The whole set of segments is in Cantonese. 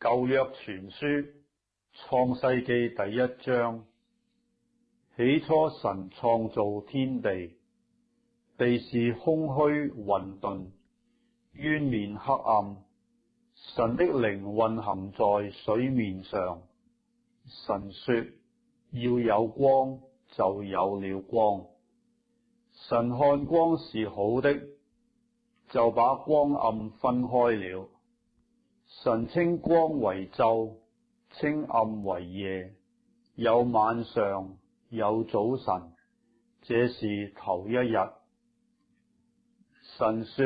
舊約傳書創世記第一章。起初神創造天地，地是空虛混沌，淵面黑暗，神的靈運行在水面上。神說要有光，就有了光。神看光是好的，就把光暗分開了。神稱光為晝，稱暗為夜，有晚上，有早晨，這是頭一日。神說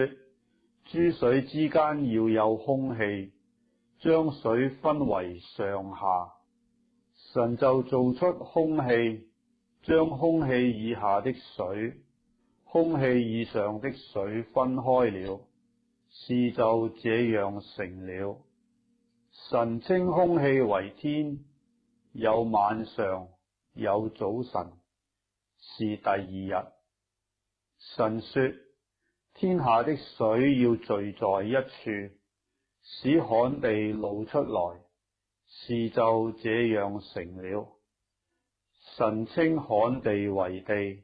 諸水之間要有空氣，將水分為上下。神就造出空氣，將空氣以下的水、空氣以上的水分開了，事就這樣成了。神稱空氣為天，有晚上，有早晨，是第二日。神說天下的水要聚在一處，使旱地露出來，事就這樣成了。神稱旱地為地，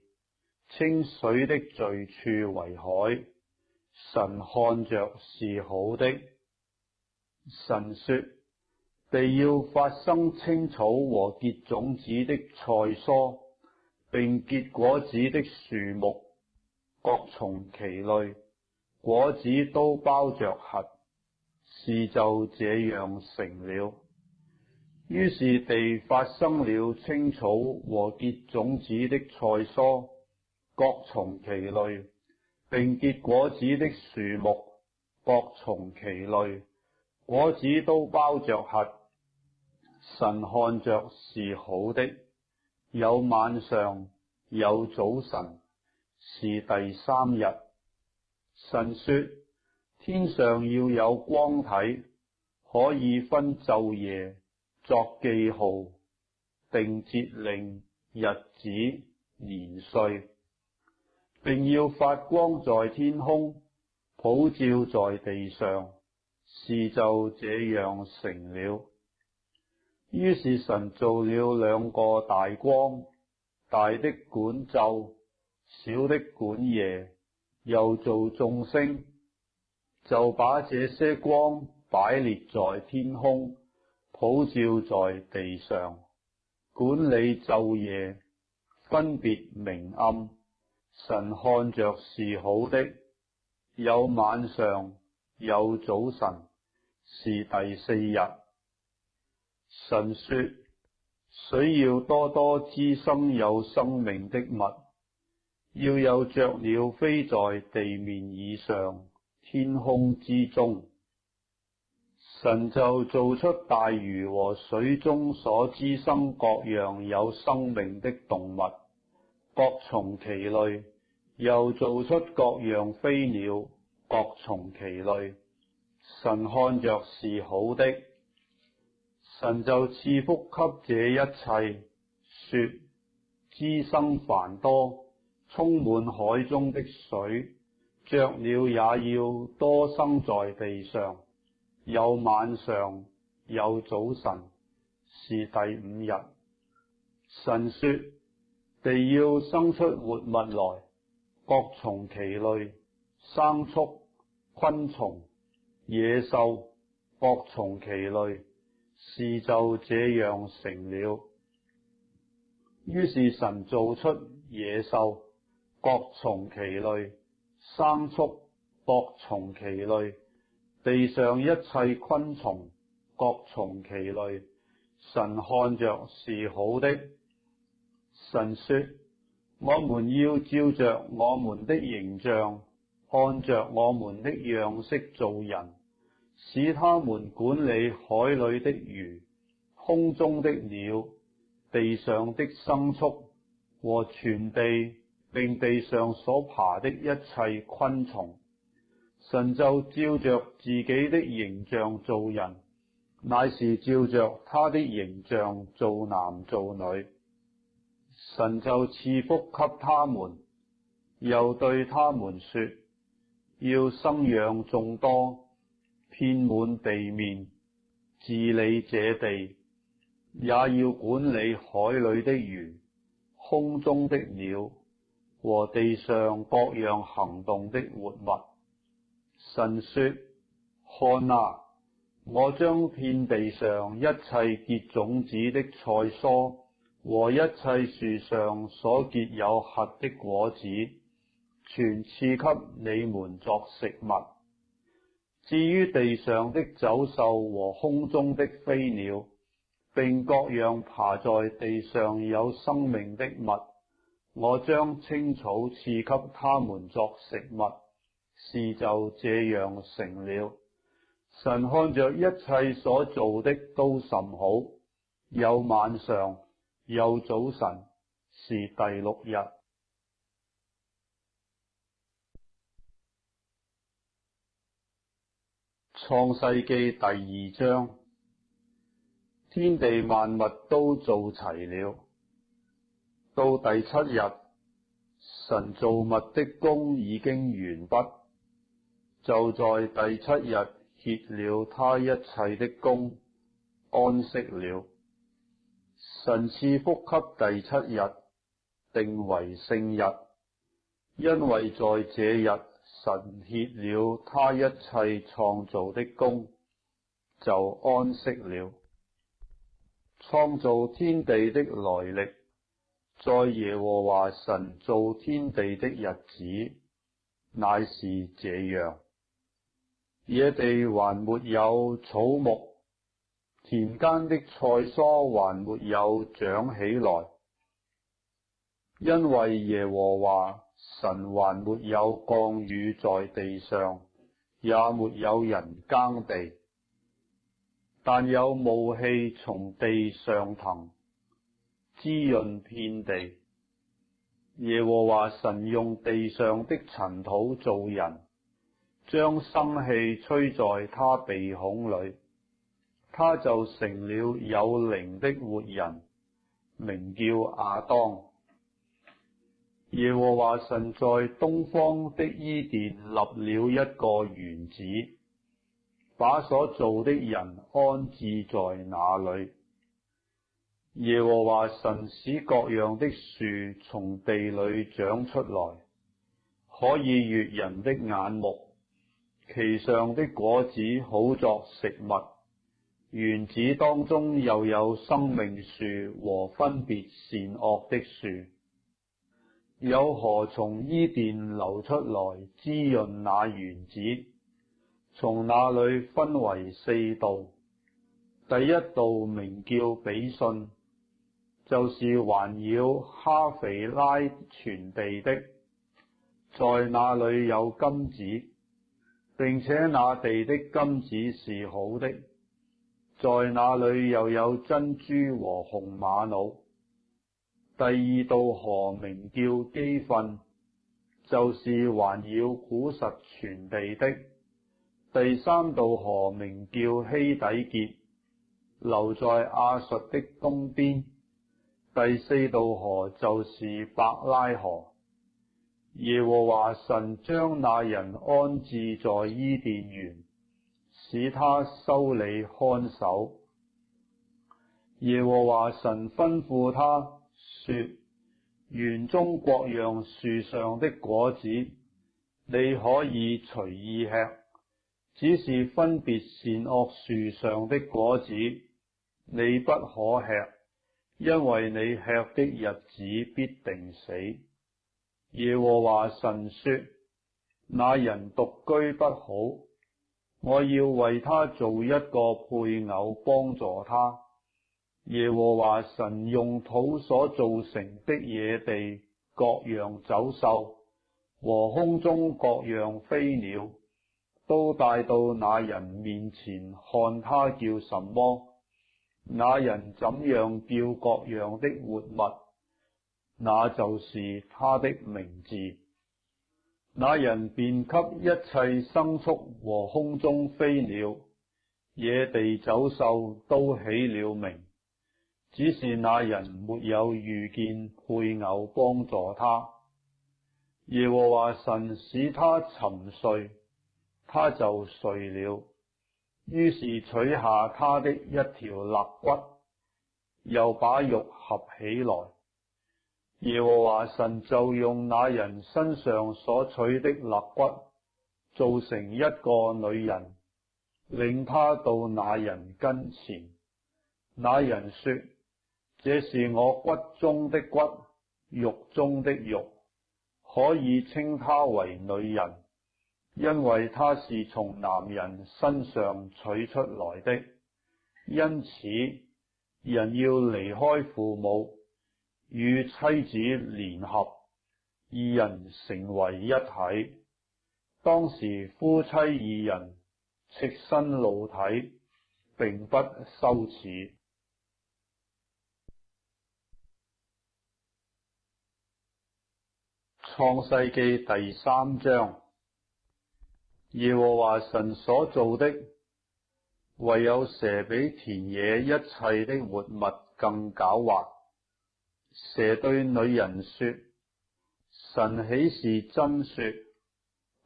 稱水的聚處為海。神看着是好的。神說地要發生青草和結種子的菜蔬，並結果子的樹木，各從其類，果子都包着核，事就這樣成了。於是地發生了青草和結種子的菜蔬，各從其類，並結果子的樹木，各從其類，果子都包着核。神看着是好的，有晚上，有早晨，是第三日。神說天上要有光體，可以分晝夜，作記號，定節令、日子、年歲，並要發光在天空，普照在地上，事就這樣成了。於是神造了兩個大光，大的管晝，小的管夜，又造眾星，就把這些光擺列在天空，普照在地上，管理晝夜，分別明暗。神看着是好的，有晚上，有早晨，是第四日。神說水要多多滋生有生命的物，要有雀鳥飛在地面以上，天空之中。神就造出大魚和水中所滋生各樣有生命的動物，各從其類，又造出各樣飛鳥，各從其類。神看着是好的。神就賜福給這一切，說滋生繁多，充滿海中的水，雀鳥也要多生在地上，有晚上，有早晨，是第五日。神說地要生出活物來，各從其類，牲畜、昆蟲、野獸，各從其類，事就這樣成了。於是神造出野獸，各從其類，牲畜，各從其類，地上一切昆蟲，各從其類。神看着是好的。神說我們要照着我們的形象，按着我們的樣式造人，使他們管理海裏的魚，空中的鳥，地上的牲畜和全地，並地上所爬的一切昆蟲。神就照着自己的形象造人，乃是照着他的形象造男造女。神就賜福給他們，又對他們說要生養眾多，遍滿地面，治理這地，也要管理海裏的魚、空中的鳥和地上各樣行動的活物。神說：看啊，我將遍地上一切結種子的菜蔬和一切樹上所結有核的果子，全賜給你們作食物。至於地上的走獸和空中的飛鳥，並各樣爬在地上有生命的物，我將青草賜給他們作食物。事就這樣成了。神看着一切所做的都甚好，有晚上，有早晨，是第6日。創世記第2章。天地萬物都做齊了。到第7日，神造物的工已經完畢，就在第7日歇了他一切的工，安息了。神賜福給第7日，定為聖日，因為在這日神歇了他一切創造的工，就安息了。創造天地的來歷，在耶和華神造天地的日子，乃是這樣：野地還沒有草木，田間的菜蔬還沒有長起來，因為耶和華神還沒有降雨在地上，也沒有人耕地，但有霧氣從地上騰，滋潤遍地。耶和華神用地上的塵土造人，將生氣吹在他鼻孔裏，他就成了有靈的活人，名叫亞當。耶和華神在東方的伊甸立了一個園子，把所造的人安置在那裏。耶和華神使各樣的樹從地裏長出來，可以悅人的眼目，其上的果子好作食物。園子當中又有生命樹和分別善惡的樹，有河從伊甸流出來滋潤那園子，從那裏分為4道。第一道名叫比遜，就是環繞哈肥拉全地的，在那裏有金子，並且那地的金子是好的，在那裏又有珍珠和紅瑪瑙。第二道河名叫基訓，就是環繞古實全地的。第三道河名叫希底結，流在亞述的東邊。第4道河就是伯拉河。耶和華神將那人安置在伊甸園，使他修理看守。耶和華神吩咐他說：園中各樣樹上的果子，你可以隨意吃，只是分別善惡樹上的果子，你不可吃，因為你吃的日子必定死。耶和華神說：那人獨居不好，我要為他做一個配偶幫助他。耶和華神用土所造成的野地各樣走獸和空中各樣飛鳥，都帶到那人面前，看他叫什麼，那人怎樣叫各樣的活物，那就是他的名字。那人便給一切牲畜和空中飛鳥、野地走獸都起了名，只是那人沒有遇見配偶幫助他。耶和華神使他沉睡，他就睡了。於是取下他的一條肋骨，又把肉合起來。耶和華神就用那人身上所取的肋骨，造成一個女人，領他到那人跟前。那人說：這是我骨中的骨，肉中的肉，可以稱她為女人，因為她是從男人身上取出來的。因此，人要離開父母，與妻子聯合，二人成為一體。當時夫妻二人赤身露體，並不羞恥。創世記第3章。耶和華神所造的，唯有蛇比田野一切的活物更狡猾。蛇對女人說：神豈是真說，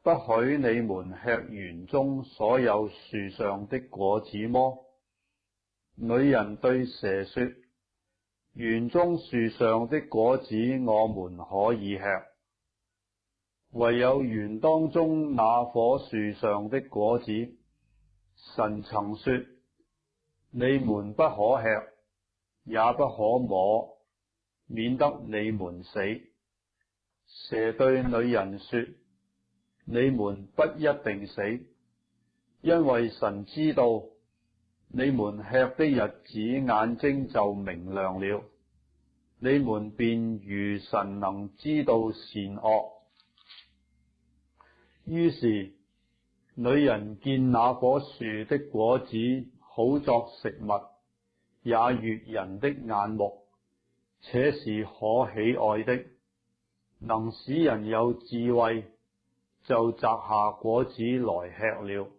不許你們吃園中所有樹上的果子麼？女人對蛇說：園中樹上的果子我們可以吃，唯有園當中那棵樹上的果子，神曾說：你們不可吃，也不可摸，免得你們死。蛇對女人說：你們不一定死，因為神知道你們吃的日子眼睛就明亮了，你們便如神能知道善惡。於是女人見那棵樹的果子好作食物，也悅人的眼目，且是可喜愛的，能使人有智慧，就摘下果子來吃了，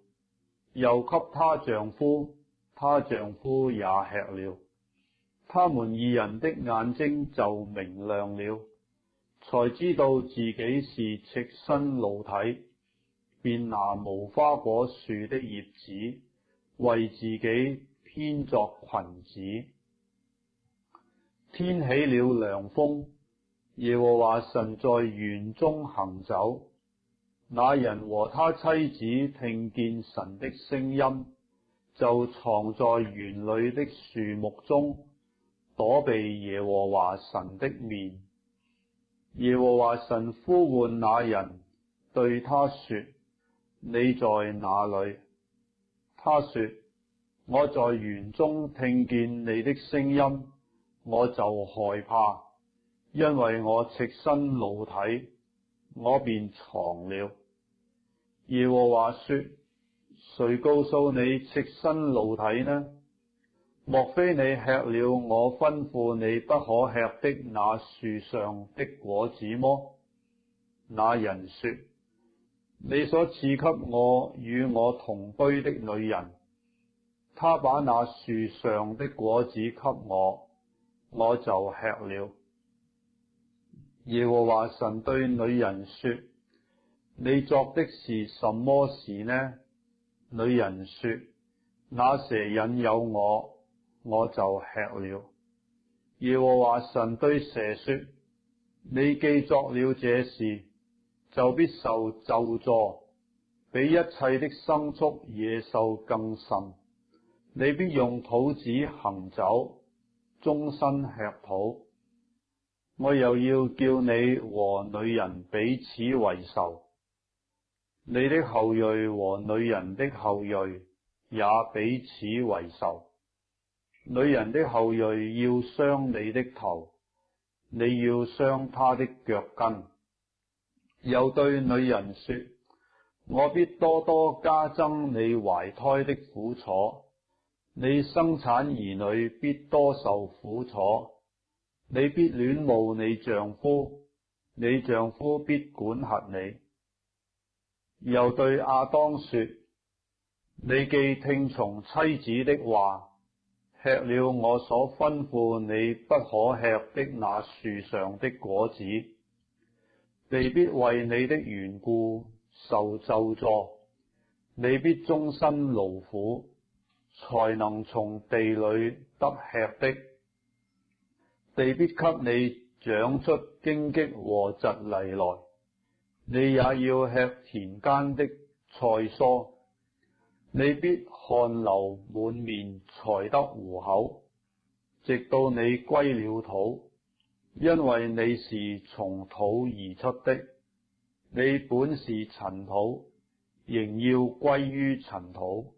又給她丈夫，她丈夫也吃了。他們二人的眼睛就明亮了，才知道自己是赤身露體，便拿無花果樹的葉子為自己編作裙子。天起了涼風，耶和華神在園中行走，那人和他妻子聽見神的聲音，就藏在園裏的樹木中，躲避耶和華神的面。耶和華神呼喚那人，對他說：你在哪裏？他說：我在園中聽見你的聲音，我就害怕，因為我赤身露體，我便藏了。耶和華說：誰告訴你赤身露體呢？莫非你吃了我吩咐你不可吃的那樹上的果子麼？那人說：你所賜給我與我同居的女人，她把那樹上的果子給我，我就吃了。耶和華神對女人說：你作的是什麼事呢？女人說：那蛇引誘我，我就吃了。耶和華神對蛇說：你既作了這事，就必受咒詛，比一切的牲畜野獸更甚。你必用肚子行走，終身吃土。我又要叫你和女人彼此為仇，你的後裔和女人的後裔也彼此為仇。女人的後裔要傷你的頭，你要傷她的腳跟。又對女人說：我必多多加增你懷胎的苦楚，你生產兒女必多受苦楚。你必戀慕你丈夫，你丈夫必管轄你。又對亞當說：你既聽從妻子的話，吃了我所吩咐你不可吃的那樹上的果子，地必為你的緣故受咒詛，你必終身勞苦，才能從地裏得吃的。地必給你長出荊棘和蒺藜來，你也要吃田間的菜蔬。你必汗流滿面才得糊口，直到你歸了土，因為你是從土而出的。你本是塵土，仍要歸於塵土。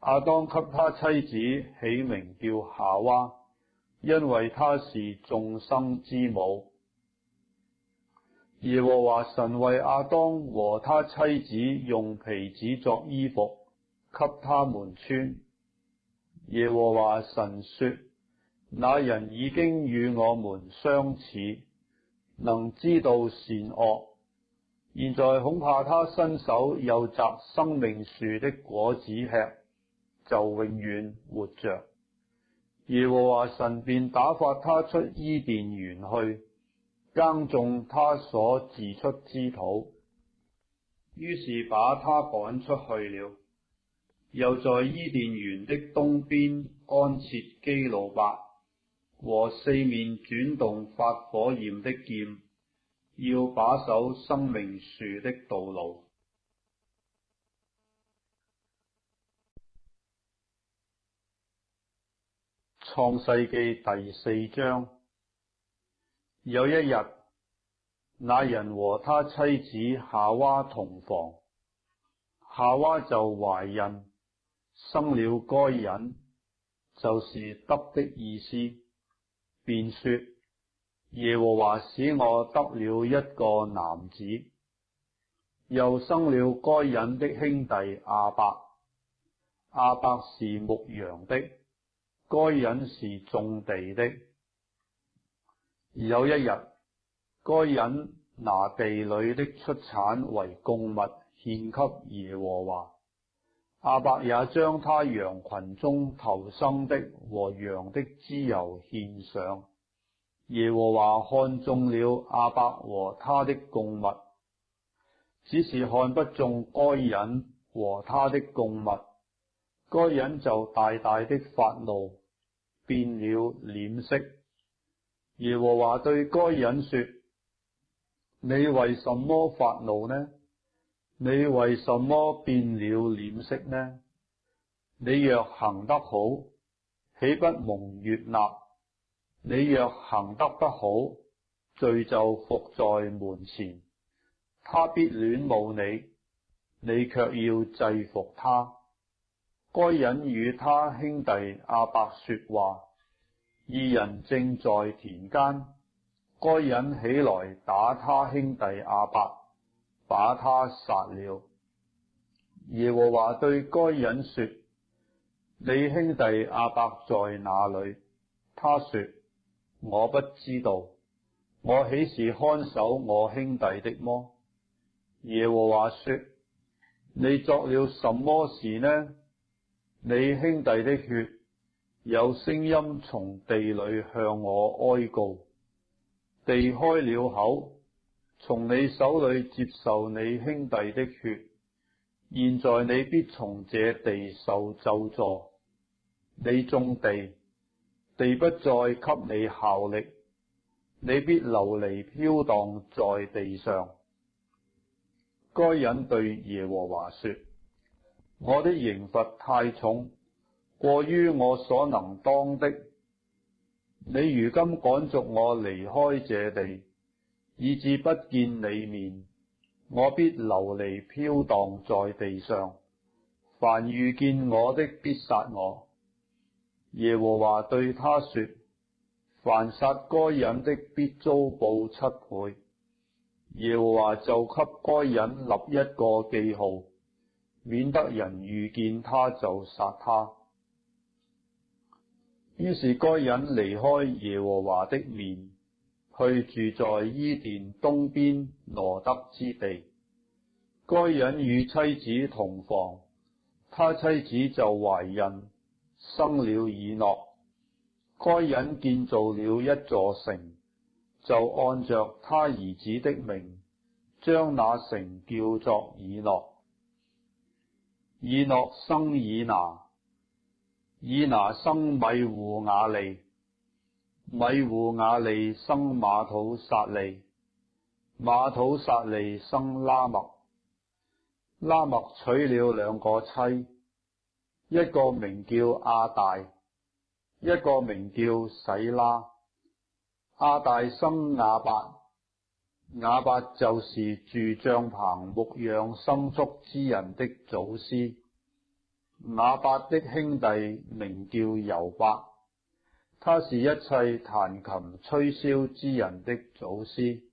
亞當給他妻子起名叫夏娃，因為她是眾生之母。耶和華神為亞當和他妻子用皮子作衣服，給他們穿。耶和華神說：那人已經與我們相似，能知道善惡。現在恐怕他伸手又摘生命樹的果子吃，就永遠活着。耶和華神便打發他出伊甸園去，耕種他所自出之土。於是把他趕出去了，又在伊甸園的東邊安設基路伯和四面轉動發火焰的劍，要把守生命樹的道路。創世記第4章。有一日，那人和他妻子夏娃同房，夏娃就懷孕，生了該隱，就是得的意思，便說：耶和華使我得了一個男子。又生了該隱的兄弟亞伯，亞伯是牧羊的，該隱是種地的。有一日，該隱拿地裏的出產為供物獻給耶和華，亞伯也將他羊群中頭生的和羊的脂油獻上。耶和華看中了亞伯和他的供物，只是看不中該隱和他的供物。該隱就大大的發怒，變了臉色。耶和華對該隱說：你為什麼發怒呢？你為什麼變了臉色呢？你若行得好，豈不蒙悅納？你若行得不好，罪就伏在門前，他必戀慕你，你卻要制服他。該隱與他兄弟亞伯說話，二人正在田間，該隱起來打他兄弟亞伯，把他殺了。耶和華對該隱說：你兄弟亞伯在哪裏？他說：我不知道，我豈是看守我兄弟的麼？耶和華說：你作了什麼事呢？你兄弟的血有聲音從地裏向我哀告，地開了口，從你手裏接受你兄弟的血。現在你必從這地受咒詛，你種地，地不再給你效力，你必流離飄蕩在地上。該隱對耶和華說：我的刑罰太重，過於我所能當的。你如今趕逐我離開這地，以致不見你面，我必流離飄蕩在地上，凡遇見我的必殺我。耶和華對他說：凡殺該隱的必遭報7倍。耶和華就給該隱立一個記號，免得人遇見他就殺他。於是該隱離開耶和華的面，去住在伊甸東邊羅得之地。該隱與妻子同房，他妻子就懷孕，生了以諾。該隱建造了一座城，就按着他兒子的名，將那城叫作以諾。以諾生以拿，以拿生米戶雅利，米戶雅利生馬土撒利，馬土撒利生拉麥，拉麥娶了兩個妻，一個名叫亞大，一個名叫洗拉。亞大生亞伯，亞伯就是住帳棚牧養牲畜之人的祖師。亞伯的兄弟名叫猶伯，他是一切彈琴吹簫之人的祖師。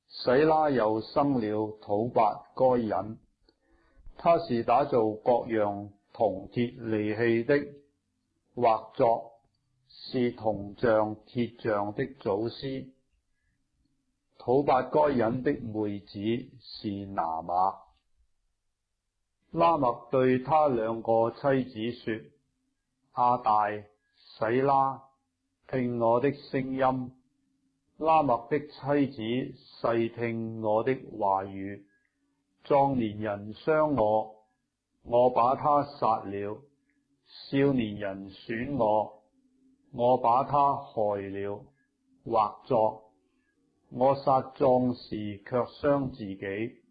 洗拉又生了土伯該隱，他是打造各樣銅鐵利器的，或作是銅匠鐵匠的祖師。土伯該隱的妹子是拿瑪。拉麥對他兩個妻子說：亞大、洗拉，聽我的聲音。拉麥的妻子細聽我的話語。壯年人傷我，我把他殺了；少年人損我，我把他害了。或作我殺壯士卻傷自己，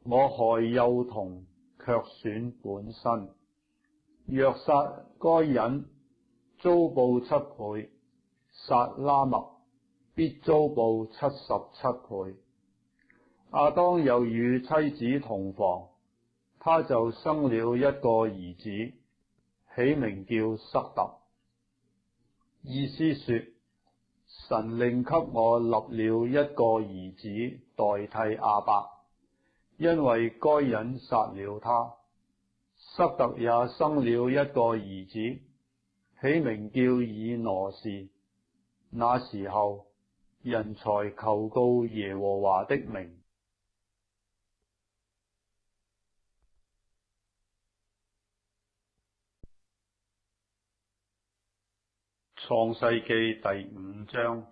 我害幼童卻損本身。若殺該隱，遭報7倍；殺拉麥，必遭報77倍。亞當又與妻子同房，他就生了一個兒子，起名叫塞特。意思說，神另給我立了一個兒子代替亞伯，因為該隱殺了他。塞特也生了一個兒子，起名叫以挪士。那時候，人才求告耶和華的名。創世記第5章。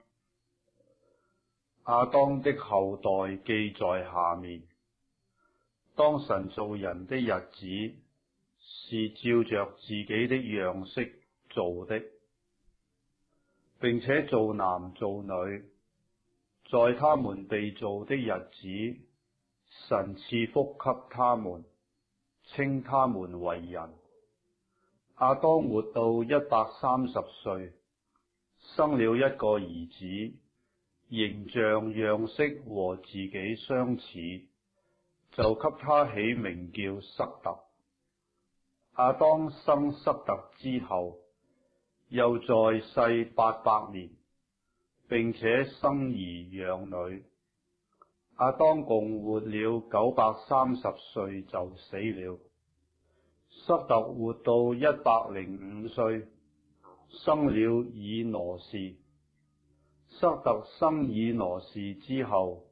亞當的後代記在下面。當神造人的日子，是照着自己的樣式造的，並且造男造女。在他們被造的日子，神賜福給他們，稱他們為人。亞當活到130歲，生了一個兒子，形象樣式和自己相似，就給他起名叫塞特。亞當生塞特之後，又在世800年，並且生兒養女。亞當共活了930歲就死了。塞特活到105歲，生了以挪士。塞特生以挪士之後，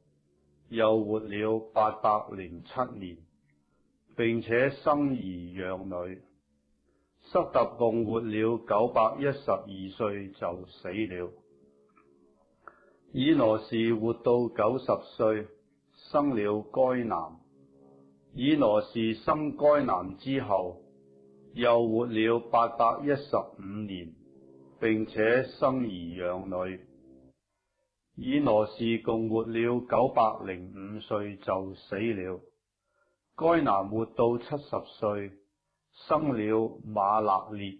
又活了807年，並且生兒養女。塞特共活了912歲就死了。以挪士活到90歲，生了該男。以挪士生該男之後，又活了815年，並且生兒養女。以挪士共活了905歲就死了。該男活到70歲，生了瑪勒列。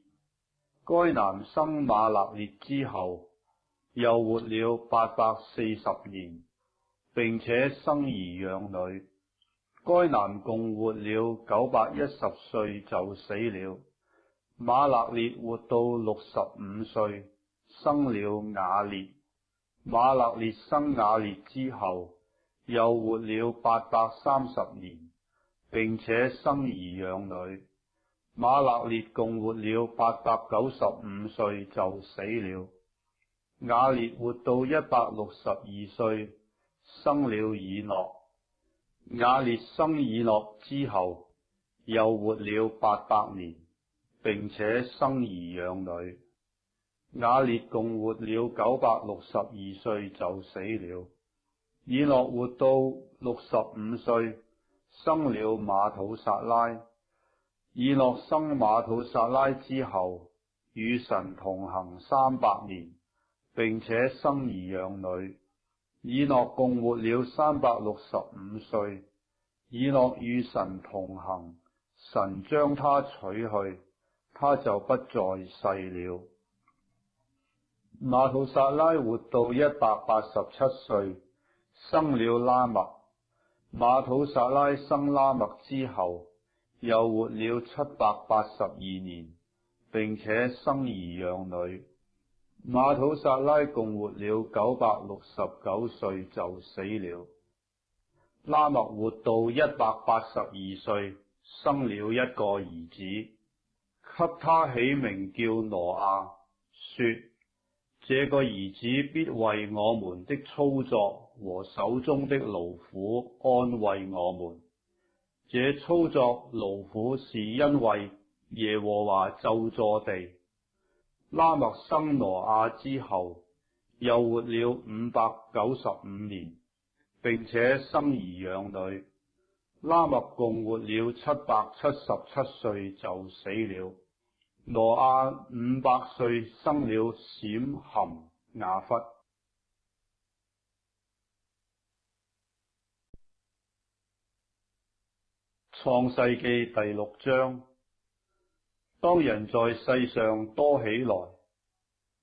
該男生瑪勒列之後，又活了840年，並且生兒養女。該男共活了910歲就死了。瑪勒列活到65歲，生了雅列。瑪勒列生雅列之後，又活了830年，並且生兒養女。瑪勒列共活了895歲就死了。雅列活到162歲，生了以諾。雅列生以諾之後，又活了800年，並且生兒養女。雅列共活了962歲就死了。以諾活到65歲，生了馬土撒拉。以諾生馬土撒拉之後，與神同行300年，並且生兒養女。以諾共活了365歲。以諾與神同行，神將他取去，他就不在世了。馬土撒拉活到187歲，生了拉麥。馬土撒拉生拉麥之後，又活了782年，並且生兒養女。馬土撒拉共活了969歲就死了。拉麥活到182歲，生了一個兒子，給他起名叫挪亞，說：這個兒子必為我們的操作和手中的勞苦安慰我們。這操作勞苦是因為耶和華咒詛地。拉麥生挪亞之後，又活了595年，並且生兒養女。拉麥共活了777歲就死了。挪亞500歲生了閃、含、雅弗。創世紀第6章。當人在世上多起來，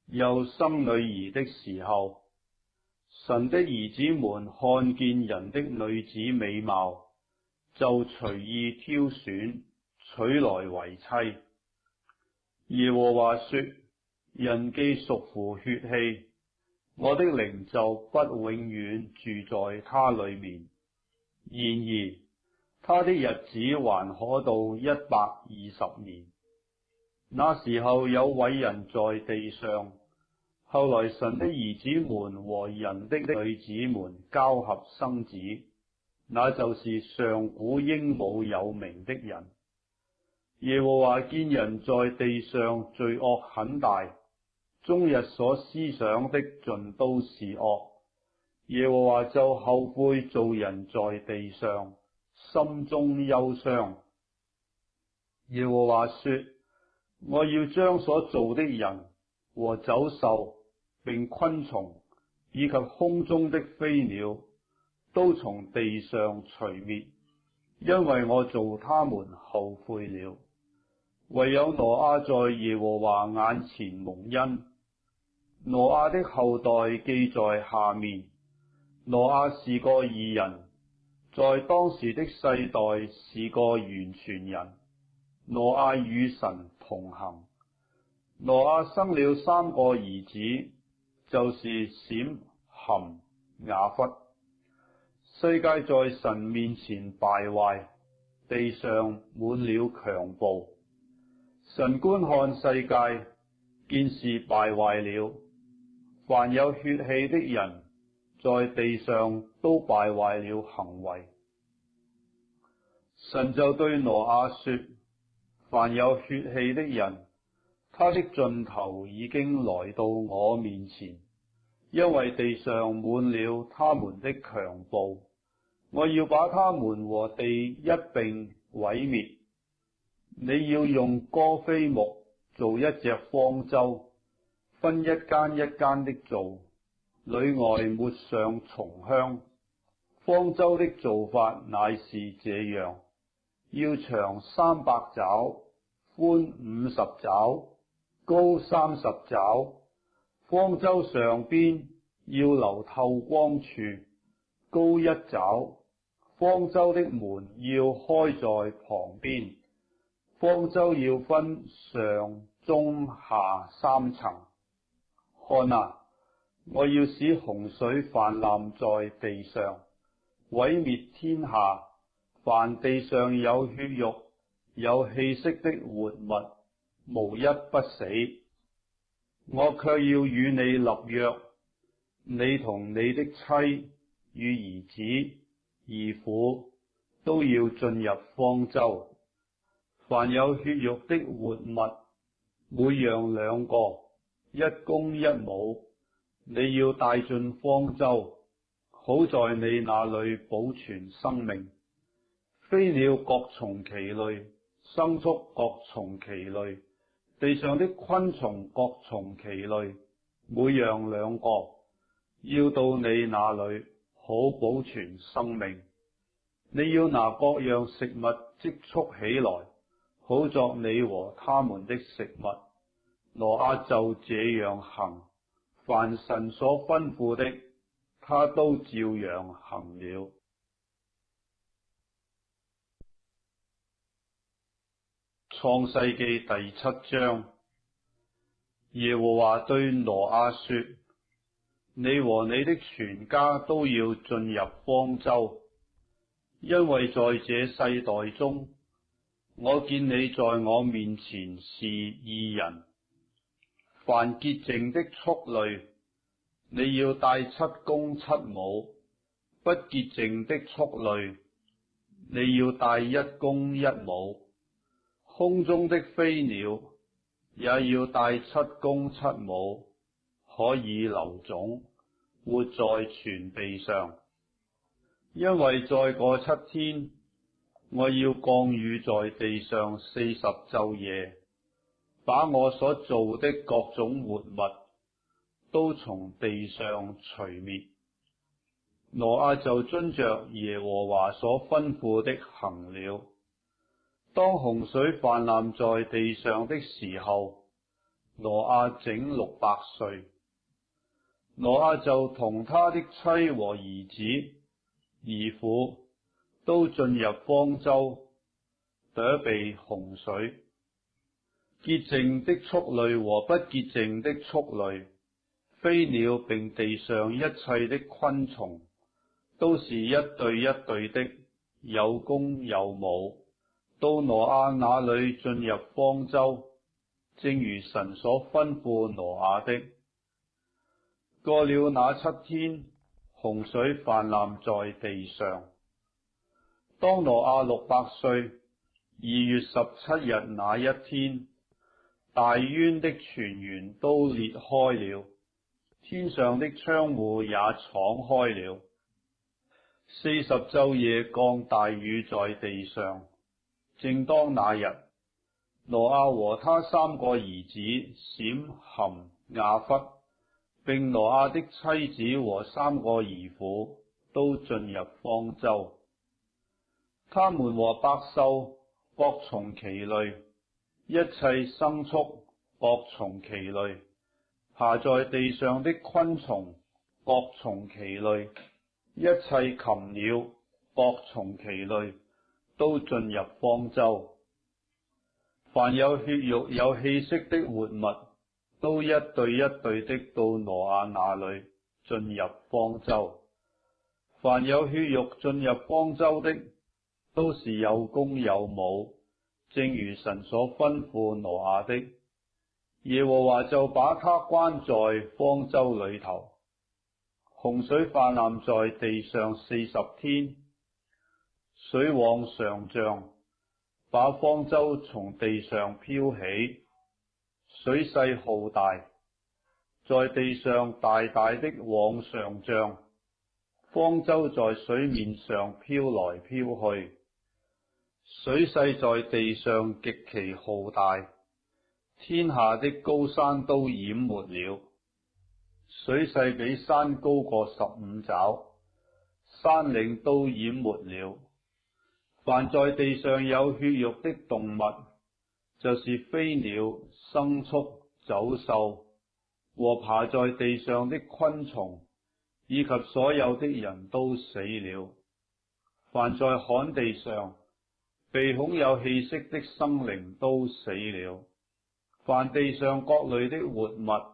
又生女兒的時候，神的兒子們看見人的女子美貌，就隨意挑選，娶來為妻。耶和華說：人既屬乎血氣，我的靈就不永遠住在他裏面。然而他的日子還可到120年。那時候有偉人在地上，後來神的兒子們和人的女子們交合生子，那就是上古英武有名的人。耶和華見人在地上罪惡很大，終日所思想的盡都是惡。耶和華就後悔造人在地上，心中憂傷。耶和華說：我要將所造的人和走獸並昆蟲以及空中的飛鳥都從地上除滅，因為我造他們後悔了。唯有挪亞在耶和華眼前蒙恩。挪亞的後代記在下面。挪亞是個義人，在當時的世代是個完全人。挪亞與神同行。挪亞生了3個兒子，就是閃、含、雅弗。世界在神面前敗壞，地上滿了強暴。神觀看世界，見是敗壞了，凡有血氣的人在地上都敗壞了行為。神就對挪亞說：凡有血氣的人，他的盡頭已經來到我面前，因為地上滿了他們的強暴，我要把他們和地一併毀滅。你要用歌斐木做一隻方舟，分一間一間的做，裏外抹上松香。方舟的做法乃是這樣：要長300肘，寬50肘，高30肘。方舟上邊要留透光處，高1肘。方舟的門要開在旁邊。方舟要分上、中、下3層。看啊，我要使洪水泛濫在地上，毀滅天下，凡地上有血肉、有氣息的活物，無一不死。我卻要與你立約，你同你的妻與兒子、兒婦都要進入方舟。凡有血肉的活物，每樣2個，一公一母，你要帶進方舟，好在你那裏保存生命。飛鳥各從其類，牲畜各從其類，地上的昆蟲各從其類，每樣2個，要到你那裏，好保存生命。你要拿各樣食物積蓄起來，好作你和他們的食物。挪亞就這樣行，凡神所吩咐的，他都照樣行了。創世記第7章。耶和華對挪亞說：你和你的全家都要進入方舟，因為在這世代中，我見你在我面前是義人。凡潔淨的畜類，你要帶7公7母；不潔淨的畜類，你要帶1公1母。空中的飛鳥也要帶7公7母，可以留種，活在全地上。因為再過7天，我要降雨在地上40晝夜，把我所造的各種活物都從地上除滅。挪亞就遵着耶和華所吩咐的行了。當洪水泛濫在地上的時候，挪亞整600歲。挪亞就同他的妻和兒子、兒婦都進入方舟，躲避洪水。潔淨的畜類和不潔淨的畜類、飛鳥並地上一切的昆蟲，都是一對一對的，有公有母。到挪亞那裏進入方舟，正如神所吩咐挪亞的。過了那7天，洪水泛濫在地上。當挪亞600歲2月17日那一天，大淵的泉源都裂開了，天上的窗戶也敞開了。40晝夜降大雨在地上。正當那日，挪亞和他3個兒子閃、含、雅弗，並挪亞的妻子和3個兒婦都進入方舟。他們和百獸各從其類，一切牲畜各從其類，爬在地上的昆蟲各從其類，一切禽鳥各從其類，都進入方舟。凡有血肉有氣息的活物，都一對一對的到挪亞那裏進入方舟。凡有血肉進入方舟的，都是有公有母，正如神所吩咐挪亞的。耶和華就把他關在方舟裏頭。洪水泛濫在地上40天，水往上漲，把方舟從地上漂起。水勢浩大，在地上大大的往上漲，方舟在水面上漂來漂去。水勢在地上極其浩大，天下的高山都淹沒了。水勢比山高過15肘，山嶺都淹沒了。凡在地上有血肉的動物，就是飛鳥、牲畜、走獸和爬在地上的昆蟲，以及所有的人都死了。凡在旱地上鼻孔有氣息的生靈都死了。凡地上各類的活物，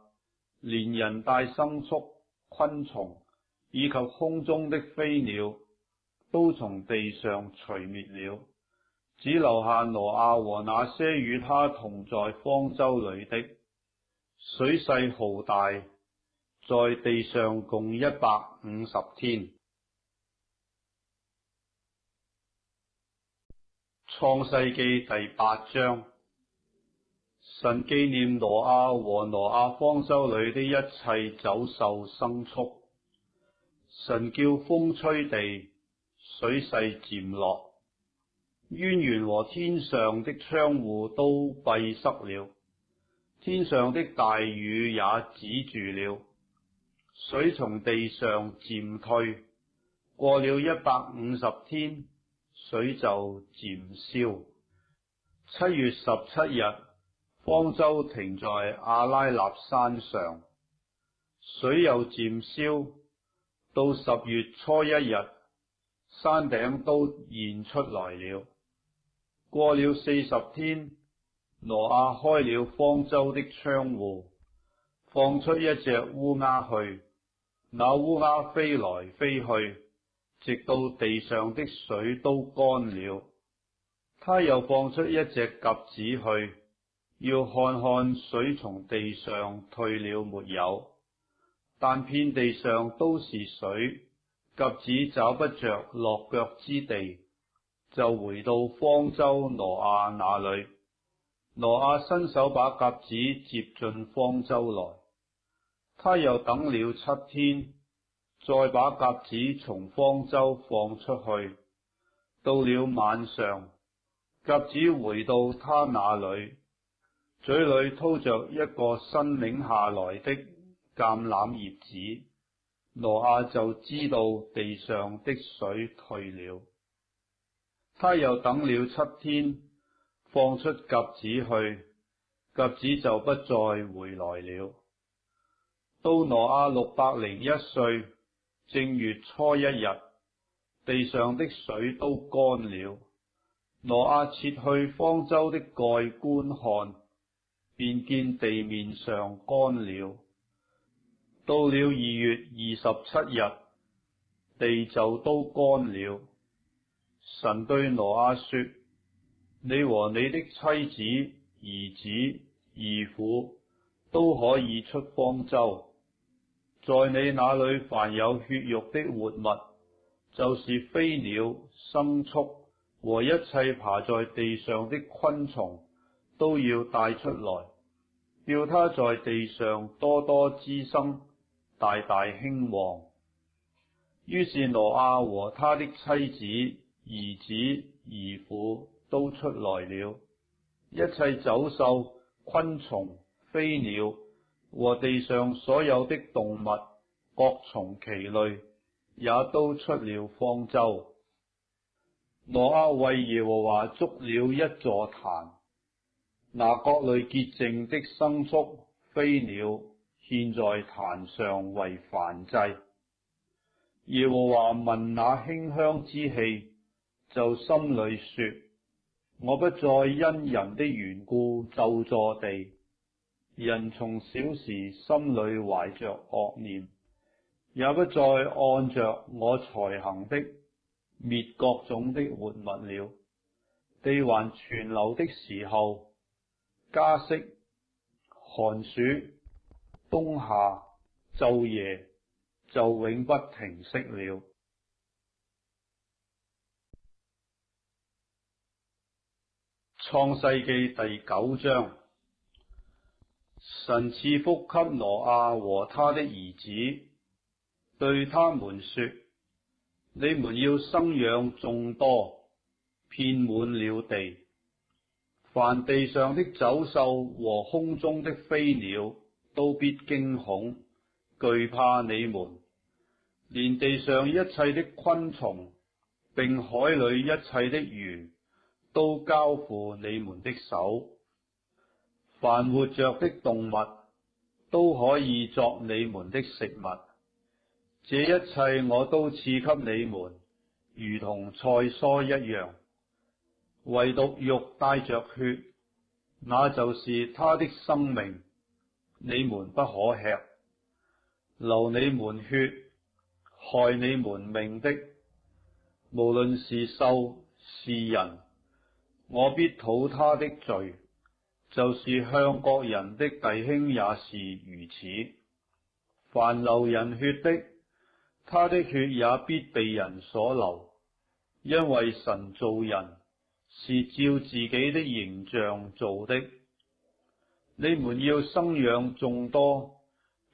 連人帶牲畜、昆蟲，以及空中的飛鳥，都從地上除滅了，只留下挪亞和那些與他同在方舟裏的。水勢浩大，在地上共150天。創世記第8章。神紀念挪亞和挪亞方舟裏的一切走獸牲畜。神叫風吹地，水勢漸落。淵源和天上的窗戶都閉塞了，天上的大雨也止住了，水從地上漸退，過了150天，水就漸消。7月17日，方舟停在阿拉納山上，水又漸消，到10月初1日，山頂都現出來了。過了40天，挪亞開了方舟的窗戶，放出一隻烏鴉去，那烏鴉飛來飛去，直到地上的水都乾了。他又放出一隻鴿子去，要看看水從地上退了沒有，但遍地上都是水，鴿子找不着落腳之地，就回到方舟挪亞那裏。挪亞伸手把鴿子接進方舟來，他又等了7天，再把鴿子從方舟放出去。到了晚上，鴿子回到他那裏，嘴裏叨着一個新擰下來的橄欖葉子。挪亞就知道地上的水退了。他又等了7天，放出鴿子去，鴿子就不再回來了。到挪亞601歲正月初1日，地上的水都乾了。挪亞撤去方舟的蓋觀看，便見地面上乾了。到了2月27日，地就都乾了。神對挪亞說：你和你的妻子、兒子、兒婦都可以出方舟，在你那裏凡有血肉的活物，就是飛鳥、牲畜和一切爬在地上的昆蟲，都要帶出來，叫它在地上多多滋生，大大興旺。於是挪亞和他的妻子、兒子、兒婦都出來了，一切走獸、昆蟲、飛鳥和地上所有的動物，各從其類，也都出了方舟。挪亞為耶和華築了一座壇，拿各類潔淨的牲畜、飛鳥獻在壇上為燔祭。耶和華聞那馨香之氣，就心裏說：我不再因人的緣故咒詛地，人從小時心裏懷着惡念，也不再按着我才行的滅各種的活物了。地還存留的時候，家息、寒暑、冬夏、晝夜就永不停息了。創世紀第9章。神賜福給挪亞和他的兒子，對他們說：你們要生養眾多，遍滿了地。凡地上的走獸和空中的飛鳥都必驚恐，懼怕你們，連地上一切的昆蟲，並海裏一切的魚，都交付你們的手。凡活着的動物，都可以作你們的食物。這一切我都賜給你們，如同菜蔬一樣。唯獨肉帶着血，那就是它的生命，你們不可吃。流你們血、害你們命的，無論是獸是人，我必討他的罪，就是向各人的弟兄也是如此。凡流人血的，他的血也必被人所流，因為神造人是照自己的形象造的。你們要生養眾多，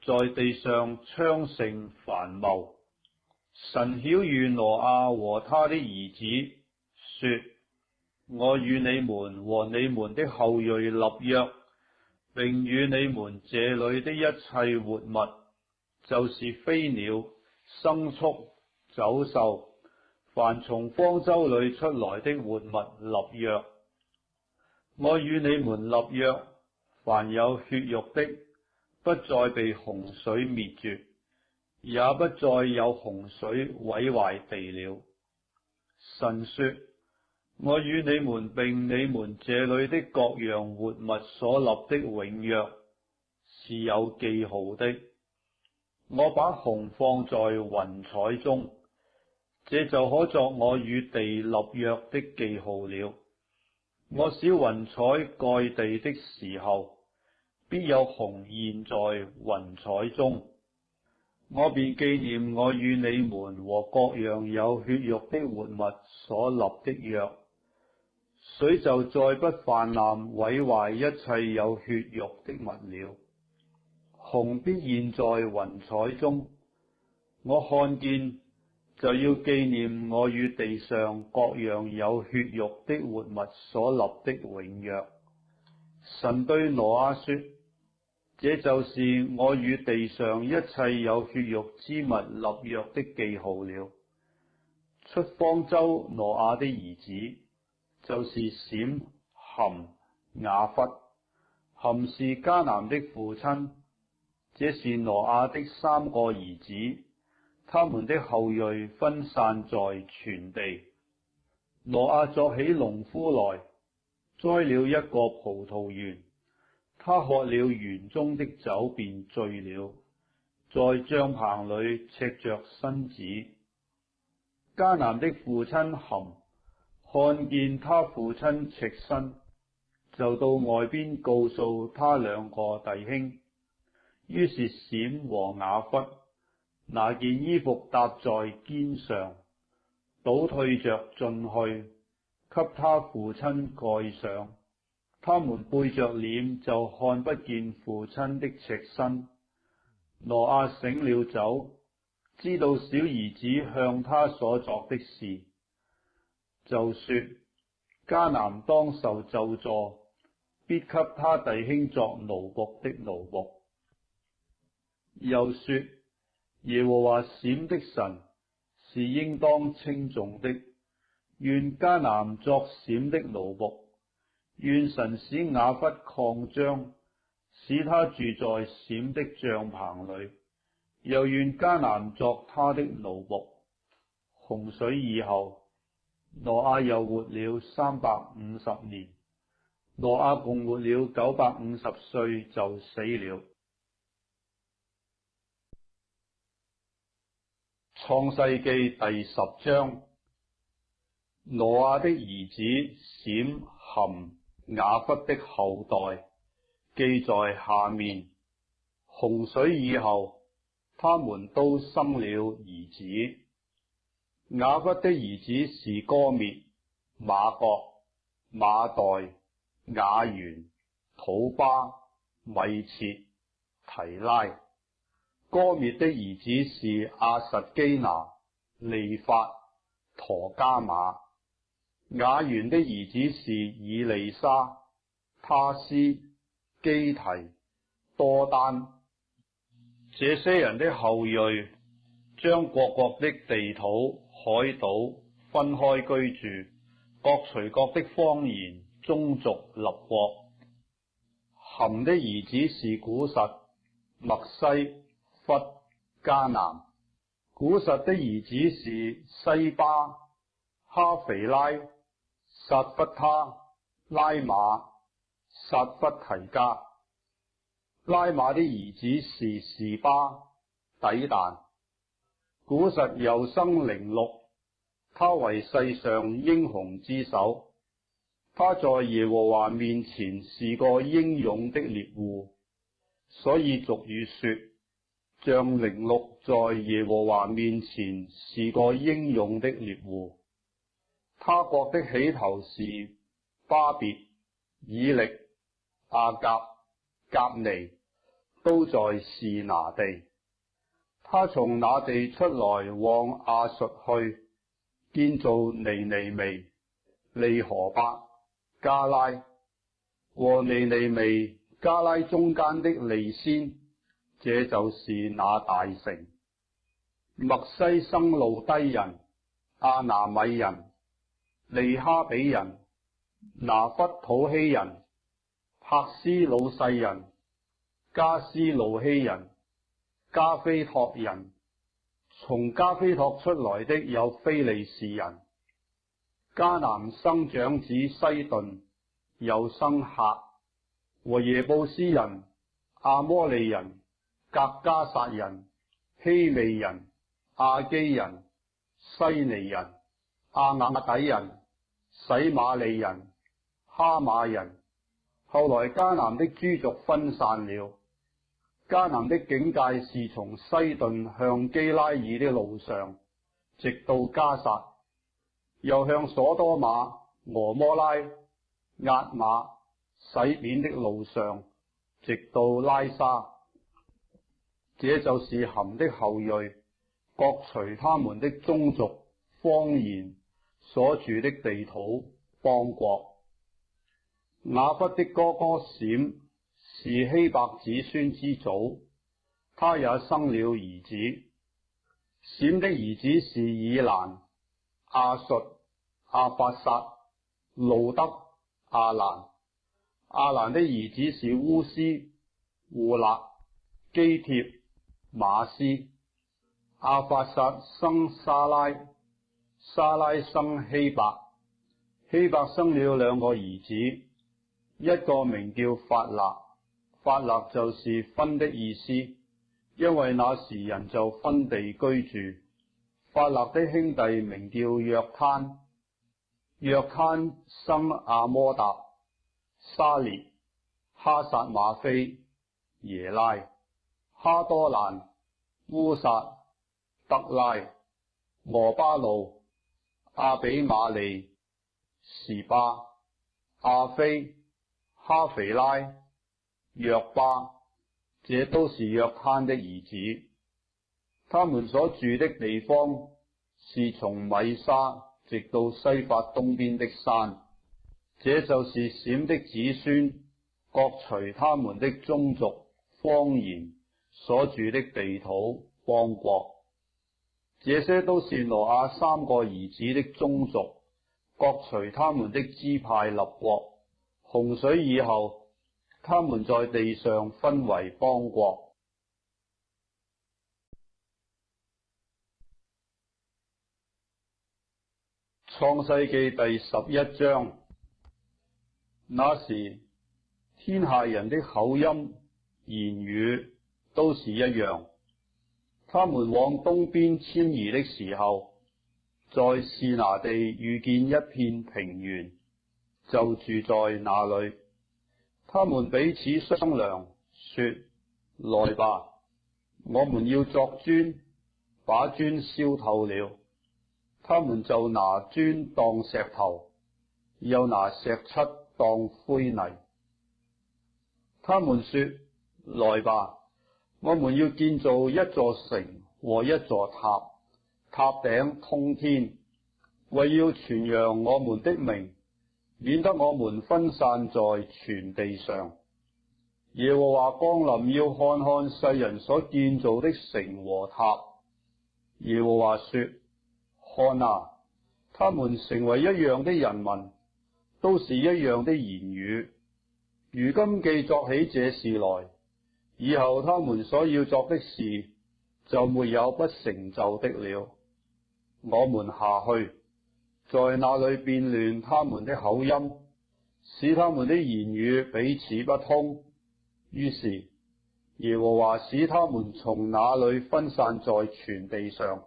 在地上昌盛繁茂。神曉諭挪亞和他的兒子說：我與你們和你們的後裔立約，並與你們這裏的一切活物，就是飛鳥、牲畜、走獸，凡從方舟裏出來的活物立約。我與你們立約，凡有血肉的，不再被洪水滅絕，也不再有洪水毀壞地了。神說：我與你們並你們這裏的各樣活物所立的永約，是有記號的。我把虹放在雲彩中，這就可作我與地立約的記號了。我使雲彩蓋地的時候，必有虹現在雲彩中，我便紀念我與你們和各樣有血肉的活物所立的約。水就再不氾濫毀壞一切有血肉的物了。虹必現在雲彩中，我看見就要紀念我與地上各樣有血肉的活物所立的永約。神對挪亞說：這就是我與地上一切有血肉之物立約的記號了。出方舟挪亞的兒子，就是閃、含、雅弗。含是迦南的父親，這是挪亞的3個兒子，他們的後裔分散在全地。挪亞作起農夫來，栽了一個葡萄園，他喝了園中的酒，便醉了，在帳棚裏赤着身子。迦南的父親含看見他父親赤身，就到外邊告訴他2個弟兄。於是閃和雅弗拿件衣服搭在肩上，倒退着進去，給他父親蓋上。他們背着臉，就看不見父親的赤身。挪亞醒了酒，知道小兒子向他所作的事，就說：迦南當受咒詛，必給他弟兄作奴僕的奴僕。又說：耶和華閃的神是應當稱頌的，願迦南作閃的奴僕，願神使雅弗擴張，使他住在閃的帳棚裏，又願迦南作他的奴僕。洪水以後，挪亞又活了350年。挪亞共活了950歲就死了。創世記第10章。挪亞的兒子閃、含、雅弗的後代記在下面。洪水以後，他們都生了兒子。雅弗的兒子是歌篾、瑪各、馬代、雅完、土巴、米設、提拉。歌篾的兒子是亞實基拿、利法、陀迦瑪。雅完的兒子是以利沙、他施、基提、多單。這些人的後裔將各國的地土、海島分開居住，各隨各的方言、宗族立國。含的兒子是古實、麥西、弗、迦南。古實的兒子是西巴、哈肥拉、撒弗他、拉瑪、撒弗提加。拉瑪的兒子是示巴、底但。古實又生寧錄，他為世上英雄之首。他在耶和華面前是個英勇的獵戶，所以俗語說，像寧錄在耶和華面前是個英勇的獵戶。他國的起頭是巴別、以力、亞甲、甲尼，都在示拿地。他從那地出來往亞述去，建造尼尼微、利河伯、迦拉和尼尼微、迦拉中間的利先，這就是那大城。麥西生路低人、阿拿米人、利哈比人、拿弗土希人、帕斯魯世人、加斯路希人、加菲托人。從加菲托出來的有非利士人。迦南生長子西頓，又生客和耶布斯人、阿摩利人、格加撒人、希未人、亞基人、西尼人、亞雅底人、洗馬利人、哈馬人。後來迦南的諸族分散了。迦南的境界是從西頓向基拉耳的路上，直到加撒，又向所多瑪、俄摩拉、押瑪、洗扁的路上，直到拉沙。這就是含的後裔，各隨他們的宗族、方言所住的地土、邦國。雅弗的哥哥閃是希伯子孫之祖，他也生了兒子。閃的兒子是以蘭、亞述、亞法撒、路德、亞蘭。亞蘭的兒子是烏斯、戶勒、基帖、馬斯。亞法撒生沙拉，沙拉生希伯。希伯生了兩個兒子，一個名叫法勒，法勒就是分的意思，因為那時人就分地居住。法勒的兄弟名叫約攤，約攤生阿摩達、沙列、哈撒馬菲、耶拉、哈多蘭、烏撒、德拉、俄巴路、阿比瑪利、示巴、亞非、哈肥拉、約巴，這都是約攤的兒子。他們所住的地方是從米沙直到西法東邊的山。這就是閃的子孫，各隨他們的宗族、方言所住的地土、邦國。這些都是挪亞三個兒子的宗族，各隨他們的支派立國。洪水以後，他們在地上分為邦國。創世記第11章。那時，天下人的口音、言語都是一樣。他們往東邊遷移的時候，在示拿地遇見一片平原，就住在那裏。他們彼此商量，說：來吧，我們要作磚，把磚燒透了。他們就拿磚當石頭，又拿石漆當灰泥。他們說：來吧，我們要建造一座城和一座塔，塔頂通天，為要傳揚我們的名，免得我們分散在全地上。耶和華降臨，要看看世人所建造的城和塔。耶和華說：看啊，他們成為一樣的人民，都是一樣的言語。如今既作起這事來，以後他們所要作的事就沒有不成就的了。我們下去，在那裏變亂他們的口音，使他們的言語彼此不通。於是耶和華使他們從那裏分散在全地上，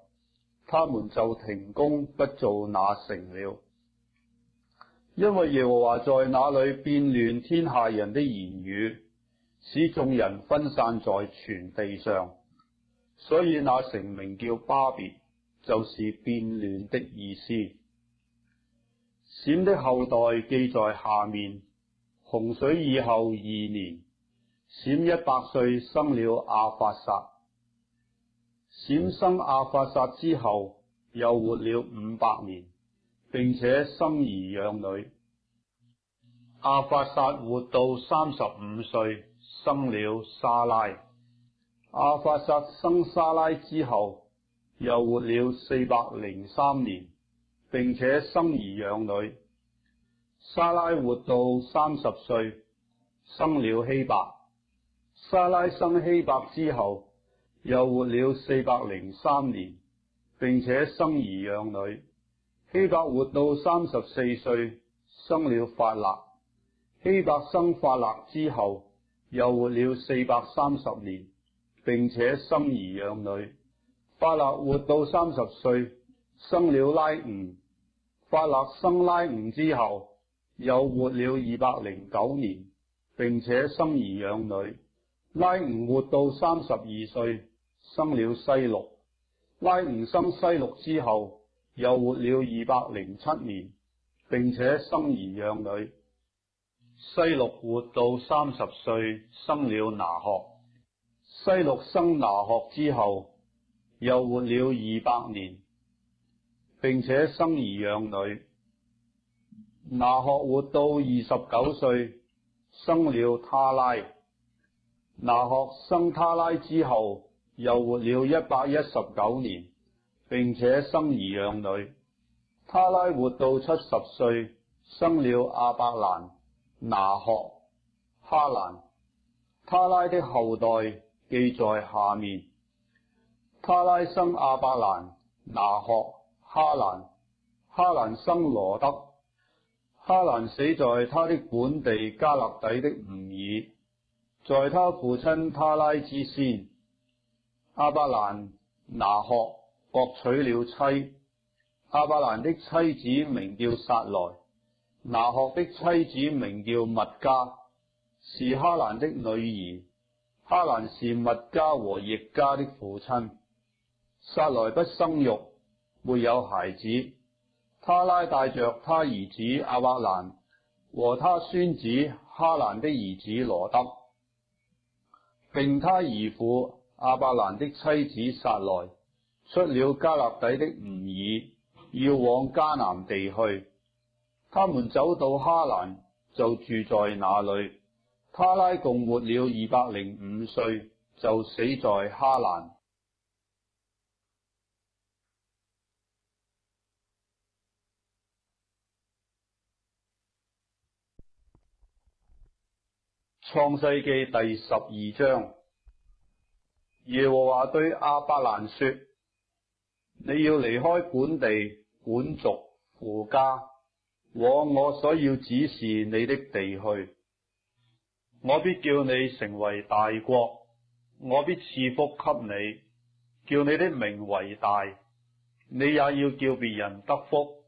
他們就停工不做那城了。因為耶和華在那裏變亂天下人的言語，使眾人分散在全地上，所以那城名叫巴別，就是變亂的意思。閃的後代記在下面。洪水以後2年，閃100歲生了亞法撒。閃生亞法撒之後，又活了500年，並且生兒養女。亞法撒活到35歲，生了沙拉。亞法撒生沙拉之後，又活了403年，並且生兒養女。沙拉活到30歲，生了希伯。沙拉生希伯之後，又活了403年，並且生兒養女。希伯活到34歲，生了法勒。希伯生法勒之後，又活了430年，並且生兒養女。法勒活到30歲，生了拉吾。法勒生拉吾之後，又活了209年，並且生兒養女。拉吾活到32歲，生了西錄。拉吾生西錄之後，又活了207年，並且生兒養女。西錄活到30歲，生了拿鶴。西錄生拿鶴之後，又活了200年，並且生兒養女。拿鶴活到29歲，生了他拉。拿鶴生他拉之後，又活了119年，並且生兒養女。他拉活到70歲，生了亞伯蘭、拿鶴、哈蘭。他拉的後代記在下面。他拉生亞伯蘭、拿鶴、哈蘭。哈蘭生羅得。哈蘭死在他的本地加勒底的吾爾，在他父親他拉之先。亞伯蘭、拿鶴各娶了妻。亞伯蘭的妻子名叫撒萊，拿鶴的妻子名叫密迦，是哈蘭的女兒。哈蘭是密迦和易家的父親。撒萊不生育，沒有孩子。他拉帶着他兒子亞伯蘭和他孫子哈蘭的兒子羅得，並他兒婦亞伯蘭的妻子撒萊，出了加勒底的吾爾，要往迦南地去。他們走到哈蘭，就住在那裏。他拉共活了205歲，就死在哈蘭。創世記第12章。耶和華對亞伯蘭說：你要離開本地、本族、父家，往我所要指示你的地去。我必叫你成為大國，我必賜福給你，叫你的名為大，你也要叫別人得福。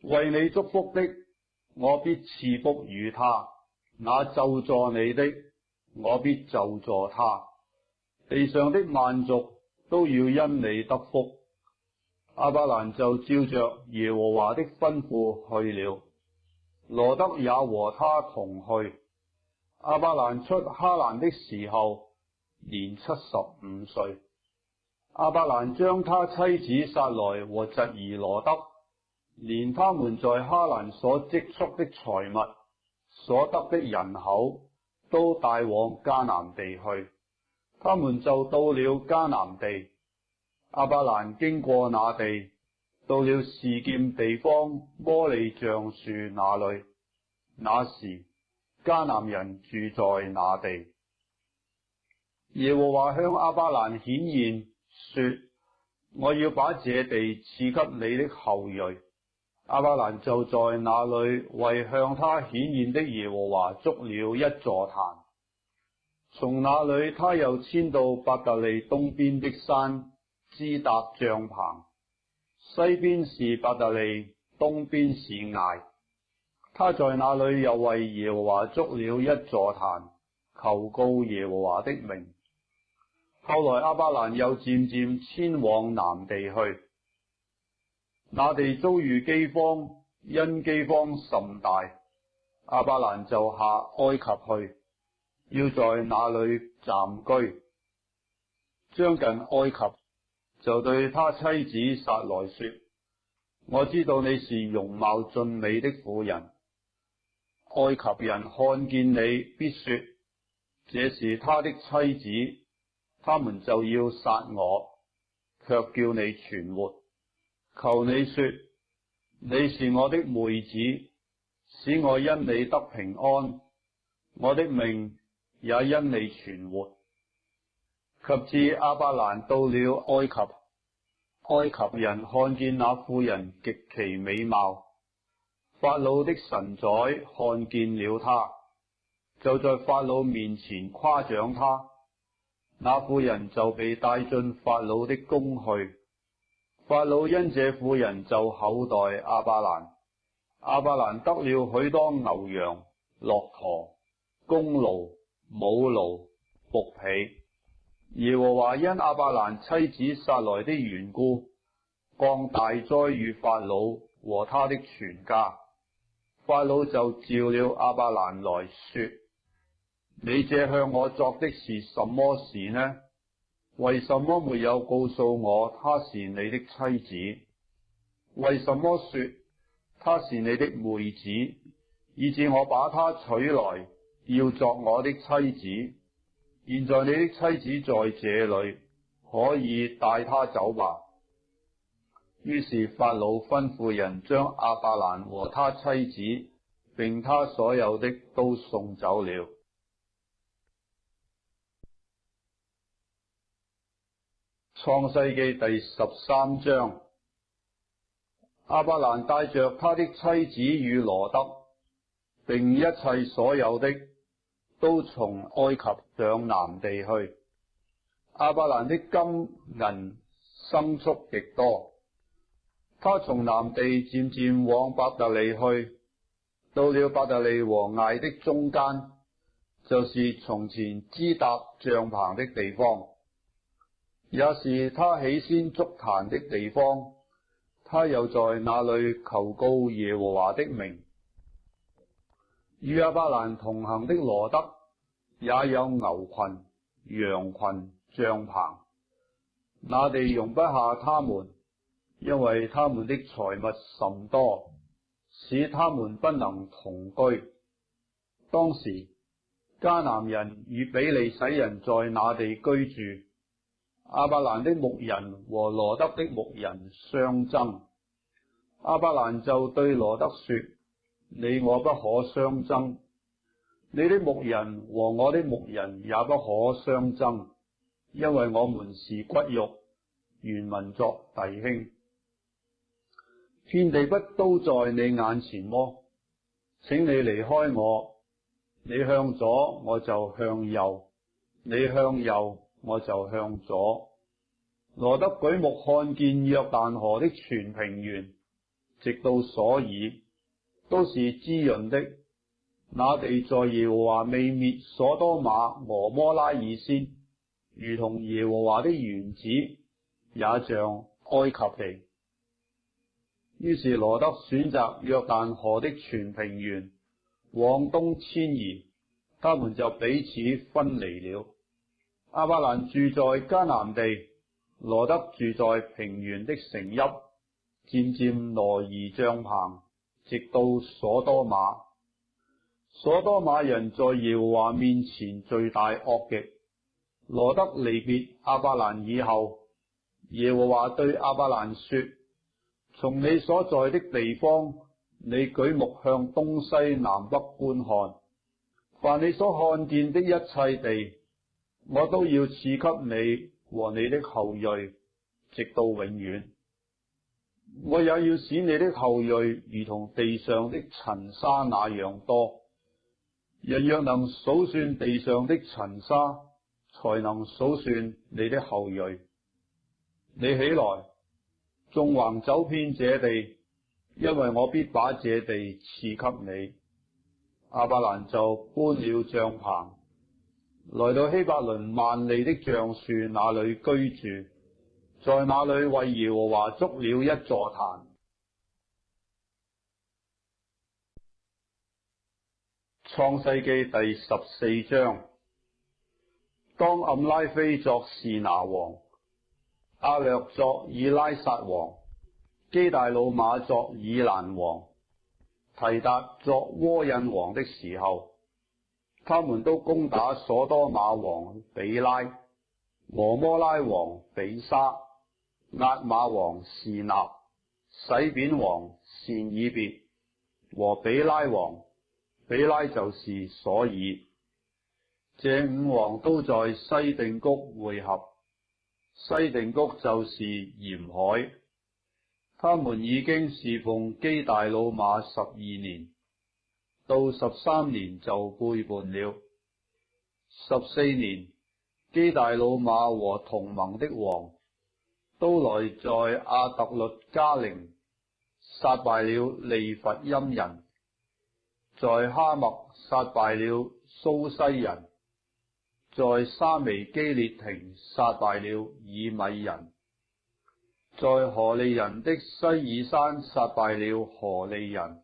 為你祝福的，我必賜福與他；那咒詛你的，我必咒詛他。地上的萬族都要因你得福。亞伯蘭就照着耶和華的吩咐去了，羅得也和他同去。亞伯蘭出哈蘭的時候，年75歲。亞伯蘭將他妻子撒萊和侄兒羅得，連他們在哈蘭所積蓄的財物、所得的人口，都帶往迦南地去。他們就到了迦南地。亞伯蘭經過那地，到了示劍地方摩利橡樹那裏。那時迦南人住在那地。耶和華向亞伯蘭顯現，說：我要把這地賜給你的後裔。亞伯蘭就在那裏為向他顯現的耶和華築了一座壇。從那裏他又遷到伯特利東邊的山，支搭帳棚。西邊是伯特利，東邊是艾。他在那裏又為耶和華築了一座壇，求告耶和華的名。後來亞伯蘭又漸漸遷往南地去。那地遭遇饑荒，因饑荒甚大，亞伯蘭就下埃及去，要在那裏暫居。將近埃及，就對他妻子撒萊說：我知道你是容貌俊美的婦人，埃及人看見你必說，這是他的妻子，他們就要殺我，卻叫你存活。求你說，你是我的妹子，使我因你得平安，我的命也因你存活。及至亞伯蘭到了埃及，埃及人看見那婦人極其美貌，法老的臣宰看見了她，就在法老面前誇獎她。那婦人就被帶進法老的宮去。法老因這婦人就厚待亞伯蘭。亞伯蘭得了許多牛羊、駱駝、公驢、母驢、僕婢。耶和華因亞伯蘭妻子撒來的緣故，降大災與法老和他的全家。法老就召了亞伯蘭來說：你這向我作的是什麼事呢？為什麼沒有告訴我她是你的妻子？為什麼說她是你的妹子，以致我把她娶來，要作我的妻子？現在你的妻子在這裏，可以帶她走吧。於是法老吩咐人將亞伯蘭和他妻子並他所有的都送走了。創世記第13章。亞伯蘭帶着他的妻子與羅得，並一切所有的，都從埃及上南地去。亞伯蘭的金銀牲畜極多，他從南地漸漸往伯特利去，到了伯特利和艾的中間，就是從前支搭帳棚的地方，也是他起先築壇的地方。他又在那裏求告耶和華的名。與亞伯蘭同行的羅得也有牛群、羊群、帳棚，那地容不下他們，因為他們的財物甚多，使他們不能同居。當時迦南人與比利洗人在那地居住。亞伯蘭的牧人和羅得的牧人相爭，亞伯蘭就對羅得說：你我不可相爭，你的牧人和我的牧人也不可相爭，因為我們是骨肉，原文作弟兄。遍地不都在你眼前麼？請你離開我，你向左我就向右，你向右我就向左。羅得舉目看見約旦河的全平原，直到所爾，都是滋潤的。那地在耶和華未滅所多瑪、蛾摩拉以先，如同耶和華的園子，也像埃及地。於是羅得選擇約旦河的全平原，往東遷移，他們就彼此分離了。亞伯蘭住在迦南地，羅得住在平原的城邑，漸漸挪移帳棚，直到所多瑪。所多瑪人在耶和華面前罪大惡極。羅得離別亞伯蘭以後，耶和華對亞伯蘭說：從你所在的地方，你舉目向東西南北觀看，凡你所看見的一切地，我都要賜給你和你的後裔，直到永遠。我也要使你的後裔如同地上的塵沙那樣多。人若能數算地上的塵沙，才能數算你的後裔。你起來，縱橫走遍這地，因為我必把這地賜給你。亞伯蘭就搬了帳棚，來到希伯倫萬利的橡樹那裏居住，在那裏為耶和華築了一座壇。創世記第14章。當暗拉菲作示拿王，亞略作以拉撒王，基大老馬作以蘭王，提達作窩印王的時候，他們都攻打所多瑪王比拉、俄摩拉王比沙、押瑪王示納、洗扁王善以別和比拉王，比拉就是所以。這五王都在西定谷會合，西定谷就是鹽海。他們已經侍奉基大老馬12年，到13年就背叛了。14年，基大老馬和同盟的王都來在亞特律加陵殺敗了利弗音人，在哈麥殺敗了蘇西人，在沙微基列亭殺敗了以米人，在何利人的西爾山殺敗了何利人，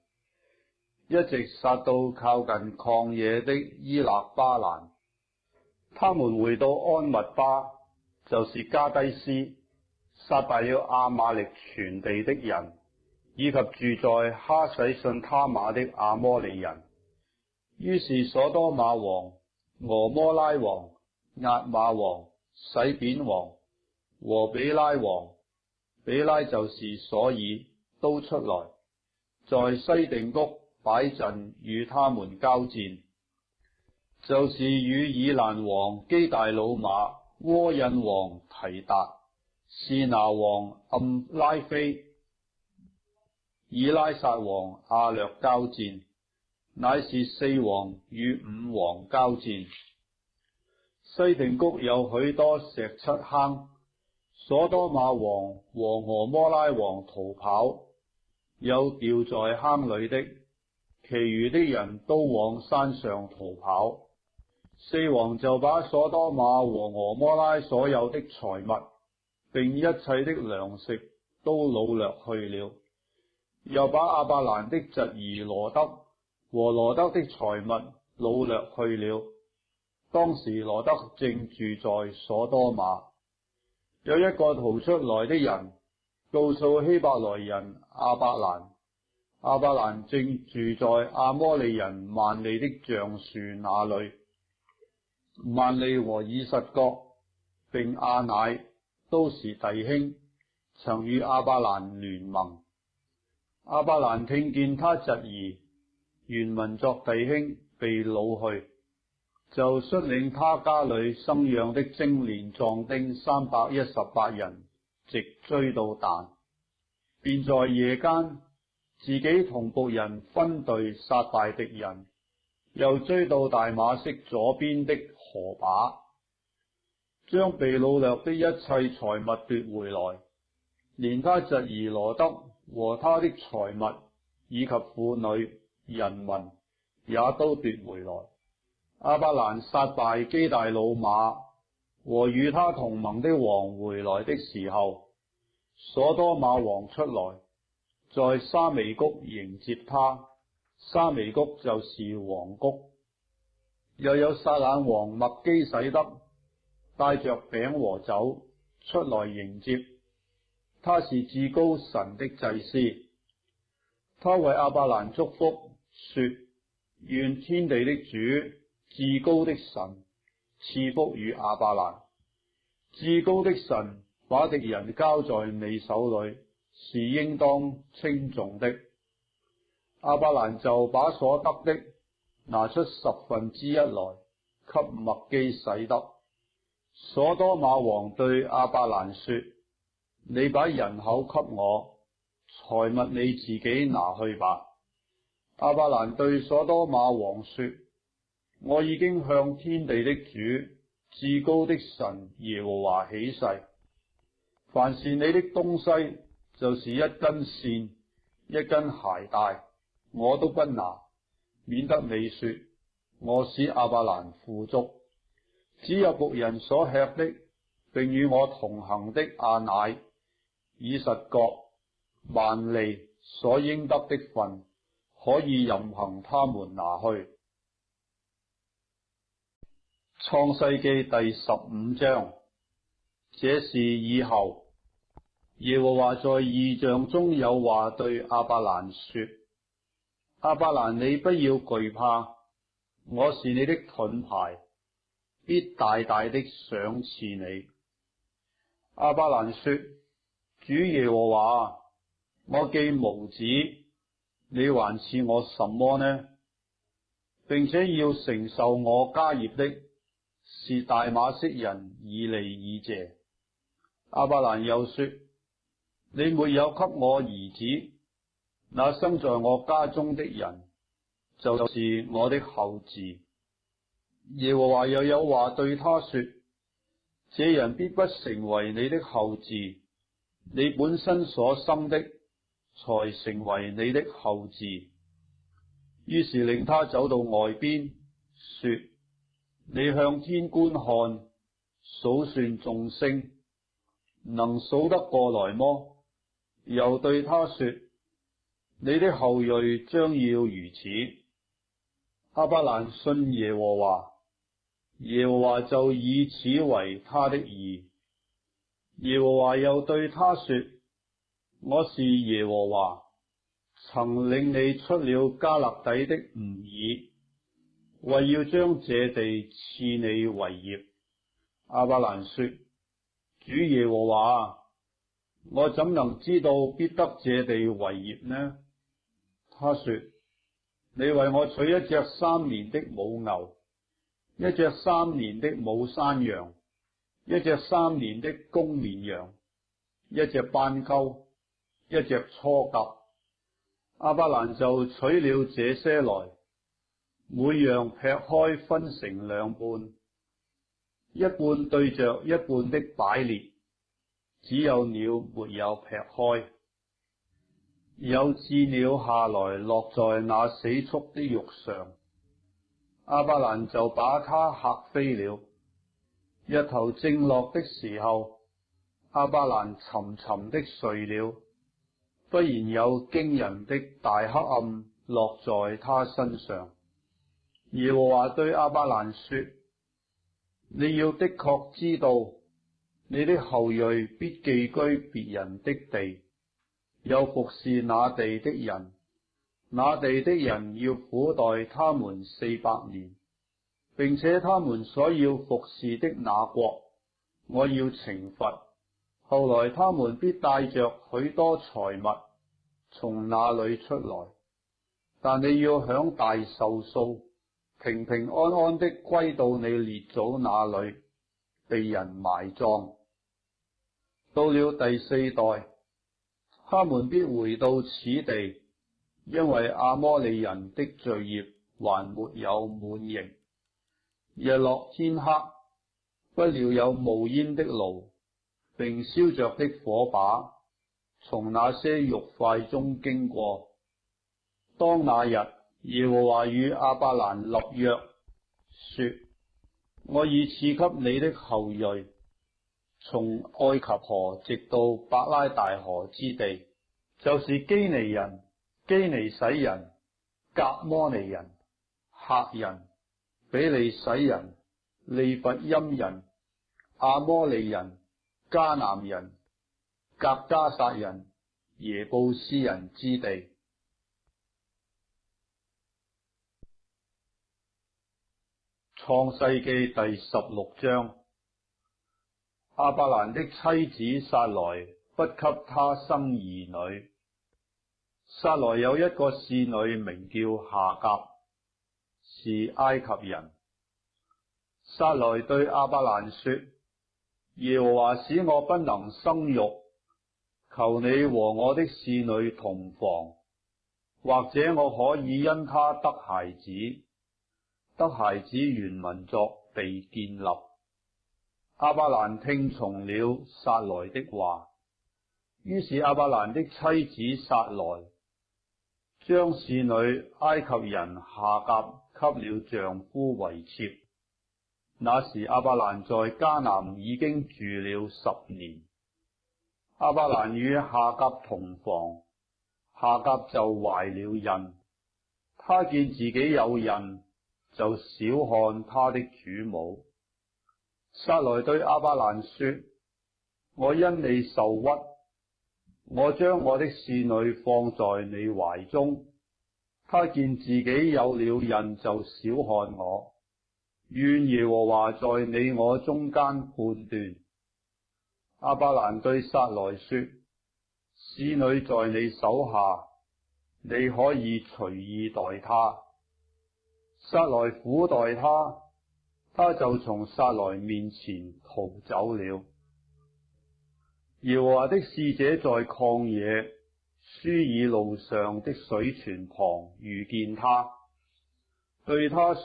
一直殺到靠近曠野的伊勒巴蘭。他們回到安密巴，就是加低斯，殺敗了亞瑪力全地的人，以及住在哈洗遜他瑪的亞摩利人。於是所多瑪王、俄摩拉王、押瑪王、洗扁王和比拉王，比拉就是所以，都出來，在西定谷擺陣與他們交戰，就是與以蘭王基大老馬、窩印王提達、示拿王暗拉菲、以拉撒王亞略交戰，乃是4王與5王交戰。西定谷有許多石漆坑，所多瑪王和俄摩拉王逃跑，有掉在坑裏的，其餘的人都往山上逃跑。4王就把所多瑪和俄摩拉所有的財物，並一切的糧食都擄掠去了，又把亞伯蘭的侄兒羅得和羅得的財物擄掠去了。當時羅得正住在所多瑪。有一個逃出來的人，告訴希伯來人亞伯蘭，亞伯蘭正住在亞摩利人曼利的橡樹那裏。曼利和以實各並亞乃都是弟兄，曾與亞伯蘭聯盟。亞伯蘭聽見他侄兒原民作弟兄被擄去，就率領他家裏生養的精練壯丁318人，直追到但，便在夜間自己同僕人分隊殺敗敵人，又追到大馬色左邊的河把，將被擄掠的一切財物奪回來，連他侄兒羅得和他的財物以及婦女人民也都奪回來。亞伯蘭殺敗基大老馬和與他同盟的王回來的時候，所多瑪王出來，在沙微谷迎接他。沙微谷就是王谷。又有撒冷王麥基洗德帶着餅和酒出來迎接，他是至高神的祭司。他為亞伯蘭祝福，說：願天地的主，至高的神賜福與亞伯蘭。至高的神把敵人交在你手裏，是應當稱頌的。亞伯蘭就把所得的拿出1/10來給麥基洗德。所多瑪王對亞伯蘭說：你把人口給我，財物你自己拿去吧。亞伯蘭對所多瑪王說：我已經向天地的主，至高的神耶和華起誓，凡是你的東西，就是一根線、一根鞋帶，我都不拿，免得你說我使亞伯蘭富足。只有僕人所吃的，並與我同行的亞乃、以實各、曼利所應得的分，可以任憑他們拿去。創世記第15章。這事以後，耶和華在異象中有話對亞伯蘭說：亞伯蘭，你不要懼怕，我是你的盾牌，必大大的賞賜你。亞伯蘭說：主耶和華，我既無子，你還賜我什麼呢？並且要承受我家業的是大馬色人以利以謝。亞伯蘭又說：你沒有給我兒子，那生在我家中的人就是我的後嗣。耶和華又有話對他說：這人必不成為你的後嗣，你本身所生的才成為你的後嗣。於是令他走到外邊，說：你向天觀看，數算眾星，能數得過來麼？又對他說：你的後裔將要如此。亞伯蘭信耶和華，耶和華就以此為他的義。耶和華又對他說：我是耶和華，曾領你出了迦勒底的吾爾，為要將這地賜你為業。亞伯蘭說：主耶和華，我怎能知道必得這地為業呢？他說：你為我取一隻3年的母牛，一隻3年的母山羊，一隻3年的公綿羊，一隻斑鳩，一隻雛鴿。亞伯蘭就取了這些來，每樣劈開分成兩半，一半對着一半的擺列，只有鳥沒有劈開。有鷙鳥下來落在那死畜的肉上，亞伯蘭就把它嚇飛了。日頭正落的時候，亞伯蘭沉沉的睡了。忽然有驚人的大黑暗落在他身上。耶和華對亞伯蘭說：你要的確知道，你的後裔必寄居別人的地，又服侍那地的人，那地的人要苦待他們400年，並且他們所要服侍的那國，我要懲罰。後來他們必帶着許多財物從那裏出來，但你要享大壽數，平平安安的歸到你列祖那裏，被人埋葬。到了第4代，他們必回到此地，因為亞摩利人的罪孽還沒有滿盈。日落天黑，不料有冒煙的爐，並燒着的火把從那些肉塊中經過。當那日，耶和華與亞伯蘭立約，說：我已賜給你的後裔，從愛及河直到伯拉大河之地，就是基尼人、基尼洗人、革摩尼人、赫人、比利洗人、利乏音人、亞摩利人、迦南人、革迦撒人、耶布斯人之地。創世記第16章。亞伯蘭的妻子撒萊不給他生兒女。撒萊有一個侍女名叫夏甲，是埃及人。撒萊對亞伯蘭說：耶和華使我不能生育，求你和我的侍女同房，或者我可以因她得孩子。得孩子原文作被建立。亞伯蘭聽從了撒萊的話，於是亞伯蘭的妻子撒萊將侍女埃及人夏甲給了丈夫為妾。那時亞伯蘭在迦南已經住了10年。亞伯蘭與夏甲同房，夏甲就懷了孕。他見自己有孕，就小看他的主母。撒萊對亞伯蘭說：我因你受屈，我將我的使女放在你懷中，她見自己有了孕就小看我。願耶和華在你我中間判斷。亞伯蘭對撒萊說：使女在你手下，你可以隨意待她。撒萊苦待她，她就從撒萊面前逃走了。耶和華的使者在曠野書珥路上的水泉旁遇見他，對他說：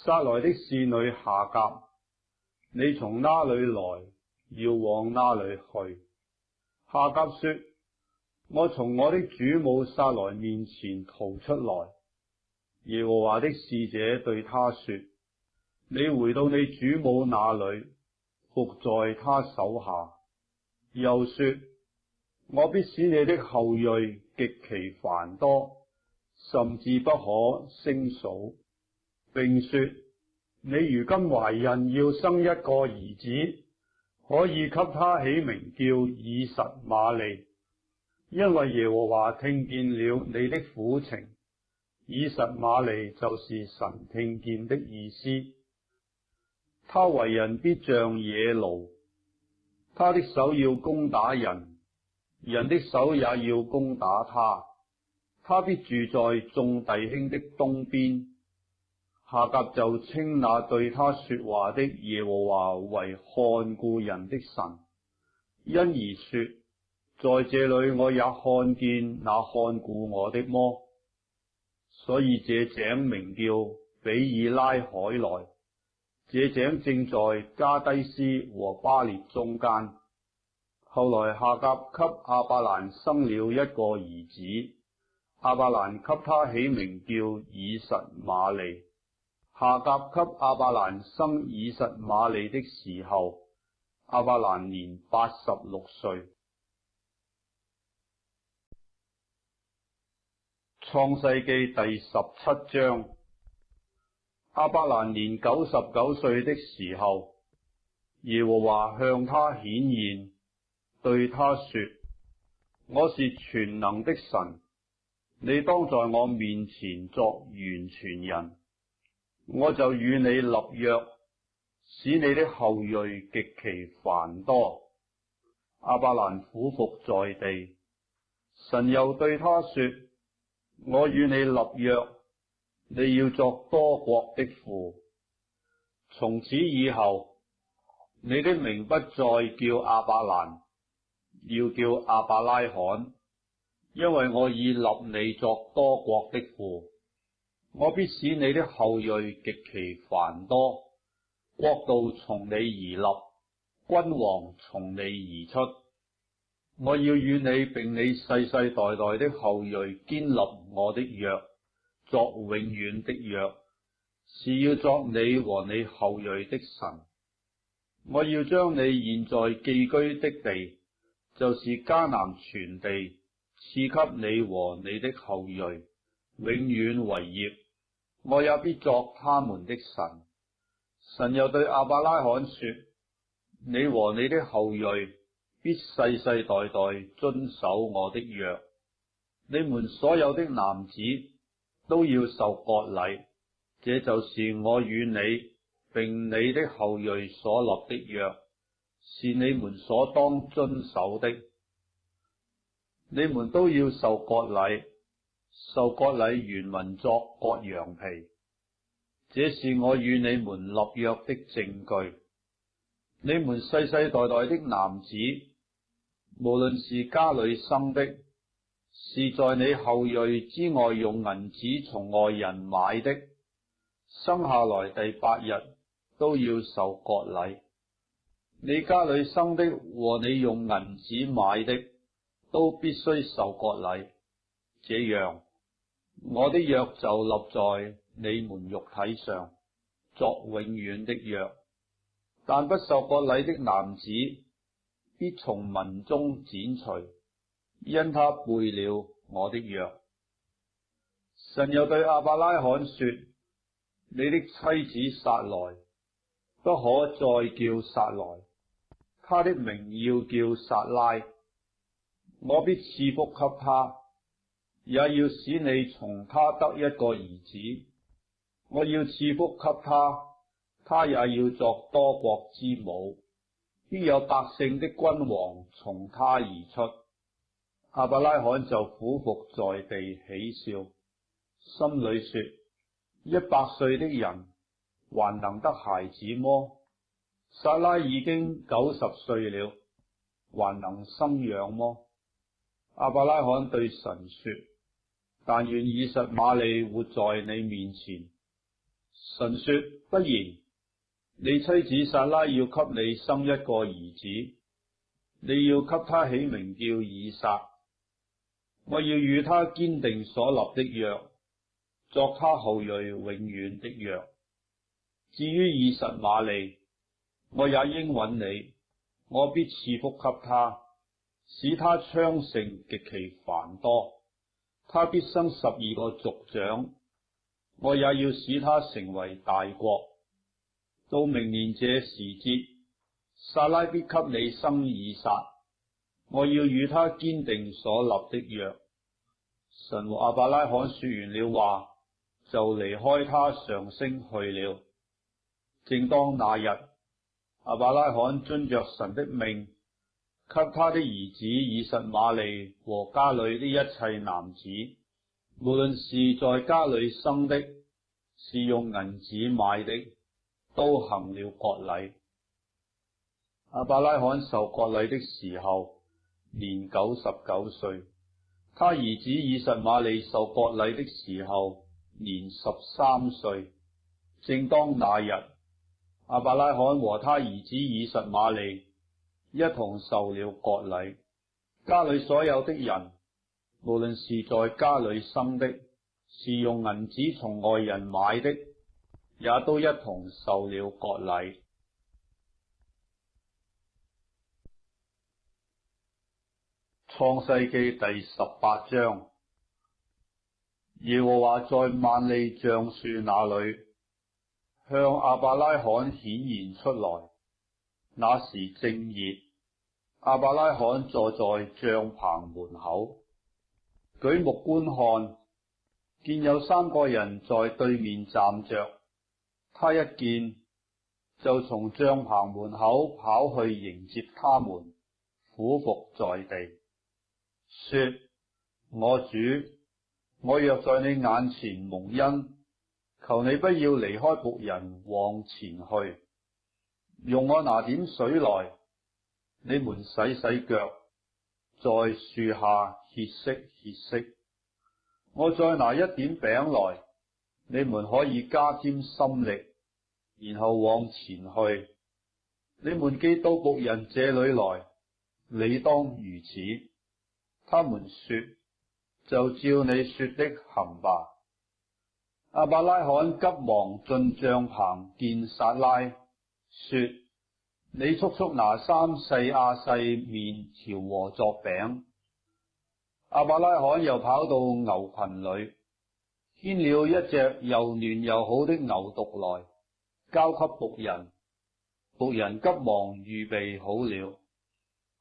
撒萊的使女夏甲，你從哪裏來，要往哪裏去？夏甲說：我從我的主母撒萊面前逃出來。耶和華的使者對他說：你回到你主母那裏，伏在她手下。又說：我必使你的後裔極其繁多，甚至不可勝數。並說：你如今懷孕要生一個兒子，可以給他起名叫以實瑪利，因為耶和華聽見了你的苦情。以實瑪利就是神聽見的意思。他為人必像野驢，他的手要攻打人，人的手也要攻打他。他必住在眾弟兄的東邊。夏甲就稱那對他說話的耶和華為看顧人的神，因而說：在這裏我也看見那看顧我的麼？所以這井名叫比爾拉海萊。這井正在加低斯和巴列中間。後來夏甲給亞伯蘭生了一個兒子，亞伯蘭給他起名叫以實瑪利。夏甲給亞伯蘭生以實瑪利的時候，亞伯蘭年86歲。創世記第17章。亞伯蘭年99歲的時候，耶和華向他顯現，對他說：我是全能的神，你當在我面前作完全人。我就與你立約，使你的後裔極其繁多。亞伯蘭俯伏在地，神又對他說：我與你立約，你要作多國的父。從此以後，你的名不再叫亞伯蘭，要叫亞伯拉罕，因為我已立你作多國的父。我必使你的後裔極其繁多，國度從你而立，君王從你而出。我要與你並你世世代代的後裔堅立我的約，作永遠的約，是要作你和你後裔的神。我要將你現在寄居的地，就是迦南全地，賜給你和你的後裔，永遠為業。我也必作他們的神。神又對亞伯拉罕說：你和你的後裔必世世代代遵守我的約。你們所有的男子都要受割禮，這就是我與你並你的後裔所立的約，是你們所當遵守的。你們都要受割禮。受割禮原文作割羊皮，這是我與你們立約的證據。你們世世代代的男子，無論是家裏生的，是在你後裔之外用銀子從外人買的，生下來第8日都要受割禮。你家裏生的和你用銀子買的，都必須受割禮。這樣，我的約就立在你們肉體上，作永遠的約。但不受割禮的男子，必從民中剪除，因他背了我的約。神又對亞伯拉罕說：你的妻子撒萊，不可再叫撒萊，她的名要叫撒拉。我必賜福給他，也要使你從他得一個兒子。我要賜福給他，他也要作多國之母，必有百姓的君王從他而出。亞伯拉罕就俯伏在地喜笑，心裏說：100歲的人還能得孩子麼？撒拉已經90歲了，還能生養麼？亞伯拉罕對神說：但願以實瑪利活在你面前。神說：不然，你妻子撒拉要給你生一個兒子，你要給他起名叫以撒。我要與他堅定所立的約，作他後裔永遠的約。至於以實瑪利，我也應允你，我必賜福給他，使他昌盛極其繁多。他必生12個族長，我也要使他成為大國。到明年這時節，撒拉必給你生以撒，我要與他堅定所立的約。神和亞伯拉罕說完了話，就離開他上升去了。正當那日，亞伯拉罕遵着神的命，給他的兒子以實瑪利和家裏的一切男子，無論是在家裏生的，是用銀子買的，都行了割禮。亞伯拉罕受割禮的時候，年99歲。他兒子以實瑪利受割禮的時候，年13歲。正當那日，亞伯拉罕和他兒子以實瑪利一同受了割禮。家裏所有的人，無論是在家裏生的，是用銀子從外人買的，也都一同受了割禮。創世記第18章。耶和華在萬利橡樹那裏向亞伯拉罕顯現出來，那時正熱，亞伯拉罕坐在帳棚門口，舉目觀看，見有3個人在對面站着，他一見就從帳棚門口跑去迎接他們，俯伏在地，說：我主，我若在你眼前蒙恩，求你不要離開僕人往前去，容我拿點水來，你們洗洗腳，在樹下歇息歇息。我再拿一點餅來，你們可以加添心力，然後往前去。你們既到僕人這裏來，理當如此。他們說：就照你說的行吧。亞伯拉罕急忙進帳棚見撒拉，說：你速速拿3細亞細麵調和作餅。亞伯拉罕又跑到牛群裏，牽了一隻又嫩又好的牛犢來，交給僕人。僕人急忙預備好了。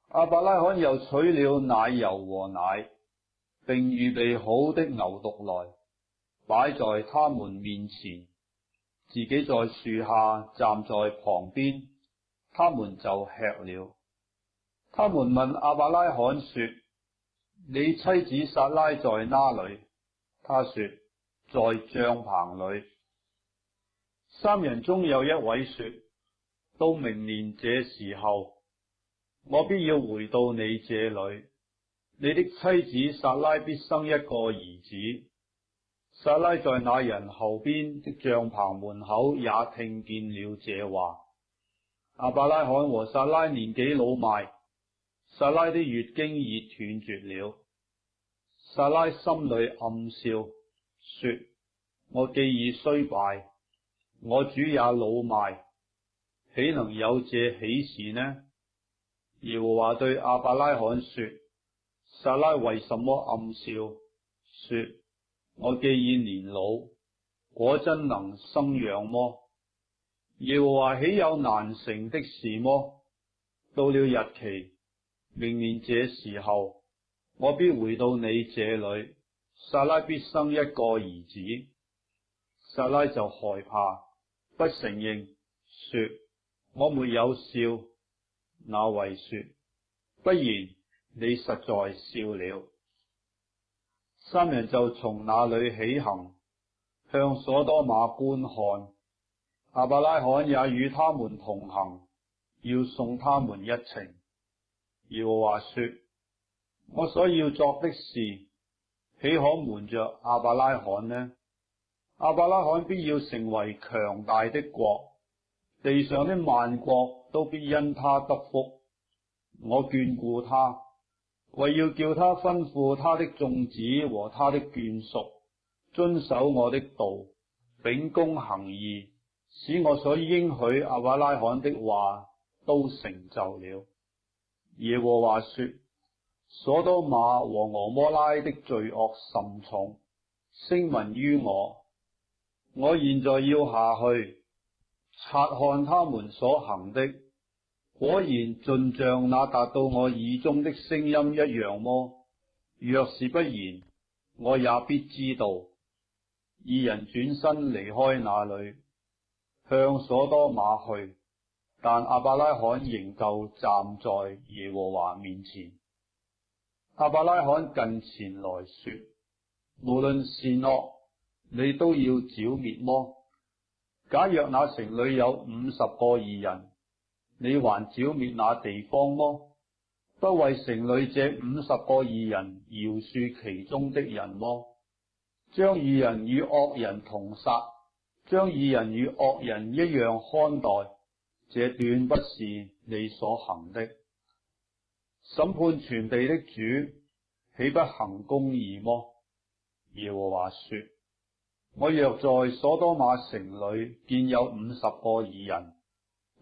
亞伯拉罕又取了奶油和奶，並預備好的牛犢來，擺在他們面前，自己在樹下站在旁邊，他們就吃了。他們問亞伯拉罕說：你妻子撒拉在哪裏？他說：在帳棚裏。3人中有一位說：到明年這時候，我必要回到你這裏，你的妻子撒拉必生一個兒子。撒拉在那人後邊的帳棚門口也聽見了這話。亞伯拉罕和撒拉年紀老邁，撒拉的月經已斷絕了。撒拉心裏暗笑，說：我既已衰敗，我主也老邁，豈能有這喜事呢？耶和華對亞伯拉罕說：撒拉為什麼暗笑，說：我既已年老，果真能生養麼？耶和華豈有難成的事麼？到了日期，明年這時候，我必回到你這裏，撒拉必生一個兒子。撒拉就害怕，不承認，說我沒有笑。那位說，不然你實在笑了。三人就從那裏起行，向所多瑪觀看。亞伯拉罕也與他們同行，要送他們一程。耶和華說，我所要作的事，豈可瞞着亞伯拉罕呢？亞伯拉罕必要成為強大的國，地上的萬國都必因他得福。我眷顧他，為要叫他吩咐他的眾子和他的眷屬遵守我的道，秉公行義，使我所應許亞伯拉罕的話都成就了。耶和華說，所多瑪和蛾摩拉的罪惡甚重，聲聞於我。我現在要下去察看他們所行的，果然盡像那達到我耳中的聲音一樣麼？若是不然，我也必知道。二人轉身離開那裏，向所多瑪去，但亞伯拉罕仍舊站在耶和華面前。亞伯拉罕近前來說，無論善惡，你都要剿滅麼？假若那城裏有50個義人，你還剿滅那地方麼？不為城裏這50個義人饒恕其中的人麼？將義人與惡人同殺，將義人與惡人一樣看待，這斷不是你所行的。審判全地的主，豈不行公義麼？耶和華說，我若在所多瑪城裏見有50個義人，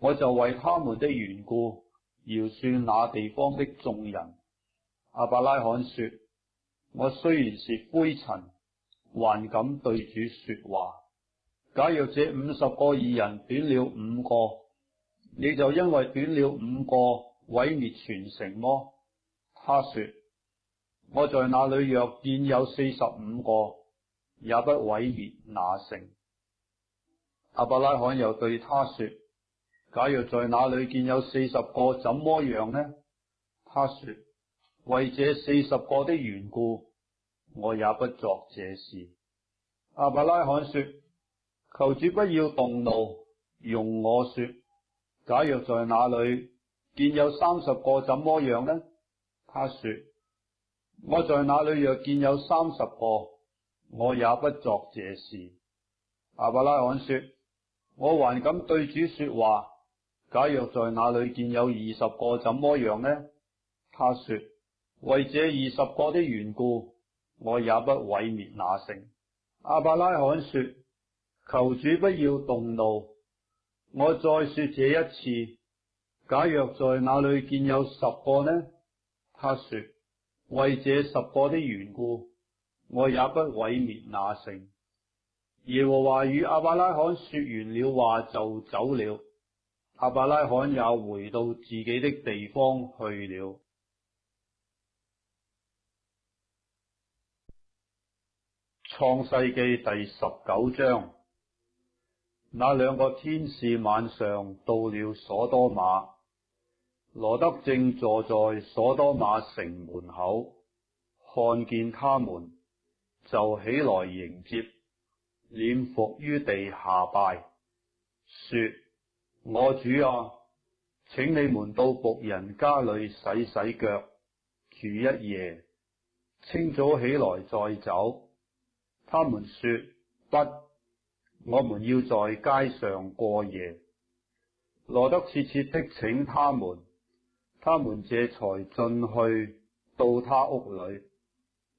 我就為他們的緣故饒恕那地方的眾人。亞伯拉罕說，我雖然是灰塵，還敢對主說話。假若這50個義人短了5個，你就因為短了5個毀滅全城麼？他說，我在那裏若見有45個，也不毀滅那城。亞伯拉罕又對他說，假若在那裏見有40個，怎麼樣呢？他說，為這40個的緣故，我也不作這事。亞伯拉罕說，求主不要動怒，容我說，假若在那裏見有30個，怎麼樣呢？他說，我在那裏若見有30個，我也不作這事。亞伯拉罕說，我還敢對主說話，假若在那裏見有20個，怎麼樣呢？他說，為這20個的緣故，我也不毀滅那城。亞伯拉罕說，求主不要動怒，我再說這一次，假若在那裏見有10個呢？他說，為這10個的緣故，我也不毀滅那城。耶和華與亞伯拉罕說完了話就走了，亞伯拉罕也回到自己的地方去了。創世記第19章。那2個天使晚上到了所多瑪，羅得正坐在所多瑪城門口，看見他們，就起來迎接，臉伏於地下拜，說，我主啊，請你們到僕人家裏洗洗腳，住一夜，清早起來再走。他們說，不，我們要在街上過夜。羅得切切的請他們，他們這才進去到他屋裏。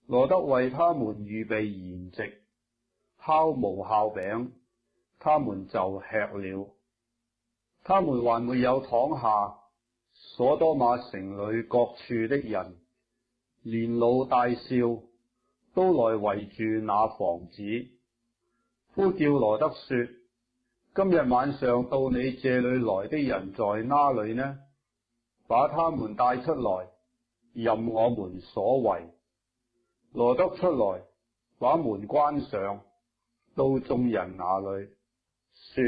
羅得為他們預備筵席，烤無酵餅，他們就吃了。他們還沒有躺下，所多瑪城裏各處的人，連老帶少，都來圍住那房子，呼叫羅得說，今日晚上到你這裏來的人在哪裏呢？把他們帶出來，任我們所為。羅得出來，把門關上，到眾人那裏，說：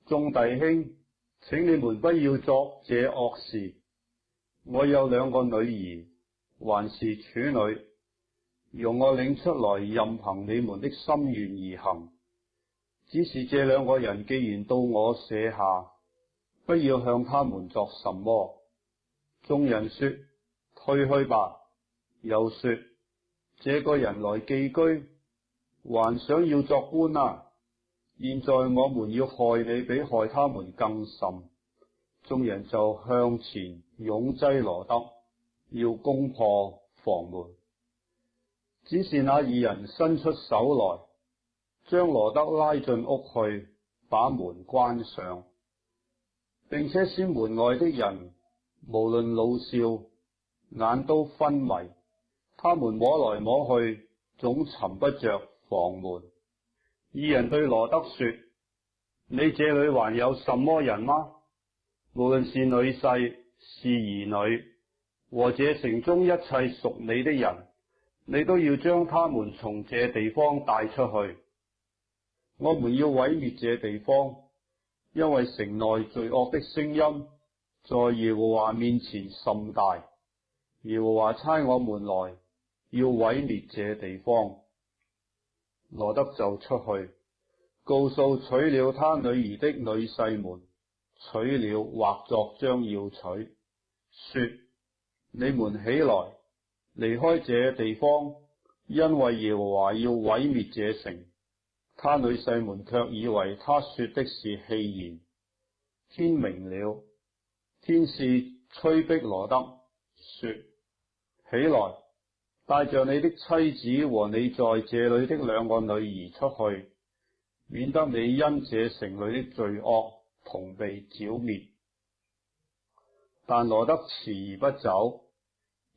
眾弟兄，請你們不要作這惡事。我有2個女兒，還是處女，容我領出來，任憑你們的心願而行。只是這2個人既然到我舍下，不要向他們作什麼。眾人說：退去吧。又說：這個人來寄居，還想要作官啊！現在我們要害你，比害他們更甚。眾人就向前擁擠羅得，要攻破房門。只是那2人伸出手來，將羅得拉進屋去，把門關上，並且使門外的人無論老少，眼都昏迷。他們摸來摸去，總尋不着房門。2人對羅得說：你這裏還有什麼人嗎？無論是女婿是兒女，和這城中一切屬你的人，你都要將他們從這地方帶出去。我們要毀滅這地方，因為城內罪惡的聲音在耶和華面前甚大。耶和華差我們來，要毀滅這地方。羅得就出去，告訴娶了他女兒的女婿們，娶了或作將要娶，說：你們起來，離開這地方，因為耶和華要毀滅這城。他女婿們卻以為他說的是戲言。天明了，天使催逼羅得，說：起來，帶着你的妻子和你在這裏的2個女兒出去，免得你因這城裏的罪惡同被剿滅。但羅得遲疑不走。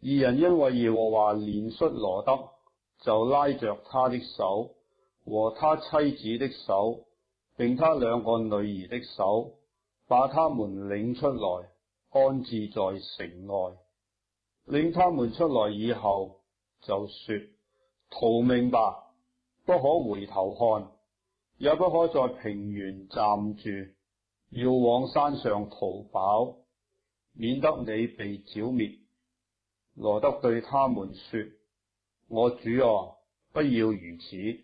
2人因為耶和華憐恤羅得，就拉着他的手和他妻子的手，並他2個女兒的手，把他們領出來，安置在城外。領他們出來以後，就說：逃命吧，不可回頭看，也不可在平原站住，要往山上逃跑，免得你被剿滅。羅得對他們說：我主啊，不要如此！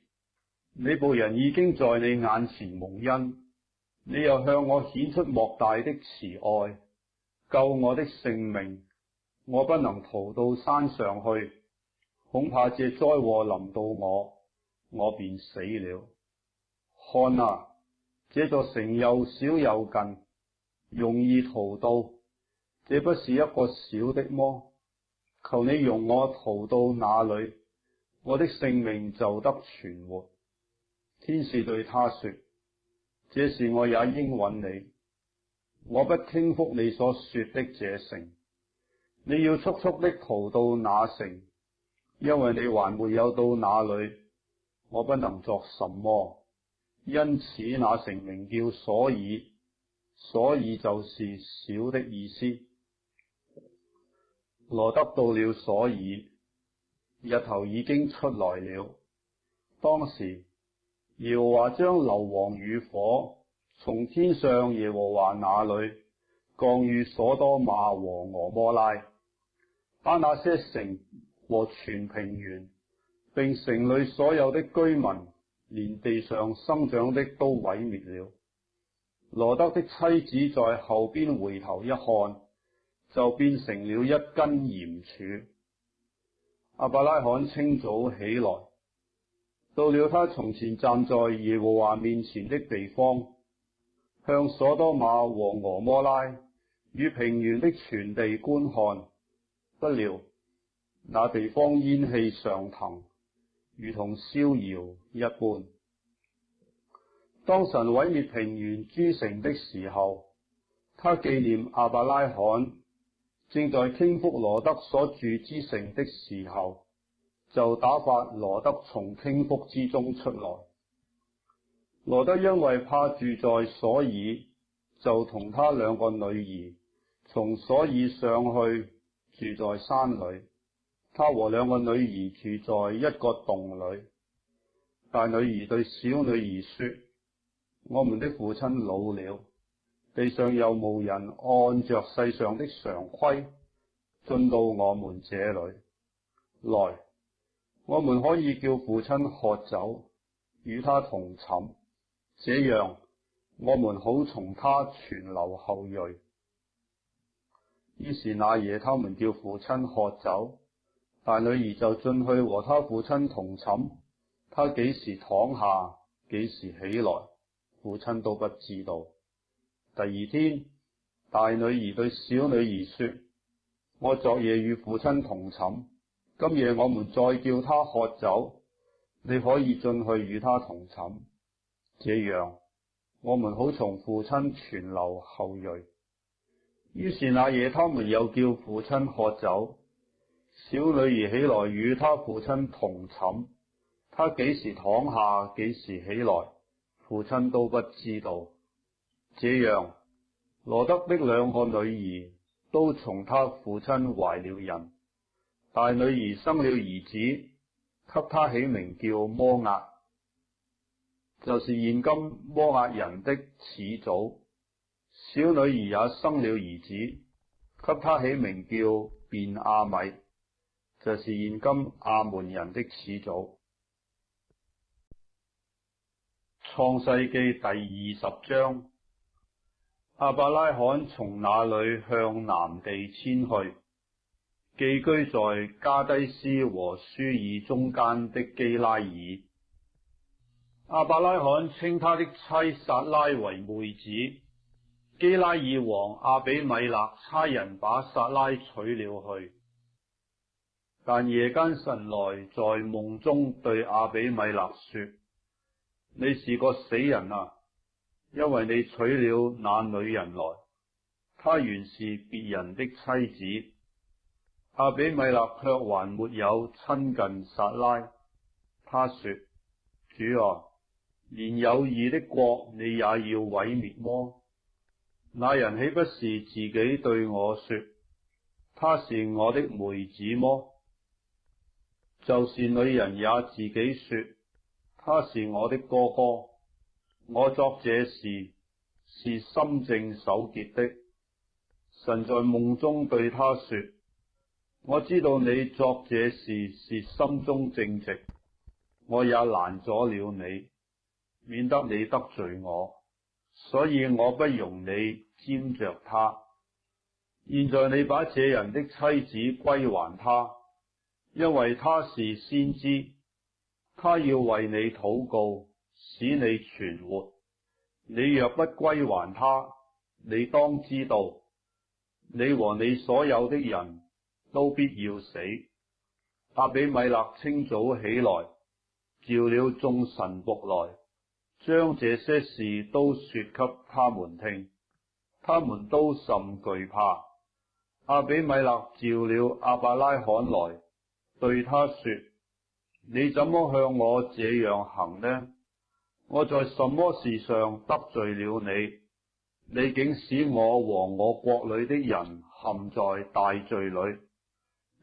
你僕人已經在你眼前蒙恩，你又向我顯出莫大的慈愛，救我的性命。我不能逃到山上去，恐怕這災禍臨到我，我便死了。看啊，這座城又小又近，容易逃到，這不是一個小的麼？求你容我逃到那裏，我的性命就得存活。天使對他說：這事我也應允你，我不傾覆你所說的這城。你要速速的逃到那城，因為你還沒有到那裏，我不能作什麼。因此那城名叫所以，所以就是小的意思。羅得到了所以，日頭已經出來了。當時耶和華將硫磺與火從天上耶和華那裏降於所多瑪和蛾摩拉，把那些城和全平原，並城裏所有的居民，連地上生長的都毀滅了。羅得的妻子在後邊回頭一看，就變成了一根鹽柱。亞伯拉罕清早起來，到了他從前站在耶和華面前的地方，向所多瑪和蛾摩拉與平原的全地觀看。不料那地方煙氣上騰，如同燒窯一般。當神毀滅平原諸城的時候，他紀念亞伯拉罕正在傾覆羅得所住之城的時候，就打發羅得從傾覆之中出來。羅得因為怕住在所以，就同他2個女兒從所以上去住在山裏，他和兩個女兒住在一個洞裏。大女兒對小女兒說：我們的父親老了，地上又無人按着世上的常規進到我們這裏來，我們可以叫父親喝酒，與他同寢，這樣我們好從他傳流後裔。於是那夜他們叫父親喝酒，大女兒就進去和他父親同寢，他幾時躺下，幾時起來，父親都不知道。第二天，大女兒對小女兒說：我昨夜與父親同寢，今夜我們再叫他喝酒，你可以進去與他同寢，這樣我們好從父親傳流後裔。於是那夜他們又叫父親喝酒，小女兒起來與他父親同寢，他幾時躺下，幾時起來，父親都不知道。這樣羅得的兩個女兒都從他父親懷了孕。大女兒生了兒子，給他起名叫摩押，就是現今摩押人的始祖。小女兒也生了兒子，給他起名叫便雅米，就是現今亞門人的始祖。創世記第20章。亞伯拉罕從那裏向南地遷去，寄居在加低斯和舒爾中間的基拉耳。亞伯拉罕稱他的妻撒拉為妹子。基拉耳王亞比米勒差人把撒拉娶了去，但夜間神來在夢中對亞比米勒說：你是個死人啊！因為你娶了那女人來，她原是別人的妻子。亞比米勒卻還沒有親近撒拉。他說：主啊，連有義的國你也要毀滅麼？那人豈不是自己對我說，她是我的妹子麼？就是女人也自己說，他是我的哥哥。我作這事是心正手潔的。神在夢中對他說：我知道你作這事是心中正直，我也攔阻了你，免得你得罪我，所以我不容你沾着他。現在你把這人的妻子歸還他，因為他是先知，他要為你禱告，使你存活。你若不歸還他，你當知道，你和你所有的人都必要死。亞比米勒清早起來，召了眾臣僕來，將這些事都說給他們聽，他們都甚懼怕。亞比米勒召了亞伯拉罕來，對他說：你怎麼向我這樣行呢？我在什麼事上得罪了你？你竟使我和我國裏的人陷在大罪裏。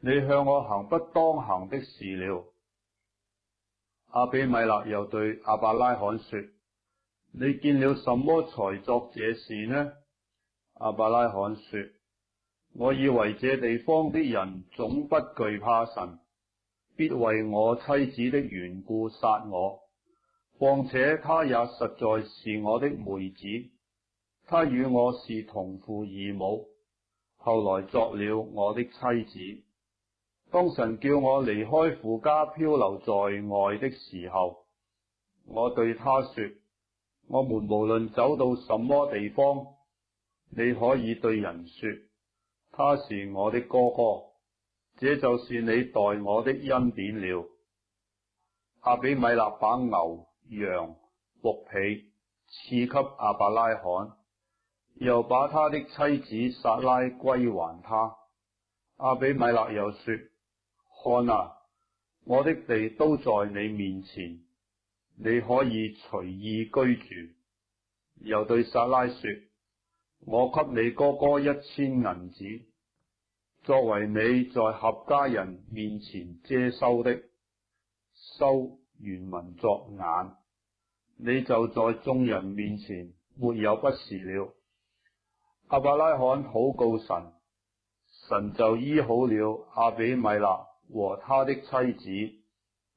你向我行不當行的事了。亞比米勒又對亞伯拉罕說：你見了什麼才作這事呢？亞伯拉罕說：我以為這地方的人總不懼怕神，必為我妻子的緣故殺我。況且她也實在是我的妹子，她與我是同父異母，後來作了我的妻子。當神叫我離開父家漂流在外的時候，我對他說：我們無論走到什麼地方，你可以對人說，他是我的哥哥，這就是你待我的恩典了。亞比米勒把牛、羊、僕婢賜給亞伯拉罕，又把他的妻子撒拉歸還他。亞比米勒又說：看啊，我的地都在你面前，你可以隨意居住。又對撒拉說：我給你哥哥1000銀子，作為你在合家人面前遮羞的。羞原文作眼，你就在眾人面前沒有不是了。亞伯拉罕禱告神，神就醫好了亞比米勒和他的妻子，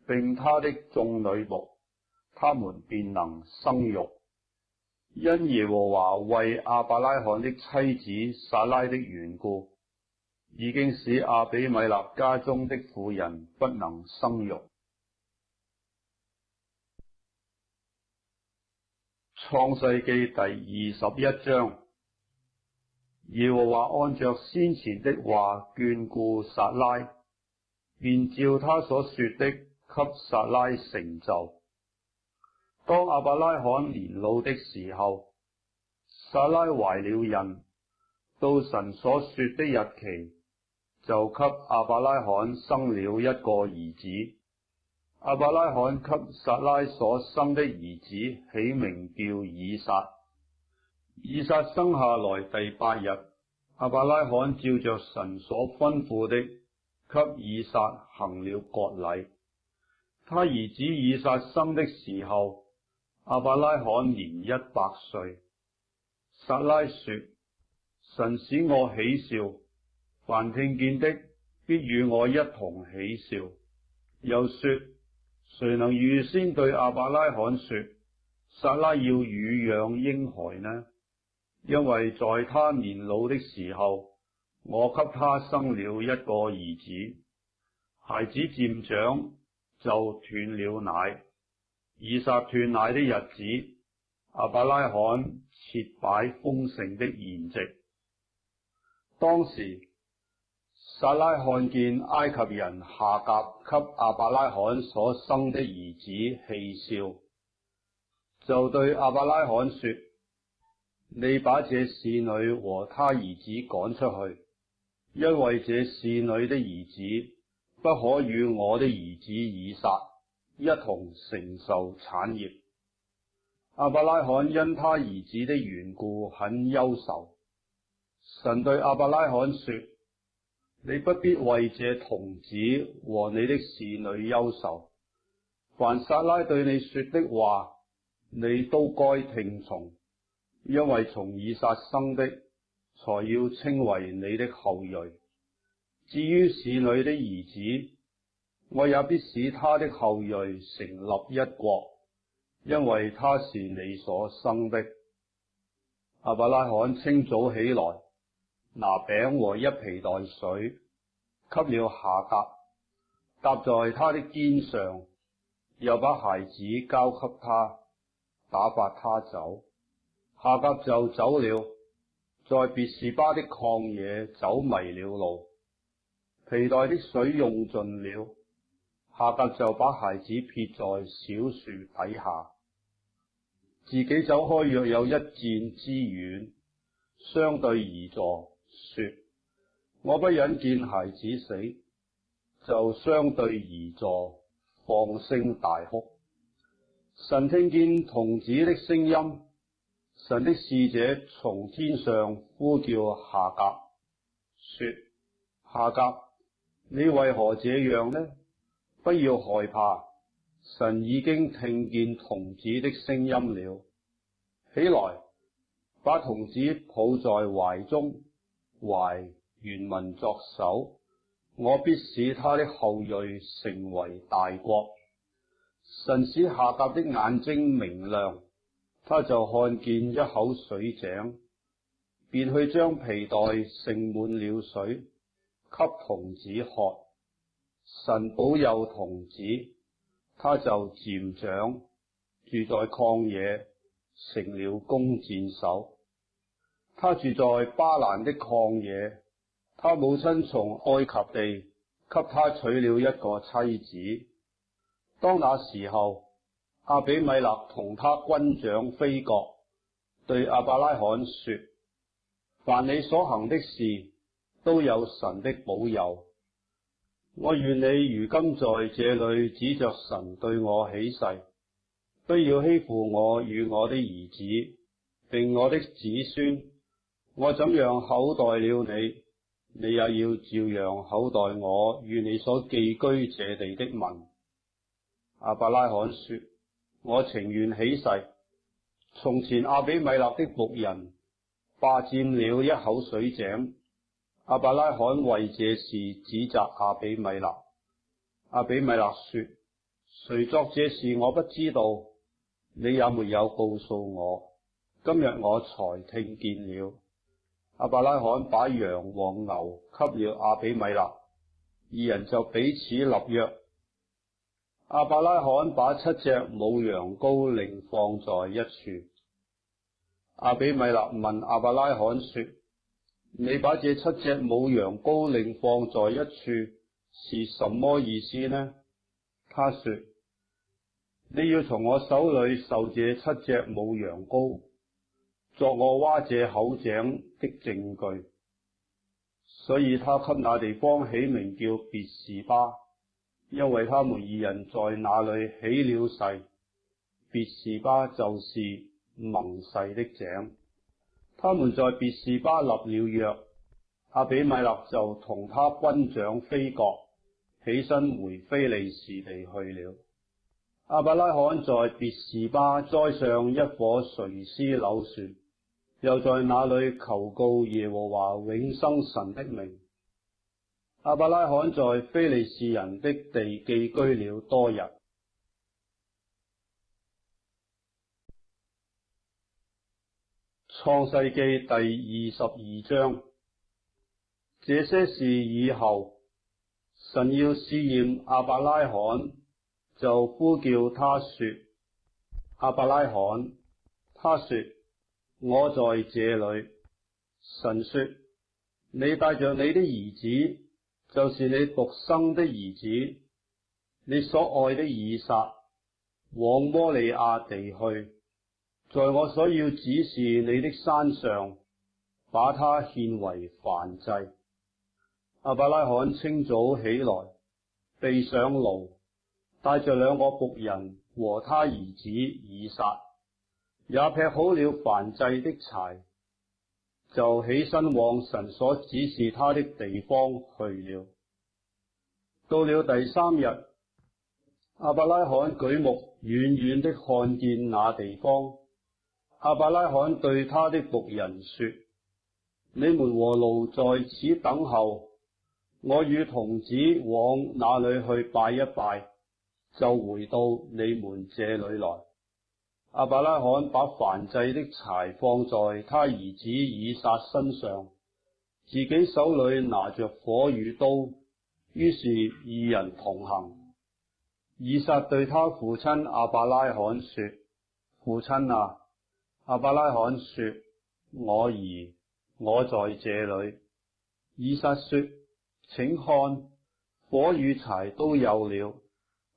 並他的眾女僕，他們便能生育。因耶和華為亞伯拉罕的妻子撒拉的緣故，已經使亞比米勒家中的婦人不能生育。創世記第21章。耶和華按着先前的話眷顧撒拉，便照他所說的給撒拉成就。當亞伯拉罕年老的時候，撒拉懷了孕，到神所說的日期，就給亞伯拉罕生了一個兒子。亞伯拉罕給撒拉所生的兒子起名叫以撒。以撒生下來第8日，亞伯拉罕照着神所吩咐的，給以撒行了割禮。他兒子以撒生的時候，亞伯拉罕年100歲。撒拉說：神使我喜笑，凡聽見的必與我一同喜笑。又說：誰能預先對亞伯拉罕說，撒拉要乳養嬰孩呢？因為在他年老的時候，我給他生了一個兒子。孩子漸長，就斷了奶。以撒斷奶的日子，亞伯拉罕設擺豐盛的筵席。當時撒拉看見埃及人夏甲給亞伯拉罕所生的兒子戲笑，就對亞伯拉罕說：你把這使女和她兒子趕出去，因為這使女的兒子不可與我的兒子以撒一同承受產業。亞伯拉罕因他兒子的緣故很憂愁。神對亞伯拉罕說：你不必為這童子和你的使女憂愁，凡撒拉對你說的話，你都該聽從，因為從以撒生的，才要稱為你的後裔。至於使女的兒子，我也必使他的後裔成立一國，因為他是你所生的。亞伯拉罕清早起來，拿餅和一皮袋水，給了夏甲，搭在他的肩上，又把孩子交給他，打發他走。夏甲就走了，在別是巴的曠野走迷了路，皮袋的水用盡了。夏甲就把孩子撇在小樹底下，自己走開約有1箭之遠，相對而坐，說：我不忍見孩子死，就相對而坐，放聲大哭。神聽見童子的聲音，神的使者從天上呼叫夏甲，說：夏甲，你為何這樣呢？不要害怕，神已經聽見童子的聲音了。起來，把童子抱在懷中，懷原文作手，我必使他的後裔成為大國。神使夏甲的眼睛明亮，他就看見一口水井，便去將皮袋盛滿了水，給童子喝。神保佑童子，他就漸長，住在曠野，成了弓箭手。他住在巴蘭的曠野，他母親從埃及地給他娶了一個妻子。當那時候，亞比米勒同他軍長非各對亞伯拉罕說：凡你所行的事，都有神的保佑。我願你如今在這裏指着神對我起誓，不要欺負我與我的兒子，並我的子孫。我怎樣厚待了你，你也要照樣厚待我與你所寄居這地的民。亞伯拉罕說：我情願起誓。從前亞比米勒的僕人霸佔了一口水井，亞伯拉罕為這事指責亞比米勒。亞比米勒說：誰作這事我不知道，你也沒有告訴我，今日我才聽見了。亞伯拉罕把羊和牛給了亞比米勒，二人就彼此立約。亞伯拉罕把7隻母羊羔另放在一處。亞比米勒問亞伯拉罕說：你把這7隻母羊羔另放在一處是什麼意思呢？他說：你要從我手裏受這7隻母羊羔，作我挖這口井的證據。所以他給那地方起名叫別是巴，因為他們二人在那裏起了誓。別是巴就是盟誓的井。他們在別是巴立了約，亞比米勒就同他軍長非各起身回非利士地去了。亞伯拉罕在別是巴栽上一棵垂絲柳樹，又在那裏求告耶和華永生神的名。亞伯拉罕在非利士人的地寄居了多日。創世記第22章。這些事以後，神要試驗亞伯拉罕，就呼叫他說：亞伯拉罕。他說：我在這裏。神說：你帶着你的兒子，就是你獨生的兒子，你所愛的以撒，往摩利亞地去，在我所要指示你的山上，把他獻為燔祭。亞伯拉罕清早起來，備上驢，帶着2個僕人和他兒子以撒，也劈好了燔祭的柴，就起身往神所指示他的地方去了。到了第3日，亞伯拉罕舉目遠遠的看見那地方。亞伯拉罕對他的僕人說：你們和驢在此等候，我與童子往那裏去拜一拜，就回到你們這裏來。亞伯拉罕把燔祭的柴放在他兒子以撒身上，自己手裏拿着火與刀，於是二人同行。以撒對他父親亞伯拉罕說：父親啊！亞伯拉罕說：我兒，我在這裏。以撒說：請看，火與柴都有了，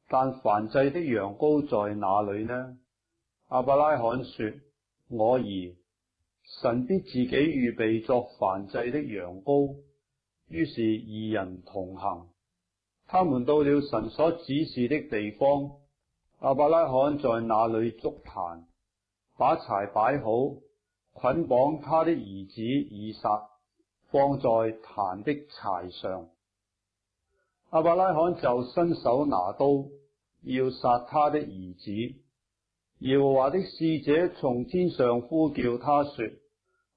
但燔祭的羊羔在哪裏呢？亞伯拉罕說：我兒，神必自己預備作燔祭的羊羔。於是二人同行。他們到了神所指示的地方，亞伯拉罕在那裏築壇，把柴擺好，捆綁他的兒子以撒，放在壇的柴上。亞伯拉罕就伸手拿刀，要殺他的兒子。耶和華的使者從天上呼叫他說：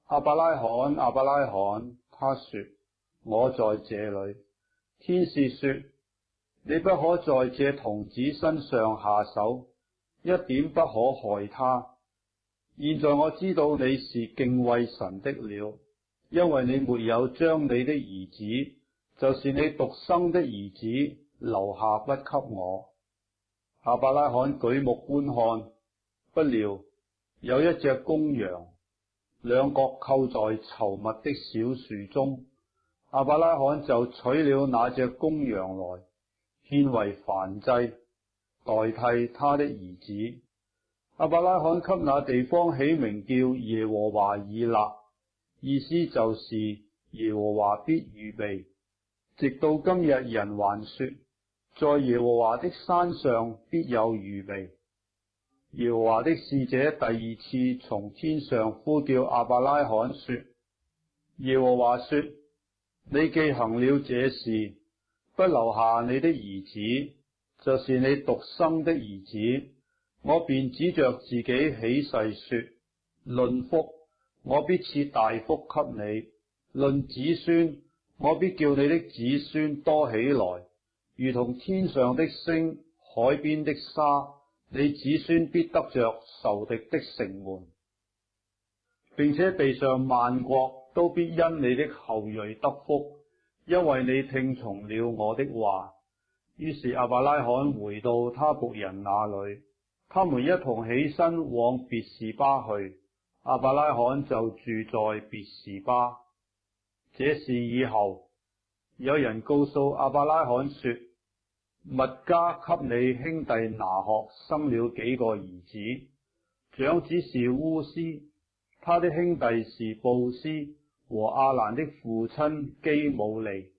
亞伯拉罕，亞伯拉罕。他說：我在這裏。天使說：你不可在這童子身上下手，一點不可害他。現在我知道你是敬畏神的了，因為你沒有將你的兒子，就是你獨生的兒子留下不給我。亞伯拉罕舉目觀看，不料有一隻公羊，兩角扣在稠密的小樹中。亞伯拉罕就取了那隻公羊來，獻為燔祭，代替他的兒子。亞伯拉罕給那地方起名叫耶和華以勒，意思就是耶和華必預備。直到今日，人還說，在耶和華的山上必有預備。耶和華的使者第二次從天上呼叫亞伯拉罕說：耶和華說，你既行了這事，不留下你的兒子，就是你獨生的兒子，我便指着自己起誓說：論福，我必賜大福給你；論子孫，我必叫你的子孫多起來，如同天上的星、海邊的沙。你子孫必得着仇敵的城門，並且地上萬國都必因你的後裔得福，因為你聽從了我的話。於是亞伯拉罕回到他僕人那裏，他們一同起身往別是巴去。亞伯拉罕就住在別是巴。這事以後，有人告訴亞伯拉罕說：密加給你兄弟拿鶴生了幾個兒子，長子是烏斯，他的兄弟是布斯和亞蘭的父親基姆利，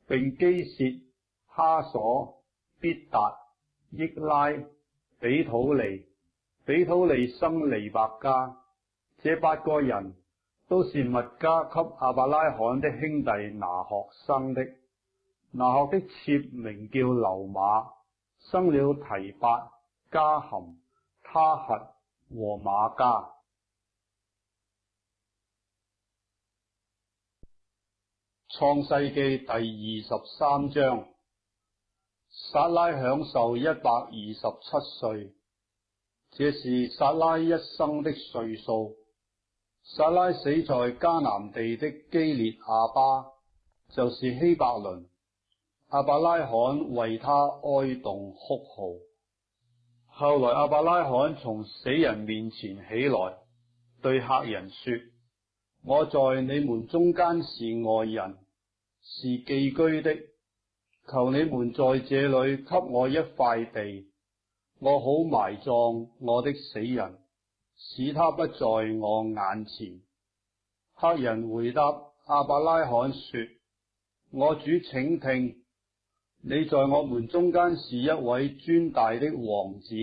並基薛、哈瑣、必達、益拉、比土利。比土利生利百加。這8個人都是密加給亞伯拉罕的兄弟拿鶴生的。拿鶴的妾名叫流瑪，生了提八、加含、他轄和瑪加。創世記第23章。撒拉享受127歲，這是撒拉一生的歲數。撒拉死在迦南地的基列亞巴，就是希伯倫。亞伯拉罕為他哀慟哭號。後來亞伯拉罕從死人面前起來，對客人說：我在你們中間是外人，是寄居的，求你們在這裏給我一塊地，我好埋葬我的死人，使他不在我眼前。客人回答亞伯拉罕說：我主請聽，你在我們中間是一位尊大的王子，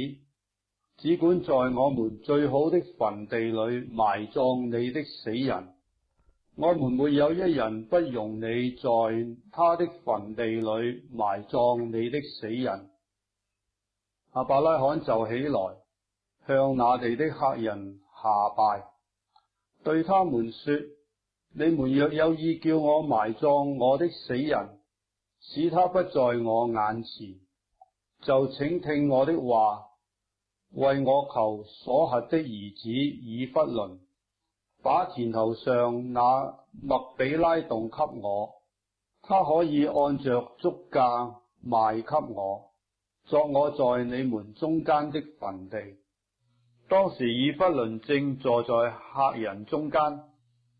只管在我們最好的墳地裏埋葬你的死人。我們沒有一人不容你在他的墳地裏埋葬你的死人。亞伯拉罕就起來，向那地的客人下拜，對他們說：你們若有意叫我埋葬我的死人，使他不在我眼前，就請聽我的話，為我求瑣轄的兒子以弗倫，把田頭上那麥比拉洞給我，他可以按着足價賣給我，作我在你們中間的墳地。當時以弗倫正坐在客人中間，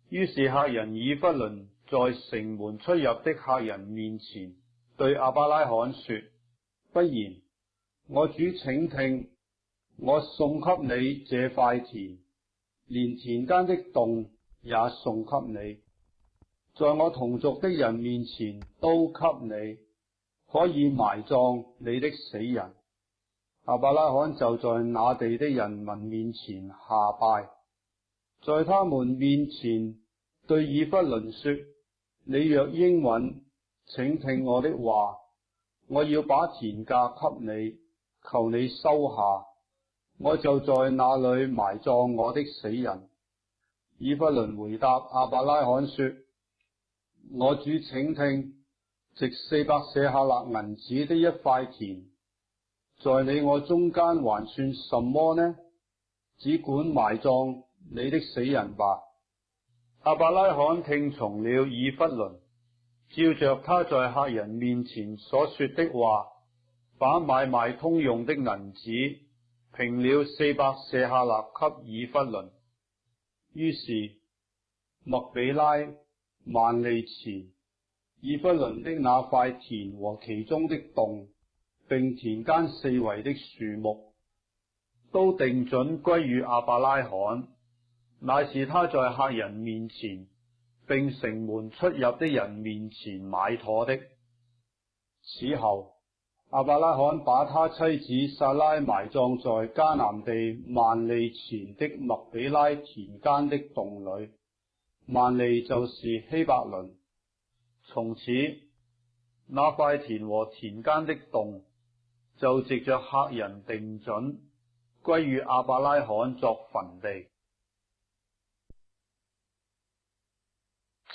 於是客人以弗倫在城門出入的客人面前對亞伯拉罕說：不然，我主請聽，我送給你這塊田，連田間的洞也送給你，在我同族的人面前都給你，可以埋葬你的死人。亞伯拉罕就在那地的人民面前下拜，在他們面前對以弗倫說：你若應允，請聽我的話，我要把田價給你，求你收下，我就在那裏埋葬我的死人。以弗倫回答亞伯拉罕說：我主請聽，值400舍客勒銀子的一塊田，在你我中間還算什麼呢？只管埋葬你的死人吧。亞伯拉罕聽從了以弗倫，照着他在客人面前所說的話，把買賣通用的銀子平了400舍客勒給以弗倫。於是麥比拉、萬利前、以弗倫的那塊田和其中的洞，並田間四圍的樹木，都定準歸於亞伯拉罕，乃是他在客人面前並城門出入的人面前買妥的。此後，亞伯拉罕把他妻子撒拉埋葬在迦南地萬利前的麥比拉田間的洞裏。萬利就是希伯倫。從此那塊田和田間的洞就藉着客人定準，歸於亞伯拉罕作墳地。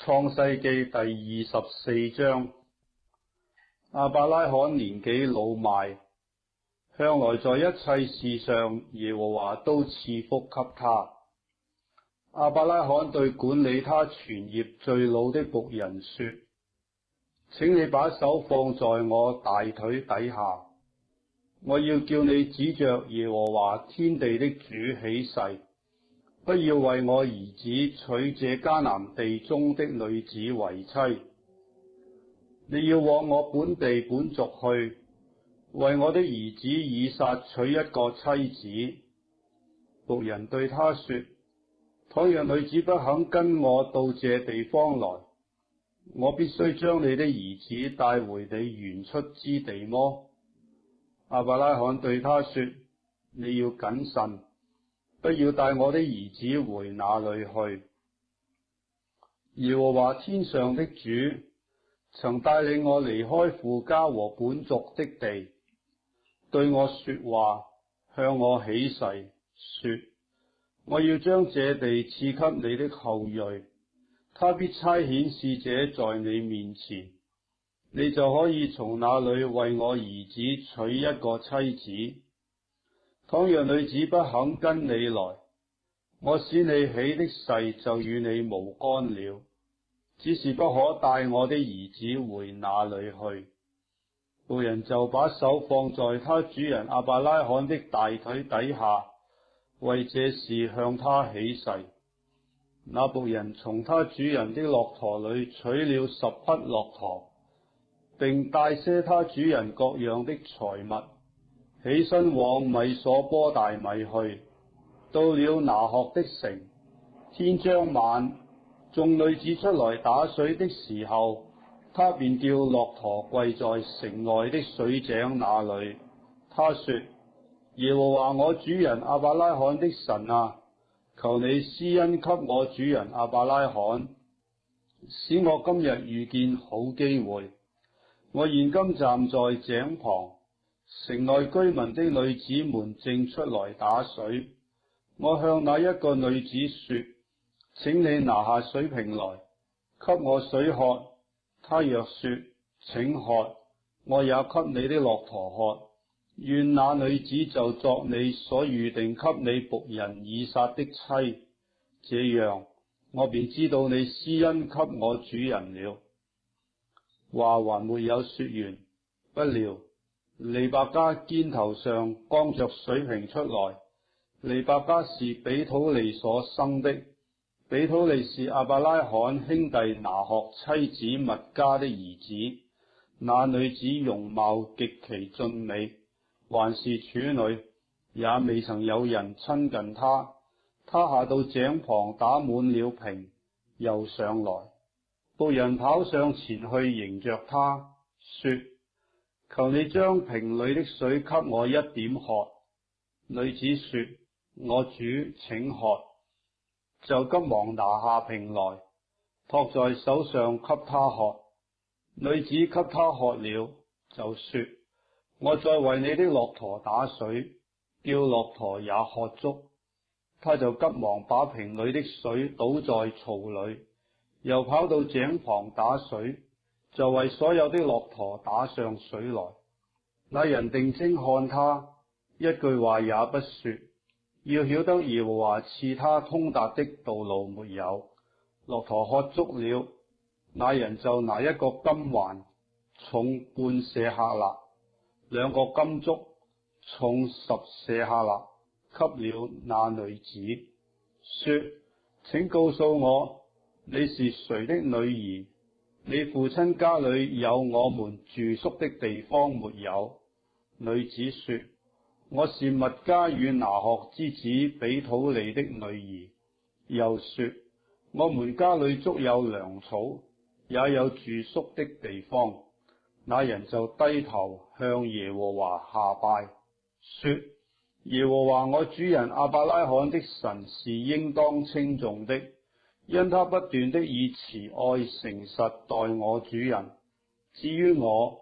創世記第24章。亞伯拉罕年紀老邁，向來在一切事上耶和華都賜福給他。亞伯拉罕對管理他全業最老的僕人說：請你把手放在我大腿底下，我要叫你指着耶和華天地的主起誓，不要為我兒子娶這迦南地中的女子為妻。你要往我本地本族去，為我的兒子以撒娶一個妻子。僕人對他說：倘若女子不肯跟我到這地方來，我必須將你的兒子帶回你原出之地麼？亞伯拉罕對他說：你要謹慎，不要帶我的兒子回那裏去。耶和華天上的主曾帶領我離開父家和本族的地，對我說話，向我起誓，說：我要將這地賜給你的後裔，他必差遣使者在你面前，你就可以從那裏為我兒子娶一個妻子。倘若女子不肯跟你來，我使你起的誓就與你無干了，只是不可帶我的兒子回那裏去。僕人就把手放在他主人亞伯拉罕的大腿底下，為這事向他起誓。那僕人從他主人的駱駝裏取了10匹駱駝，並帶些他主人各樣的財物，起身往米所波大米去。到了拿鶴的城，天將晚，眾女子出來打水的時候，他便叫駱駝跪在城外的水井那裏。他說：耶和華我主人亞伯拉罕的神啊，求你施恩給我主人亞伯拉罕，使我今日遇見好機會。我現今站在井旁，城內居民的女子們正出來打水。我向那一個女子說：請你拿下水瓶來，給我水喝。她若說請喝，我也給你的駱駝喝。願那女子就作你所預定給你僕人以撒的妻，這樣我便知道你施恩給我主人了。話還沒有說完，不料利百加肩頭上光着水瓶出來。利百加是比土利所生的，比土利是亞伯拉罕兄弟拿鶴妻子密迦的兒子。那女子容貌極其俊美，還是處女，也未曾有人親近她。她下到井旁打滿了瓶，又上來。僕人跑上前去迎着她，說：求你將瓶裏的水給我一點喝。女子說：我主，請喝。就急忙拿下瓶來，托在手上給他喝。女子給他喝了，就說：我再為你的駱駝打水，叫駱駝也喝足。他就急忙把瓶裏的水倒在槽裏，又跑到井旁打水，就為所有的駱駝打上水來。那人定睛看他，一句話也不說，要曉得耶和華賜他通達的道路沒有。駱駝喝足了，那人就拿一個金環，重半舍客勒，2個金足，重10舍客勒，給了那女子，說：請告訴我，你是誰的女兒？你父親家裏有我們住宿的地方沒有？女子說：我是密迦與拿鶴之子比土利的女兒。又說：我們家裏足有糧草，也有住宿的地方。那人就低頭向耶和華下拜，說：耶和華我主人亞伯拉罕的神是應當稱頌的，因他不斷的以慈愛誠實待我主人。至於我，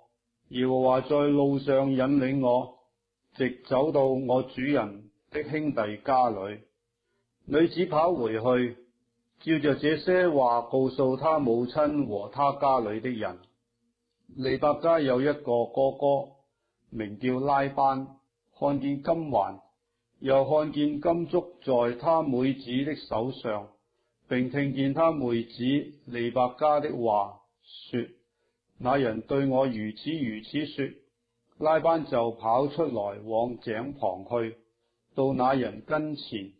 耶和華在路上引領我，直走到我主人的兄弟家裏。女子跑回去，照着這些話告訴他母親和他家裏的人。利百加有一個哥哥，名叫拉班，看見金環，又看見金燭在他妹子的手上，並聽見他妹子利百加的話，說：那人對我如此如此說。拉班就跑出來往井旁去，到那人跟前，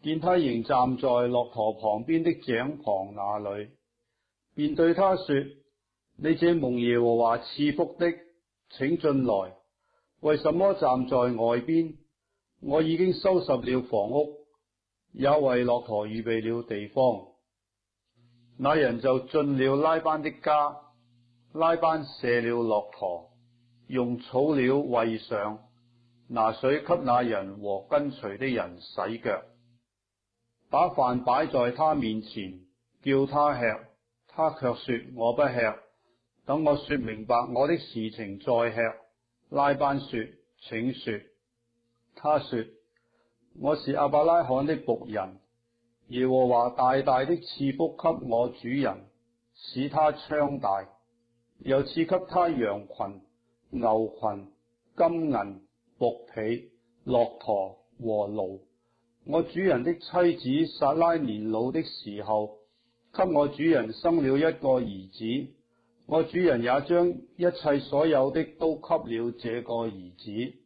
見他仍站在駱駝旁邊的井旁那裏，便對他說：你這蒙耶和華賜福的，請進來。為什麼站在外邊？我已經收拾了房屋，也為駱駝預備了地方。那人就進了拉班的家，拉班卸了駱駝，用草料餵上，拿水給那人和跟隨的人洗腳，把飯擺在他面前，叫他吃，他卻說：我不吃，等我說明白我的事情再吃。拉班說：請說。他說：我是亞伯拉罕的僕人，耶和華大大的賜福給我主人，使他昌大，又賜給他羊群、牛群、金銀、僕婢、駱駝和驢。我主人的妻子撒拉年老的時候，給我主人生了一個兒子。我主人也將一切所有的都給了這個兒子。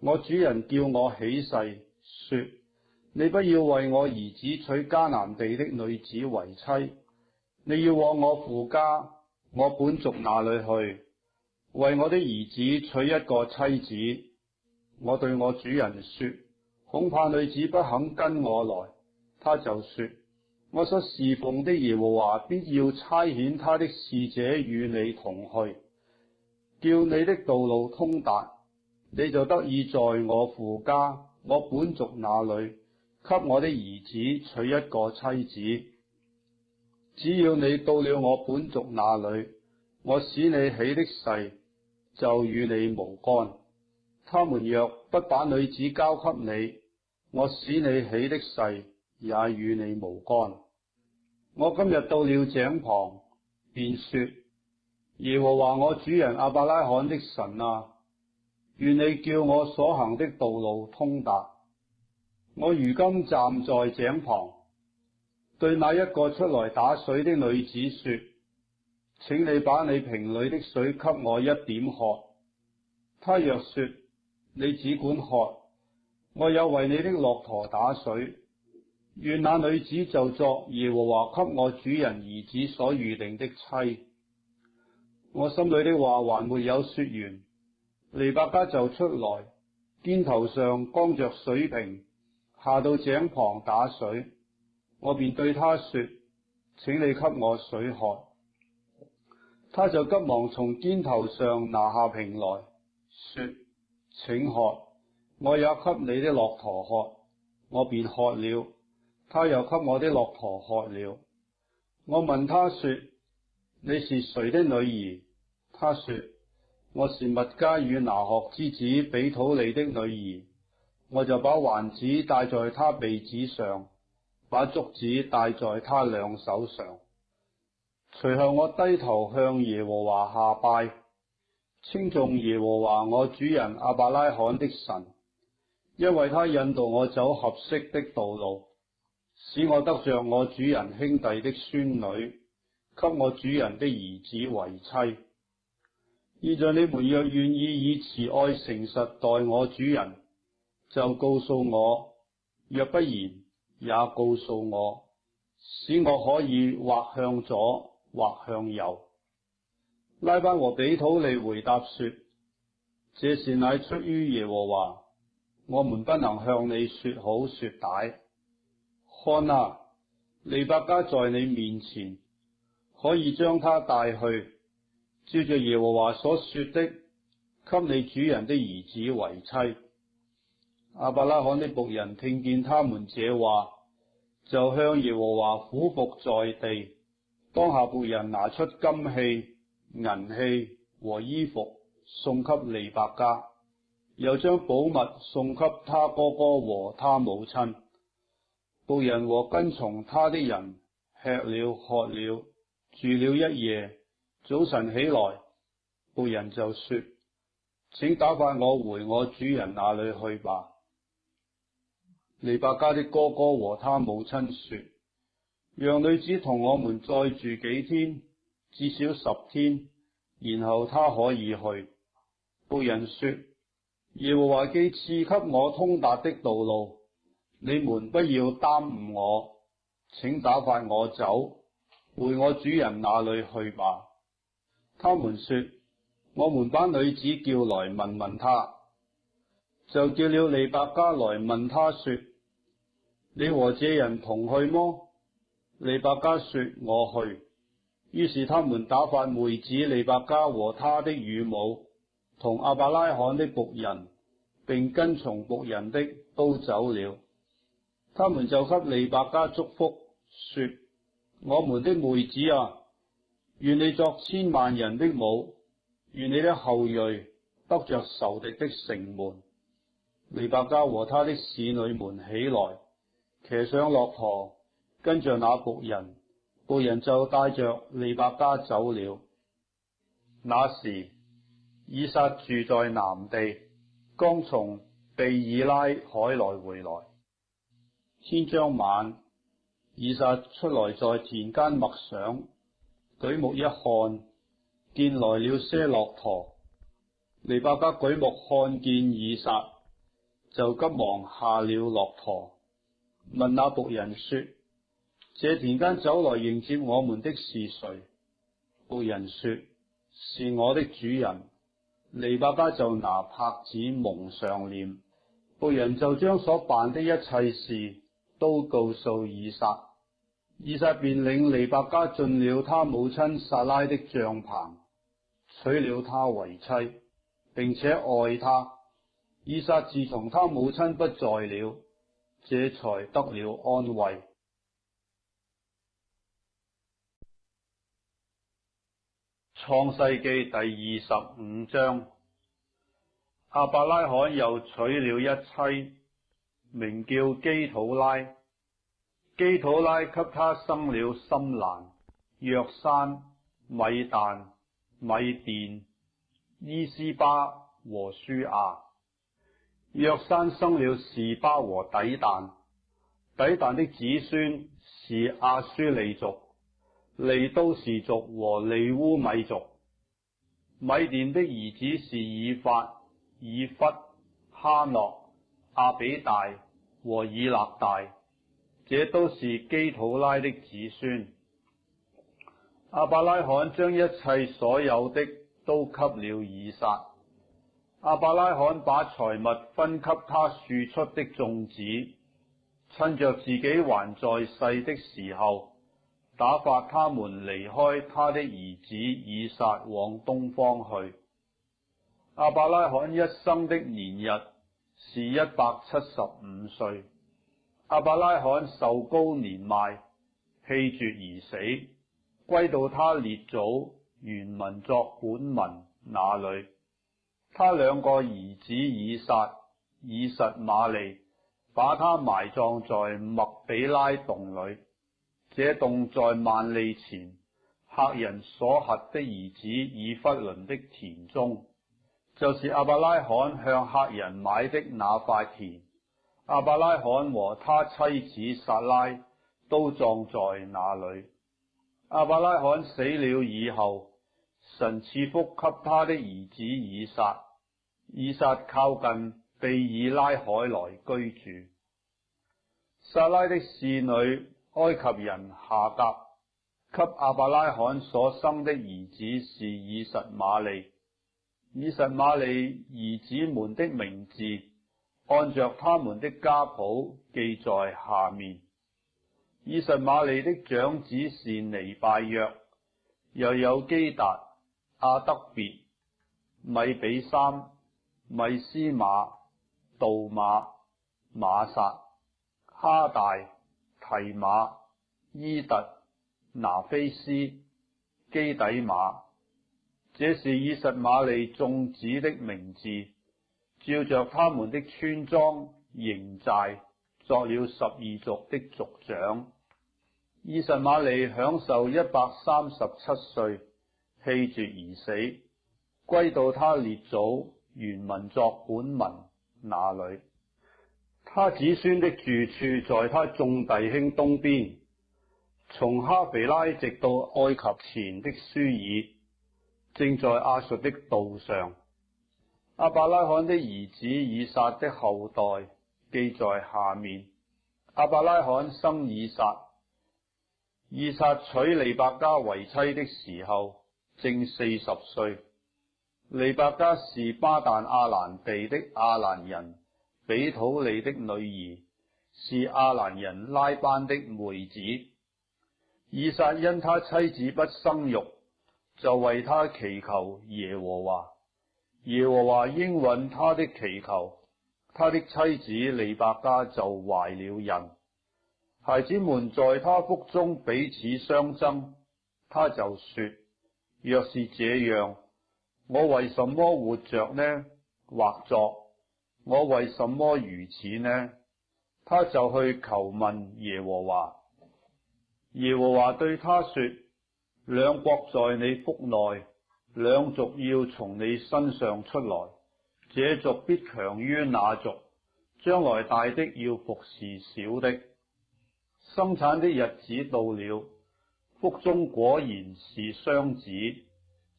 我主人叫我起誓，說：你不要為我兒子娶迦南地的女子為妻，你要往我父家，我本族那裏去，為我的兒子娶一個妻子。我對我主人說：恐怕女子不肯跟我來。他就說：我所侍奉的耶和華必要差遣他的使者與你同去，叫你的道路通達，你就得以在我父家，我本族那裏，給我的兒子娶一個妻子。只要你到了我本族那裏，我使你起的誓就與你無干。他們若不把女子交給你，我使你起的誓也與你無干。我今日到了井旁，便說：耶和華我主人亞伯拉罕的神啊，願你叫我所行的道路通達。我如今站在井旁，對那一個出來打水的女子說：請你把你瓶裏的水給我一點喝。她若說：你只管喝，我有為你的駱駝打水。願那女子就作耶和華給我主人兒子所預定的妻。我心裏的話還沒有說完，利百加就出來，肩頭上扛着水瓶，下到井旁打水。我便對他說：請你給我水喝。他就急忙從肩頭上拿下瓶來，說：請喝，我也給你的駱駝喝。我便喝了，他又給我的駱駝喝了。我問他說：你是誰的女兒？他說：我是密迦與拿鶴之子比土利的女兒。我就把環子戴在他鼻子上，把鐲子戴在他兩手上。隨後我低頭向耶和華下拜，稱頌耶和華我主人亞伯拉罕的神，因為他引導我走合適的道路，使我得着我主人兄弟的孫女，給我主人的兒子為妻。現在你們若願意以慈愛誠實待我主人，就告訴我；若不然，也告訴我，使我可以或向左，或向右。拉班和比土利回答說：這事乃出於耶和華，我們不能向你說好說歹。看啊，利百加在你面前，可以將他帶去，照着耶和華所說的，給你主人的兒子為妻。亞伯拉罕的僕人聽見他們這話，就向耶和華俯伏在地。當下僕人拿出金器、銀器和衣服送給利百加，又將寶物送給他哥哥和他母親。僕人和跟從他的人吃了喝了，住了一夜。早晨起來，僕人就說：請打發我回我主人那裏去吧。利百加的哥哥和他母親說：讓女子同我們再住幾天，至少10天，然後她可以去。僕人說：耶和華既賜給我通達的道路，你們不要耽誤我，請打發我走，回我主人那裏去吧。他們說：我們把女子叫來問問她。就叫了利百加來問她說：你和這人同去麼？利百加說：我去。於是他們打發妹子利百加和他的乳母，同亞伯拉罕的僕人，並跟從僕人的都走了。他們就給利百加祝福，說：我們的妹子啊，願你作千萬人的母，願你的後裔得着仇敵的城門。利百加和他的使女們起來，騎上駱駝，跟着那僕人，僕人就帶着利百加走了。那時以撒住在南地，剛從毗爾拉海來回來。天將晚，以撒出來在田間默想，舉目一看，見來了些駱駝。利百加舉目看見以撒，就急忙下了駱駝，問那僕人說：這田間走來迎接我們的是誰？僕人說：是我的主人。利百加就拿帕子蒙上臉。僕人就將所辦的一切事都告訴以撒。以撒便領利百加進了他母親撒拉的帳棚，娶了她為妻，並且愛她。以撒自從他母親不在了，這才得了安慰。創世記第25章。亞伯拉罕又娶了一妻，名叫基土拉。基土拉給他生了深蘭、約珊、米旦、米甸、伊斯巴和書亞。約珊生了示巴和底但。底但的子孫是亞書利族、利都士族和利烏米族。米甸的兒子是以法、以弗、哈諾、亞比大和以勒大，這都是基土拉的子孫。亞伯拉罕將一切所有的都給了以撒。亞伯拉罕把財物分給他庶出的眾子，趁着自己還在世的時候，打發他們離開他的兒子以撒往東方去。亞伯拉罕一生的年日是175歲。亞伯拉罕壽高年邁，氣絕而死，歸到他列祖原民作本民那裏。他兩個兒子以撒、以實瑪利把他埋葬在麥比拉洞裏。這洞在萬利前赫人所轄的兒子以弗倫的田中，就是亞伯拉罕向赫人買的那塊田。亞伯拉罕和他妻子撒拉都葬在那裏。亞伯拉罕死了以後，神賜福給他的兒子以撒。以撒靠近毗爾拉海來居住。撒拉的使女埃及人夏甲給亞伯拉罕所生的兒子是以實瑪利。以實瑪利兒子們的名字按着他們的家譜記在下面。以實瑪利的長子是尼拜約，又有基達、亞得別、米比三、米斯瑪、杜瑪、瑪撒、哈大、提提馬、伊特、拿菲斯、基底馬，這是以實瑪利眾子的名字，照着他們的村莊營寨，作了12族的族長。以實瑪利享受137歲，氣絕而死，歸到他列祖原民作本民那裏。他子孫的住處在他眾弟兄東邊，從哈肥拉直到埃及前的舒爾，正在亞述的道上。亞伯拉罕的兒子以撒的後代記在下面。亞伯拉罕生以撒，以撒娶利百加為妻的時候正40歲。利百加是巴旦亞蘭地的亞蘭人比土利的女兒，是亞蘭人拉班的妹子。以撒因他妻子不生育，就為他祈求耶和華。耶和華應允他的祈求，他的妻子利百加就懷了孕。孩子們在他腹中彼此相爭，他就說：若是這樣，我為什麼活着呢？或作我為什麼如此呢？他就去求問耶和華。耶和華對他說：兩國在你腹內，兩族要從你身上出來，這族必強於那族，將來大的要服侍小的。生產的日子到了，腹中果然是雙子，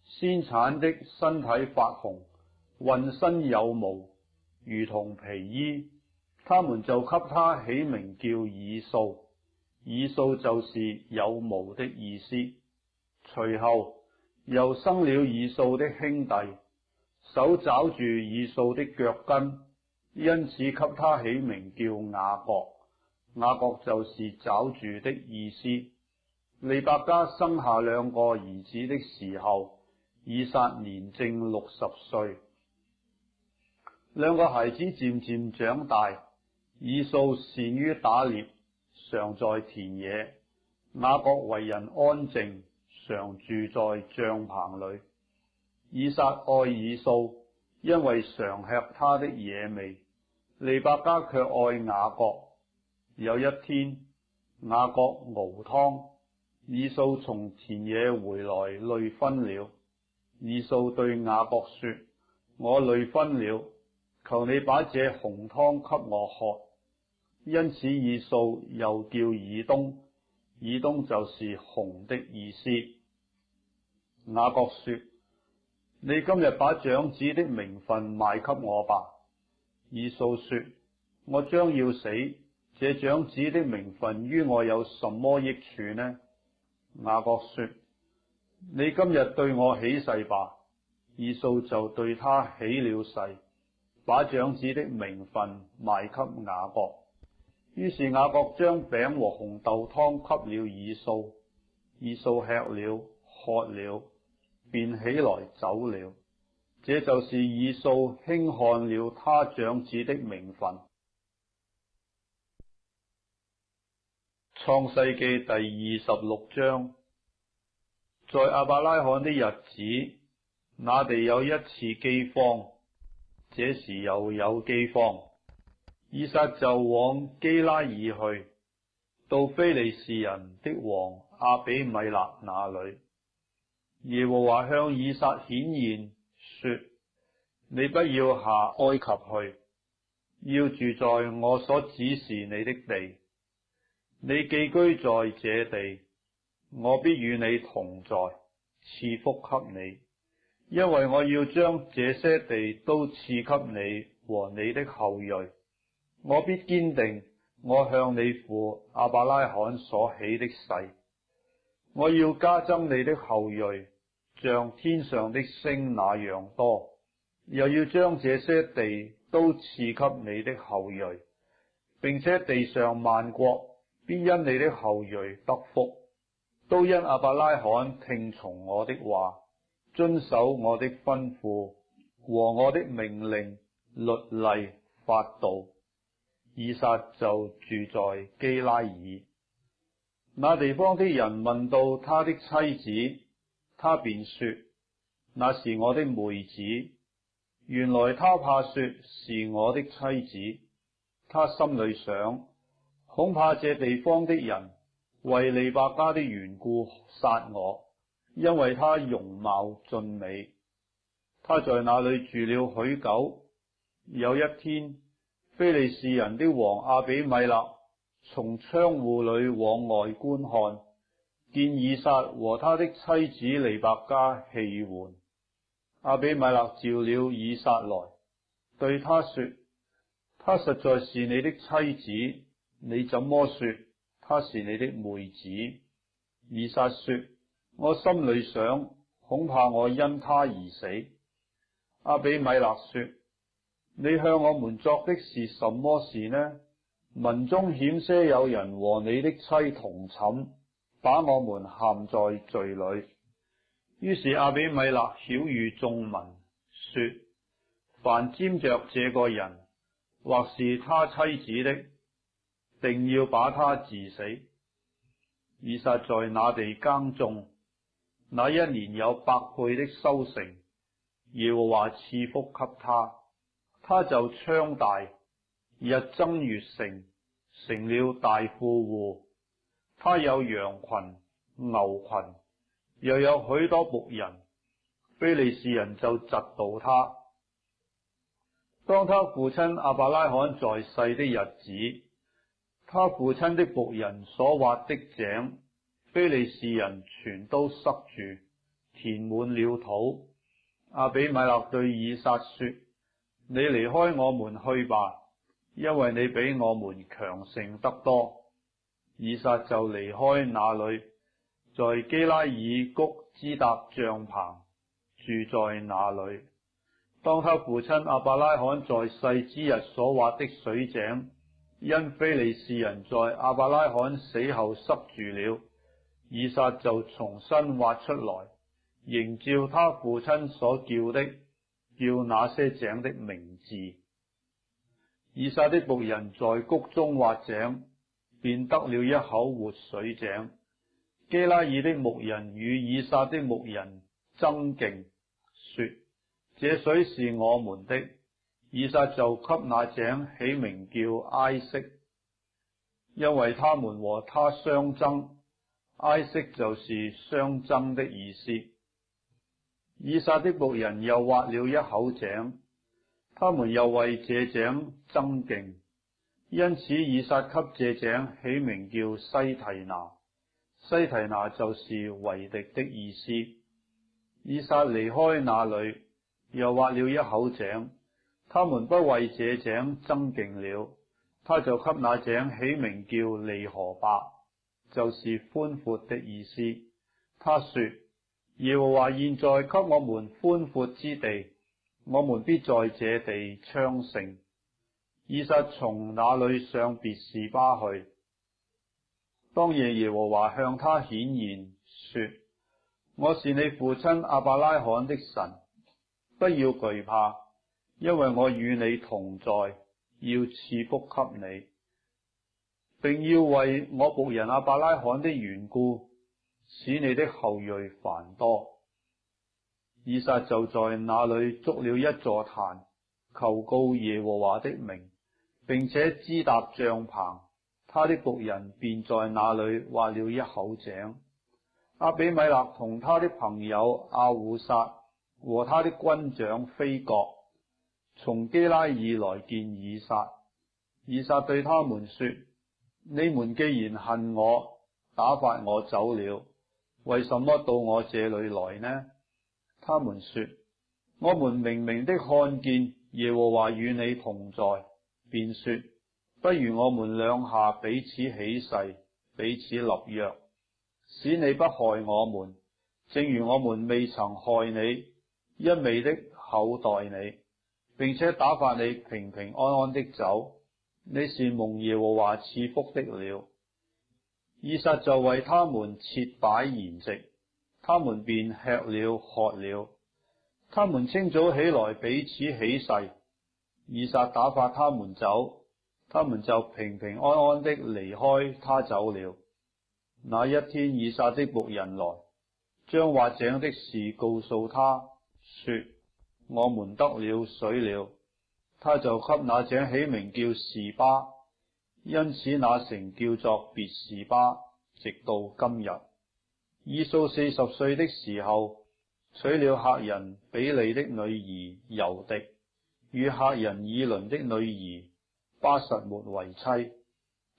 先產的身體發紅，渾身有毛，如同皮衣。他們就給他起名叫以掃，以掃就是有毛的意思。隨後又生了以掃的兄弟，手抓住以掃的腳跟，因此給他起名叫雅各。雅各就是抓住的意思。利百加生下兩個兒子的時候，以撒年正60歲。兩個孩子漸漸長大，以掃善於打獵，常在田野；雅各為人安靜，常住在帳棚裏。以撒愛以掃，因為常吃他的野味；利百加卻愛雅各。有一天，雅各熬湯，以掃從田野回來，累昏了。以掃對雅各說：我累昏了，求你把這紅湯給我喝。因此以掃又叫以東，以東就是紅的意思。雅各說：你今日把長子的名分賣給我吧。以掃說：我將要死，這長子的名分於我有什麼益處呢？雅各說：你今日對我起誓吧。以掃就對他起了誓，把長子的名分賣給雅各。於是雅各將餅和紅豆湯給了以掃，以掃吃了喝了，便起來走了。這就是以掃輕看了他長子的名分。創世記第26章。在亞伯拉罕的日子，那地有一次饑荒，這時又有饑荒，以撒就往基拉耳去，到非利士人的王亞比米勒那裏。耶和華向以撒顯現，說：你不要下埃及去，要住在我所指示你的地。你寄居在這地，我必與你同在，賜福給你，因為我要將這些地都賜給你和你的後裔。我必堅定我向你父亞伯拉罕所起的誓，我要加增你的後裔，像天上的星那樣多，又要將這些地都賜給你的後裔，並且地上萬國必因你的後裔得福，都因亞伯拉罕聽從我的話，遵守我的吩咐和我的命令、律例、法度。以撒就住在基拉耳。那地方的人問到他的妻子，他便說：那是我的妹子。原來他怕說是我的妻子，他心裏想，恐怕這地方的人為利百加的緣故殺我，因為他容貌俊美。他在那裏住了許久。有一天，非利士人的王阿比米勒從窗戶裏往外觀看，見以撒和他的妻子利百加戲玩。阿比米勒召了以撒來，對他說：她實在是你的妻子，你怎麼說她是你的妹子？以撒說：我心裏想，恐怕我因她而死。阿比米勒說：你向我們作的是什麼事呢？民中險些有人和你的妻同寢，把我們陷在罪裏。於是阿比米勒曉諭眾民說：凡沾着這個人或是他妻子的，定要把他治死。以撒在那地耕種，那一年有100倍的收成，耶和華賜福給他，他就昌大，日增月盛，成了大富戶。他有羊群、牛群，又有許多僕人。非利士人就嫉妒他。當他父親亞伯拉罕在世的日子，他父親的僕人所挖的井，非利士人全都塞住，填滿了土。阿比米勒對以撒說：你離開我們去吧，因為你比我們強盛得多。以撒就離開那裏，在基拉耳谷支搭帳篷，住在那裏。當他父親亞伯拉罕在世之日所挖的水井，因非利士人在亞伯拉罕死後塞住了，以撒就重新挖出來，仍照他父親所叫的，叫那些井的名字。以撒的僕人在谷中挖井，便得了一口活水井。基拉耳的牧人與以撒的牧人爭競，說：這水是我們的。以撒就給那井起名叫埃色，因為他們和他相爭。埃色就是相爭的意思。以撒的僕人又挖了一口井，他們又為這井爭競，因此以撒給這井起名叫西提拿。西提拿就是為敵的意思。以撒離開那裏，又挖了一口井，他們不為這井爭競了，他就給那井起名叫利河伯，就是寬闊的意思。他說：耶和華現在給我們寬闊之地，我們必在這地昌盛。以撒從那裏上別是巴去。當夜耶和華向他顯現，說：我是你父親亞伯拉罕的神，不要懼怕，因為我與你同在，要賜福給你，並要為我僕人亞伯拉罕的緣故，使你的後裔繁多。以撒就在那裏築了一座壇，求告耶和華的名，並且支搭帳篷。他的僕人便在那裏挖了一口井。阿比米勒同他的朋友阿戶撒和他的軍長非各從基拉耳來見以撒。以撒對他們說：你們既然恨我，打發我走了，為什麼到我這裏來呢？他們說：我們明明的看見耶和華與你同在，便說：不如我們兩下彼此起誓，彼此立約，使你不害我們，正如我們未曾害你，一味的厚待你，並且打發你平平安安的走。你是蒙耶和華賜福的了。以撒就為他們設擺筵席，他們便吃了喝了。他們清早起來彼此起誓，以撒打發他們走，他們就平平安安的離開他走了。那一天，以撒的僕人來，將挖井的事告訴他，說：我們得了水了。他就給那井起名叫示巴，因此那城叫做別是巴，直到今日。以掃40歲的時候，娶了赫人比利的女兒猶狄，與赫人以倫的女兒巴實末為妻。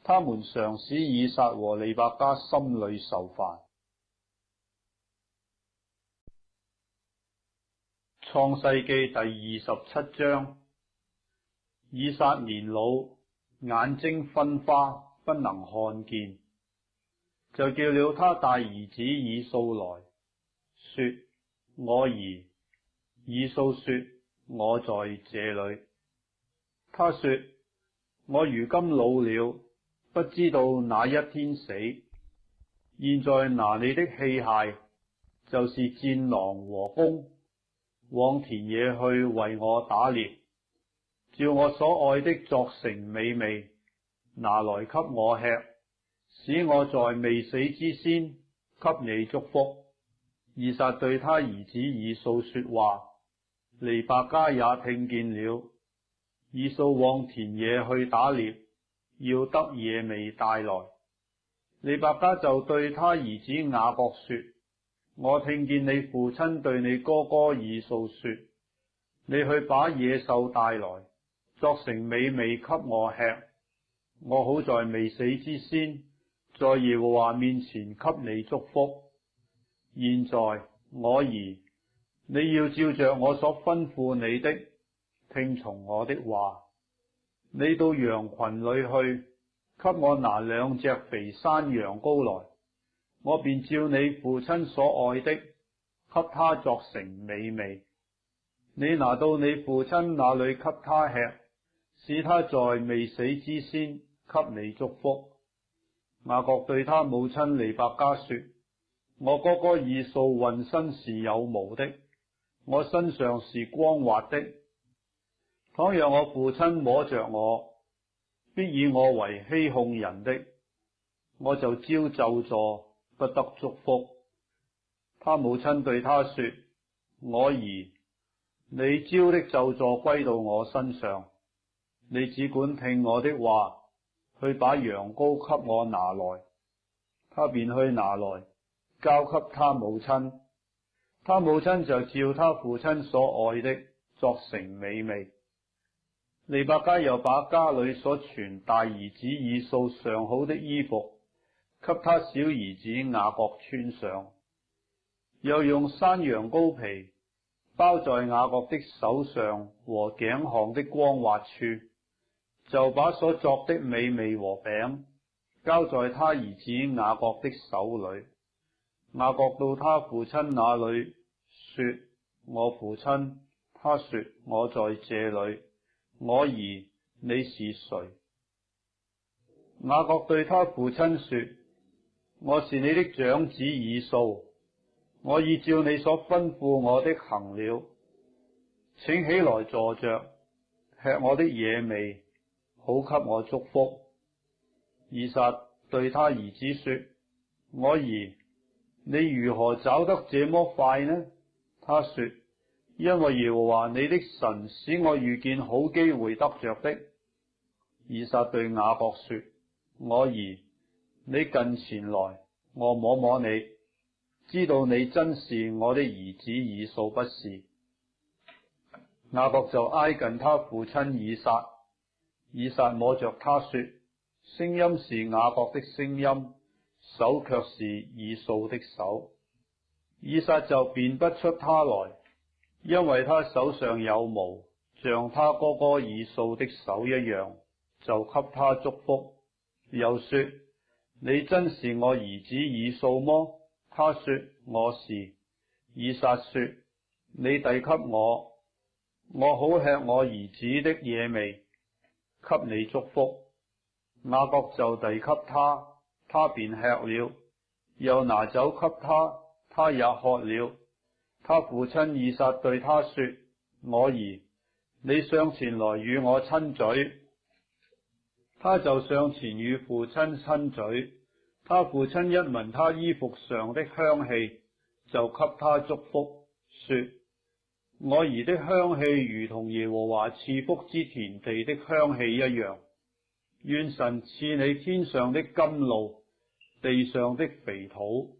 他們常使以撒和利百加心裏受煩。創世記第27章。以撒年老，眼睛昏花，不能看見，就叫了他大兒子以掃來，說：我兒。以掃說：我在這裏。他說：我如今老了，不知道哪一天死。現在拿你的器械，就是箭囊和弓，往田野去為我打獵，照我所愛的作成美味，拿來給我吃，使我在未死之先給你祝福。以撒對他兒子以掃說話，利百加也聽見了。以掃往田野去打獵，要得野味帶來。利百加就對他兒子雅各說：我聽見你父親對你哥哥以掃說，你去把野獸帶來，作成美味給我吃，我好在未死之先，在耶和華面前給你祝福。現在我兒，你要照着我所吩咐你的，聽從我的話。你到羊群裏去，給我拿2隻肥山羊羔來，我便照你父親所愛的，給他作成美味。你拿到你父親那裏給他吃，使他在未死之先給你祝福。雅各對他母親利百加說：我哥哥以掃渾身是有毛的，我身上是光滑的。倘若我父親摸着我，必以我為欺哄人的，我就招咒詛，不得祝福。他母親對他說：我兒，你招的咒詛歸到我身上，你只管聽我的話，去把羊羔給我拿來。他便去拿來，交給他母親。他母親就照他父親所愛的，作成美味。利百加又把家裏所存大兒子以掃上好的衣服，給他小兒子雅各穿上，又用山羊羔皮包在雅各的手上和頸項的光滑處，就把所作的美味和餅交在他兒子雅各的手裏。雅各到他父親那裏，說：我父親。他說：我在這裏。我兒，你是誰？雅各對他父親說：我是你的長子以掃，我已照你所吩咐我的行了。請起來坐着，吃我的野味，好給我祝福。以撒對他兒子說：我兒，你如何找得這麼快呢？他說：因為耶和華你的神使我遇見好機會得着的。以撒對雅各說：我兒，你近前來，我摸摸你，知道你真是我的兒子以掃不是。雅各就挨近他父親以撒，以撒摸着他說：聲音是雅各的聲音，手卻是以掃的手。以撒就辨不出他來，因為他手上有毛，像他哥哥以掃的手一樣，就給他祝福。又說：你真是我兒子以掃麼？他說：我是。以撒說：你遞給我，我好吃我兒子的野味，給你祝福。雅各就遞給他，他便吃了，又拿酒給他，他也喝了。他父親以撒對他說：我兒，你上前來與我親嘴。他就上前與父親親嘴。他父親一聞他衣服上的香氣，就給他祝福，說：我兒的香氣如同耶和華賜福之田地的香氣一樣。願神賜你天上的甘露，地上的肥土，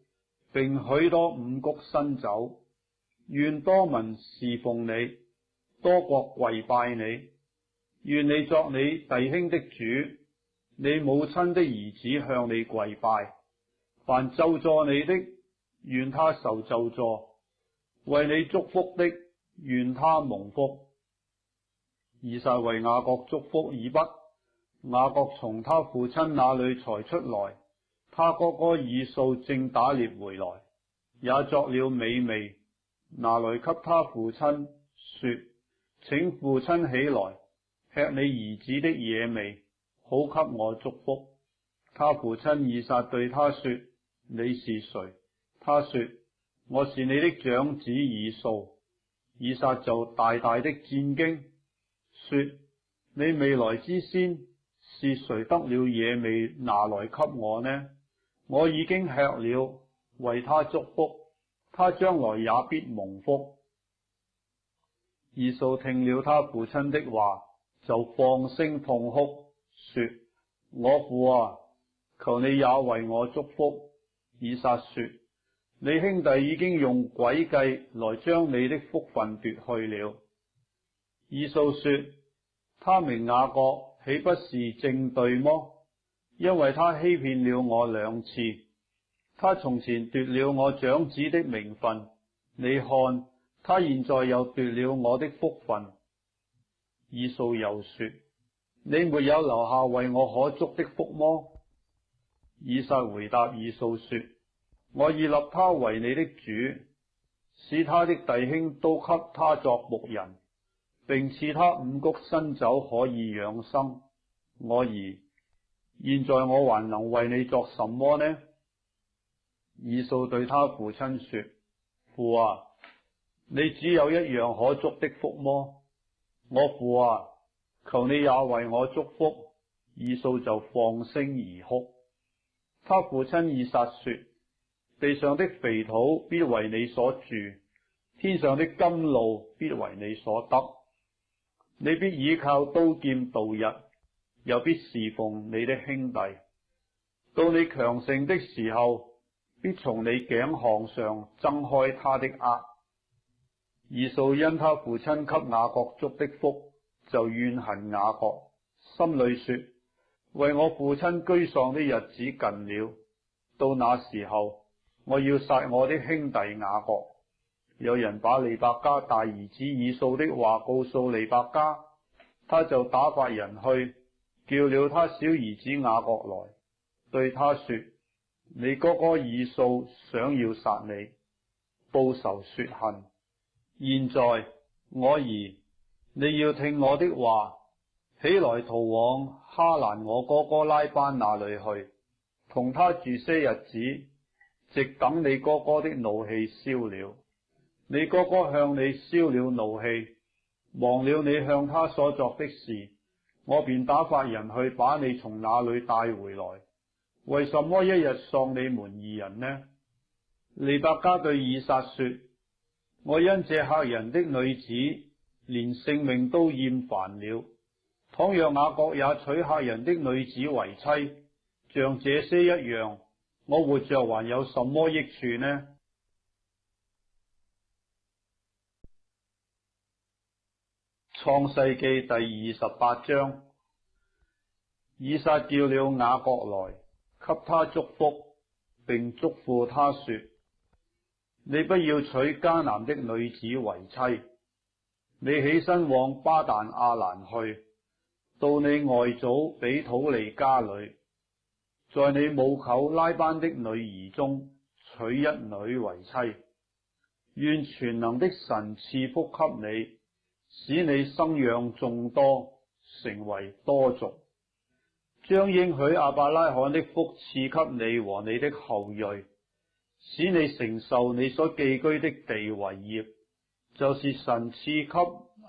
並許多五穀新酒。願多民侍奉你，多國跪拜你。願你作你弟兄的主，你母親的兒子向你跪拜。凡咒詛你的，願他受咒詛；為你祝福的，願他蒙福。以撒為雅各祝福以畢，雅各從他父親那裏才出來，他哥哥以掃正打獵回來，也作了美味，拿來給他父親，說：請父親起來，吃你兒子的野味，好給我祝福。他父親以撒對他說：你是誰？他說：我是你的長子以掃。以撒就大大的戰驚，說：你未來之先，是誰得了野味拿來給我呢？我已經吃了，為他祝福，他將來也必蒙福。以掃聽了他父親的話，就放聲痛哭，說：我父啊，求你也為我祝福。以撒說：你兄弟已經用詭計來將你的福分奪去了。以掃說：他名雅各，豈不是正對麼？因為他欺騙了我2次。他從前奪了我長子的名分，你看，他現在又奪了我的福分。以掃又說：你沒有留下為我可祝的福麼？以撒回答以掃說：我已立他為你的主，使他的弟兄都給他作僕人，並賜他五穀新酒可以養生。我兒，現在我還能為你作什麼呢？以掃對他父親說：父啊，你只有一樣可祝的福麼？我父啊，求你也為我祝福。以掃就放聲而哭。他父親以撒說：地上的肥土必為你所住，天上的甘露必為你所得。你必倚靠刀劍度日，又必侍奉你的兄弟。到你強盛的時候，必從你頸項上掙開他的軛。以掃因他父親給雅各祝的福，就怨恨雅各，心裏說：為我父親居喪的日子近了，到那時候，我要殺我的兄弟雅各。有人把利百加大兒子以掃的話告訴利百加，他就打發人去，叫了他小兒子雅各來，對他說：你哥哥以掃想要殺你，報仇雪恨。現在我兒，你要聽我的話，起來逃往哈蘭我哥哥拉班那裏去，同他住些日子，直等你哥哥的怒氣消了。你哥哥向你消了怒氣，忘了你向他所作的事，我便打發人去把你從那裏帶回來。為什麼一日喪你們2人呢？利百加對以撒說：我因這客人的女子，連性命都厭煩了。倘若雅各也娶客人的女子為妻，像這些一樣，我活着還有什麼益處呢？創世記第28章。以撒叫了雅各來，給他祝福，並囑咐他說：你不要娶迦南的女子為妻。你起身往巴旦亞蘭去，到你外祖比土利家裏，在你母舅拉班的女兒中娶一女為妻。願全能的神賜福給你，使你生養眾多，成為多族，將應許亞伯拉罕的福賜給你和你的後裔，使你承受你所寄居的地為業，就是神賜給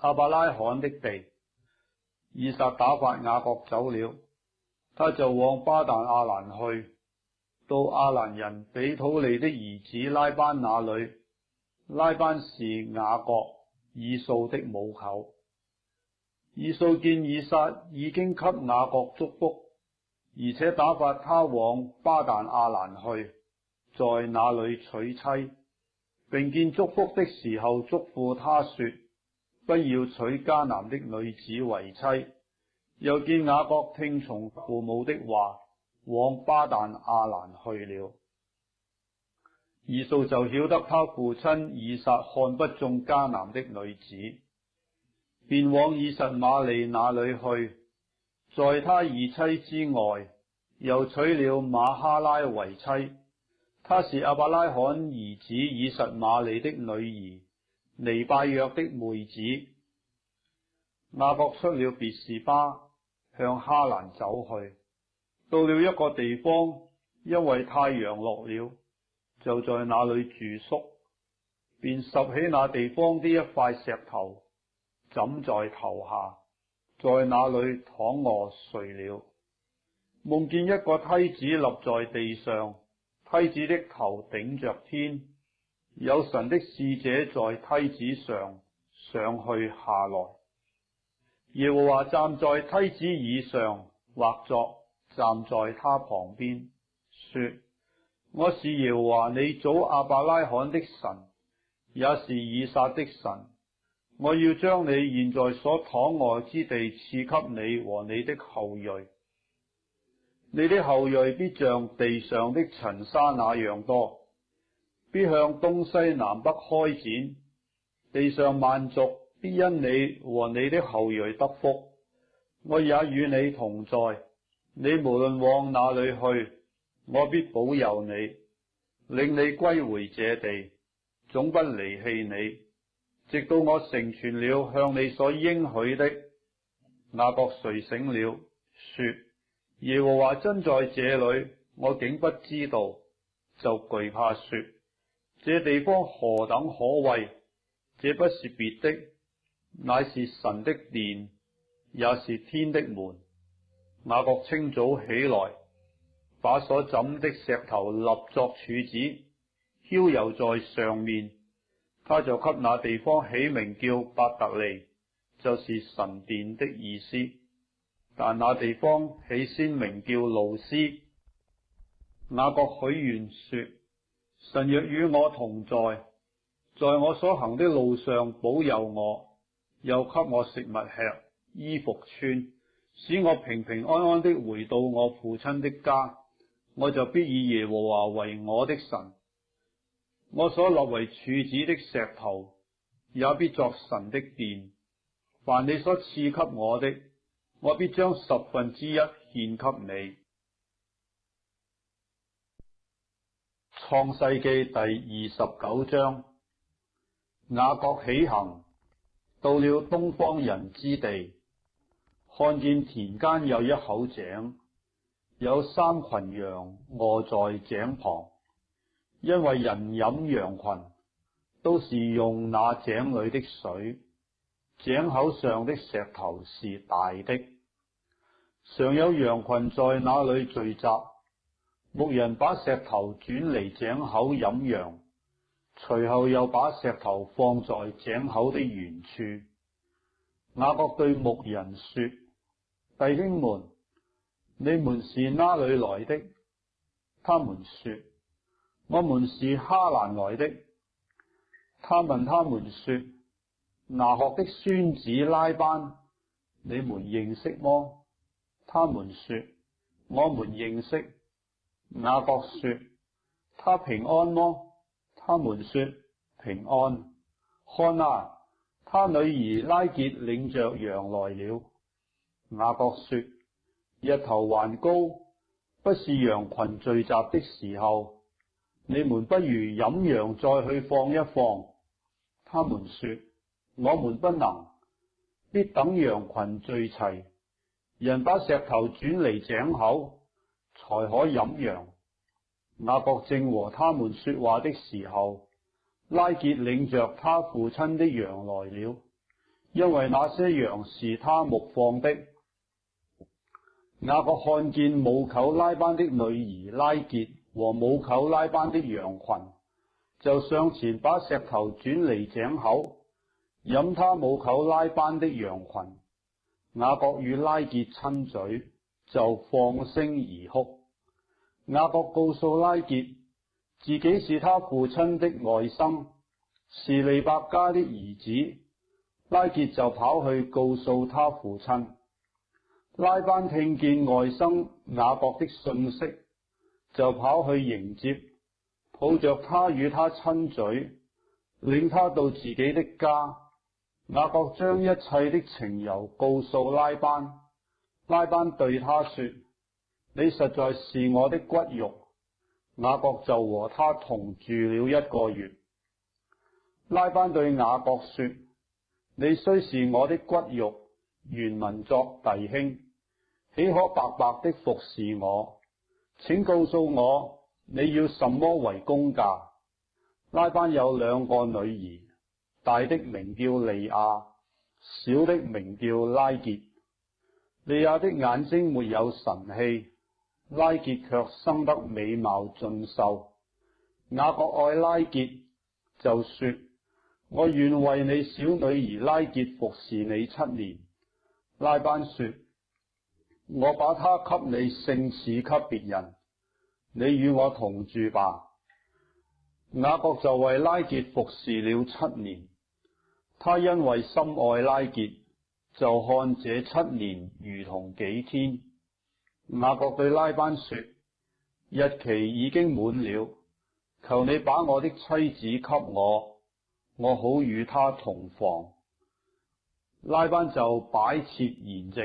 亞伯拉罕的地。以撒打發雅各走了，他就往巴旦亞蘭去，到亞蘭人比土利的兒子拉班那裏。拉班是雅各、以掃的母舅。以掃見以撒已經給雅各祝福，而且打發他往巴旦亞蘭去，在那裏娶妻，並見祝福的時候囑咐他說，不要娶迦南的女子為妻。又見雅各聽從父母的話，往巴旦亞蘭去了。以掃就曉得他父親以撒看不中迦南的女子，便往以實瑪利那裏去，在他二妻之外，又娶了瑪哈拉為妻。她是亞伯拉罕兒子以實瑪利的女兒，尼拜約的妹子。雅各出了別是巴，向哈蘭走去，到了一個地方，因為太陽落了，就在那裏住宿，便拾起那地方的一塊石頭，枕在頭下，在那裏躺臥睡了。夢見一個梯子立在地上，梯子的頭頂着天，有神的使者在梯子上上去下來。耶和華站在梯子以上，或作站在他旁邊，說：我是耶和華你祖亞伯拉罕的神，也是以撒的神。我要將你現在所躺臥之地賜給你和你的後裔。你的後裔必像地上的塵沙那樣多，必向東西南北開展。地上萬族必因你和你的後裔得福。我也與你同在，你無論往哪裏去，我必保佑你，領你歸回這地，總不離棄你，直到我成全了向你所應許的。雅各睡醒了，說：耶和華真在這裏，我竟不知道，就懼怕說：這地方何等可畏！這不是別的，乃是神的殿，也是天的門。雅各清早起來，把所枕的石頭立作柱子，澆油在上面。他就給那地方起名叫伯特利，就是神殿的意思。但那地方起先名叫路斯。雅各許願說：神若與我同在，在我所行的路上保佑我，又給我食物吃，衣服穿，使我平平安安的回到我父親的家，我就必以耶和華為我的神。我所立為柱子的石頭，也必作神的殿。凡你所賜給我的，我必將1/10獻給你。創世記第29章。雅各起行，到了東方人之地，看見田間有一口井，有3群羊臥在井旁，因為人飲羊群都是用那井裏的水，井口上的石頭是大的。常有羊群在那裏聚集，牧人把石頭轉離井口飲羊，隨後又把石頭放在井口的原處。雅各對牧人說：弟兄們，你們是哪裏來的？他們說：我們是哈蘭來的。他問他們說：拿鶴的孫子拉班，你們認識麼？他們說：我們認識。雅各說：他平安麼？他們說：平安。看啊，他女兒拉結領着羊來了。雅各說：日頭還高，不是羊群聚集的時候，你們不如飲羊再去放一放。他們說：我們不能，必等羊群聚齊，人把石頭轉離井口，才可飲羊。雅各正和他們說話的時候，拉結領着他父親的羊來了，因為那些羊是他牧放的。雅各看見母舅拉班的女兒拉結和母舅拉班的羊群，就上前把石頭轉離井口，飲他母舅拉班的羊群。雅各與拉結親嘴，就放聲而哭。雅各告訴拉結，自己是他父親的外甥，是利百加的兒子。拉結就跑去告訴他父親。拉班聽見外甥雅各的訊息，就跑去迎接，抱着他與他親嘴，領他到自己的家。雅各將一切的情由告訴拉班。拉班對他說：你實在是我的骨肉。雅各就和他同住了1個月。拉班對雅各說：你雖是我的骨肉，原民作弟兄，豈可白白的服侍我？請告訴我，你要什麼為工價？拉班有2個女兒，大的名叫利亞，小的名叫拉結。利亞的眼睛沒有神氣，拉結卻生得美貌俊秀。雅各愛拉結，就說：我願為你小女兒拉結服侍你7年。拉班說：我把她給你勝似給別人，你與我同住吧。雅各就為拉結服侍了7年。他因為深愛拉結，就看這7年如同幾天。雅各對拉班說：日期已經滿了，求你把我的妻子給我，我好與她同房。拉班就擺設筵席，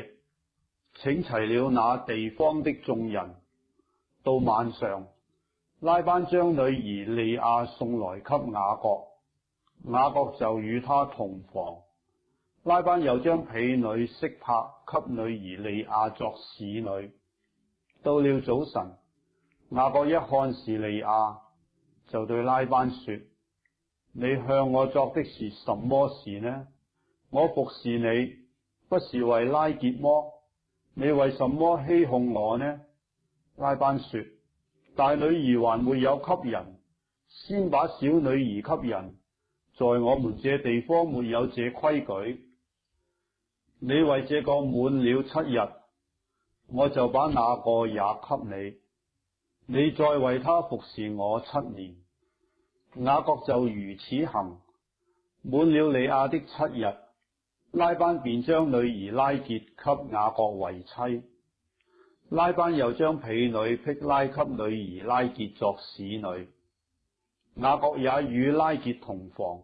請齊了那地方的眾人。到晚上，拉班將女兒利亞送來給雅各，雅各就與她同房。拉班又將婢女悉帕給女兒利亞作使女。到了早晨，雅各一看是利亞，就對拉班說：你向我作的是什麼事呢？我服侍你，不是為拉結麼？你為什麼欺哄我呢？拉班說：大女兒還沒有給人，先把小女兒給人，在我們這地方沒有這規矩。你為這個滿了7日，我就把那個也給你，你再為他服侍我7年。雅各就如此行。滿了利亞的7日，拉班便將女兒拉結給雅各為妻。拉班又將婢女辟拉給女兒拉結作使女。雅各也與拉結同房，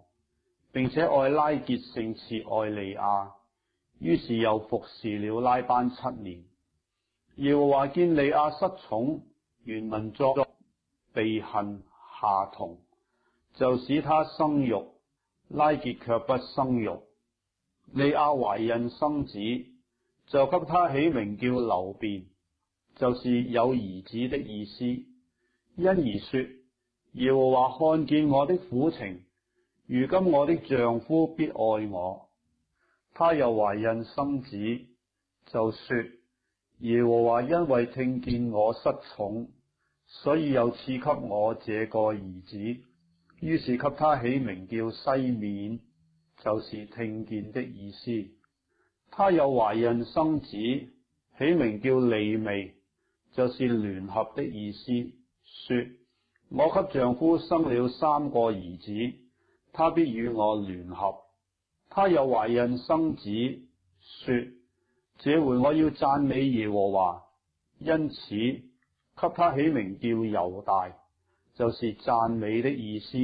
並且愛拉結勝似愛利亞，於是又服侍了拉班7年。耶和華見利亞失寵，原民作被恨下同，就使她生育，拉結卻不生育。利亞懷孕生子，就給她起名叫流便，就是有兒子的意思。因而說：耶和華看見我的苦情，如今我的丈夫必愛我。她又懷孕生子，就說：耶和華因為聽見我失寵，所以又賜給我這個兒子。於是給他起名叫西面，就是聽見的意思。她又懷孕生子，起名叫利未，就是聯合的意思。說：我給丈夫生了3個兒子，他必與我聯合。她又懷孕生子，說：這回我要讚美耶和華，因此給他起名叫猶大，就是讚美的意思。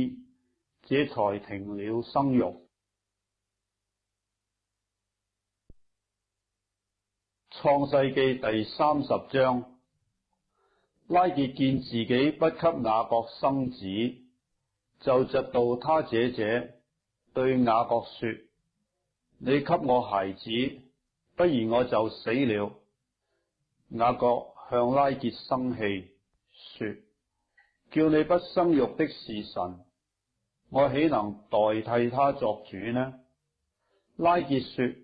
這才停了生育。創世記第30章。拉結見自己不給雅各生子，就嫉妒他姐姐，對雅各說：你給我孩子，不然我就死了。雅各向拉結生氣，說：叫你不生育的是神，我豈能代替他作主呢？拉結說：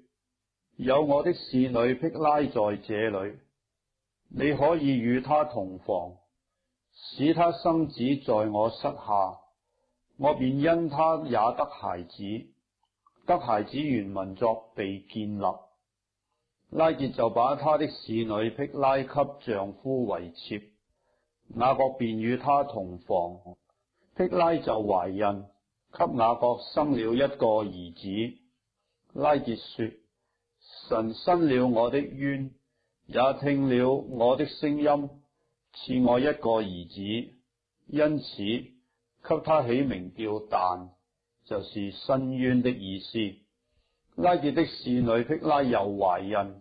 有我的使女辟拉在這裏，你可以與她同房。使他生子在我膝下，我便因他也得孩子。得孩子原文作被建立。拉結就把他的使女辟拉給丈夫為妾，雅各便與她同房。辟拉就懷孕，給雅各生了一個兒子。拉結說：神伸了我的冤，也聽了我的聲音，賜我一個兒子，因此給他起名叫但，就是伸冤的意思。拉結的使女辟拉又懷孕，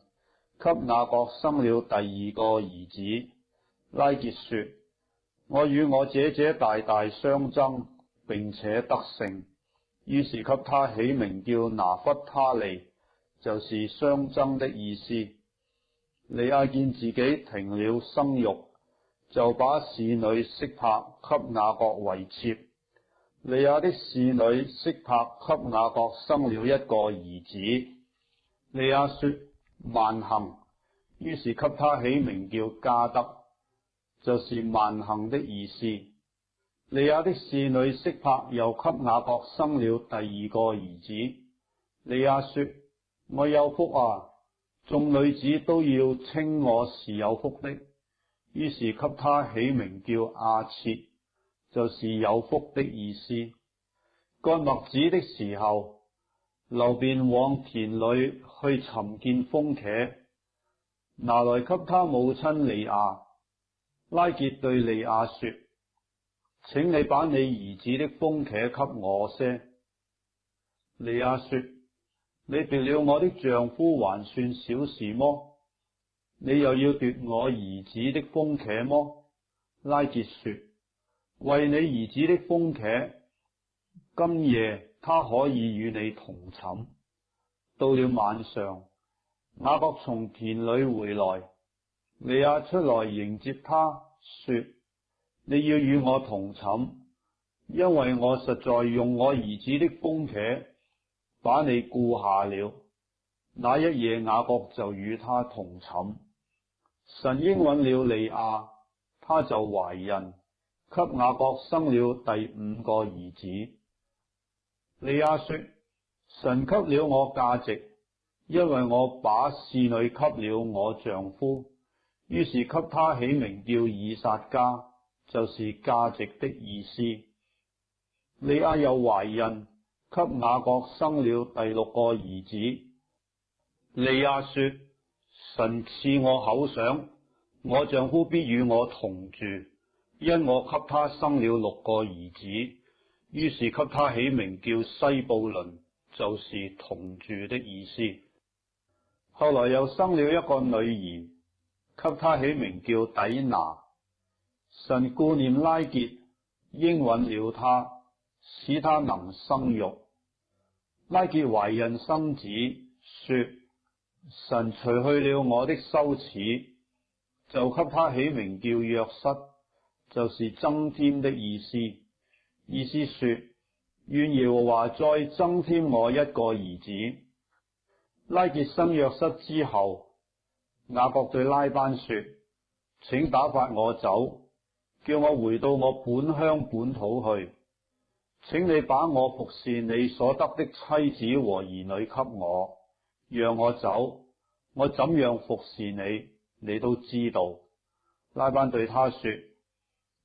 給雅各生了第二個兒子。拉結說：我與我姐姐大大相爭，並且得勝，於是給他起名叫拿弗他利，就是相爭的意思。利亞見自己停了生育，就把使女色柏給雅各為妾。利亞的使女色柏給雅各生了一個兒子。利亞說：萬幸，於是給他起名叫加得，就是萬幸的意思。利亞的使女色柏又給雅各生了第二個兒子。利亞說：我有福啊，眾女子都要稱我是有福的。於是給他起名叫亞設，就是有福的意思。割麥子的時候，流便往田裏去尋見風茄，拿來給他母親利亞。拉結對利亞說：請你把你兒子的風茄給我些。利亞說：你奪了我的丈夫還算小事麼？你又要奪我兒子的風茄麼？拉結說：為你兒子的風茄，今夜他可以與你同寢。到了晚上，雅各從田裏回來，利亞出來迎接他，說：你要與我同寢，因為我實在用我兒子的風茄把你顧下了。那一夜雅各就與他同寢。神應允了利亞，他就懷孕，給雅各生了第五個兒子。利亞說：神給了我價值，因為我把使女給了我丈夫。於是給他起名叫以撒加，就是價值的意思。利亞又懷孕，給雅各生了第六個兒子。利亞說：神賜我口想，我丈夫必與我同住，因我給他生了六個兒子。於是給他起名叫西布倫，就是同住的意思。後來又生了一個女兒，給他起名叫底拿。神顧念拉結，應允了他，使他能生育。拉結懷孕生子，說：神除去了我的羞恥，就給他起名叫約瑟，就是增添的意思。意思說：願耶和華再增添我一個兒子。拉結生約瑟之後，雅各對拉班說：請打發我走，叫我回到我本鄉本土去。請你把我服侍你所得的妻子和兒女給我，讓我走。我怎樣服侍你，你都知道。拉班對他說：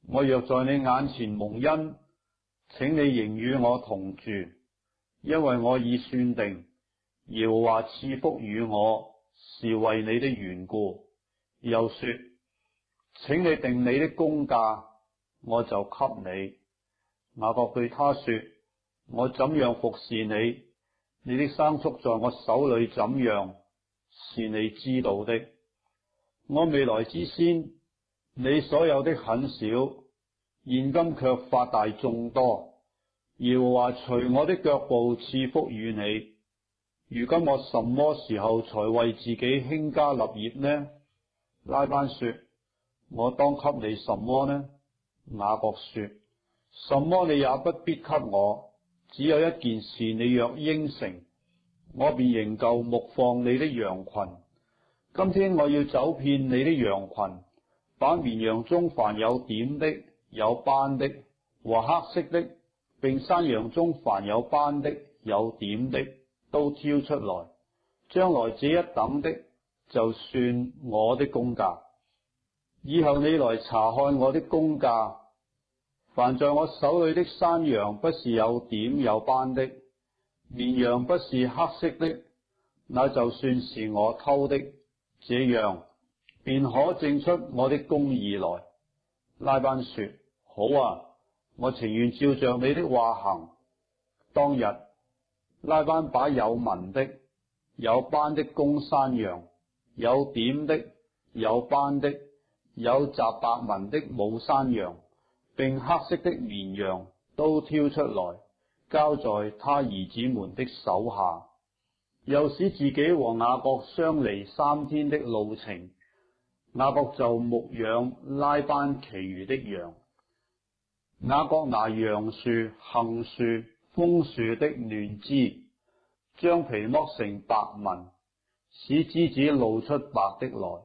我若在你眼前蒙恩，請你仍與我同住，因為我已算定，耶和華賜福與我，是為你的緣故。又說：請你定你的工價，我就給你。雅各對他說：我怎樣服侍你，你的牲畜在我手裏怎樣，是你知道的。我未來之先，你所有的很少，現今卻發大眾多。耶和華隨我的腳步賜福與你。如今我什麼時候才為自己興家立業呢？拉班說：我當給你什麼呢？雅各說：什麼你也不必給我，只有一件事，你若應承，我便仍舊牧放你的羊群。今天我要走遍你的羊群，把綿羊中凡有點的、有斑的和黑色的，並山羊中凡有斑的、有點的，都挑出來。將來這一等的，就算我的工價。以後你來查看我的工價，凡在我手裏的山羊不是有點有斑的，綿羊不是黑色的，那就算是我偷的，這樣便可證出我的公義來。拉班說：好啊，我情願照着你的話行。當日，拉班把有紋的、有斑的公山羊、有點的、有斑的、有雜白紋的母山羊，並黑色的綿羊都挑出來，交在他兒子們的手下，又使自己和雅各相離3天的路程。雅各就牧養拉班其餘的羊。雅各拿楊樹、杏樹、楓樹的嫩枝，將皮剝成白紋，使枝子露出白的來。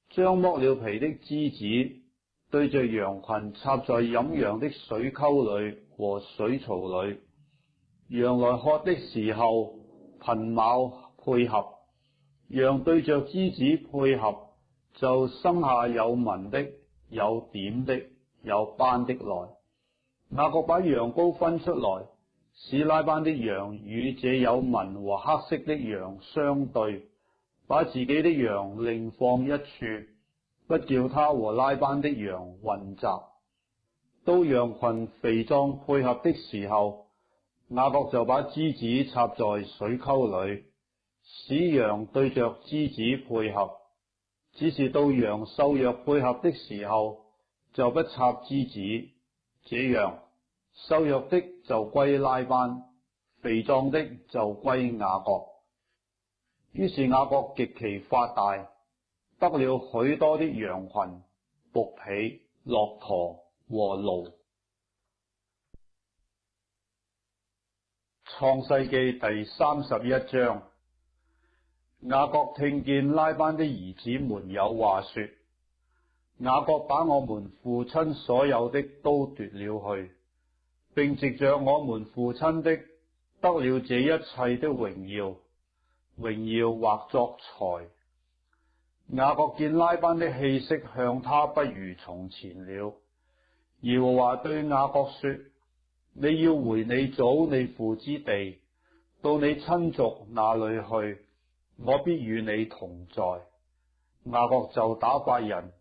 將剝了皮的枝子，對着羊群插在飲羊的水溝裏和水槽裏。羊來喝的時候，牝卯配合，羊對着枝子配合，就生下有紋的、有點的、有斑的來。雅各把羊羔分出來，使拉班的羊與這有紋和黑色的羊相對，把自己的羊另放一處，不叫他和拉班的羊混雜。到羊群肥壯配合的時候，雅各就把枝子插在水溝裏，使羊對着枝子配合。只是到羊瘦弱配合的時候，就不插枝子，這樣瘦弱的就歸拉班，肥壯的就歸雅各。於是雅各極其發大，得了許多的羊群、僕婢、駱駝和驢。創世記第31章。雅各聽見拉班的兒子們有話說：雅各把我們父親所有的都奪了去，並藉着我們父親的得了這一切的榮耀，榮耀或作財。雅各見拉班的氣息向他不如從前了。耶和華對雅各說：你要回你祖你父之地，到你親族那裏去，我必與你同在。雅各就打發人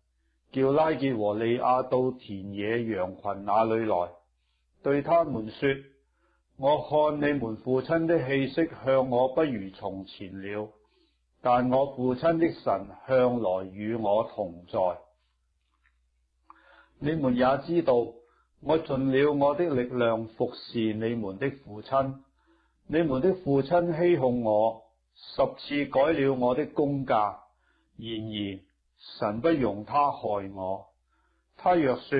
叫拉結和利亞到田野羊群那裏來，對他們說：我看你們父親的氣息向我不如從前了，但我父親的神向來與我同在。你們也知道，我盡了我的力量服侍你們的父親。你們的父親欺哄我，10次改了我的工價，然而神不容他害我。他若說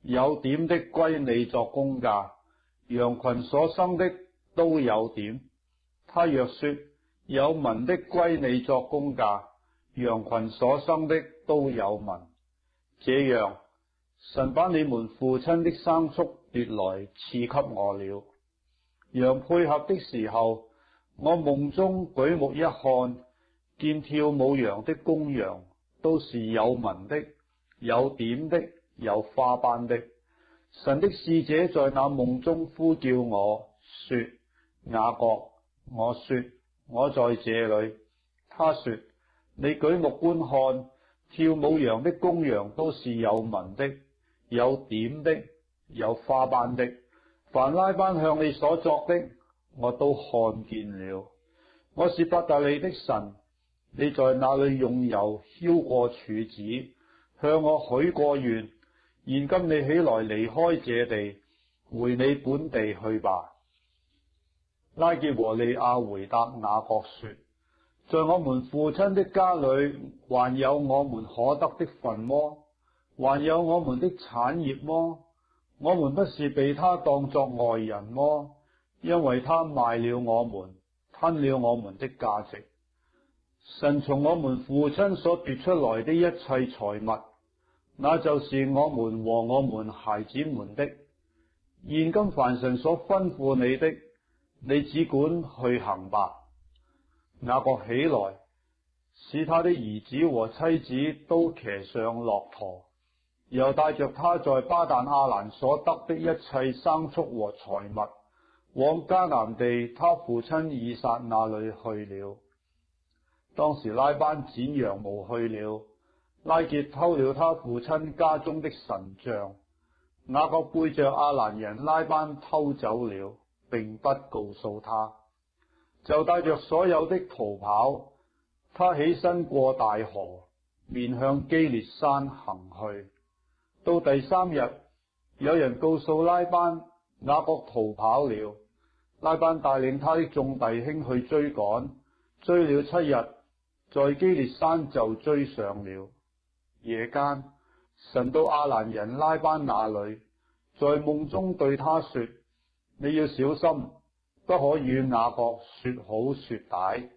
有點的歸你作工價，羊群所生的都有點；他若說有紋的歸你作工價，羊群所生的都有紋。這樣，神把你們父親的牲畜奪來賜給我了。羊配合的時候，我夢中舉目一看，見跳舞羊的公羊都是有紋的、有點的、有花斑的。神的使者在那夢中呼叫我說：雅各。我說：我在這裏。他說：你舉目觀看，跳舞羊的公羊都是有紋的、有點的、有花斑的。凡拉班向你所作的，我都看見了。我是伯特利的神，你在那裏用油澆過柱子，向我許過願。現今你起來離開這地，回你本地去吧。拉結和利亞回答雅各說：在我們父親的家裏，還有我們可得的分麼？還有我們的產業麼？我們不是被他當作外人麼？因為他賣了我們，吞了我們的價值。神從我們父親所奪出來的一切財物，那就是我們和我們孩子們的。現今凡神所吩咐你的，你只管去行吧。雅各起來，使他的兒子和妻子都騎上駱駝，又帶着他在巴旦亞蘭所得的一切牲畜和財物，往迦南地他父親以撒那裏去了。當時拉班剪羊毛去了，拉結偷了他父親家中的神像，雅各背着亞蘭人拉班偷走了，並不告訴他，就帶着所有的逃跑。他起身過大河，面向基列山行去。到第三日，有人告訴拉班，雅各逃跑了。拉班帶領他的眾弟兄去追趕，追了7日，在基列山就追上了。夜間，神到亞蘭人拉班那裏，在夢中對他說：你要小心，不可與雅各說好說歹。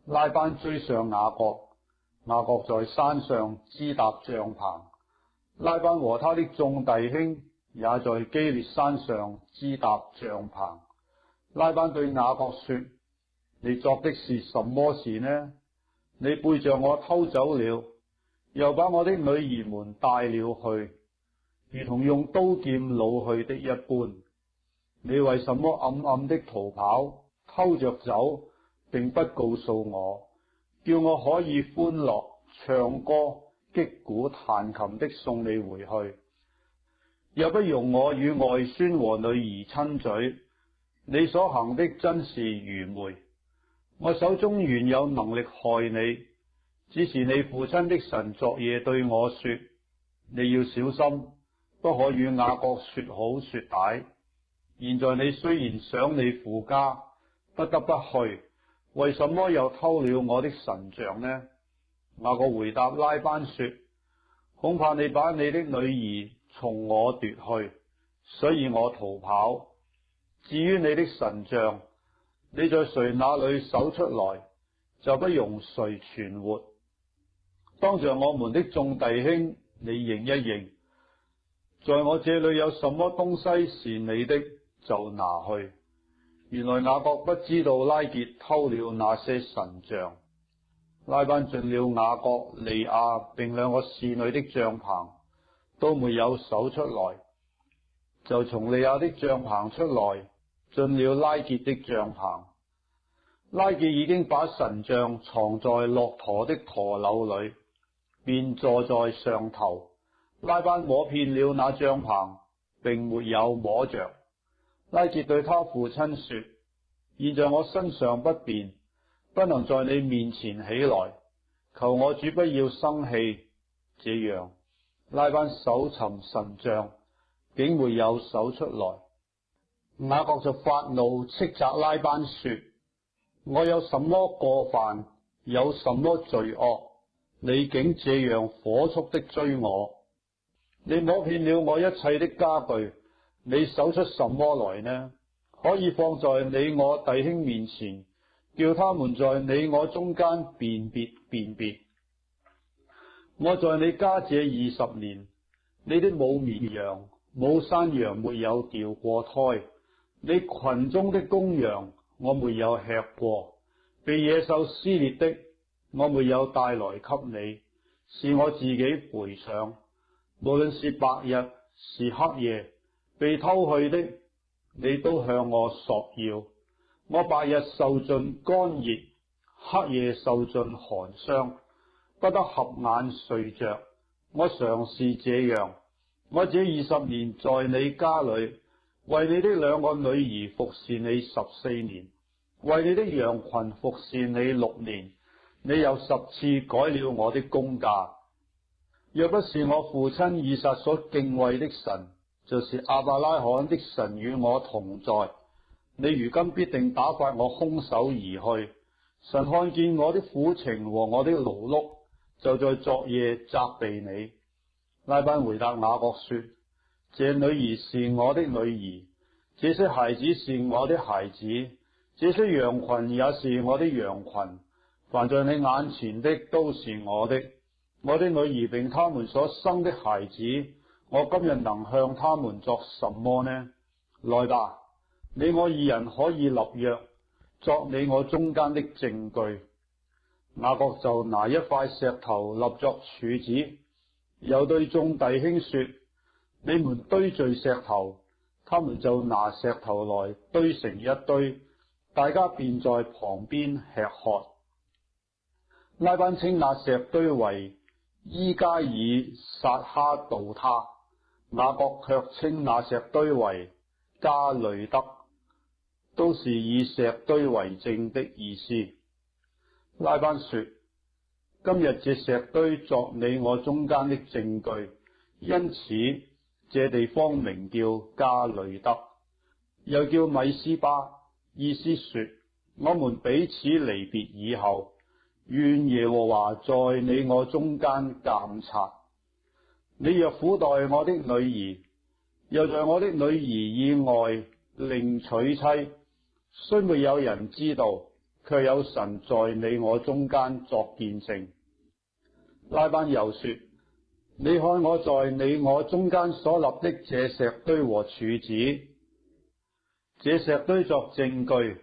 拉班追上雅各，雅各在山上支搭帳棚，拉班和他的眾弟兄也在基列山上支搭帳棚。拉班對雅各說：你作的是什麼事呢？你背着我偷走了，又把我的女兒們帶了去，如同用刀劍擄去的一般。你為什麼暗暗的逃跑，偷着走，並不告訴我，叫我可以歡樂唱歌、擊鼓彈琴的送你回去，又不容我與外孫和女兒親嘴。你所行的真是愚昧。我手中原有能力害你，只是你父親的神昨夜對我說：你要小心，不可與雅各說好說歹。現在你雖然想你父家，不得不去，為什麼又偷了我的神像呢？雅各回答拉班說：恐怕你把你的女兒從我奪去，所以我逃跑。至於你的神像，你在誰那裏搜出來，就不容誰存活。當着我們的眾弟兄，你認一認，在我這裏有什麼東西是你的，就拿去。原來雅各不知道拉結偷了那些神像。拉班進了雅各、利亞並2個侍女的帳棚，都沒有搜出來，就從利亞的帳棚出來，進了拉結的帳棚。拉結已經把神像藏在駱駝的駝廁裏，便坐在上頭。拉班摸遍了那帳棚，並沒有摸着。拉結對他父親說：現在我身上不便，不能在你面前起來，求我主不要生氣。這樣，拉班搜尋神像，竟沒有搜出來。雅各就發怒，斥責拉班說：我有什麼過犯，有什麼罪惡，你竟這樣火速的追我？你摸遍了我一切的家具，你搜出什麼來呢？可以放在你我弟兄面前，叫他們在你我中間辨別。我在你家這20年，你的母綿羊、母山羊沒有掉過胎，你群中的公羊我沒有吃過，被野獸撕裂的我沒有帶來給你，是我自己賠償。無論是白日是黑夜，被偷去的你都向我索要。我白日受盡乾熱，黑夜受盡寒霜，不得合眼睡着。我常是這樣。我這20年在你家裏，為你的2個女兒服侍你14年，為你的羊群服侍你6年，你又10次改了我的工價。若不是我父親以撒所敬畏的神，就是亞伯拉罕的神與我同在，你如今必定打發我空手而去。神看見我的苦情和我的勞碌，就在昨夜責備你。拉班回答雅各說：這女兒是我的女兒，這些孩子是我的孩子，這些羊群也是我的羊群，凡在你眼前的都是我的。我的女兒並他們所生的孩子，我今日能向他們作什麼呢？來吧，你我二人可以立約，作你我中間的證據。雅各就拿一塊石頭立作柱子，又對眾弟兄說：你們堆聚石頭。他們就拿石頭來堆成一堆，大家便在旁邊吃喝。拉班稱那石堆為伊加爾撒哈杜他，雅各卻稱那石堆為加累得，都是以石堆為證的意思。拉班說：今日這石堆作你我中間的證據，因此這地方名叫加累得，又叫米斯巴，意思說我們彼此離別以後，願耶和華在你我中間監察。你若苦待我的女兒，又在我的女兒以外另娶妻，雖沒有人知道，卻有神在你我中間作見證。拉班又說：你看我在你我中間所立的這石堆和柱子，這石堆作證據，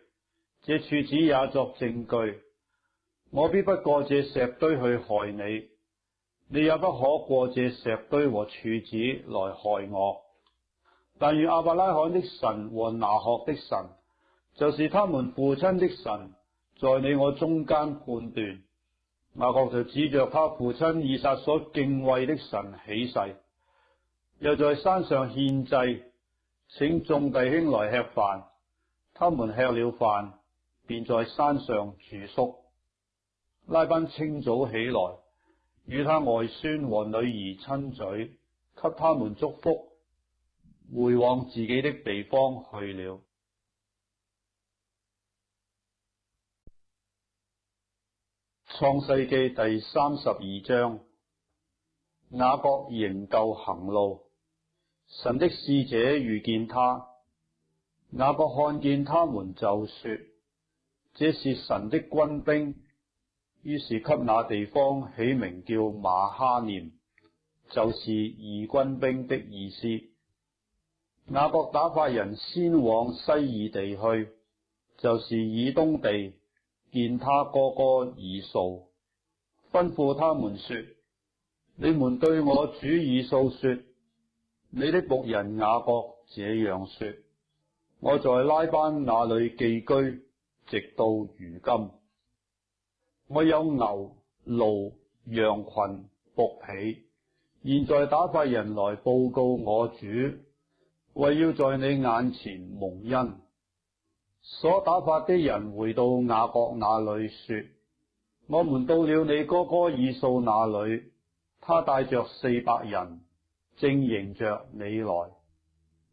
這柱子也作證據。我必不過這石堆去害你，你也不可過這石堆和柱子來害我。但願亞伯拉罕的神和拿鶴的神，就是他們父親的神，在你我中間判斷。雅各就指着他父親以撒所敬畏的神起誓，又在山上獻祭，請眾弟兄來吃飯。他們吃了飯，便在山上住宿。拉班清早起來，與他外孫和女兒親嘴，給他們祝福，回往自己的地方去了。創世記第32章，雅各仍舊行路，神的使者遇見他，雅各看見他們就說：這是神的軍兵。於是給那地方起名叫馬哈念，就是義軍兵的意思。雅各打發人先往西珥地去，就是以東地，見他哥哥以掃，吩咐他們說：你們對我主以掃說，你的僕人雅各這樣說：我在拉班那裏寄居，直到如今。我有牛、驢、羊群、僕婢，現在打發人來報告我主，為要在你眼前蒙恩。所打發的人回到雅各那裏說：我們到了你哥哥以掃那裏，他帶着400人，正迎着你來。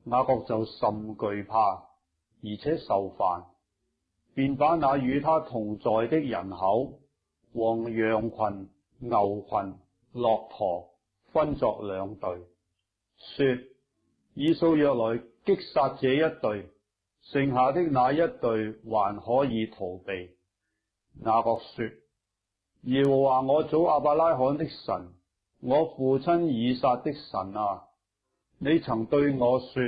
雅各就甚懼怕，而且受煩，便把那與他同在的人口和羊群、牛群、駱駝分作2隊，說：以掃若來擊殺這一隊，剩下的那一隊還可以逃避。雅各說：耶和華我祖亞伯拉罕的神，我父親以撒的神啊，你曾對我說：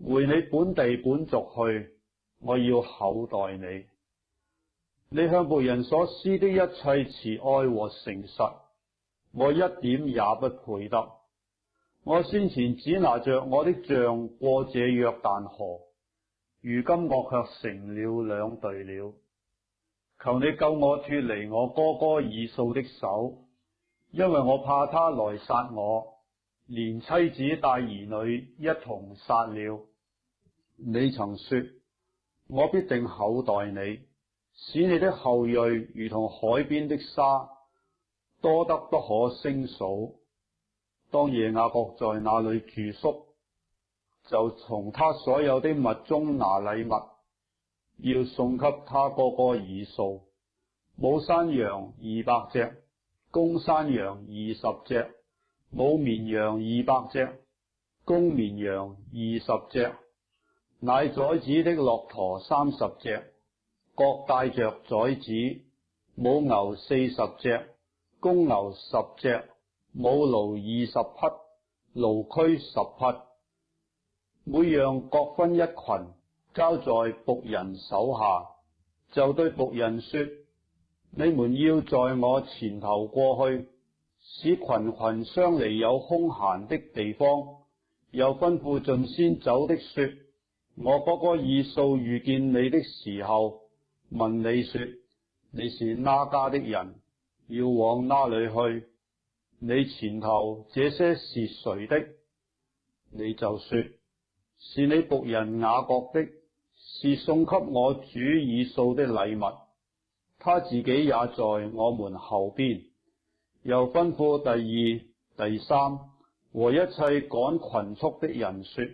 回你本地本族去，我要厚待你。你向僕人所施的一切慈愛和誠實，我一點也不配得。我先前只拿着我的杖過這約旦河，如今我卻成了2隊了。求你救我脫離我哥哥以掃的手，因為我怕他來殺我，連妻子帶兒女一同殺了。你曾說：我必定厚待你，使你的後裔如同海邊的沙，多得不可勝數。當夜雅各在那裏住宿，就從他所有的物中拿禮物，要送給他哥哥以掃：母山羊200隻，公山羊20隻，母綿羊200隻，公綿羊20隻，奶宰子的駱駝30隻，各帶着宰子；母牛40隻，公牛10隻，母驢20匹，驢駒10匹，每樣各分一群，交在僕人手下，就對僕人說：你們要在我前頭過去，使群群相離有空閒的地方。又吩咐盡先走的說：我哥哥以掃遇見你的時候，問你說：你是哪家的人？要往哪裏去？你前頭這些是誰的？你就說：是你僕人雅各的，是送給我主以掃的禮物。他自己也在我們後邊。又吩咐第二、第三和一切趕群畜的人說：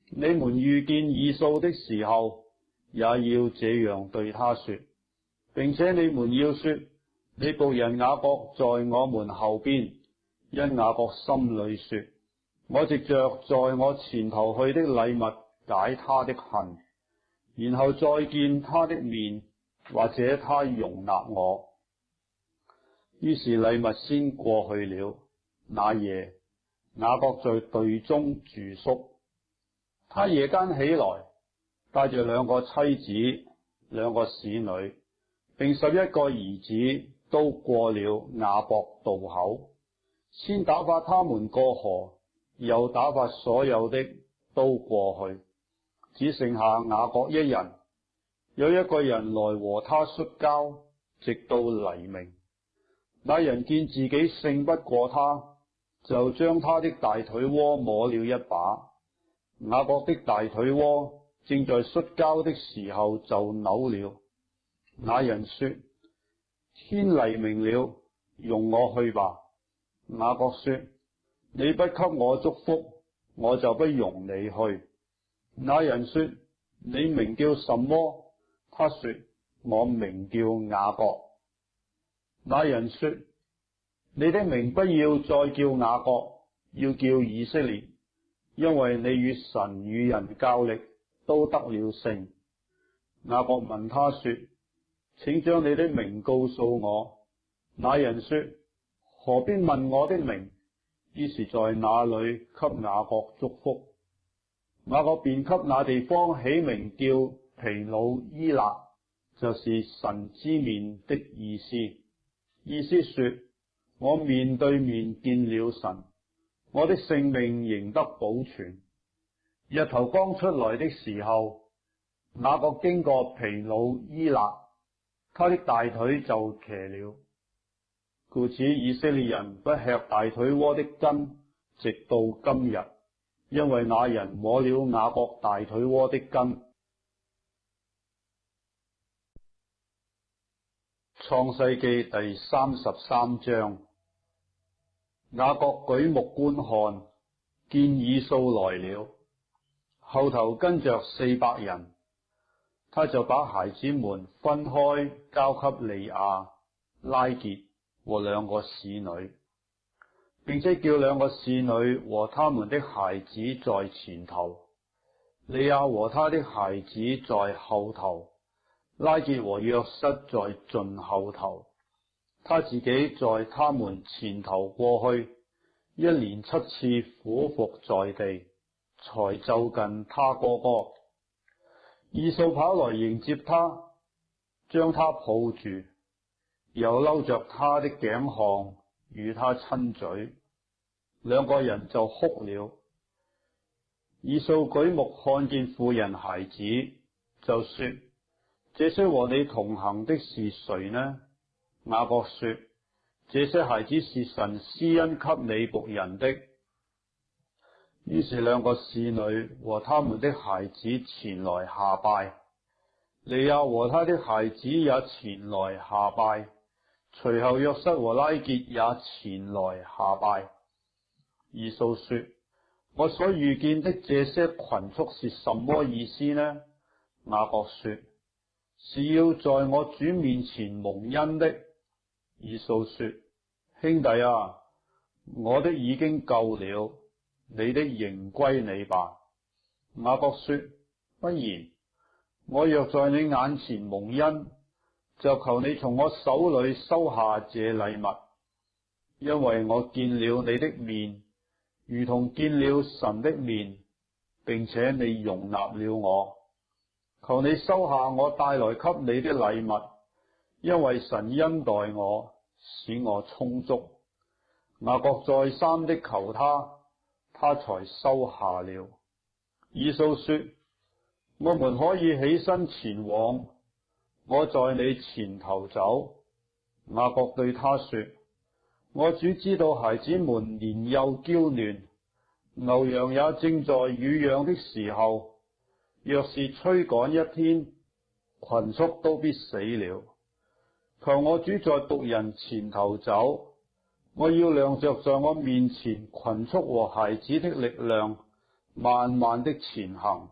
你們遇見以掃的時候，也要這樣對他說，並且你們要說：你僕人雅各在我們後邊，因雅各心裏說：我藉着在我前頭去的禮物解他的恨，然後再見他的面，或者他容納我。於是禮物先過去了。那夜雅各在隊中住宿。他夜間起來，帶着2個妻子、2個使女，並11個兒子，都過了雅博渡口，先打發他們過河，又打發所有的都過去，只剩下雅各一人。有一個人來和他摔跤，直到黎明。那人見自己勝不過他，就將他的大腿窩摸了一把。雅各的大腿窩正在摔跤的時候就扭了。那人說：天黎明了，容我去吧。雅各說：你不給我祝福，我就不容你去。那人說：你名叫什麼？他說：我名叫雅各。那人說：你的名不要再叫雅各，要叫以色列，因為你與神與人較力，都得了勝。雅各問他說：請將你的名告訴我。那人說：何必問我的名？於是在那裏給雅各祝福。雅各便給那地方起名叫皮努伊勒，就是神之面的意思。意思說：我面對面見了神，我的性命仍得保存。日頭剛出來的時候，雅各經過皮努伊勒，他的大腿就瘸了。故此以色列人不吃大腿窩的筋，直到今日，因為那人摸了雅各大腿窩的筋。創世記第33章。雅各舉目觀看，見以掃來了，後頭跟着400人，他就把孩子們分開，交給利亞、拉結和2個使女，並且叫2個使女和他們的孩子在前頭，利亞和他的孩子在後頭，拉結和約瑟在盡後頭。他自己在他們前頭過去，一連7次俯伏在地，才就近他哥哥。以掃跑來迎接他，將他抱住，又摟着他的頸項與他親嘴，2個人就哭了。以掃舉目看見婦人孩子，就說：這些和你同行的是誰呢？雅各說：這些孩子是神施恩給你僕人的。於是2個使女和他們的孩子前來下拜，利亞和他的孩子也前來下拜，隨後約瑟和拉結也前來下拜。以掃說：我所遇見的這些群畜是什麼意思呢？雅各說：是要在我主面前蒙恩的。以掃說：兄弟啊，我的已經夠了，你的仍歸你吧。雅各說：不然，我若在你眼前蒙恩，就求你從我手裏收下這禮物。因為我見了你的面，如同見了神的面，並且你容納了我。求你收下我帶來給你的禮物，因為神恩待我，使我充足。雅各再三的求他，他才收下了。以掃說：我們可以起身前往，我在你前頭走。雅各對他說：我主知道孩子們年幼嬌嫩，牛羊也正在乳養的時候，若是驅趕一天，群畜都必死了。求我主在僕人前頭走，我要量着在我面前群畜和孩子的力量，慢慢的前行，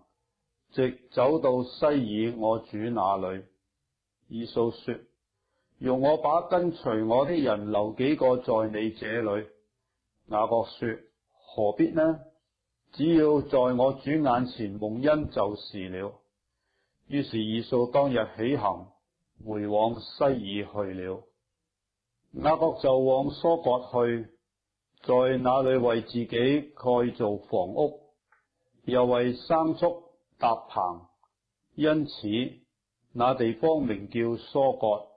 直走到西珥我主那裏。以掃說：容我把跟隨我的人留幾個在你這裏。雅各說：何必呢？只要在我主眼前蒙恩就是了。於是以掃當日起行，回往西珥去了。雅各就往疏割去，在那裏為自己蓋造房屋，又為牲畜搭棚，因此那地方名叫疏割，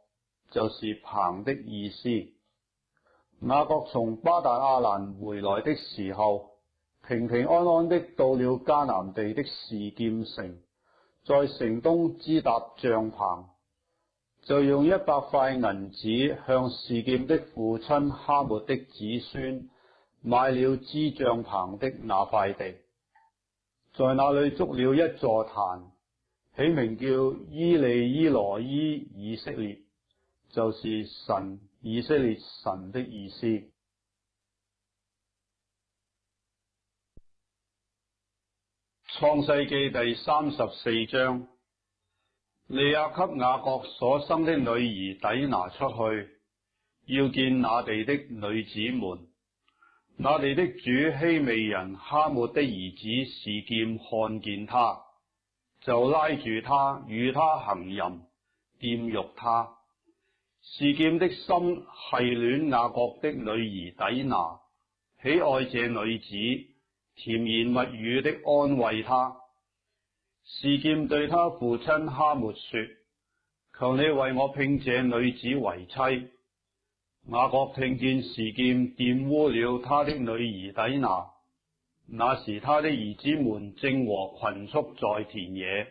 就是棚的意思。雅各從巴達亞蘭回來的時候，平平安安的到了迦南地的示劍城，在城東支搭帳棚，就用100塊銀子向示劍的父親哈末的子孫買了支帳棚的那塊地，在那裏築了一座壇，起名叫伊利伊羅伊以色列，就是神以色列神的意思。創世記第34章。利亞給雅各所生的女兒底拿出去，要見那地的女子們。那地的主希未人哈末的兒子示劍看見他，就拉住他，與他行淫，玷辱他。示劍的心繫戀雅各的女兒底拿，喜愛這女子，甜言蜜語的安慰他。示劍對他父親哈末說：求你為我聘這女子為妻。雅各聽見示劍玷污了他的女兒底拿，那時他的兒子們正和群畜在田野，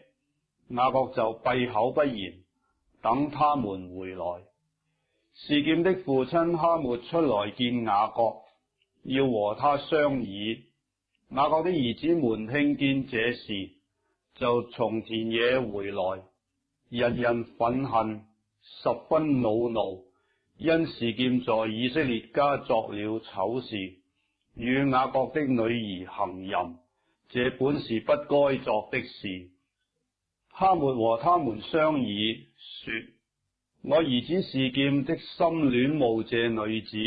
雅各就閉口不言，等他們回來。示劍的父親哈末出來見雅各，要和他商議。雅各的兒子們聽見這事，就從田野回來，人人憤恨，十分惱怒，因示劍在以色列家作了醜事，與雅各的女兒行淫，這本是不該作的事。哈末和他們商議，說：我兒子示劍的心戀慕這女子，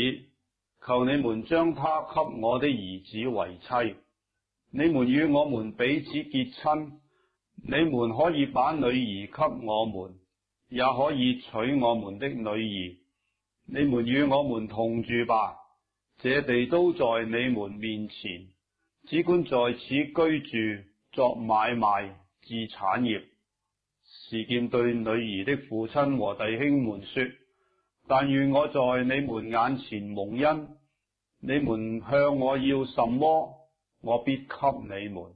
求你們將她給我的兒子為妻。你們與我們彼此結親，你們可以把女兒給我們，也可以娶我們的女兒。你們與我們同住吧，這地都在你們面前，只管在此居住，作買賣，置產業。示劍對女兒的父親和弟兄們說：但願我在你們眼前蒙恩，你們向我要什麼，我必給你們。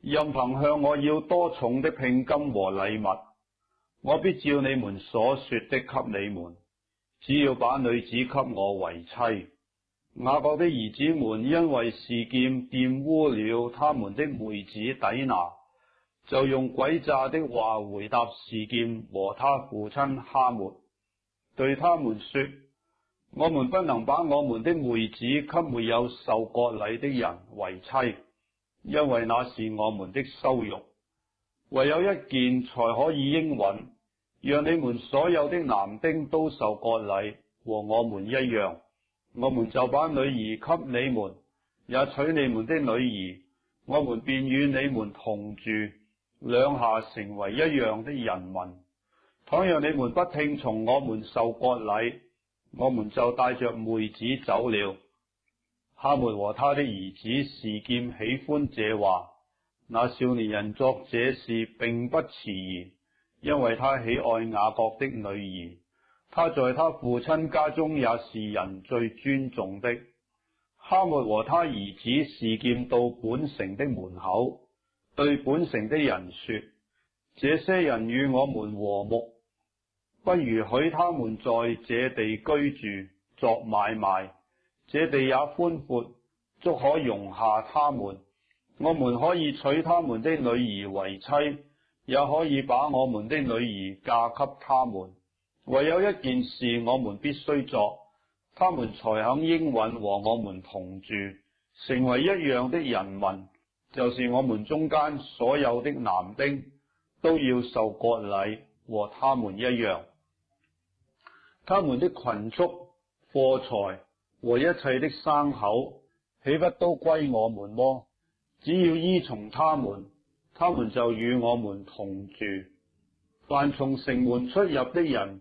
任憑向我要多重的聘金和禮物，我必照你們所說的給你們，只要把女子給我為妻。雅各的兒子們因為示劍玷污了他們的妹子底拿，就用詭詐的話回答示劍和他父親哈末，對他們說：我們不能把我們的妹子給沒有受割禮的人為妻，因為那是我們的羞辱。唯有一件才可以應允，讓你們所有的男丁都受割禮，和我們一樣。我們就把女兒給你們，也娶你們的女兒，我們便與你們同住，兩下成為一樣的人民。倘若你們不聽從我們受割禮，我們就帶着妹子走了。哈末和他的兒子示劍喜歡這話，那少年人作這事並不遲疑，因為他喜愛雅各的女兒，他在他父親家中也是人最尊重的。哈末和他兒子示劍到本城的門口，對本城的人說：這些人與我們和睦，不如許他們在這地居住作買賣，這地也寬闊，足可容下他們。我們可以娶他們的女兒為妻，也可以把我們的女兒嫁給他們。唯有一件事我們必須做，他們才肯應允和我們同住，成為一樣的人民，就是我們中間所有的男丁都要受割禮，和他們一樣。他們的群畜、貨財和一切的牲口，豈不都歸我們麼？只要依從他們，他們就與我們同住。凡從城門出入的人，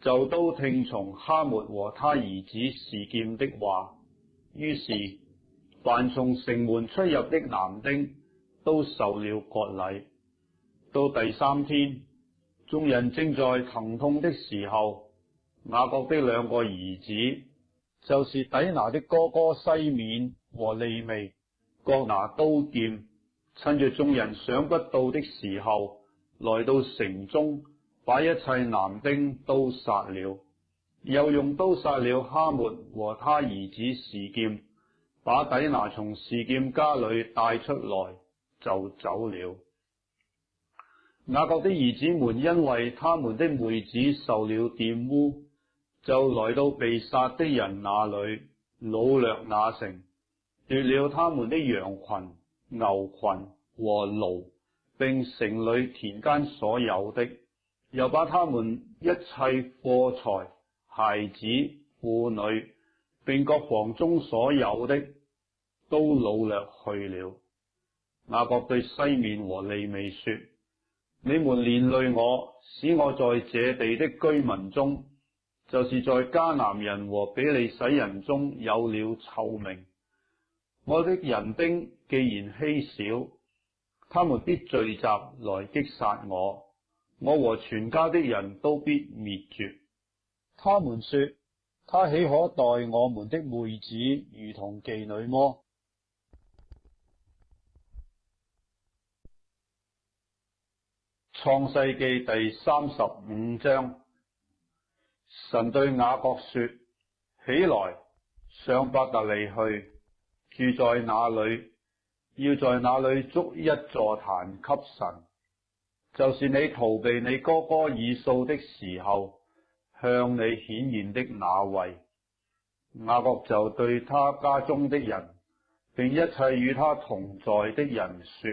就都聽從哈末和他兒子示劍的話。於是，凡從城門出入的男丁都受了割禮。到第三天，眾人正在疼痛的時候，雅各的兩個兒子，就是底拿的哥哥西緬和利未，各拿刀劍，趁着眾人想不到的時候，來到城中，把一切男丁都殺了，又用刀殺了哈末和他兒子示劍，把底拿從示劍家裏帶出來，就走了。雅各的兒子們因為他們的妹子受了玷污，就來到被殺的人那裏，擄掠那城，奪了他們的羊群、牛群和驢，並城裏田間所有的，又把他們一切貨財、孩子、婦女，並各房中所有的，都擄掠去了。雅各對西緬和利未說：你們連累我，使我在這地的居民中，就是在迦南人和比利洗人中有了臭名。我的人丁既然稀少，他們必聚集來擊殺我，我和全家的人都必滅絕。他們說：他豈可待我們的妹子如同妓女麼？創世記第35章。神對雅各說：起來，上伯特利去，住在那裏，要在那裏築一座壇給神，就是你逃避你哥哥以掃的時候向你顯現的那位。雅各就對他家中的人，並一切與他同在的人說：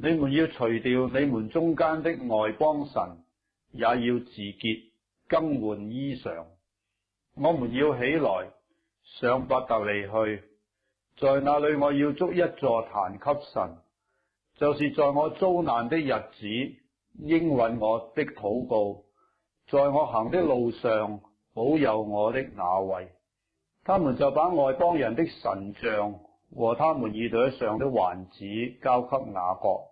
你們要除掉你們中間的外邦神，也要自潔，更換衣裳。我們要起來，上伯特利去，在那裏我要築一座壇給神，就是在我遭難的日子應允我的禱告，在我行的路上保佑我的那位。他們就把外邦人的神像和他們耳朵上的環子交給雅各，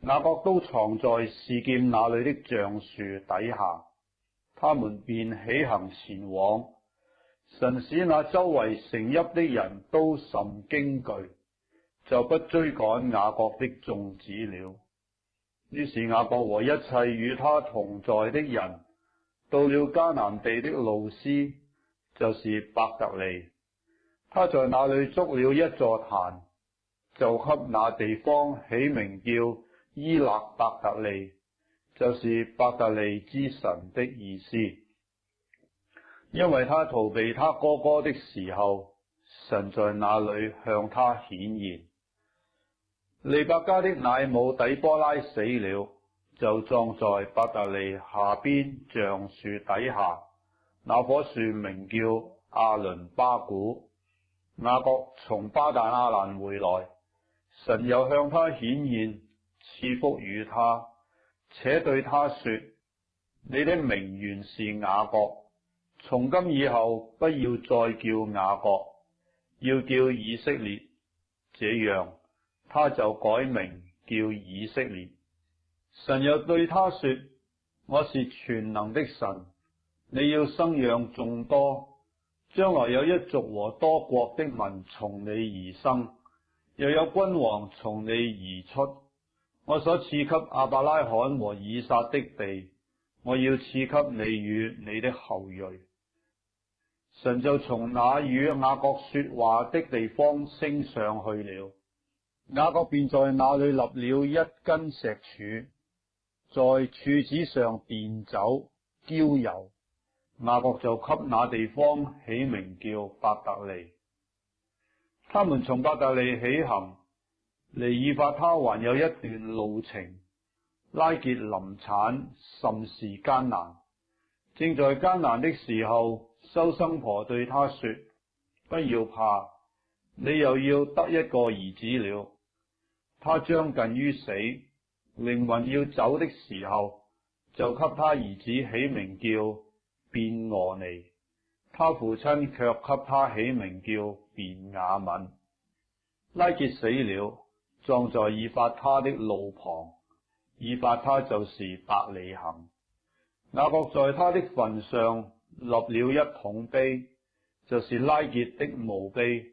雅各都藏在示劍那裏的橡樹底下。他們便起行前往。神使那周圍城邑的人都甚驚懼，就不追趕雅各的眾子了。於是雅各和一切與他同在的人，到了迦南地的路斯，就是伯特利。他在那裏築了一座壇，就給那地方起名叫伊勒伯特利，就是伯特利之神的意思。因為他逃避他哥哥的時候，神在那裏向他顯現。利百加的奶母底波拉死了，就葬在伯特利下邊橡樹底下，那棵樹名叫亞倫巴古。雅各從巴旦亞蘭回來，神又向他顯現，賜福與他，且對他說：你的名原是雅各，從今以後不要再叫雅各，要叫以色列，這樣他就改名叫以色列。神又對他說：我是全能的神，你要生養眾多，將來有一族和多國的民從你而生，又有君王從你而出。我所賜給亞伯拉罕和以撒的地，我要賜給你與你的後裔。神就從那與雅各說話的地方升上去了，雅各便在那裏立了一根石柱，在柱子上奠酒澆油。雅各就給那地方起名叫伯特利。他們從伯特利起行，離以法他還有一段路程。拉結臨產，甚是艱難。正在艱難的時候，收生婆對他說：不要怕，你又要得一個兒子了。他將近於死，靈魂要走的時候，就給他兒子起名叫便俄尼。他父親卻給他起名叫便雅憫。拉結死了，葬在以法他的路旁，以法他就是伯利恆。雅各在他的墳上立了一桶碑，就是拉結的墓碑，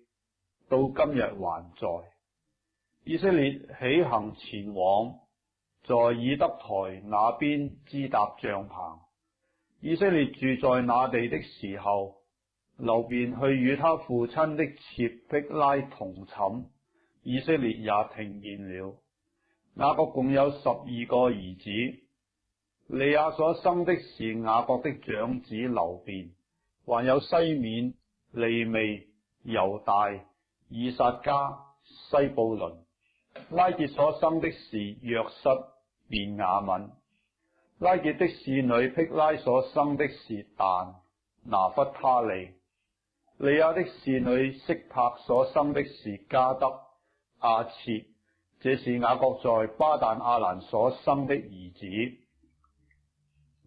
到今日還在。以色列起行前往，在以德台那邊支搭帳棚。以色列住在那地的時候，流便去與他父親的妾辟拉同寢，以色列也聽見了。雅各共有12個兒子，利亞所生的是雅各的長子流便，還有西面、利未、猶大、以薩迦、西布倫。拉結所生的是約瑟、便雅憫。拉結的侍女辟拉所生的是但、拿弗他利。利亞的侍女色柏所生的是加得、亞設，這是雅各在巴旦亞蘭所生的兒子。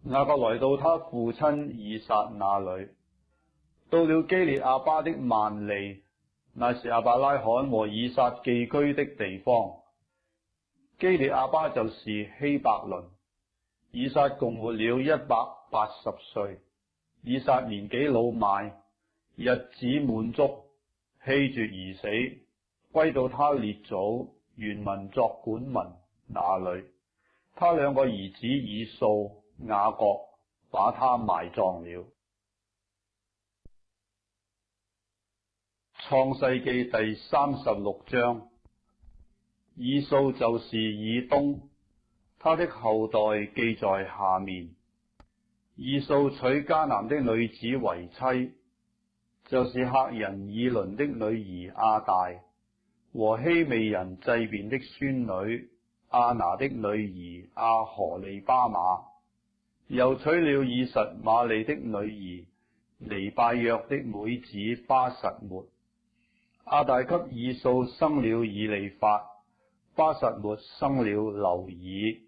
雅各來到他父親以撒那裏，到了基列亞巴的幔利，那是亞伯拉罕和以撒寄居的地方。基列亞巴就是希伯倫。以撒共活了180歲。以撒年紀老邁，日子滿足，氣絕而死，歸到他列祖原民作管民那裏。他兩個兒子以掃、雅各把他埋葬了。創世記第36章。以掃就是以東，他的後代記在下面。以掃娶迦南的女子為妻，就是赫人以倫的女兒亞大和希未人祭便的孫女亞拿的女兒亞何利巴瑪，又娶了以實瑪利的女兒尼拜約的妹子巴實末。亞大給以掃生了以利法，巴實末生了流珥。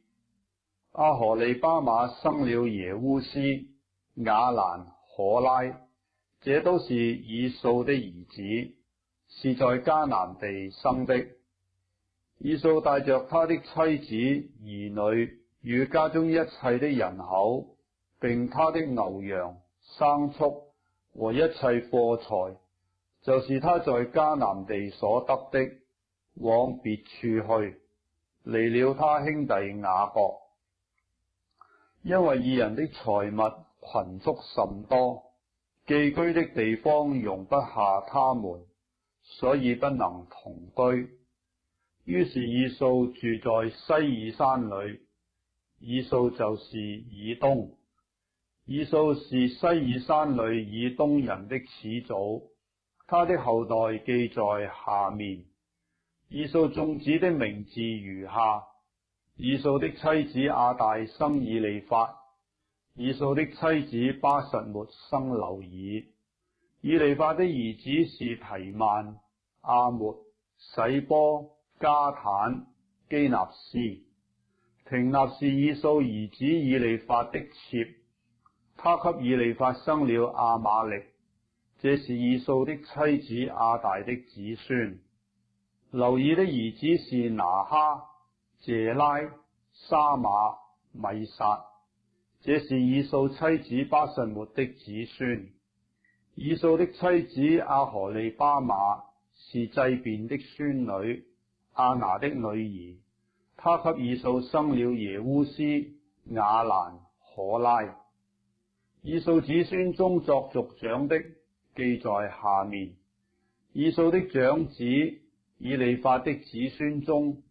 亞何利巴瑪生了耶烏斯、雅蘭、可拉，這都是以掃的兒子，是在迦南地生的。以掃帶着他的妻子、兒女與家中一切的人口，並他的牛羊、牲畜和一切貨財，就是他在迦南地所得的，往別處去，離了他兄弟雅各。因為二人的財物群畜甚多，寄居的地方容不下他們，所以不能同居。於是以掃住在西珥山裏。以掃就是以東。以掃是西珥山裏以東人的始祖，他的後代記在下面。以掃眾子的名字如下：以掃的妻子亞大生以利法，以掃的妻子巴實末生流珥。以利法的兒子是提曼、亞末、洗波、加坦、基納斯。亭納是以掃兒子以利法的妾，他給以利法生了亞瑪力，這是以掃的妻子亞大的子孫。流珥的兒子是拿哈、謝拉、沙馬、米撒，這是以掃妻子巴實末的子孫。以掃的妻子亞何利巴瑪是祭便的孫女，亞拿的女兒。他給以掃生了耶烏斯、雅蘭、可拉。以掃子孫中作族長的，記在下面。以掃的長子以利法的子孫中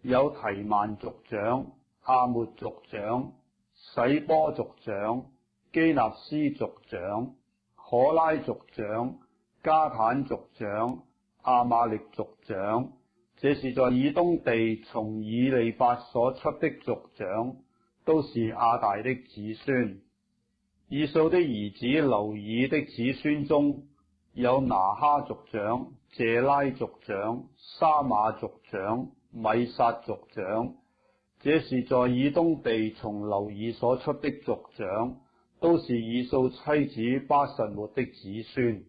有提曼族長、亞末族長、洗波族長、基納斯族長、可拉族長、加坦族長、亞瑪力族長，這是在以東地從以利法所出的族長，都是亞大的子孫。以掃的兒子流珥的子孫中有拿哈族長、謝拉族長、沙馬族長、米撒族長，這是在以東地從流珥所出的族長，都是以掃妻子巴實末的子孫。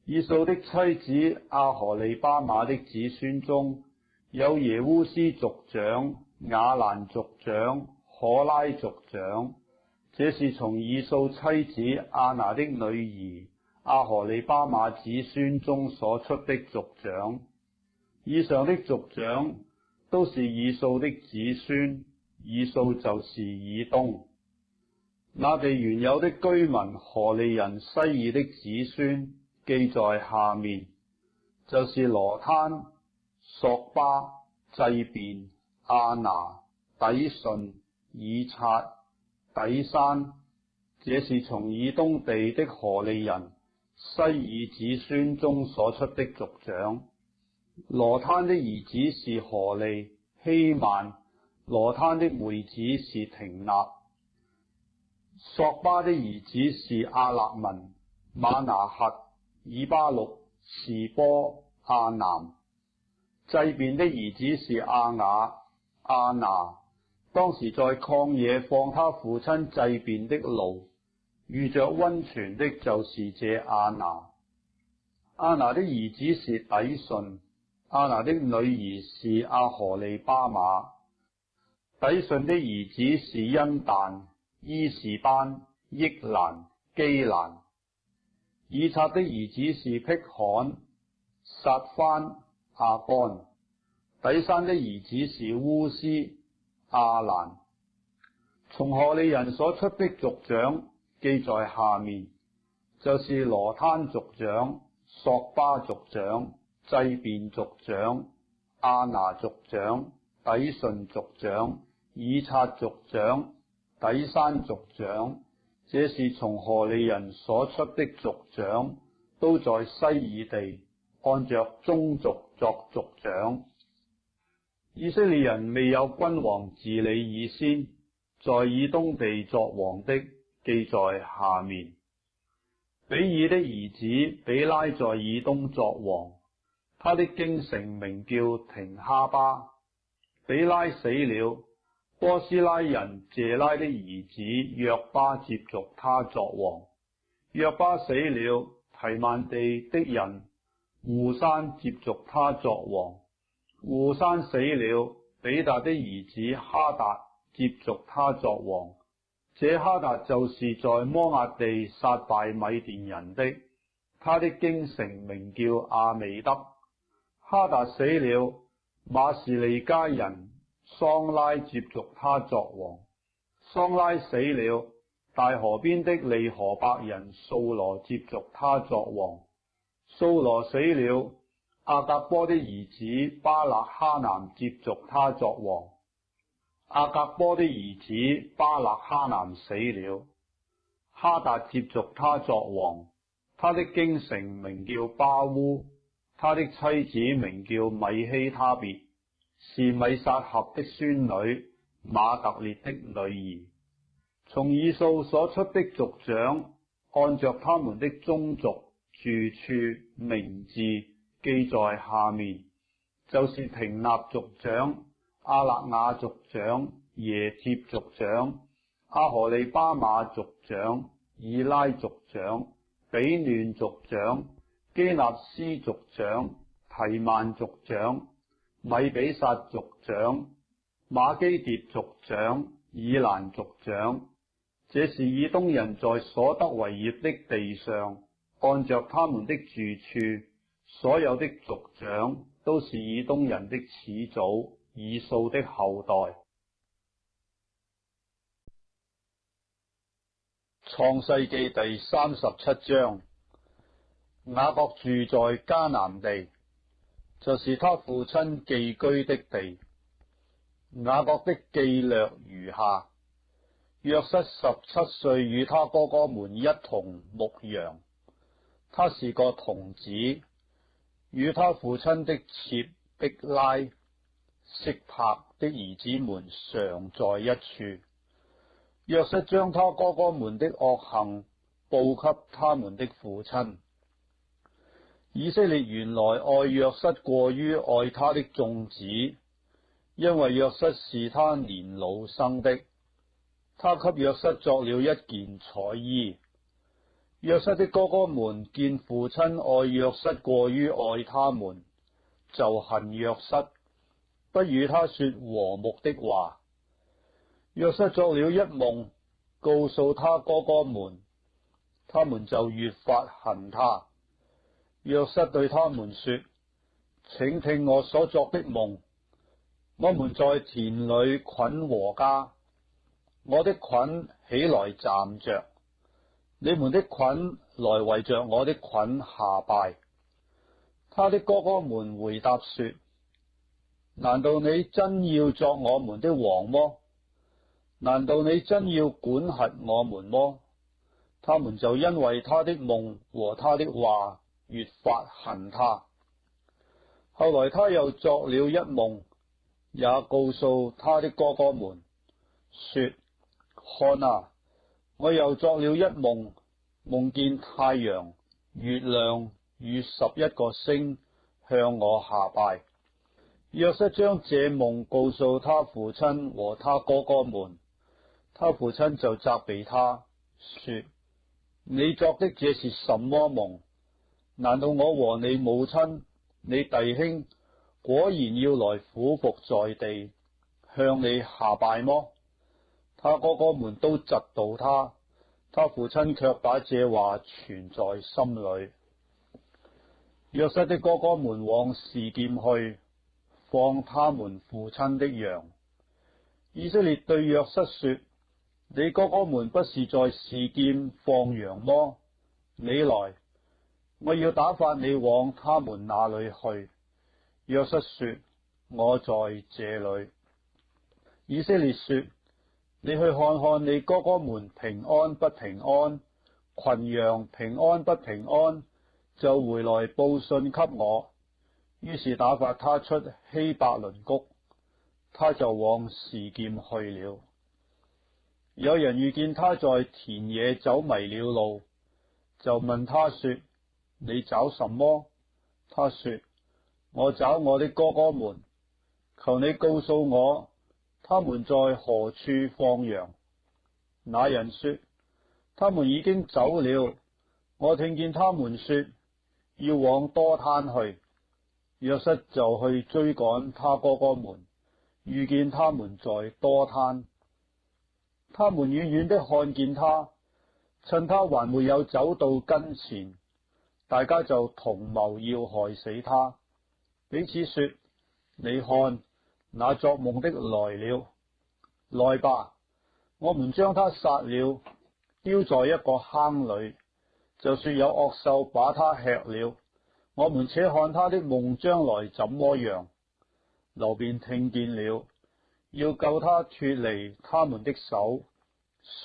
以掃的妻子亞何利巴瑪的子孫中有耶烏斯族長、雅蘭族長、可拉族長，這是從以掃妻子亞拿的女兒亞何利巴瑪子孫中所出的族長。以上的族長都是以掃的子孫，以掃就是以東。那地原有的居民何利人西爾的子孫，記在下面，就是羅攤、索巴、祭便、亞拿、底順、以察、底珊，這是從以東地的何利人西爾子孫中所出的族長。羅攤的兒子是何利、希曼，羅攤的妹子是亭納。索巴的兒子是亞勒文、瑪拿轄、以巴錄、示波、亞南。祭便的兒子是亞雅、亞拿。當時在曠野放他父親祭便的驢，遇着溫泉的就是這亞拿。亞拿的兒子是底順，亞拿的女兒是亞何利巴瑪。底順的兒子是恩但、伊士班、益蘭、基蘭。以察的兒子是辟罕、撒番、亞干。底珊的兒子是烏斯、亞蘭。從何利人所出的族長，記在下面，就是羅攤族長、索巴族長、祭便族長、亞拿族長、底順族長、以察族長、底珊族長，這是從何利人所出的族長，都在西爾地，按着宗族作族長。以色列人未有君王治理以先，在以東地作王的，記在下面。比爾的兒子比拉在以東作王，他的京城名叫廷哈巴。比拉死了，波斯拉人謝拉的兒子約巴接續他作王。約巴死了，提曼地的人戶珊接續他作王。戶珊死了，比達的兒子哈達接續他作王。這哈達就是在摩押地殺敗米甸人的，他的京城名叫亞美德。哈達死了，馬士利家人桑拉接續他作王。桑拉死了，大河邊的利河伯人掃羅接續他作王。掃羅死了，亞革波的兒子巴勒哈南接續他作王。亞革波的兒子巴勒哈南死了，哈達接續他作王。他的京城名叫巴烏，他的妻子名叫米希他別，是米撒合的孫女，瑪特列的女兒。從以掃所出的族長，按着他們的宗族、住處、名字，記在下面，就是亭納族長、亞勒雅族長、耶帖族長、阿荷利巴馬族長、以拉族長、比嫩族長、基納斯族長、提曼族長、米比撒族長、馬基迭族長、以蘭族長。這是以東人在所得為業的地上，按着他們的住處，所有的族長都是以東人的始祖，以掃的後代。創世記第37章。雅各住在迦南地，就是他父親寄居的地。雅各的記略如下：約瑟17歲，與他哥哥們一同牧羊。他是個童子，與他父親的妾碧拉、色柏的兒子們常在一處。約瑟將他哥哥們的惡行報給他們的父親。以色列原來愛約瑟過於愛他的眾子，因為約瑟是他年老生的。他給約瑟作了一件彩衣。約瑟的哥哥們見父親愛約瑟過於愛他們，就恨約瑟，不與他說和睦的話。約瑟作了一夢，告訴他哥哥們，他們就越發恨他。約瑟對他們說：請聽我所作的夢。我們在田裏捆禾稼，我的捆起來站着，你們的捆來圍着我的捆下拜。他的哥哥們回答說：難道你真要作我們的王麼？難道你真要管轄我們麼？他們就因為他的夢和他的話越發恨他。後來他又作了一夢，也告訴他的哥哥們說：看啊，我又作了一夢，夢見太陽、月亮與11個星向我下拜。約瑟將這夢告訴他父親和他哥哥們，他父親就責備他說：你作的這是什麼夢？難道我和你母親、你弟兄果然要來俯伏在地，向你下拜麼？他哥哥們都嫉妒他，他父親卻把這話存在心裏。約瑟的哥哥們往示劍去，放他們父親的羊。以色列對約瑟說：你哥哥們不是在示劍放羊麼？你來，我要打發你往他們那裏去。約瑟說：我在這裏。以色列說：你去看看你哥哥們平安不平安，群羊平安不平安，就回來報信給我。於是打發他出希伯崙谷，他就往示劍去了。有人遇見他在田野走迷了路，就問他說：你找什麼？他說：我找我的哥哥們，求你告訴我，他們在何處放羊？那人說：他們已經走了，我聽見他們說要往多攤去。約瑟就去追趕他哥哥們，遇見他們在多攤。他們遠遠的看見他，趁他還沒有走到跟前，大家就同謀要害死他，彼此說：你看，那作夢的來了，來吧，我們將他殺了，丟在一個坑裏，就說有惡獸把他吃了，我們且看他的夢將來怎麼樣。流便聽見了，要救他脫離他們的手，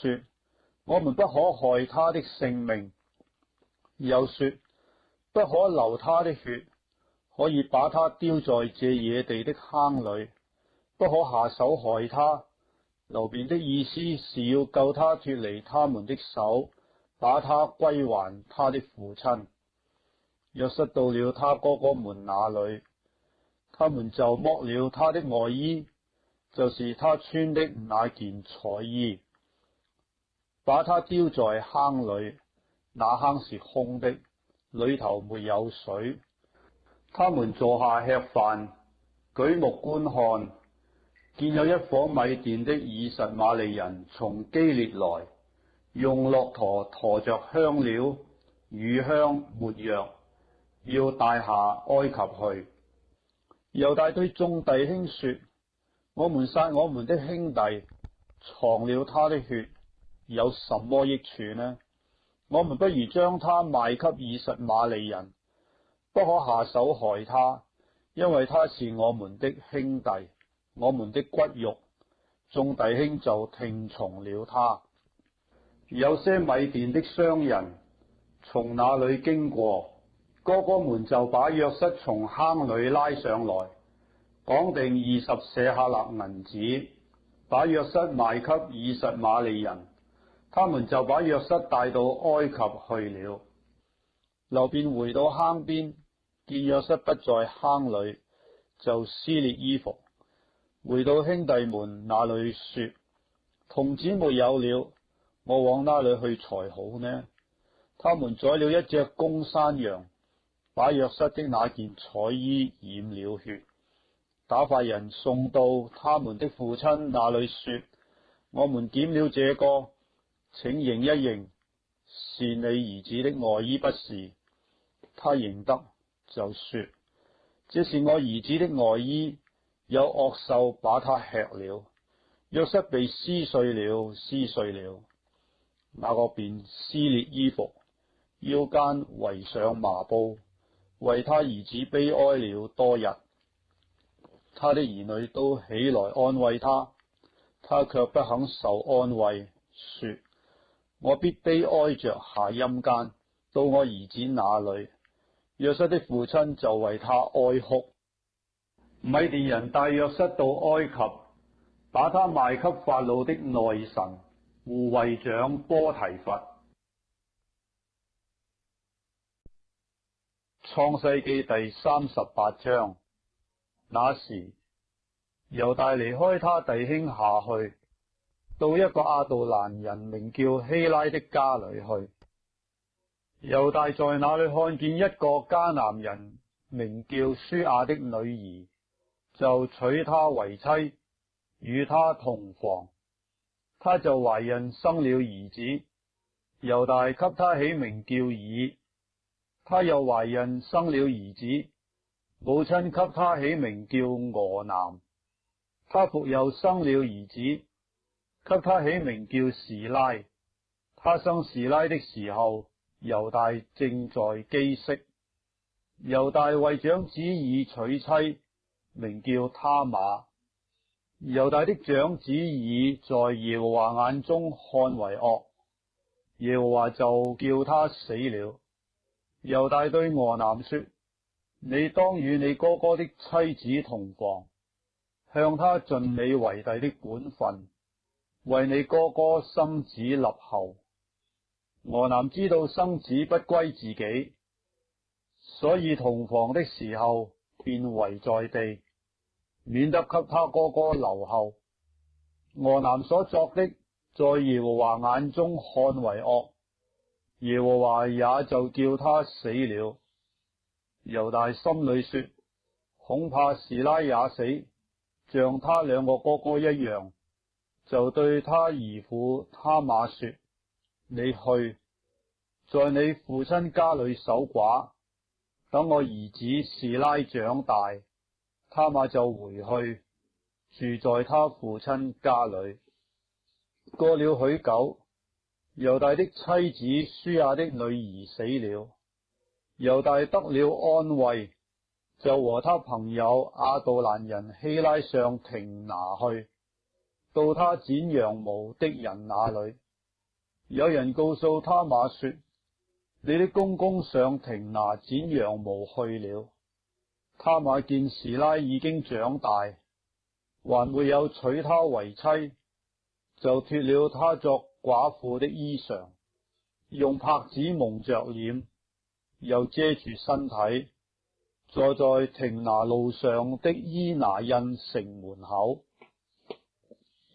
說：我們不可害他的性命，又說：不可流他的血，可以把他丟在這野地的坑裏，不可下手害他。流便的意思是要救他脫離他們的手，把他歸還他的父親。約瑟到了他哥哥們那裏，他們就剝了他的外衣，就是他穿的那件彩衣，把他丟在坑裏，那坑是空的，裏頭沒有水。他們坐下吃飯，舉目觀看，見有一夥米甸的以實瑪利人從基列來，用駱駝馱着香料、乳香、沒藥，要帶下埃及去。猶大對眾弟兄說：我們殺我們的兄弟，藏了他的血，有什麼益處呢？我們不如將他賣給以實瑪利人，不可下手害他，因為他是我們的兄弟，我們的骨肉。眾弟兄就聽從了他。有些米甸的商人從那裏經過，哥哥們就把約瑟從坑裏拉上來，綁定20舍客勒銀子，把約瑟賣給以實瑪利人。他們就把約瑟帶到埃及去了。流便回到坑邊，見約瑟不在坑裏，就撕裂衣服，回到兄弟們那裏說：童子沒有了，我往哪裏去才好呢？他們宰了一隻公山羊，把約瑟的那件彩衣染了血，打發人送到他們的父親那裏說：我們撿了這個，請認一認，是你兒子的外衣不是？他認得，就說：這是我兒子的外衣，有惡獸把它吃了。約瑟被撕碎了，那個便撕裂衣服，腰間圍上麻布，為他兒子悲哀了多日。他的兒女都起來安慰他，他卻不肯受安慰，說：我必悲哀着下陰間，到我兒子那裏。約瑟的父親就為他哀哭。米甸人帶約瑟到埃及，把他賣給法老的內臣護衛長波提乏。創世記第38章。那時，猶大離開他弟兄下去，到一個亞杜蘭人名叫希拉的家裏去。猶大在那裏看見一個迦南人名叫書亞的女兒，就娶她為妻，與她同房。她就懷孕生了兒子，猶大給他起名叫以。她又懷孕生了兒子，母親給他起名叫俄南。她復又生了兒子，給他起名叫示拉。她生示拉的時候，猶大正在基色。猶大為長子以娶妻，名叫他瑪。猶大的長子以在耶和華眼中看為惡，耶和華就叫他死了。猶大對俄南說：你當與你哥哥的妻子同房，向他盡你為弟的本分，為你哥哥生子立後。俄南知道生子不歸自己，所以同房的時候便遺在地，免得給他哥哥留後。俄南所作的，在耶和華眼中看為惡，耶和華也就叫他死了。猶大心裏說：恐怕示拉也死，像他兩個哥哥一樣，就對他兒婦他瑪說：你去，在你父親家裏守寡，等我兒子示拉長大。他瑪就回去，住在他父親家裏。過了許久，猶大的妻子書亞的女兒死了。猶大得了安慰，就和他朋友亞杜蘭人希拉上亭拿去，到他剪羊毛的人那裏。有人告訴他瑪說：你的公公上亭拿剪羊毛去了。他瑪見示拉已經長大，還沒有娶她為妻，就脫了她作寡婦的衣裳，用帕子蒙着臉，又遮住身體，坐在亭拿路上的伊拿印城門口。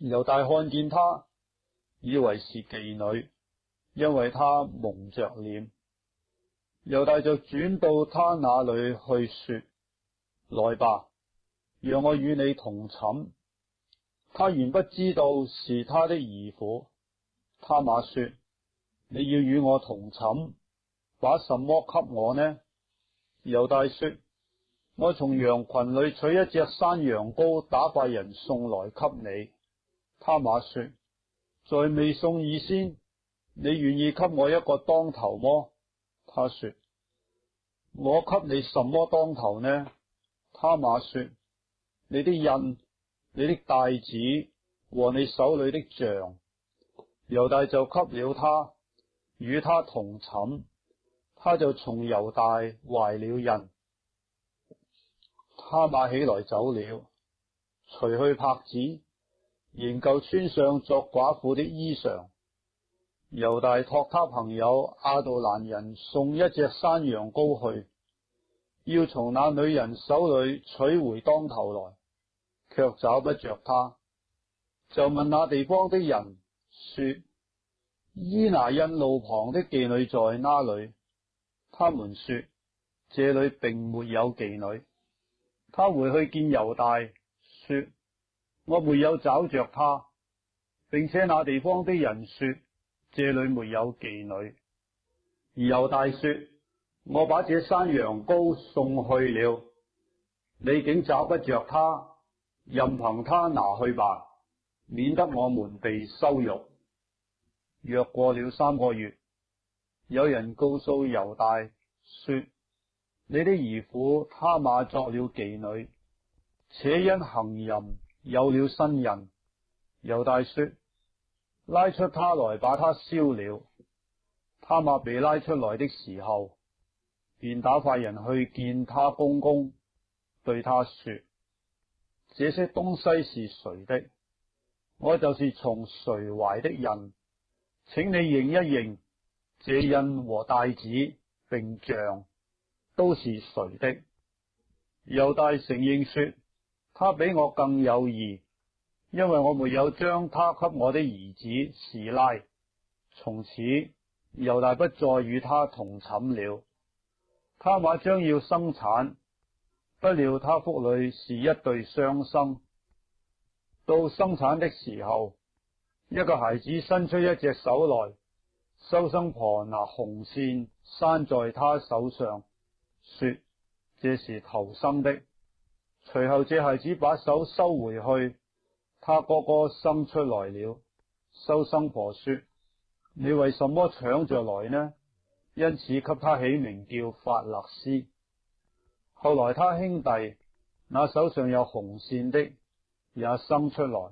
猶大看見他，以為是妓女，因為她蒙着臉。猶大就轉到他那裏去說：來吧，讓我與你同寢。他原不知道是他的兒婦。他瑪說：你要與我同寢，把什麼給我呢？猶大說：我從羊群裏取一隻山羊羔，打發人送來給你。他瑪說：在未送以先，你願意給我一個當頭麼？他說：我給你什麼當頭呢？他瑪說：你的印、你的帶子和你手裏的杖。猶大就給了他，與他同寢。他就從猶大懷了孕。他瑪起來走了，除去帕子，仍舊穿上作寡婦的衣裳。猶大託他朋友亞杜蘭人送一隻山羊羔去，要從那女人手裏取回當頭來，卻找不着他，就問那地方的人說：伊拿印路旁的妓女在哪裏？他們說：這裏並沒有妓女。他回去見猶大，說：我沒有找着她，並且那地方的人說：這裏沒有妓女。而猶大說：我把這山羊羔送去了，你竟找不着他，任憑他拿去吧，免得我們被羞辱。約過了3個月，有人告訴猶大說：你的兒婦他瑪作了妓女，且因行淫有了身孕。猶大說：拉出他來，把他燒了。他瑪被拉出來的時候，便打發人去見他公公，對他說：這些東西是誰的？我就是從誰懷的孕，請你認一認，這印和帶子並杖都是誰的？猶大承認說：他比我更有義，因為我沒有將他給我的兒子示拉。從此猶大不再與他同寢了。他瑪將要生產，不料他腹裏是一對雙生。到生產的時候，一個孩子伸出一隻手來，收生婆拿紅線拴在他手上，說：這是頭生的。隨後這孩子把手收回去，他哥哥生出來了。收生婆說：你為什麼搶着來呢？因此給他起名叫法勒斯。後來他兄弟那手上有紅線的也生出來，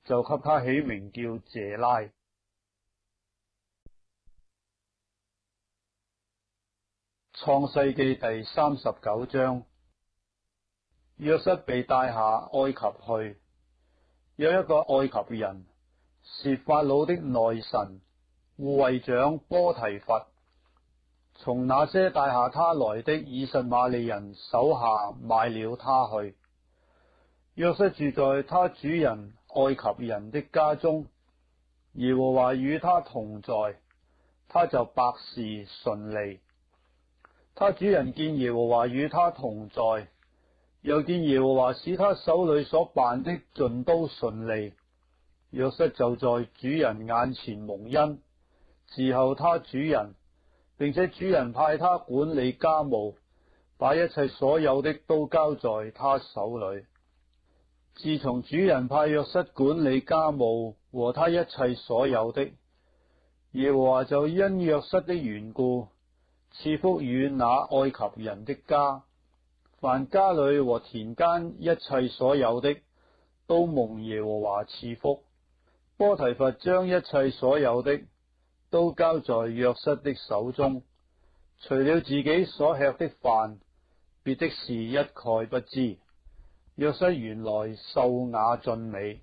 就給他起名叫謝拉。創世記第39章。約瑟被帶下埃及去，有一個埃及人是法老的內臣護衛長波提乏，從那些帶下他來的以實瑪利人手下買了他去。約瑟住在他主人埃及人的家中，耶和華與他同在，他就百事順利。他主人見耶和華與他同在，又見耶和華使他手裏所辦的盡都順利，約瑟就在主人眼前蒙恩，伺候他主人，並且主人派他管理家務，把一切所有的都交在他手裏。自從主人派約瑟管理家務和他一切所有的，耶和華就因約瑟的緣故賜福與那埃及人的家，凡家裏和田間一切所有的都蒙耶和華賜福。波提乏將一切所有的都交在約瑟的手中，除了自己所吃的飯，別的事一概不知。約瑟原來秀雅俊美。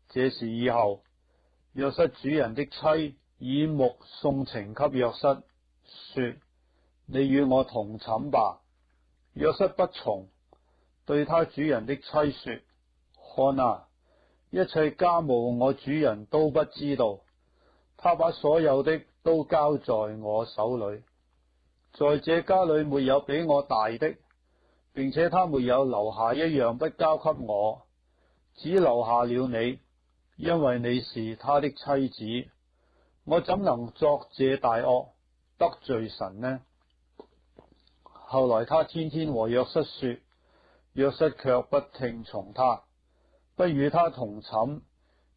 這事以後，約瑟主人的妻以目送情給約瑟，說：你與我同寢吧。約瑟不從，對他主人的妻說：看啊，一切家務我主人都不知道，他把所有的都交在我手裏。在這家裏沒有比我大的，並且他沒有留下一樣不交給我，只留下了你，因為你是他的妻子。我怎能作這大惡，得罪神呢？後來他天天和約瑟說，約瑟卻不聽從他，不與他同寢，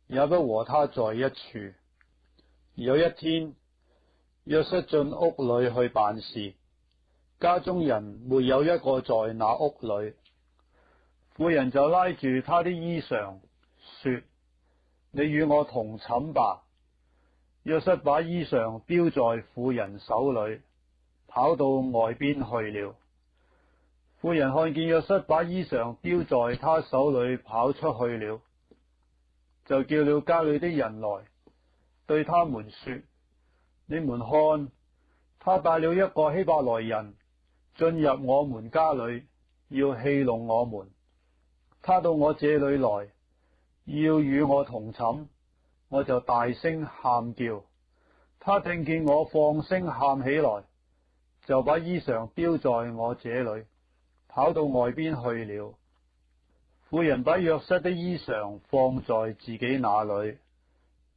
也不和他在一處。有一天，約瑟進屋裏去辦事，家中人沒有一個在那屋裏。婦人就拉住他的衣裳，說：你與我同寢吧。約瑟把衣裳丟在婦人手裏，跑到外邊去了。婦人看見約瑟把衣裳丟在他手裏跑出去了，就叫了家裏的人來，對他們說：你們看，他帶了一個希伯來人進入我們家裏，要戲弄我們。他到我這裏來，要與我同寢，我就大聲喊叫。他聽見我放聲喊起來，就把衣裳丟在我這裏，跑到外邊去了。婦人把約瑟的衣裳放在自己那裏，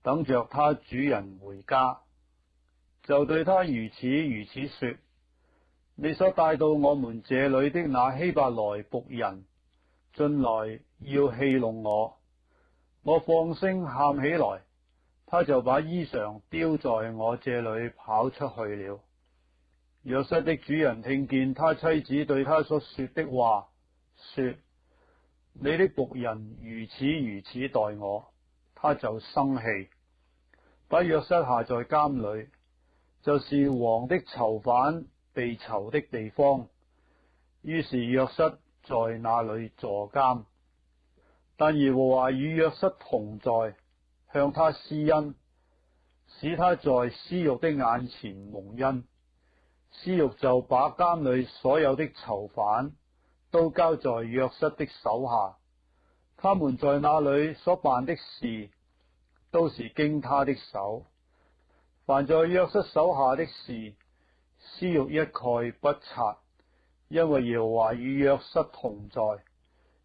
等着他主人回家，就對他如此說：你所帶到我們這裏的那希伯來僕人進來要戲弄我，我放聲喊起來，他就把衣裳丟在我這裏跑出去了。約瑟的主人聽見他妻子對他所說的話，說：你的僕人如此待我，他就生氣，把約瑟下在監裏，就是王的囚犯被囚的地方。於是約瑟在那裏坐監，但耶和華與約瑟同在，向他施恩，使他在司獄的眼前蒙恩。司獄就把監裏所有的囚犯都交在約瑟的手下，他們在那裏所辦的事都是經他的手。凡在約瑟手下的事，司獄一概不察，因為耶和華與約瑟同在，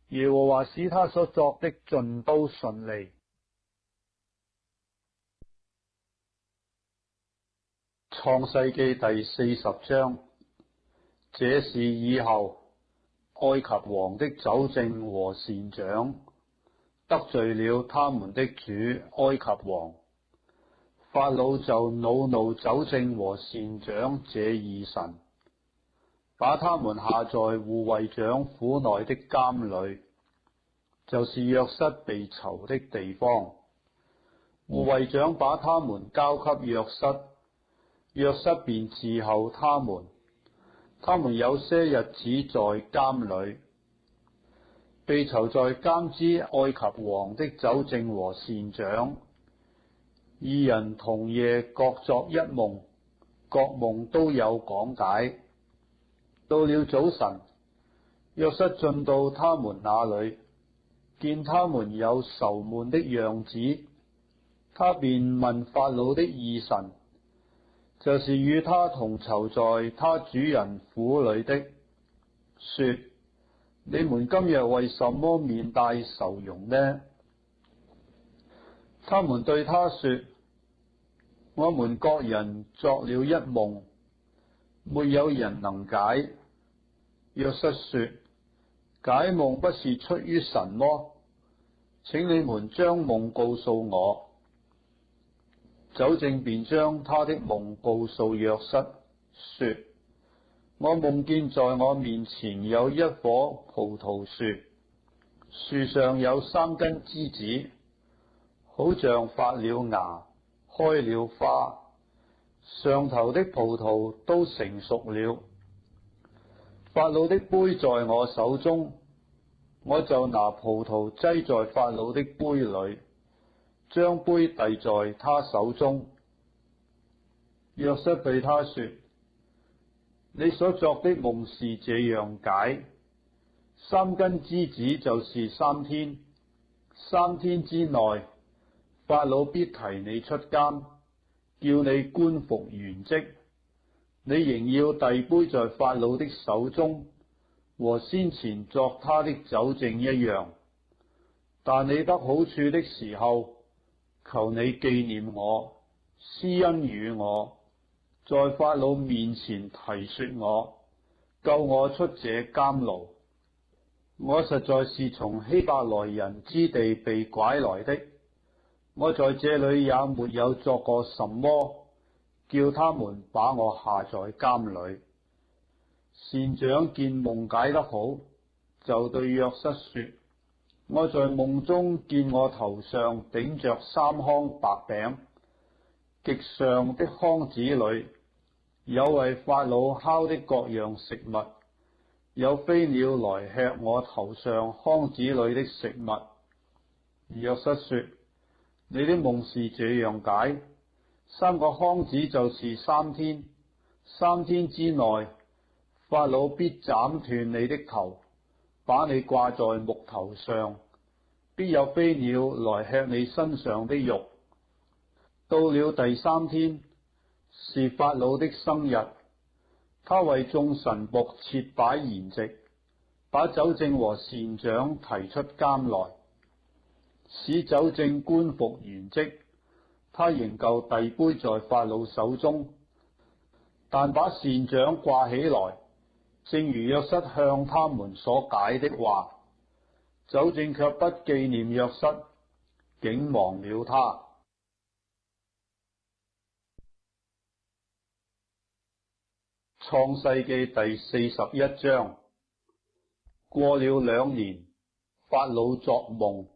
耶和華使他所作的盡都順利。創世記第40章。這事以後，埃及王的酒政和膳長得罪了他們的主埃及王，法老就惱怒酒政和膳長這二臣，把他們下在護衛長府內的監裏，就是約瑟被囚的地方。護衛長把他們交給約瑟，約瑟便伺候他們。他們有些日子在監裏。被囚在監之埃及王的酒政和膳長，二人同夜各作一夢，各夢都有講解。到了早晨，約瑟進到他們那裏，見他們有愁悶的樣子，他便問法老的二臣，就是與他同囚在他主人府裏的，說：你們今日為什麼面帶愁容呢？他們對他說：我們各人作了一夢，沒有人能解。約瑟說：解夢不是出於神麼？請你們將夢告訴我。酒政便將他的夢告訴約瑟，說：我夢見在我面前有一棵葡萄樹，樹上有3根枝子，好像發了芽，開了花，上頭的葡萄都成熟了。法老的杯在我手中，我就拿葡萄擠在法老的杯裏，將杯遞在他手中。約瑟對他說：你所作的夢是這樣解，3根枝子就是3天3天之內，法老必提你出監，叫你官復原職。你仍要遞杯在法老的手中，和先前作他的酒政一樣。但你得好處的時候，求你紀念我，施恩與我，在法老面前提說我，救我出這監牢。我實在是從希伯來人之地被拐來的，我在這裏也沒有作過什麼，叫他們把我下在監裏。善長見夢解得好，就對約瑟說：我在夢中見我頭上頂着3筐白餅，極上的筐子裏有為法老烤的各樣食物，有飛鳥來吃我頭上筐子裏的食物。約瑟說：你的夢是這樣解，3個筐子就是3天，3天之內，法老必斬斷你的頭，把你掛在木頭上，必有飛鳥來吃你身上的肉。到了第3天，是法老的生日，他為眾臣僕設擺筵席，把酒政和善長提出監來，使酒政官復原職。他仍舊遞杯在法老手中，但把善長掛起來，正如約瑟向他們所解的話。酒政卻不紀念約瑟，竟忘了他。創世記第41章。過了2年，法老作夢，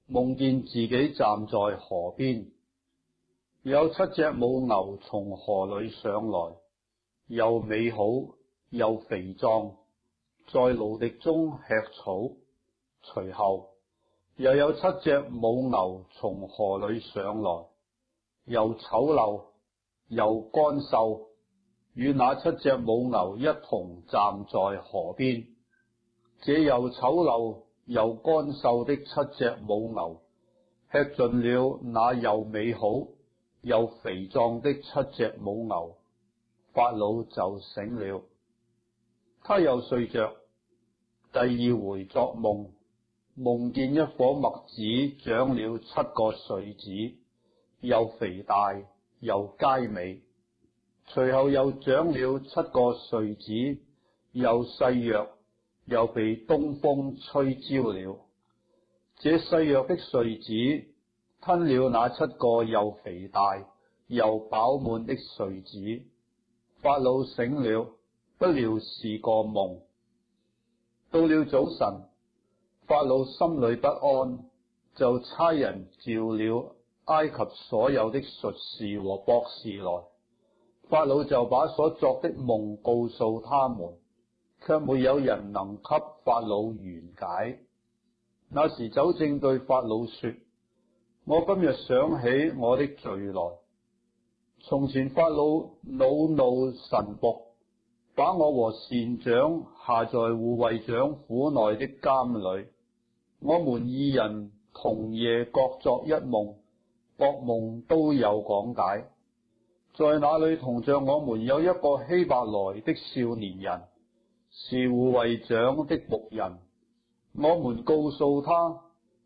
夢見自己站在河邊，有7隻母牛從河裏上來，又美好又肥壯，在蘆荻中吃草。隨後又有7隻母牛從河裏上來，又醜陋又乾瘦，與那7隻母牛一同站在河邊。這又醜陋又乾瘦的7隻母牛，吃盡了那又美好又肥壯的7隻母牛，法老就醒了。他又睡着，第2回作夢，夢見一顆麥子長了7個穗子，又肥大又佳美。隨後又長了7個穗子，又細弱，又被東風吹焦了。這細弱的穗子吞了那7個又肥大又飽滿的穗子。法老醒了，不料是個夢。到了早晨，法老心裏不安，就差人召了埃及所有的術士和博士來。法老就把所作的夢告訴他們，卻沒有人能給法老圓解。那時酒政對法老說：我今日想起我的罪來。從前法老惱怒臣僕，把我和善長下在護衛長府內的監裏。我們2人同夜各作一夢，各夢都有講解。在那裏同着我們有一個希伯來的少年人，是護衛長的僕人。我們告訴他，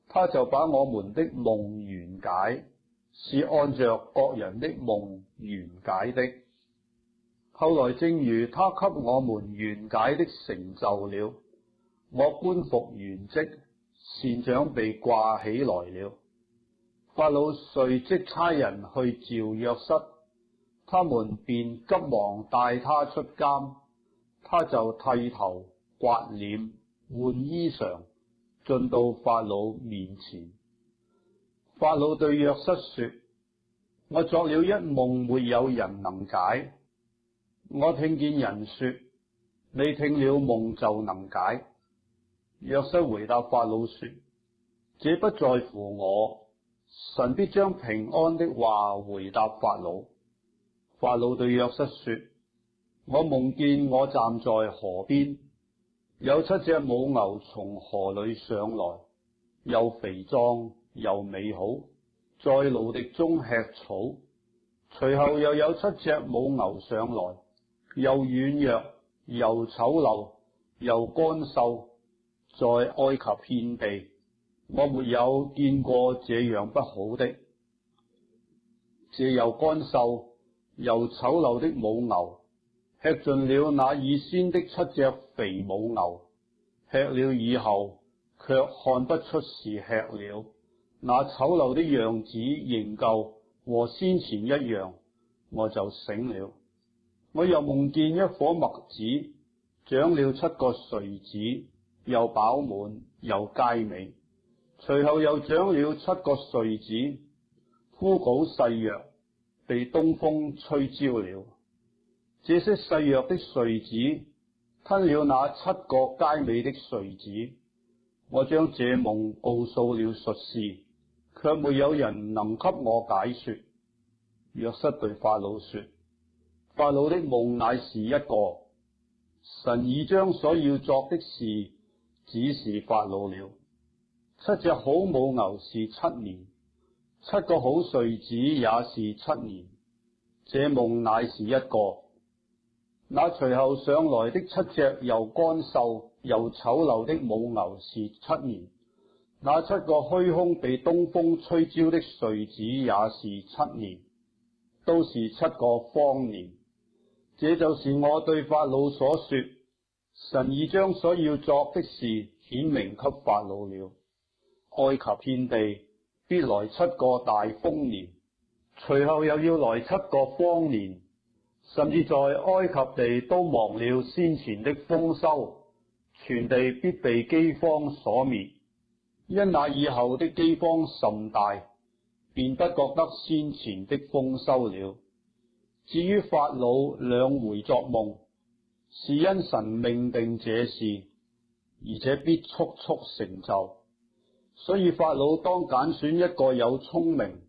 他就把我們的夢圓解，是按着各人的夢圓解的。後來正如他給我們圓解的成就了，我官復原職，善長被掛起來了。法老遂即差人去召約瑟，他們便急忙帶他出監，他就剃頭、刮臉、換衣裳，進到法老面前。法老對約瑟說：我作了一夢，沒有人能解。我聽見人說，你聽了夢就能解。約瑟回答法老說：這不在乎我，神必將平安的話回答法老。法老對約瑟說：我夢見我站在河邊，有7隻母牛從河裏上來，又肥壯又美好，在蘆荻中吃草。隨後又有7隻母牛上來，又軟弱又醜陋又乾瘦，在埃及遍地，我沒有見過這樣不好的。這又乾瘦又醜陋的母牛，吃盡了那以先的7隻肥母牛，吃了以後，卻看不出是吃了，那醜陋的樣子仍舊和先前一樣，我就醒了。我又夢見一顆麥子，長了7個穗子，又飽滿又佳美。隨後又長了7個穗子，枯槁細弱，被東風吹焦了。這些細弱的穗子吞了那7個佳美的穗子。我將這夢告訴了術士，卻沒有人能給我解說。約瑟對法老說：法老的夢乃是一個，神已將所要作的事指示法老了。7隻好母牛是7年，7個好穗子也是7年。這夢乃是一個。那隨後上來的7隻又乾瘦又醜陋的母牛是7年，那7個虛空被東風吹焦的穗子也是7年，都是7個荒年。這就是我對法老所說，神已將所要作的事顯明給法老了。埃及遍地必來7個大豐年，隨後又要來7個荒年，甚至在埃及地都忘了先前的豐收，全地必被饑荒所滅。因那以後的饑荒甚大，便不覺得先前的豐收了。至於法老兩回作夢，是因神命定這事，而且必速速成就。所以法老當揀選一個有聰明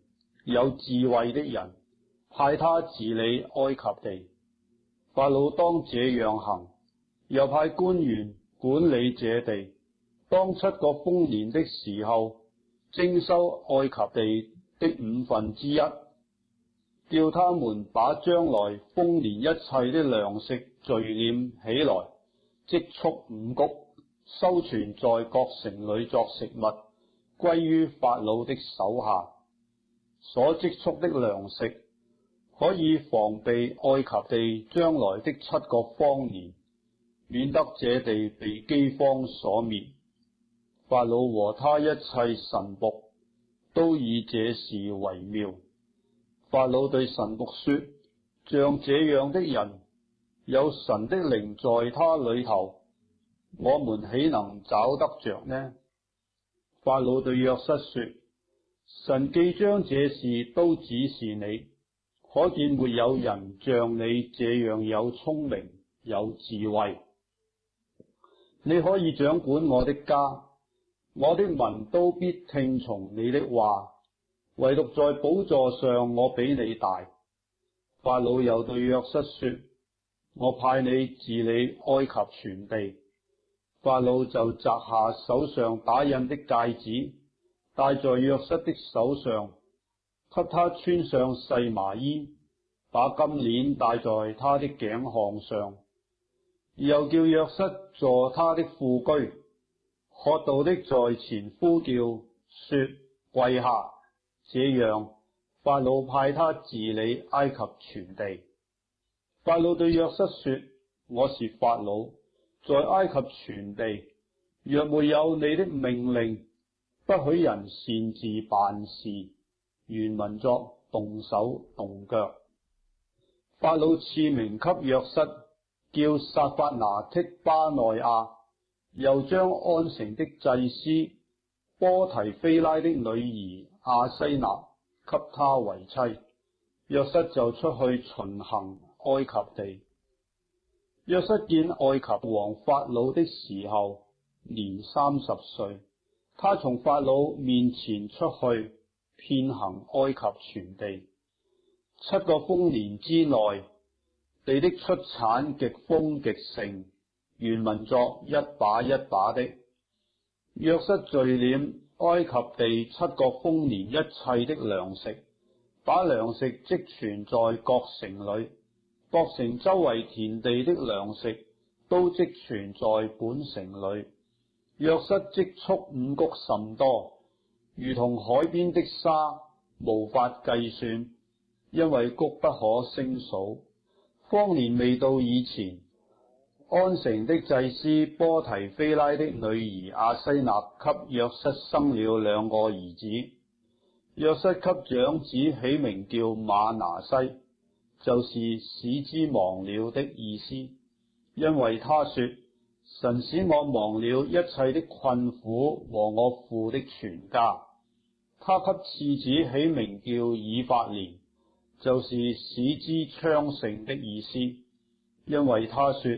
有智慧的人，派他治理埃及地。法老當這樣行，又派官員管理這地。當7個豐年的時候，徵收埃及地的1/5，叫他們把將來豐年一切的糧食聚斂起來，積蓄5穀，收存在各城裏作食物，歸於法老的手下。所積蓄的糧食可以防備埃及地將來的7個荒年，免得這地被饑荒所滅。法老和他一切臣僕都以這事為妙。法老對臣僕說：像這樣的人，有神的靈在他裏頭，我們豈能找得着呢？法老對約瑟說：神既將這事都指示你，可見沒有人像你這樣有聰明有智慧。你可以掌管我的家，我的民都必聽從你的話，唯獨在寶座上我比你大。法老又對約瑟說：我派你治理埃及全地。法老就摘下手上打印的戒指，戴在約瑟的手上，給他穿上細麻衣，把金鏈戴在他的頸項上，又叫約瑟坐他的副車。喝道的在前呼叫說：跪下！這樣法老派他治理埃及全地。法老對約瑟說：我是法老，在埃及全地，若沒有你的命令，不許人擅自辦事，原民作動手動腳。法老賜名給約瑟，叫撒法拿剔巴內亞，又將安城的祭司波提菲拉的女兒亞西拿給他為妻。約瑟就出去巡行埃及地。約瑟見埃及王法老的時候，年30歲。他從法老面前出去，遍行埃及全地。7個豐年之內，地的出產極豐極盛，原民作一把一把的。約瑟聚斂埃及地7國豐年一切的糧食，把糧食積存在各城裏，各城周圍田地的糧食都積存在本城裏。約瑟積蓄五穀甚多，如同海邊的沙，無法計算，因為穀不可勝數。荒年未到以前，安城的祭司波提菲拉的女兒亞西納給約瑟生了2個兒子。約瑟給長子起名叫瑪拿西，就是使之忘了的意思，因為他說：神使我忘了一切的困苦和我父的全家。他給次子起名叫以法蓮，就是使之昌盛的意思，因為他說：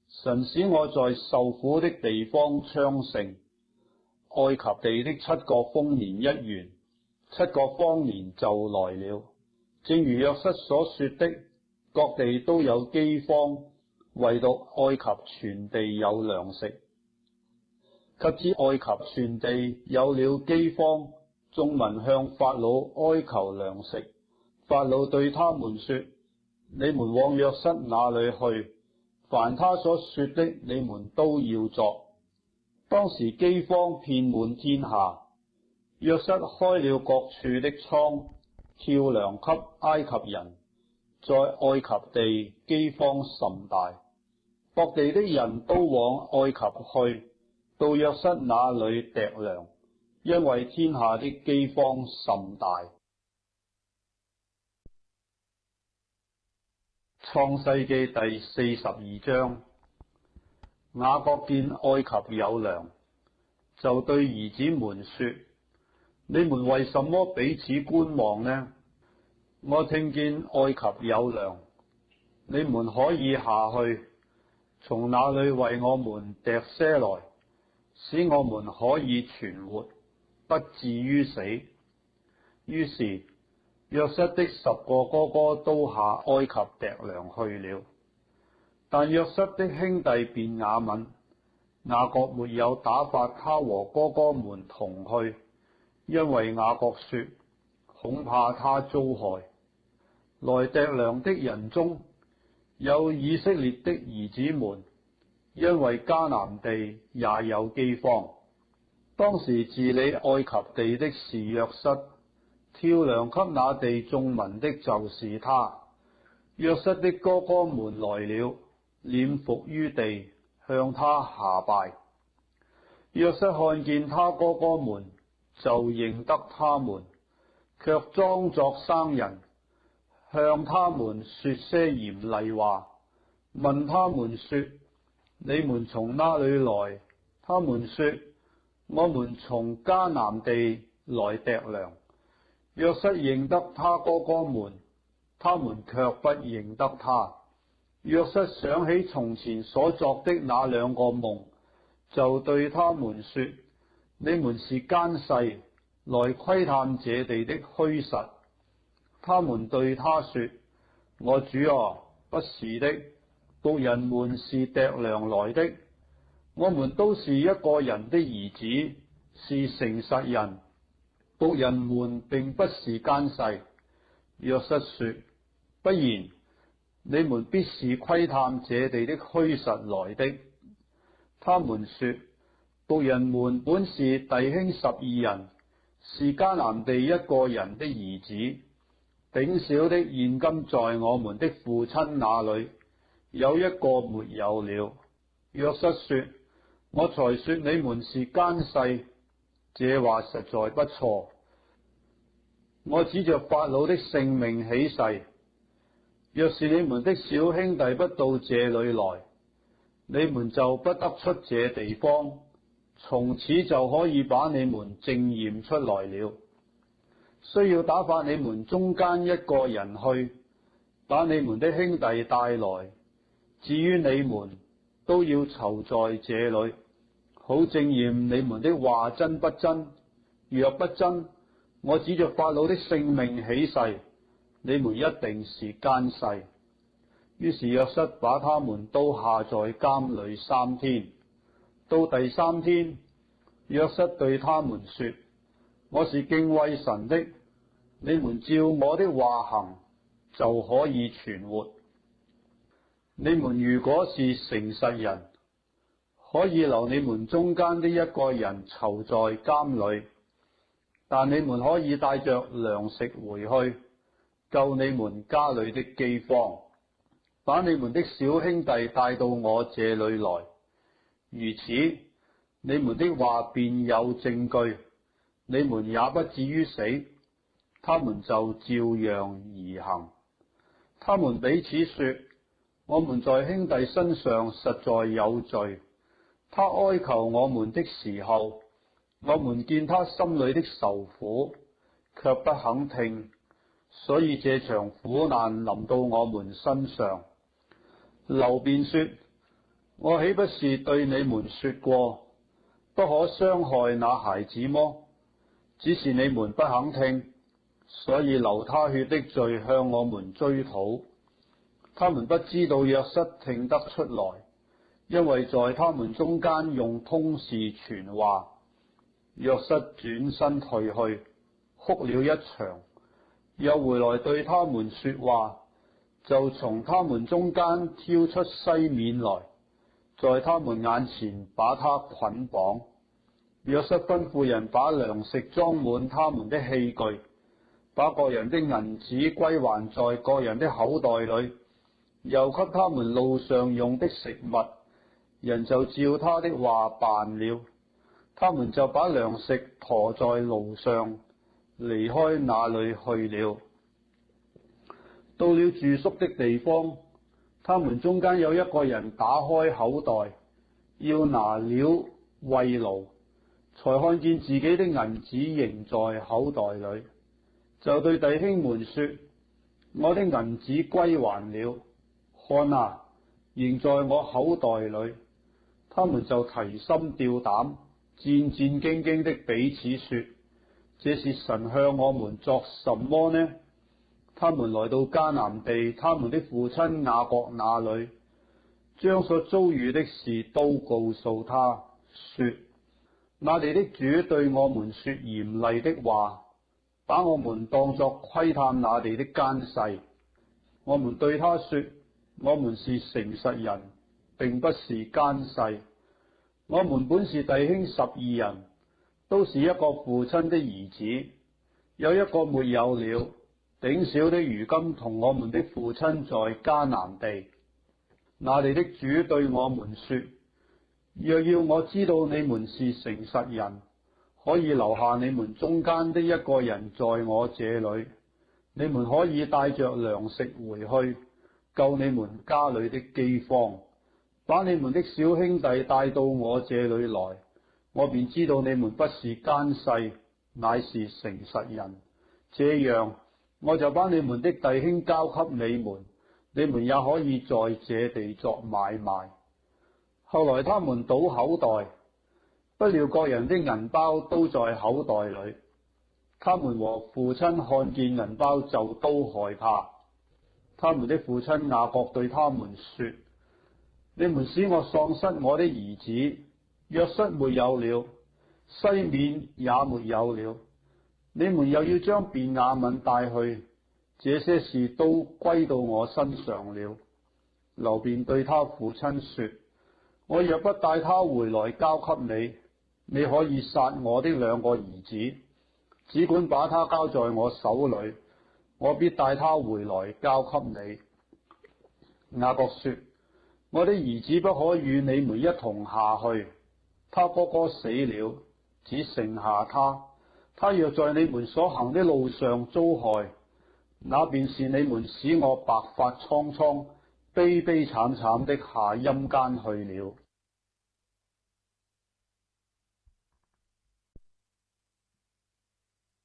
神使我在受苦的地方昌盛。埃及地的7國豐年一完，7國荒年就來了。正如約瑟所說的，各地都有饑荒，唯獨埃及全地有糧食。及至埃及全地有了饑荒，眾民向法老哀求糧食。法老對他們說：你們往約瑟那裏去，凡他所說的，你們都要作。當時饑荒遍滿天下，約瑟開了各處的倉，挑糧給埃及人。在埃及地饑荒甚大，各地的人都往埃及去，到約瑟那裏糴糧，因為天下的饑荒甚大。創世記第42章。雅各見埃及有糧，就對兒子們說：你們為什麼彼此觀望呢？我聽見埃及有糧，你們可以下去，從那裏為我們糴些來，使我們可以存活，不至於死。於是約瑟的10個哥哥都下埃及糴糧去了。但約瑟的兄弟便雅憫，雅各沒有打發他和哥哥們同去，因為雅各說：恐怕他遭害。來糴糧的人中有以色列的兒子們，因為迦南地也有饑荒。當時治理埃及地的是約瑟，挑糧給那地眾民的就是他。約瑟的哥哥們來了，臉伏於地，向他下拜。約瑟看見他哥哥們，就認得他們，卻裝作生人，向他們說些嚴厲話，問他們說：你們從哪裏來？他們說：我們從迦南地來糴糧。約瑟認得他哥哥們，他們卻不認得他。約瑟想起從前所作的那2個夢，就對他們說：你們是奸細，來窺探這地的虛實。他們對他說：我主啊，不是的，僕人們是糴糧來的。我們都是一個人的兒子，是誠實人，僕人們並不是奸細。約瑟說：不然，你們必是窺探這地的虛實來的。他們說：僕人們本是弟兄12人，是迦南地一個人的兒子。頂小的現今在我們的父親那裏，有一個沒有了。約瑟說：我才說你們是奸細，這話實在不錯。我指着法老的性命起誓，若是你們的小兄弟不到這裏來，你們就不得出這地方，從此就可以把你們證驗出來了。需要打發你們中間一個人去，把你們的兄弟帶來。至於你們，都要囚在這裏，好證驗你們的話真不真。若不真，我指着法老的性命起誓，你們一定是奸細。於是約瑟把他們都下在監裏3天。到第3天，約瑟對他們說：我是敬畏神的，你們照我的話行，就可以存活。你們如果是誠實人，可以留你們中間的一個人囚在監裏，但你們可以帶着糧食回去，救你們家裏的饑荒，把你們的小兄弟帶到我這裏來。如此，你們的話便有證據，你們也不至於死。他們就照樣而行。他們彼此說：我們在兄弟身上實在有罪。他哀求我們的時候，我們見他心裏的愁苦，卻不肯聽，所以這場苦難臨到我們身上。流便說：我豈不是對你們說過，不可傷害那孩子麼？只是你們不肯聽，所以流他血的罪向我們追討。他們不知道約瑟聽得出來，因為在他們中間用通事傳話。約瑟轉身退去，哭了一場，又回來對他們說話，就從他們中間挑出西面來，在他們眼前把他捆綁。約瑟吩咐人把糧食裝滿他們的器具，把各人的銀子歸還在各人的口袋裏，又給他們路上用的食物。人就照他的話辦了，他們就把糧食馱在路上，離開那裏去了。到了住宿的地方，他們中間有一個人打開口袋，要拿料慰勞，才看見自己的銀子仍在口袋裏，就對弟兄們說：我的銀子歸還了，看啊，仍在我口袋裏。他們就提心吊膽，戰戰兢兢的彼此說：這是神向我們作什麼呢？他們來到迦南地，他們的父親雅各那裏，將所遭遇的事都告訴他，說：那地的主對我們說嚴厲的話，把我們當作窺探那地的奸細。我們對他說：我們是誠實人，並不是奸細。我們本是弟兄12人，都是一個父親的兒子，有一個沒有了，頂小的如今同我們的父親在迦南地。那地的主對我們說：若要我知道你們是誠實人，可以留下你們中間的一個人在我這裏，你們可以帶着糧食回去，救你們家裏的饑荒，把你們的小兄弟帶到我這裏來，我便知道你們不是奸細，乃是誠實人。這樣，我就把你們的弟兄交給你們，你們也可以在這地作買賣。後來他們倒口袋，不料各人的銀包都在口袋裏。他們和父親看見銀包，就都害怕。他們的父親雅各對他們說：你們使我喪失我的兒子，約瑟沒有了，西面也沒有了，你們又要將便雅憫帶去，這些事都歸到我身上了。流便對他父親說：我若不帶他回來交給你，你可以殺我的兩個兒子，只管把他交在我手裏，我必帶他回來交給你。雅各說：我的兒子不可與你們一同下去，他哥哥死了，只剩下他。他若在你們所行的路上遭害，那便是你們使我白髮蒼蒼、悲悲慘慘的下陰間去了。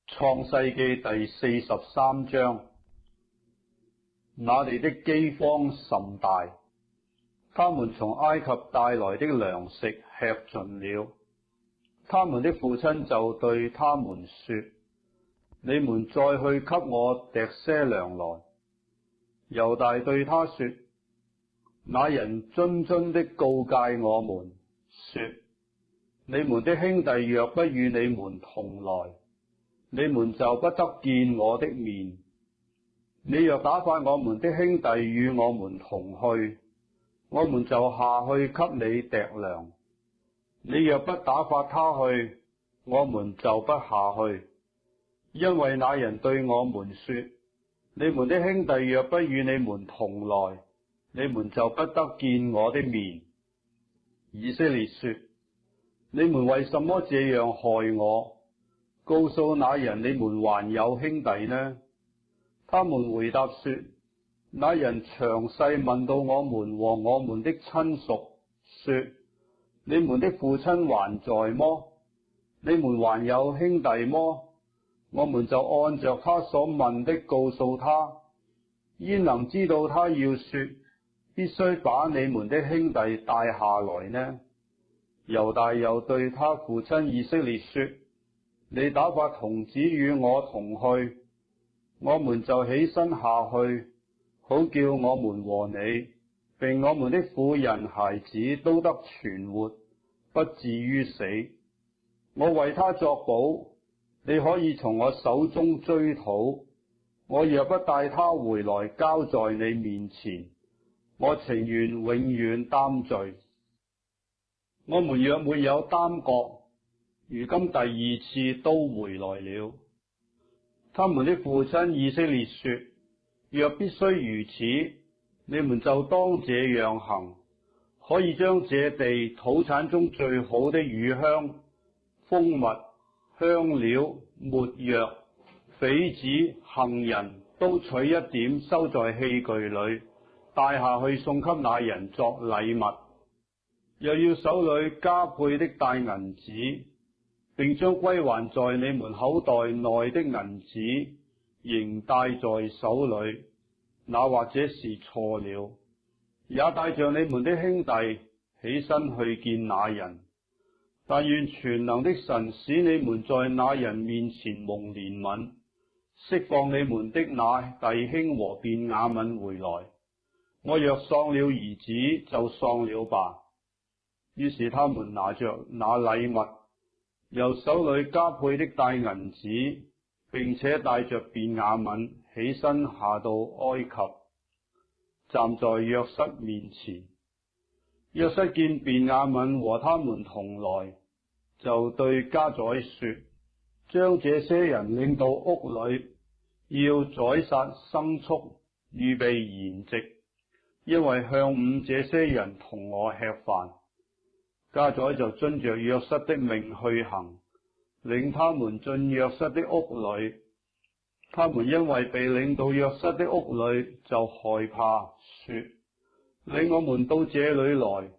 創世記第43章。那地的饑荒甚大，他們從埃及帶來的糧食吃盡了。他們的父親就對他們說：你們再去給我糴些糧來。猶大對他說：那人諄諄的告誡我們說，你們的兄弟若不與你們同來，你們就不得見我的面。你若打發我們的兄弟與我們同去，我們就下去給你糴糧。你若不打發他去，我們就不下去，因為那人對我們說：你們的兄弟若不與你們同來，你們就不得見我的面。以色列說：你們為什麼這樣害我？告訴那人你們還有兄弟呢？他們回答說：那人詳細問到我們和我們的親屬，說：你們的父親還在麼？你們還有兄弟麼？我們就按着他所問的告訴他。焉能知道他要說必須把你們的兄弟帶下來呢？猶大又對他父親以色列說：你打發童子與我同去，我們就起身下去，好叫我們和你，並我們的婦人孩子都得存活，不至於死。我為他作保，你可以從我手中追討。我若不帶他回來交在你面前，我情願永遠擔罪。我們若沒有耽擱，如今第二次都回來了。他們的父親以色列說：若必須如此，你們就當這樣行，可以將這地土產中最好的乳香、蜂蜜、香料、沒藥、榧子、杏仁都取一點，收在器具裏，帶下去送給那人作禮物。又要手裏加倍的帶銀子，並將歸還在你們口袋內的銀子仍帶在手裏，那或者是錯了，也帶着你們的兄弟起身去見那人。但願全能的神使你們在那人面前蒙憐憫，釋放你們的那弟兄和便雅憫回來。我若喪了兒子，就喪了吧。於是他們拿着那禮物，由手裏加倍的帶銀子，並且帶着便雅憫起身下到埃及，站在約瑟面前。約瑟見便雅憫和他們同來，就對家宰說：將這些人領到屋裏，要宰殺牲畜，預備筵席，因為晌午這些人同我吃飯。家宰就遵着約瑟的命去行，領他們進約瑟的屋裏。他們因為被領到約瑟的屋裏，就害怕，說：領我們到這裏來，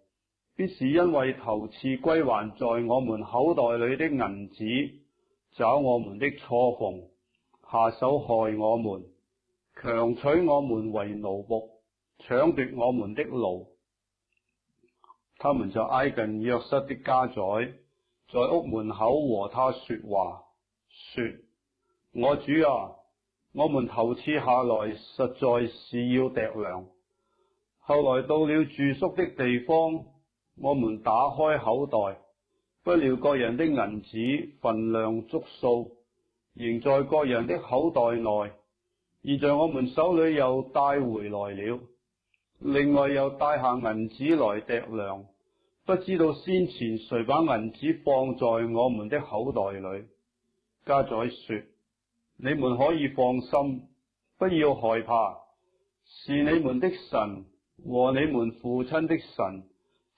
必是因為頭次歸還在我們口袋裏的銀子，找我們的錯縫，下手害我們，強取我們為奴僕，搶奪我們的驢。他們就挨近約瑟的家宰，在屋門口和他說話，說：我主啊，我們頭次下來實在是要糴糧，後來到了住宿的地方，我們打開口袋，不料各人的銀子分量足數，仍在各人的口袋內，現在我們手裏又帶回來了，另外又帶下銀子來糴糧，不知道先前誰把銀子放在我們的口袋裏。家宰說：你們可以放心，不要害怕，是你們的神和你們父親的神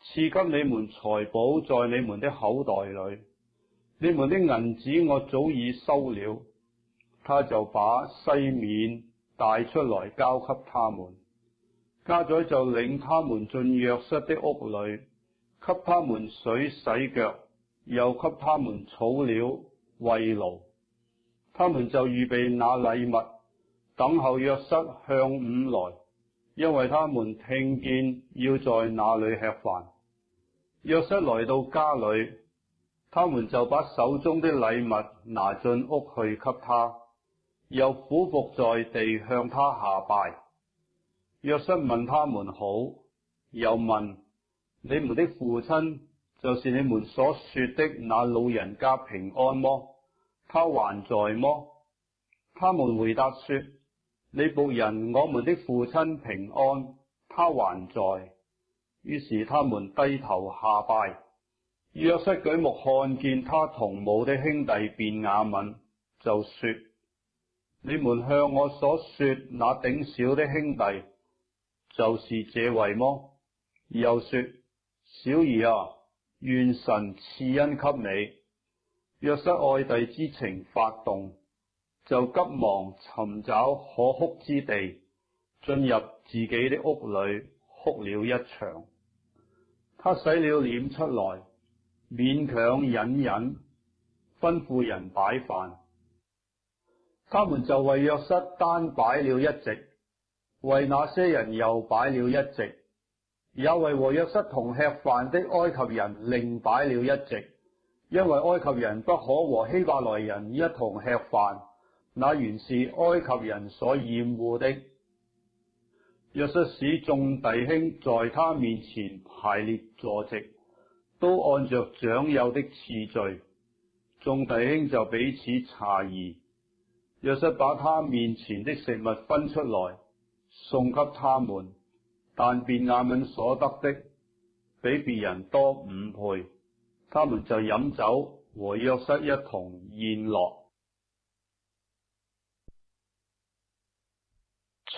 賜給你們財寶在你們的口袋裏。你們的銀子我早已收了。他就把西面帶出來交給他們。家宰就領他們進約瑟的屋裏，給他們水洗腳，又給他們草料慰勞。他們就預備那禮物，等候約瑟晌午來，因為他們聽見要在那裏吃飯。約瑟來到家裏，他們就把手中的禮物拿進屋去給他，又俯伏在地向他下拜。約瑟問他們好，又問：你們的父親就是你們所說的那老人家平安麼？他還在麼？他們回答說：你僕人我們的父親平安，他還在。於是他們低頭下拜。約瑟舉目看見他同母的兄弟便雅憫，就說：你們向我所說那頂小的兄弟，就是這位麼？又說：小兒啊，願神賜恩給你。約瑟愛弟之情發動，就急忙尋找可哭之地，進入自己的屋裏哭了一場。他洗了臉出來，勉強忍忍，吩咐人擺飯。他們就為約瑟單擺了一席，為那些人又擺了一席，也為和約瑟同吃飯的埃及人另擺了一席，因為埃及人不可和希伯來人一同吃飯，那原是埃及人所厭惡的。約瑟使眾弟兄在他面前排列坐席，都按着長幼的次序，眾弟兄就彼此詫異。約瑟把他面前的食物分出來，送給他們，但便雅憫所得的比別人多5倍，他們就飲酒和約瑟一同宴樂。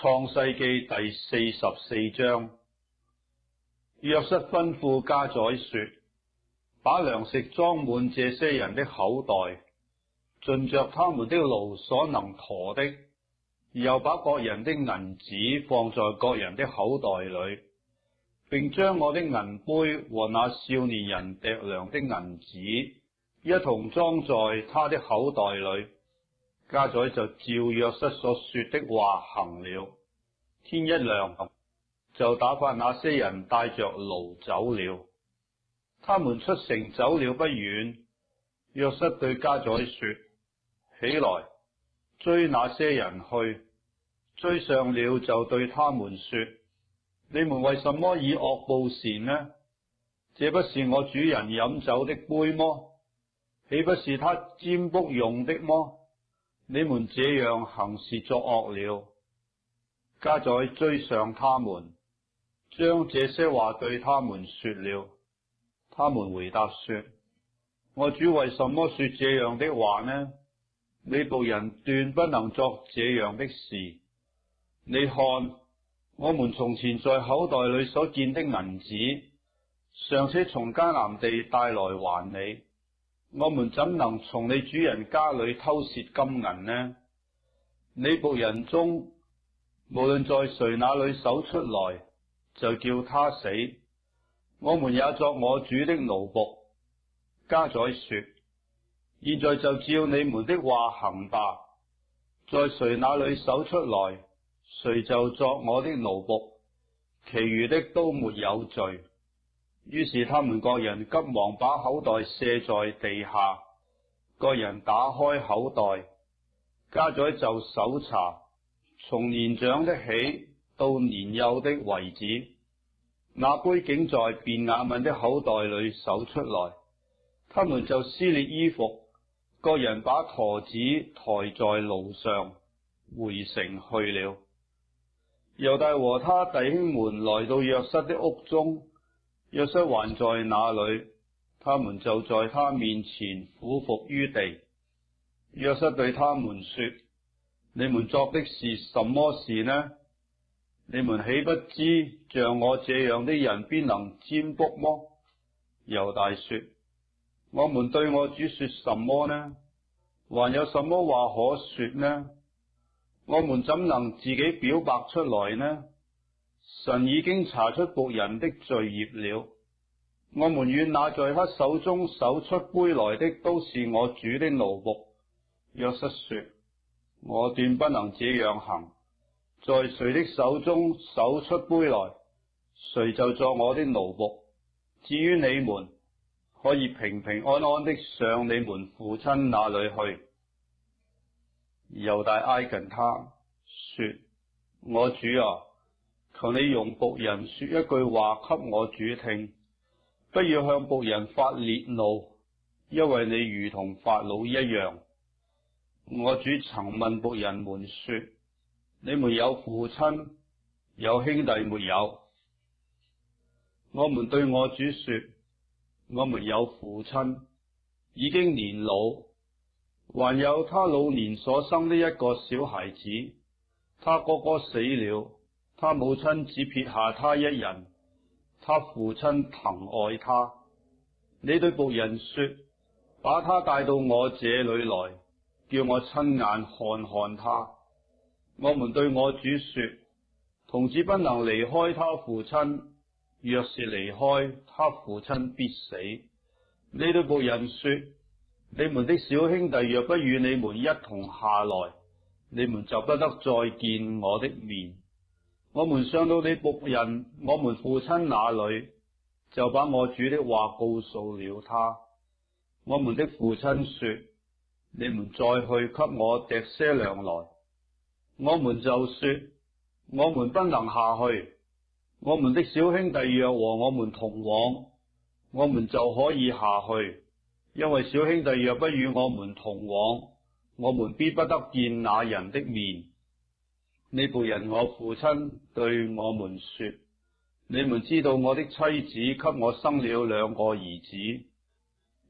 創世記第44章。約瑟吩咐家宰說：把糧食裝滿這些人的口袋，盡着他們的驢所能馱的，又把各人的銀子放在各人的口袋裏，並將我的銀杯和那少年人糴糧的銀子一同裝在他的口袋裏。家宰就照約瑟所說的話行了。天一亮，就打發那些人帶着驢走了。他們出城走了不遠，約瑟對家宰說：起來，追那些人去。追上了，就對他們說：你們為什麼以惡報善呢？這不是我主人飲酒的杯麼？豈不是他占卜用的麼？你們這樣行是作惡了。家宰追上他們，將這些話對他們說了。他們回答說：我主為什麼說這樣的話呢？你僕人斷不能作這樣的事。你看，我們從前在口袋裏所見的銀子，尚且從迦南地帶來還你，我們怎能從你主人家裏偷竊金銀呢？你僕人中無論在誰那裏搜出來，就叫他死。我們也作我主的奴僕。家宰說：現在就照你們的話行吧。在誰那裏搜出來，誰就作我的奴僕，其餘的都沒有罪。於是他們各人急忙把口袋卸在地下，各人打開口袋。家宰就搜查，從年長的起到年幼的為止，那杯竟在便雅憫的口袋裏搜出來。他們就撕裂衣服，各人把駝子抬在驢上，回城去了。猶大和他弟兄們來到約瑟的屋中，約瑟還在那裏，他們就在他面前俯伏於地。約瑟對他們說：你們作的是什麼事呢？你們豈不知像我這樣的人邊能占卜麼？猶大說：我們對我主說什麼呢？還有什麼話可說呢？我們怎能自己表白出來呢？神已經查出僕人的罪孽了。我們與那在他手中搜出杯來的，都是我主的奴僕。約瑟說：我斷不能這樣行。在誰的手中搜出杯來，誰就作我的奴僕。至於你們，可以平平安安的上你們父親那裏去。猶大挨近他說：我主啊，求你容僕人說一句話給我主聽，不不要向僕人發烈怒，因為你如同法老一樣。我主曾問僕人們說：你們有父親，有兄弟沒有？我們對我主說：我們有父親，已經年老，還有他老年所生的一個小孩子。他哥哥死了，他母親只撇下他一人，他父親疼愛他。你對僕人說：把他帶到我這裏來，叫我親眼看看他。我們對我主說：童子不能離開他父親，若是離開，他父親必死。你對僕人說：你們的小兄弟若不與你們一同下來，你們就不得再見我的面。我們上到你僕人我們父親那裏，就把我主的話告訴了他。我們的父親說：你們再去給我糴些糧來。我們就說：我們不能下去。我們的小兄弟若和我們同往，我們就可以下去，因為小兄弟若不與我們同往，我們必不得見那人的面。你僕人我父親對我們說：你們知道我的妻子給我生了2個兒子，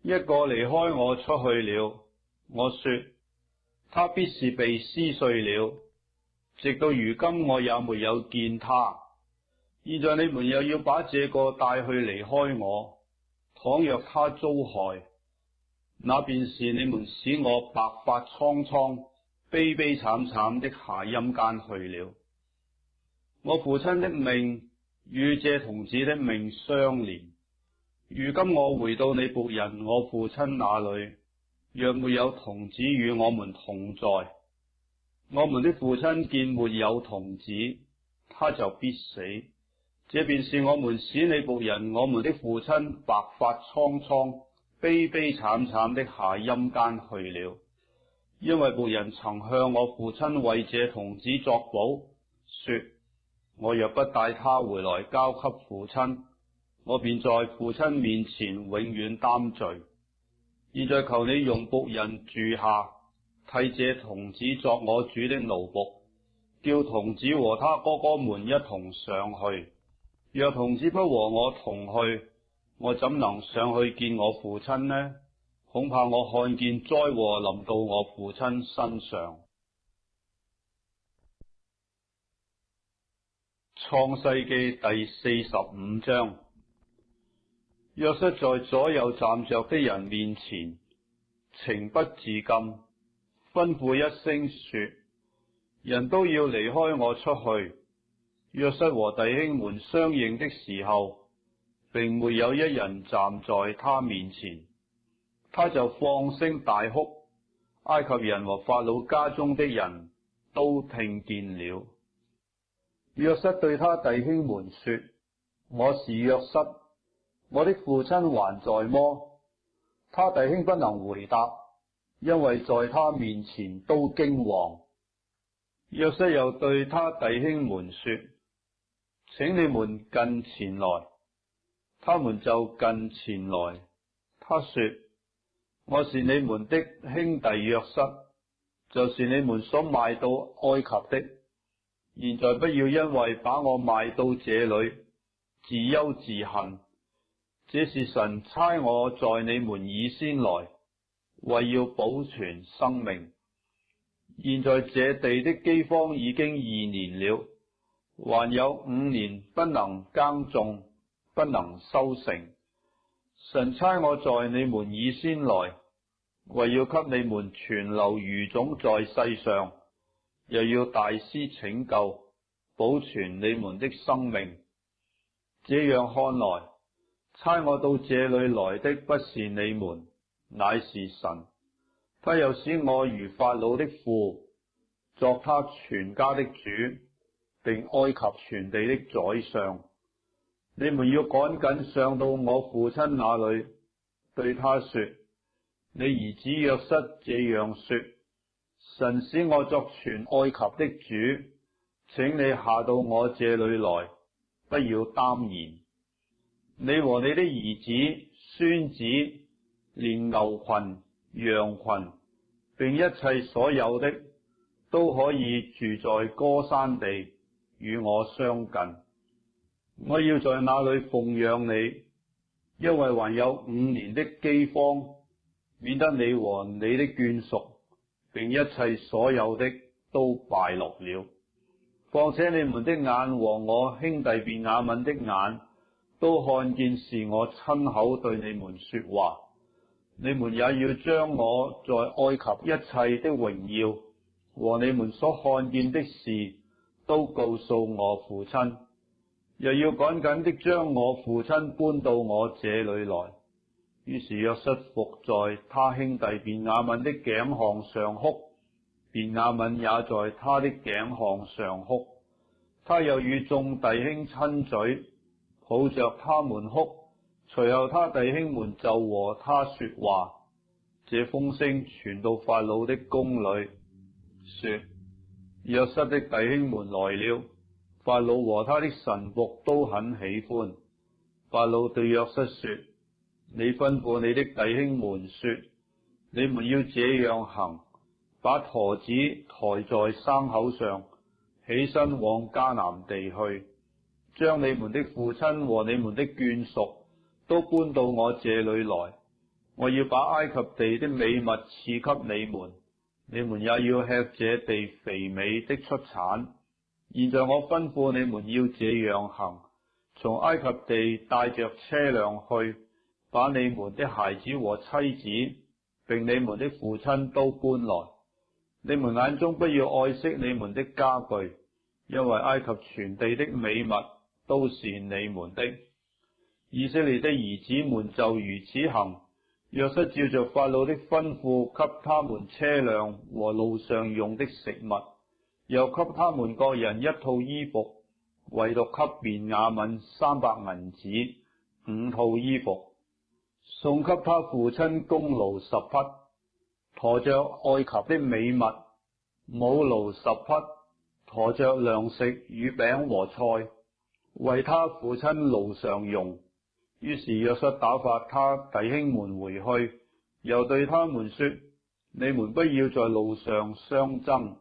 一個離開我出去了。我說他必是被撕碎了，直到如今我也沒有見他。現在你們又要把這個帶去離開我，倘若他遭害，那便是你們使我白髮蒼蒼、悲悲慘慘的下陰間去了。我父親的命與這童子的命相連。如今我回到你僕人我父親那裏，若沒有童子與我們同在，我們的父親見沒有童子，他就必死。這便是我們使你僕人我們的父親白髮蒼蒼、悲悲慘慘的下陰間去了。因為僕人曾向我父親為這童子作保，說：我若不帶他回來交給父親，我便在父親面前永遠擔罪。現在求你容僕人住下，替這童子作我主的奴僕，叫童子和他哥哥們一同上去。若童子不和我同去，我怎能上去見我父親呢？恐怕我看見災禍臨到我父親身上。創世紀第45章。約瑟在左右站着的人面前，情不自禁，吩咐一聲說：人都要離開我出去。約瑟和弟兄們相認的時候，並沒有一人站在他面前，他就放聲大哭。埃及人和法老家中的人都聽見了。約瑟對他弟兄們說：我是約瑟，我的父親還在麼？他弟兄不能回答，因為在他面前都驚惶。約瑟又對他弟兄們說：請你們近前來。他們就近前來。他說：我是你們的兄弟約瑟，就是你們所賣到埃及的。現在不要因為把我賣到這裏，自憂自恨。這是神差我在你們以先來，為要保存生命。現在這地的饑荒已經2年了，還有5年不能耕種，不能收成。神差我在你們以先來，為要給你們存留餘種在世上，又要大施拯救，保存你們的生命。這樣看來，差我到這裏來的不是你們，乃是神。他又使我如法老的父，作他全家的主，並埃及全地的宰相。你們要趕緊上到我父親那裏，對他說：你兒子約瑟這樣說，神使我作全埃及的主，請你下到我這裏來，不要耽延。你和你的兒子、孫子，連牛群、羊群，並一切所有的，都可以住在歌珊地，與我相近。我要在那裏奉養你，因為還有5年的饑荒，免得你和你的眷屬，並一切所有的都敗落了。況且你們的眼和我兄弟便雅憫的眼，都看見是我親口對你們說話。你們也要將我在埃及一切的榮耀和你們所看見的事，都告訴我父親，又要趕緊的將我父親搬到我這裏來。於是約瑟伏在他兄弟便雅憫的頸項上哭，便雅憫也在他的頸項上哭。他又與眾弟兄親嘴，抱着他們哭。隨後他弟兄們就和他說話。這風聲傳到法老的宮裏，說約瑟的弟兄們來了。法老和他的臣僕都很喜歡。法老對約瑟說：你吩咐你的弟兄們說，你們要這樣行，把駝子抬在牲口上，起身往迦南地去，將你們的父親和你們的眷屬都搬到我這裏來。我要把埃及地的美物賜給你們，你們也要吃這地肥美的出產。現在我吩咐你們要這樣行，從埃及地帶着車輛去，把你們的孩子和妻子，並你們的父親都搬來。你們眼中不要愛惜你們的家具，因為埃及全地的美物都是你們的。以色列的兒子們就如此行。約瑟照着法老的吩咐，給他們車輛和路上用的食物，又給他們各人1套衣服，唯獨給便雅憫300銀子5套衣服，送給他父親公驢10匹，馱着埃及的美物；母驢10匹，馱着糧食、乳餅和菜，為他父親路上用。於是約瑟打發他弟兄們回去，又對他們說：你們不要在路上相爭。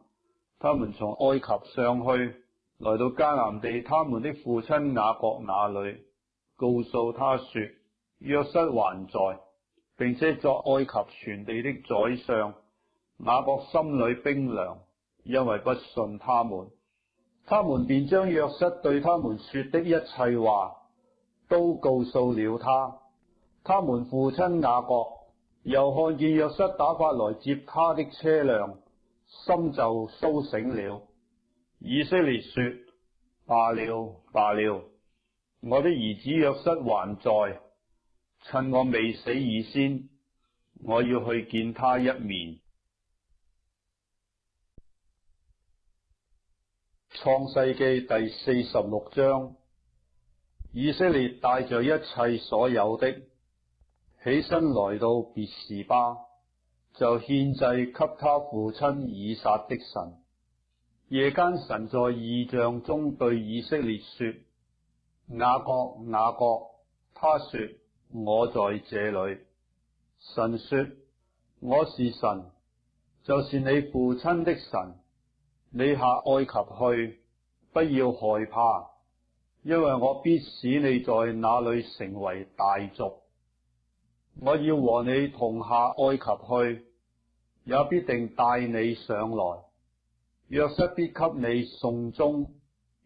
他們從埃及上去，來到迦南地他們的父親雅各那裏，告訴他說：約瑟還在，並且作埃及全地的宰相。雅各心裏冰涼，因為不信他們。他們便將約瑟對他們說的一切話都告訴了他。他們父親雅各又看見約瑟打發來接他的車輛，心就蘇醒了。以色列說：罷了，罷了，我的兒子約瑟還在，趁我未死以先，我要去見他一面。創世記第46章。以色列帶着一切所有的，起身來到別是巴，就獻祭給他父親以撒的神。夜間神在異象中對以色列說：雅各，雅各。他說：我在這裏。神說：我是神，就是你父親的神。你下埃及去，不要害怕，因為我必使你在那裏成為大族。我要和你同下埃及去，也必定帶你上來。約瑟必給你送終，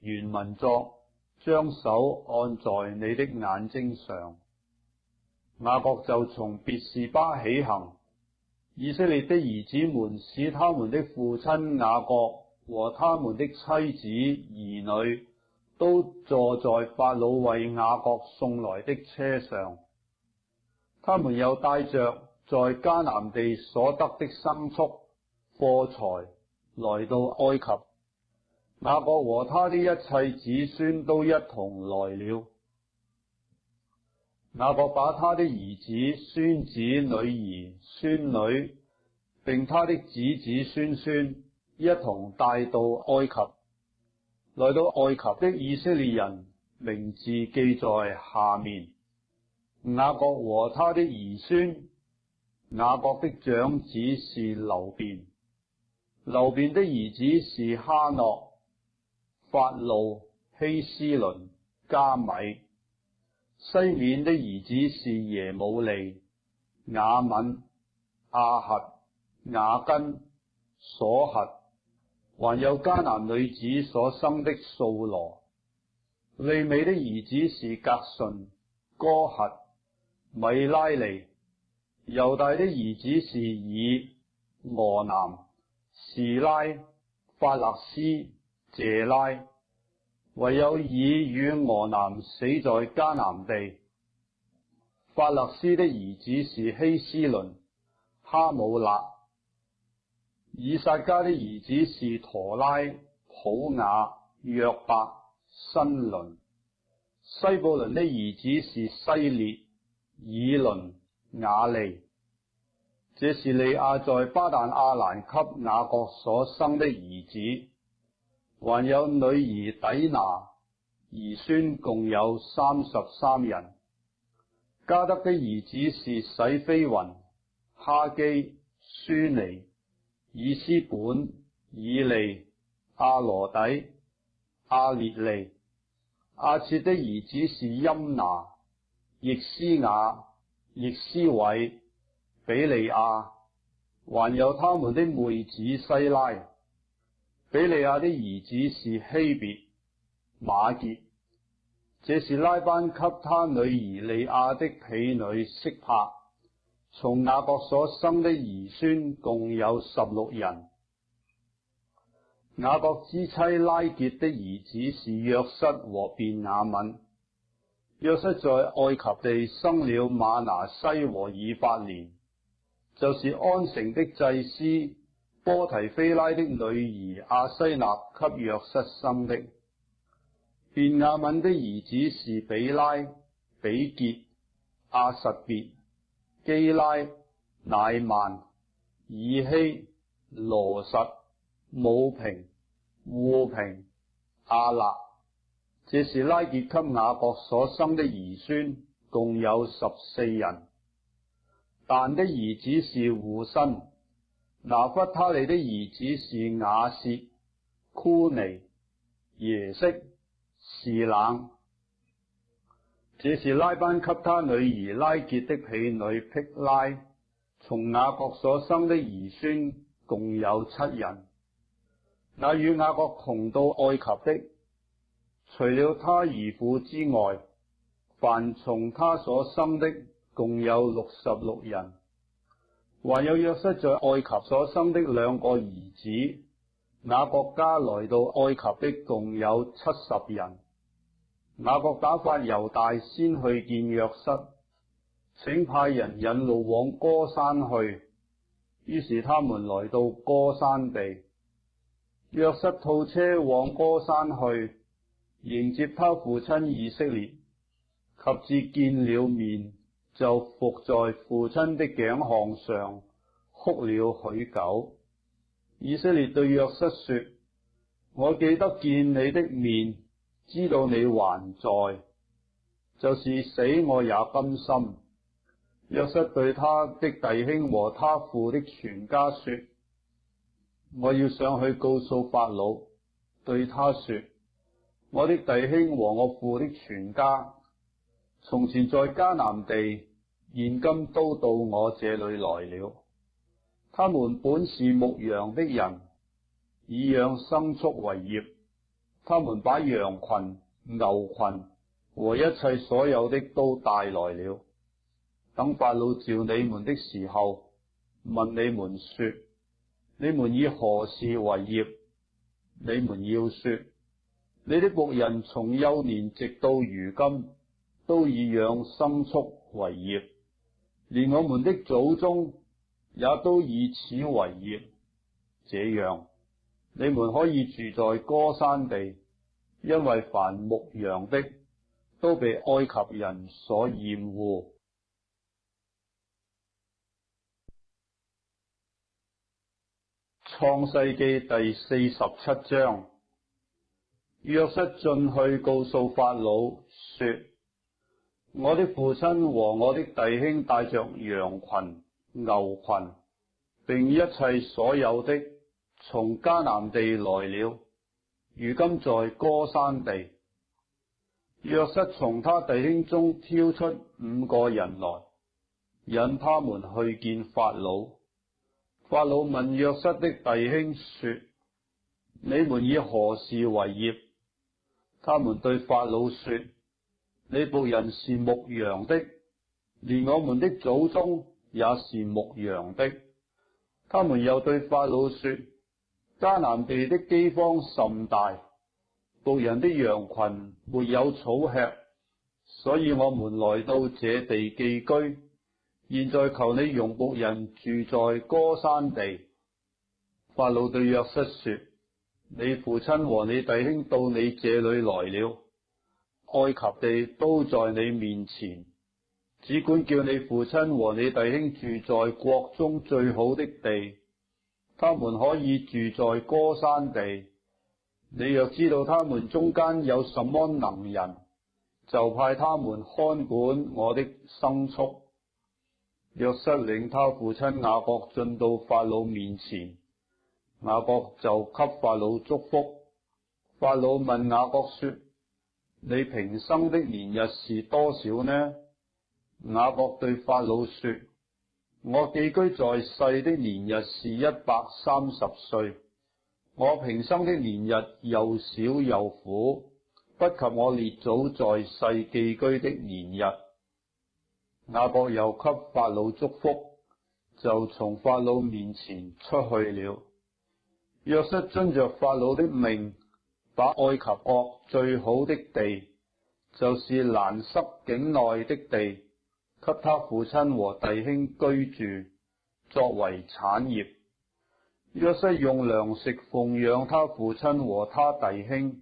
原文作將手按在你的眼睛上。雅各就從別是巴起行。以色列的兒子們使他們的父親雅各和他們的妻子兒女都坐在法老為雅各送來的車上。他們又帶着在迦南地所得的牲畜貨財來到埃及。雅各和他的一切子孫都一同來了。雅各把他的兒子、孫子、女兒、孫女，並他的子子孫孫一同帶到埃及。來到埃及的以色列人名字記在下面。雅各和他的兒孫。雅各的長子是流便，流便的兒子是哈諾、法路、希斯倫、加米。西緬的兒子是耶母利、雅憫、亞核、雅根、瑣核，還有迦南女子所生的掃羅。利未的兒子是革順、哥轄、米拉利。猶大的兒子是以、俄南、示拉、法勒斯、謝拉。唯有以與俄南死在迦南地。法勒斯的兒子是希斯倫、哈姆勒。以撒家的兒子是陀拉、普雅、約伯、新倫。西布倫的兒子是西列、以倫、雅利。這是利亞在巴旦亞蘭給雅各所生的兒子。還有女兒底拿，兒孫共有33人。加得的兒子是洗非雲、哈基、舒尼、以斯本、以利、阿羅底、阿列利。亞設的兒子是音拿、易斯雅、易斯偉、比利亞，還有他們的妹子西拉。比利亞的兒子是希別、瑪結。這是拉班給他女兒利亞的婢女悉帕。從雅各所生的兒孫共有16人。雅各之妻拉結的兒子是約瑟和便雅憫。約瑟在埃及地生了瑪拿西和以法蓮，就是安城的祭司波提菲拉的女兒亞西納給約瑟生的。便雅憫的兒子是比拉、比結、亞實別、基拉、乃曼、以希、羅實、武平、戶平、亞勒。這是拉結給雅各所生的兒孫，共有14人。但的兒子是戶辛。拿弗他利的兒子是雅薛、庫尼、耶色、士冷。這是拉班給他女兒拉結的婢女辟拉。從雅各所生的兒孫共有7人。那與雅各同到埃及的，除了他兒婦之外，凡從他所生的共有66人。還有約瑟在埃及所生的2個兒子。雅各家來到埃及的共有70人。雅各打發猶大先去見約瑟，請派人引路往歌珊去。於是他們來到歌珊地。約瑟套車往歌珊去，迎接他父親以色列。及至見了面，就伏在父親的頸項上，哭了許久。以色列對約瑟說：我記得見你的面，知道你還在，就是死我也甘心。約瑟對他的弟兄和他父的全家說：我要上去告訴法老，對他說：我的弟兄和我父的全家，從前在迦南地，現今都到我這裏來了。他們本是牧羊的人，以養牲畜為業。他們把羊群、牛群和一切所有的都帶來了。等法老召你們的時候，問你們說：你們以何事為業？你們要說：你的僕人從幼年直到如今，都以養牲畜為業，連我們的祖宗也都以此為業。這樣，你們可以住在歌珊地，因為凡牧羊的都被埃及人所厭惡。創世記第47章。約瑟進去告訴法老說：我的父親和我的弟兄帶着羊群、牛群，並一切所有的，從迦南地來了，如今在歌珊地。約瑟從他弟兄中挑出5個人來，引他們去見法老。法老問約瑟的弟兄說：你們以何事為業？他們對法老說：你僕人是牧羊的，連我們的祖宗也是牧羊的。他們又對法老說：迦南地的饑荒甚大，僕人的羊群沒有草吃，所以我們來到這地寄居。現在求你容僕人住在歌珊地。法老對約瑟說：你父親和你弟兄到你這裏來了，埃及地都在你面前，只管叫你父親和你弟兄住在國中最好的地，他們可以住在歌珊地。你若知道他們中間有什麼能人，就派他們看管我的牲畜。約瑟領他父親雅各進到法老面前，雅各就給法老祝福。法老問雅各說：你平生的年日是多少呢？雅各對法老說：我寄居在世的年日是130歲。我平生的年日又少又苦，不及我列祖在世寄居的年日。雅各又給法老祝福，就從法老面前出去了。約瑟遵着法老的命，把埃及國最好的地，就是蘭塞境內的地，給他父親和弟兄居住，作為產業。約瑟用糧食奉養他父親和他弟兄，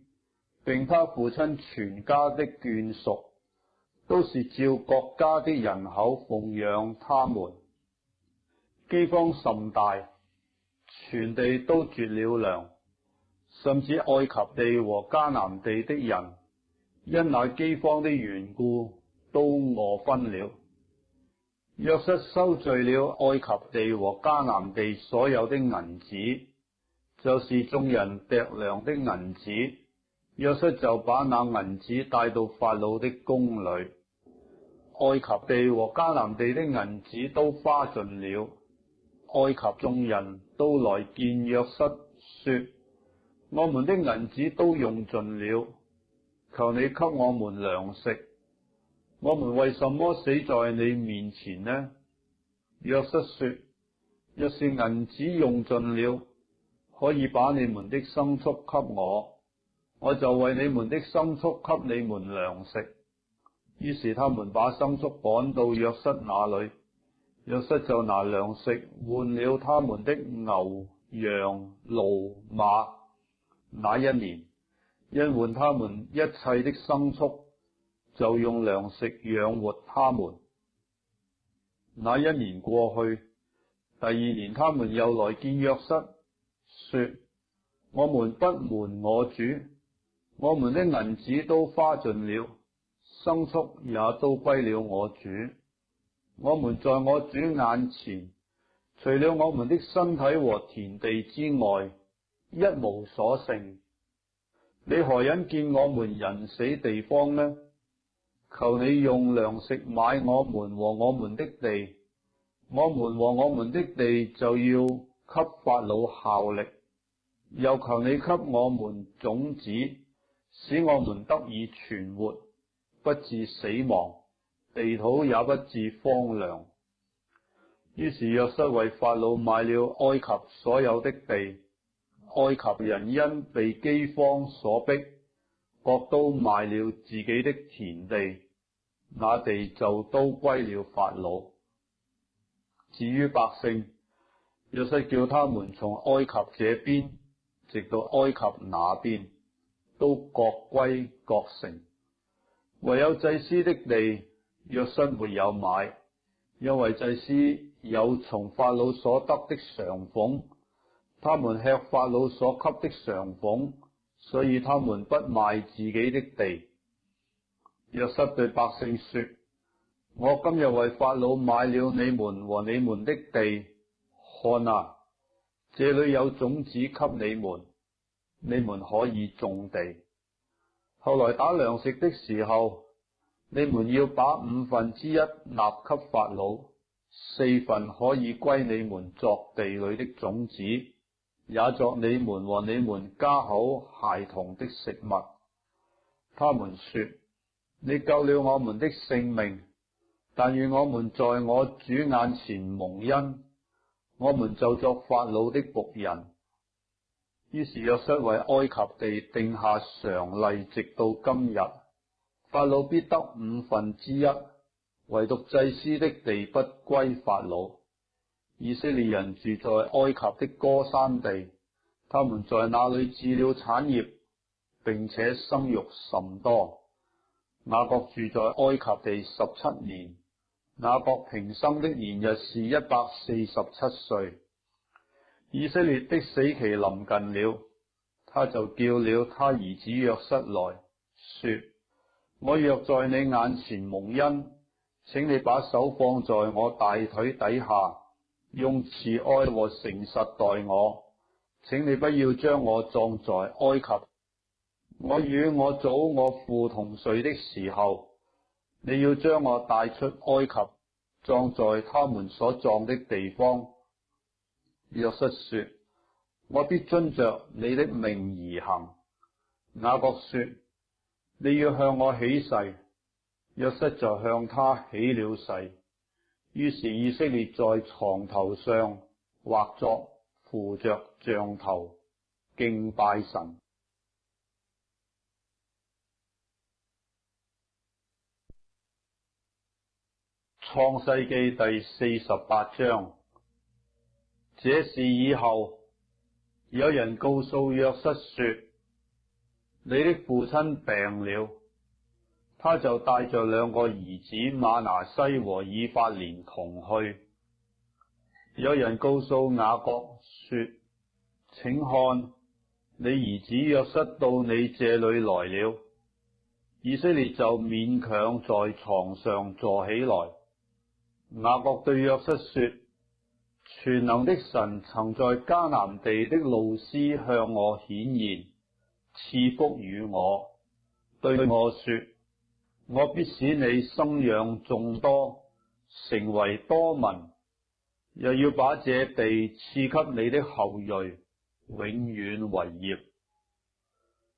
並他父親全家的眷屬，都是照各家的人口奉養他們。饑荒甚大，全地都絕了糧，甚至埃及地和迦南地的人，因那饑荒的緣故，都餓昏了。約瑟收聚了埃及地和迦南地所有的銀子，就是眾人糴糧的銀子。約瑟就把那銀子帶到法老的宮裏。埃及地和迦南地的銀子都花盡了。埃及眾人都來見約瑟，說：我們的銀子都用盡了，求你給我們糧食。我們為什麼死在你面前呢？約瑟說：若是銀子用盡了，可以把你們的牲畜給我，我就為你們的牲畜給你們糧食。於是他們把牲畜趕到約瑟那裏，約瑟就拿糧食換了他們的牛、羊、驢、馬。那一年，因換他們一切的牲畜，就用糧食養活他們。那一年過去，第二年他們又來見約瑟，說：我們不瞞我主，我們的銀子都花盡了，牲畜也都歸了我主。我們在我主眼前，除了我們的身體和田地之外，一無所剩。你何忍見我們人死地荒呢？求你用糧食買我們和我們的地，我們和我們的地就要給法老效力。又求你給我們種子，使我們得以存活，不致死亡，地土也不致荒涼。於是約瑟為法老買了埃及所有的地，埃及人因被饑荒所逼，各都賣了自己的田地，那地就都歸了法老。至於百姓，約瑟叫他們從埃及這邊直到埃及那邊，都各歸各城。唯有祭司的地，約瑟沒有買，因為祭司有從法老所得的償俸，他們吃法老所給的償俸，所以他們不賣自己的地。約瑟對百姓說：我今日為法老買了你們和你們的地，看啊，這裏有種子給你們，你們可以種地。後來打糧食的時候，你們要把1/5納給法老，4份可以歸你們作地裏的種子，也作你們和你們家口孩童的食物。他們說：你救了我們的性命，但願我們在我主眼前蒙恩，我們就作法老的僕人。於是約瑟為埃及地定下常例，直到今日，法老必得1/5，唯獨祭司的地不歸法老。以色列人住在埃及的歌珊地，他們在那裏置了產業，並且生育甚多。雅各住在埃及地17年，雅各平生的年日是147歲。以色列的死期臨近了，他就叫了他兒子約瑟來說：我若在你眼前蒙恩，請你把手放在我大腿底下，用慈愛和誠實待我，請你不要將我葬在埃及。我與我祖我父同睡的時候，你要將我帶出埃及，葬在他們所葬的地方。約瑟說：我必遵着你的命而行。雅各說：你要向我起誓。約瑟就向他起了誓。於是以色列在床頭上畫作扶着杖頭，敬拜神。創世記第48章。這事以後，有人告訴約瑟說：你的父親病了。他就帶着2個兒子瑪拿西和以法蓮同去。有人告訴雅各說：請看，你兒子約瑟到你這裏來了。以色列就勉強在床上坐起來。雅各對約瑟說：全能的神曾在迦南地的路斯向我顯現，賜福與我，對我說：我必使你生養眾多，成為多民，又要把這地賜給你的後裔，永遠為業。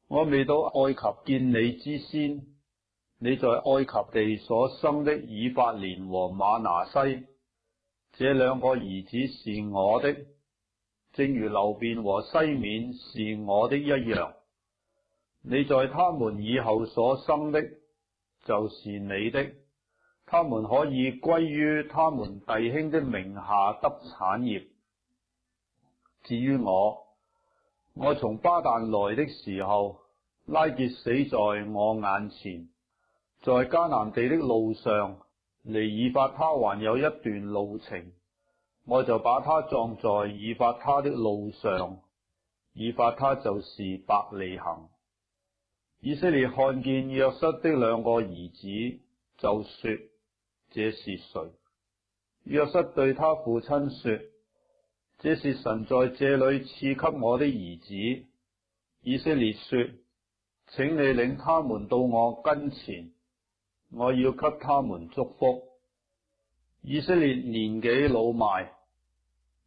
我未到埃及見你之先，你在埃及地所生的以法蓮和瑪拿西，這2個兒子是我的，正如流便和西緬是我的一樣。你在他們以後所生的，就是你的，他們可以歸於他們弟兄的名下得產業。至於我從巴旦來的時候，拉結死在我眼前，在迦南地的路上，離以法他還有一段路程，我就把他葬在以法他的路上。以法他就是伯利恆。以色列看見約瑟的2個兒子，就說：這是誰？約瑟對他父親說：這是神在這裏賜給我的兒子。以色列說：請你領他們到我跟前，我要給他們祝福。以色列年紀老邁，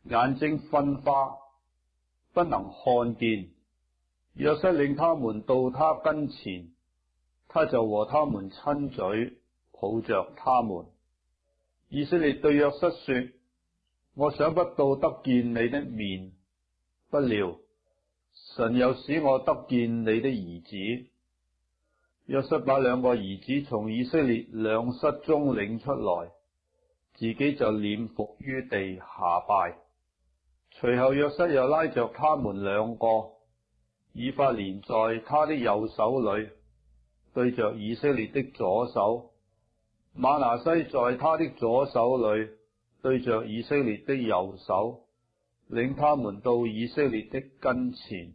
眼睛昏花，不能看見。約瑟領他們到他跟前，他就和他們親嘴，抱着他們。以色列對約瑟說：我想不到得見你的面，不料神又使我得見你的兒子。約瑟把2個兒子從以色列兩室中領出來，自己就臉伏於地下拜。隨後約瑟又拉着他們2個，以法蓮在他的右手裏，對着以色列的左手；瑪拿西在他的左手裏，對着以色列的右手，領他們到以色列的跟前。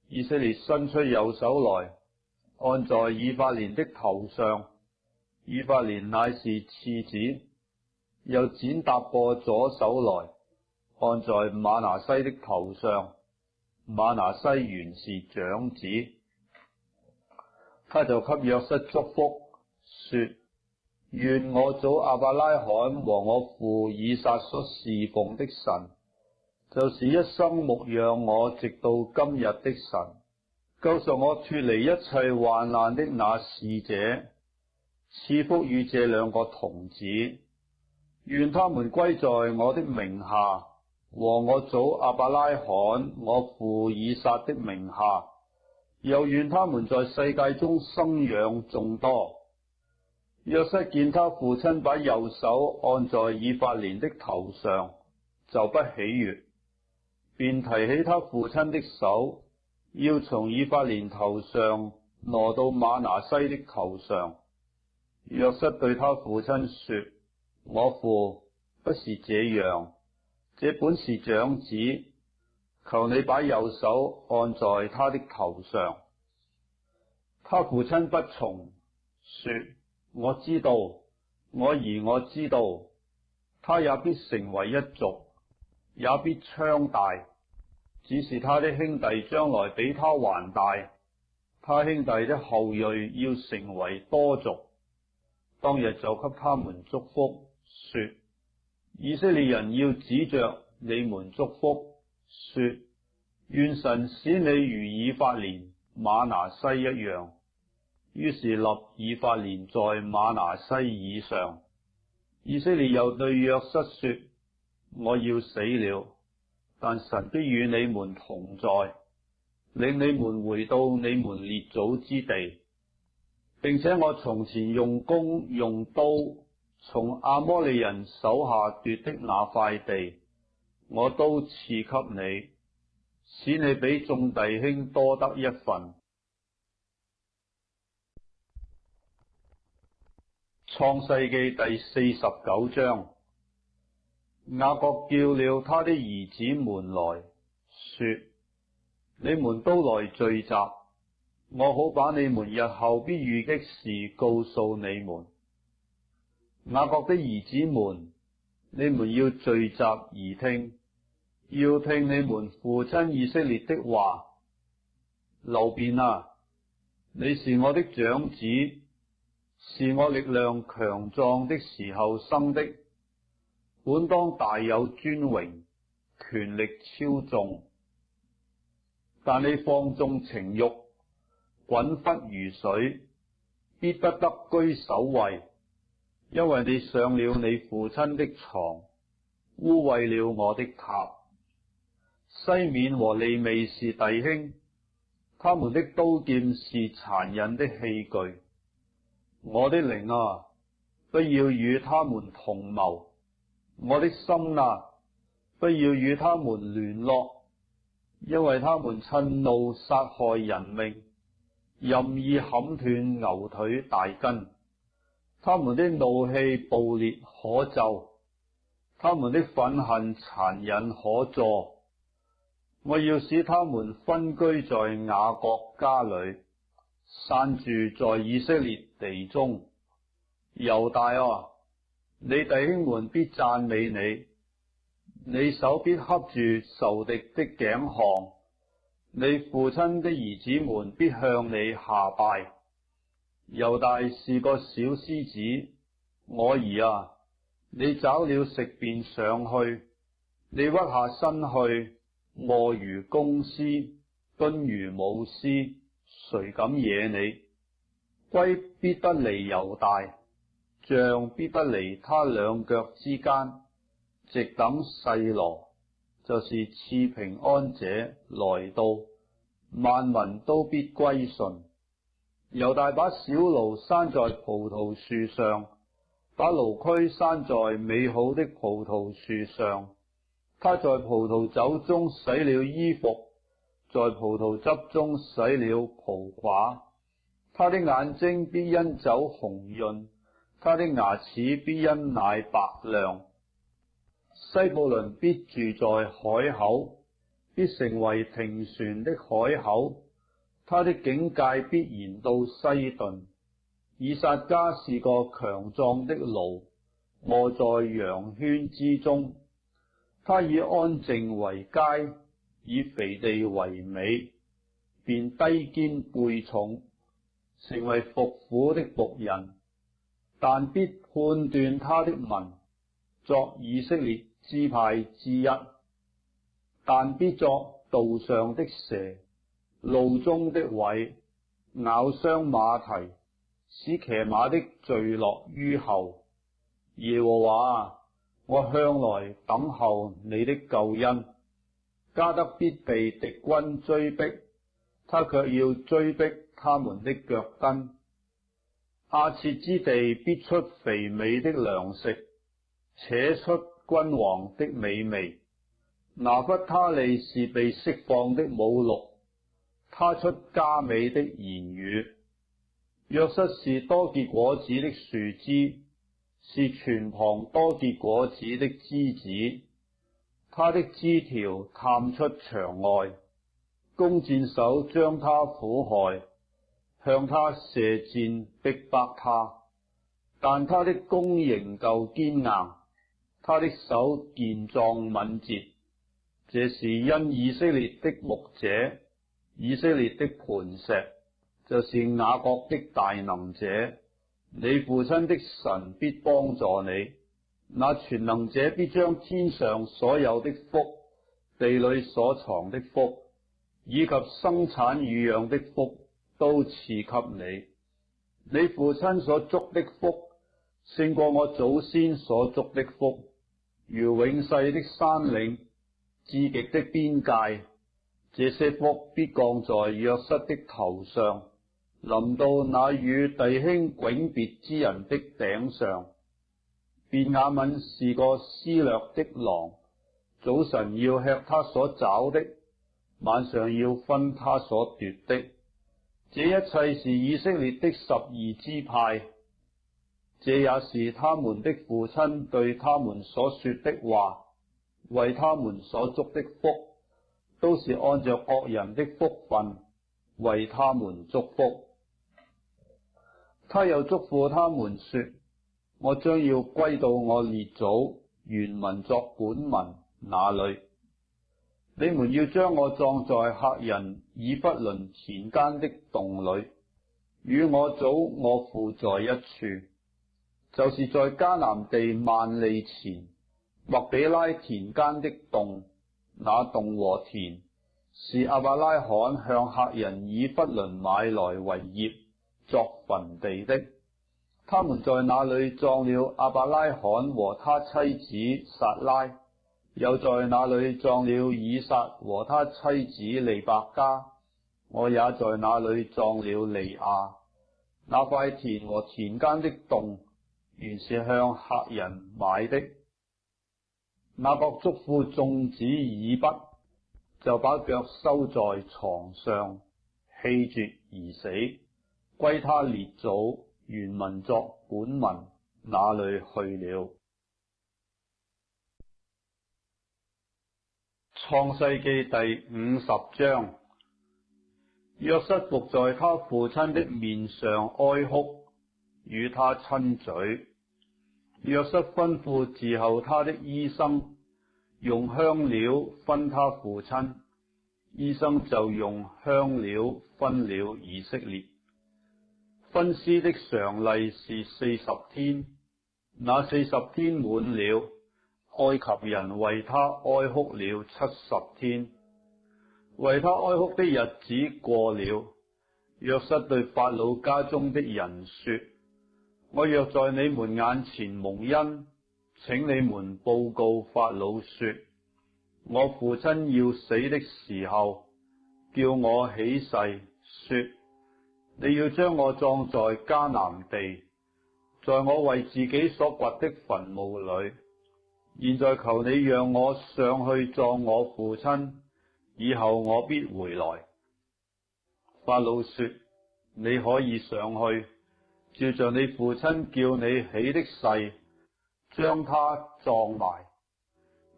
以色列伸出右手來，按在以法蓮的頭上，以法蓮乃是次子，又剪搭過左手來，按在瑪拿西的頭上。瑪拿西原是長子，他就給約瑟祝福，說：願我祖亞伯拉罕和我父以撒所侍奉的神，就是一生牧養我直到今日的神，救贖我脫離一切患難的那使者，賜福與這兩個童子，願他們歸在我的名下，和我祖亞伯拉罕、我父以撒的名下，又願他們在世界中生養眾多。約瑟見他父親把右手按在以法蓮的頭上，就不喜悅，便提起他父親的手，要從以法蓮頭上挪到瑪拿西的頭上。約瑟對他父親說：我父，不是這樣，這本是長子，求你把右手按在他的頭上。他父親不從，說：我知道，我兒我知道，他也必成為一族，也必昌大，只是他的兄弟將來比他還大，他兄弟的後裔要成為多族。當日就給他們祝福，說：以色列人要指着你們祝福，說：願神使你如以法蓮、瑪拿西一樣。於是立以法蓮在瑪拿西以上。以色列又對約瑟說：我要死了，但神必與你們同在，領你們回到你們列祖之地，並且我從前用弓用刀從亞摩利人手下奪的那塊地，我都賜給你，使你比眾弟兄多得一份。創世記第49章。雅各叫了他的兒子們來，說：你們都來聚集，我好把你們日後必遇的事告訴你們。雅各的兒子們，你們要聚集而聽，要聽你們父親以色列的話。流便啊，你是我的長子，是我力量強壯的時候生的，本當大有尊榮，權力超縱。但你放縱情慾，滾忽如水，必不得居首位，因為你上了你父親的床，污穢了我的塔。西面和利未是弟兄，他們的刀劍是殘忍的器具。我的靈啊，不要與他們同謀；我的心啊，不要與他們聯絡，因為他們趁怒殺害人命，任意砍斷牛腿大筋。他們的怒氣暴烈可咒，他們的憤恨殘忍可詛。我要使他們分居在雅各家裏，散住在以色列地中。猶大啊，你弟兄們必讚美你，你手必恰住仇敵的頸項，你父親的兒子們必向你下拜。猶大是個小獅子，我兒啊，你找了食便上去，你屈下身去，臥如公獅，蹲如母獅，誰敢惹你？龜必不離猶大，象必不離他兩腳之間，直等細羅，就是賜平安者來到，萬民都必歸順。猶大把小驢拴在葡萄樹上，把驢駒拴在美好的葡萄樹上。他在葡萄酒中洗了衣服，在葡萄汁中洗了袍褂。他的眼睛必因酒紅潤，他的牙齒必因奶白亮。西布倫必住在海口，必成為停船的海口。他的境界必延到西頓。以撒家是個強壯的驢，臥在羊圈之中。他以安靜為佳，以肥地為美，便低肩背重，成為服苦的僕人。但必判斷他的民，作以色列支派之一。但必作道上的蛇，路中的虺，咬傷馬蹄，使騎馬的墜落於後。耶和華啊，我向來等候你的救恩。迦得必被敵軍追逼，他卻要追逼他們的腳跟。亞設之地必出肥美的糧食，且出君王的美味。拿弗他利是被釋放的母鹿，他出佳美的言語。約瑟是多結果子的樹枝，是泉旁多結果子的枝子。他的枝條探出牆外，弓箭手將他苦害，向他射箭逼迫他。但他的弓仍舊堅硬，他的手健壯敏捷。這是因以色列的牧者，以色列的磐石，就是雅各的大能者。你父親的神必幫助你，那全能者必將天上所有的福、地裏所藏的福，以及生產乳養的福，都賜給你。你父親所祝的福，勝過我祖先所祝的福，如永世的山嶺，至極的邊界。這些福必降在約瑟的頭上，臨到那與弟兄迥別之人的頂上。便雅憫是個施掠的狼，早晨要吃他所抓的，晚上要分他所奪的。這一切是以色列的12支派，這也是他們的父親對他們所說的話。為他們所祝的福，都是按着惡人的福分為他們祝福。他又囑咐他們說：我將要歸到我列祖原民作本民那裏。你們要將我葬在赫人以弗倫田間的洞裏，與我祖我父在一處，就是在迦南地萬利前麥比拉田間的洞。那洞和田是亞伯拉罕向赫人以弗倫買來為業作墳地的。他們在那裏葬了亞伯拉罕和他妻子撒拉，又在那裏葬了以撒和他妻子利百加。我也在那裏葬了利亞。那塊田和田間的洞原是向赫人買的。雅各囑咐眾子以笏，就把腳收在床上，氣絕而死，歸他列祖原民作本民那裏去了。創世記第50章。約瑟伏在他父親的面上哀哭，與他親嘴。約瑟吩咐伺候他的醫生，用香料分他父親。醫生就用香料分了以色列。分屍的常例是40天，那40天滿了，埃及人為他哀哭了70天。為他哀哭的日子過了，約瑟對法老家中的人說：我若在你們眼前蒙恩，請你們報告法老說，我父親要死的時候，叫我起誓說，你要將我葬在迦南地，在我為自己所掘的墳墓裏。現在求你讓我上去葬我父親，以後我必回來。法老說：你可以上去，照着你父親叫你起的誓，將他葬埋。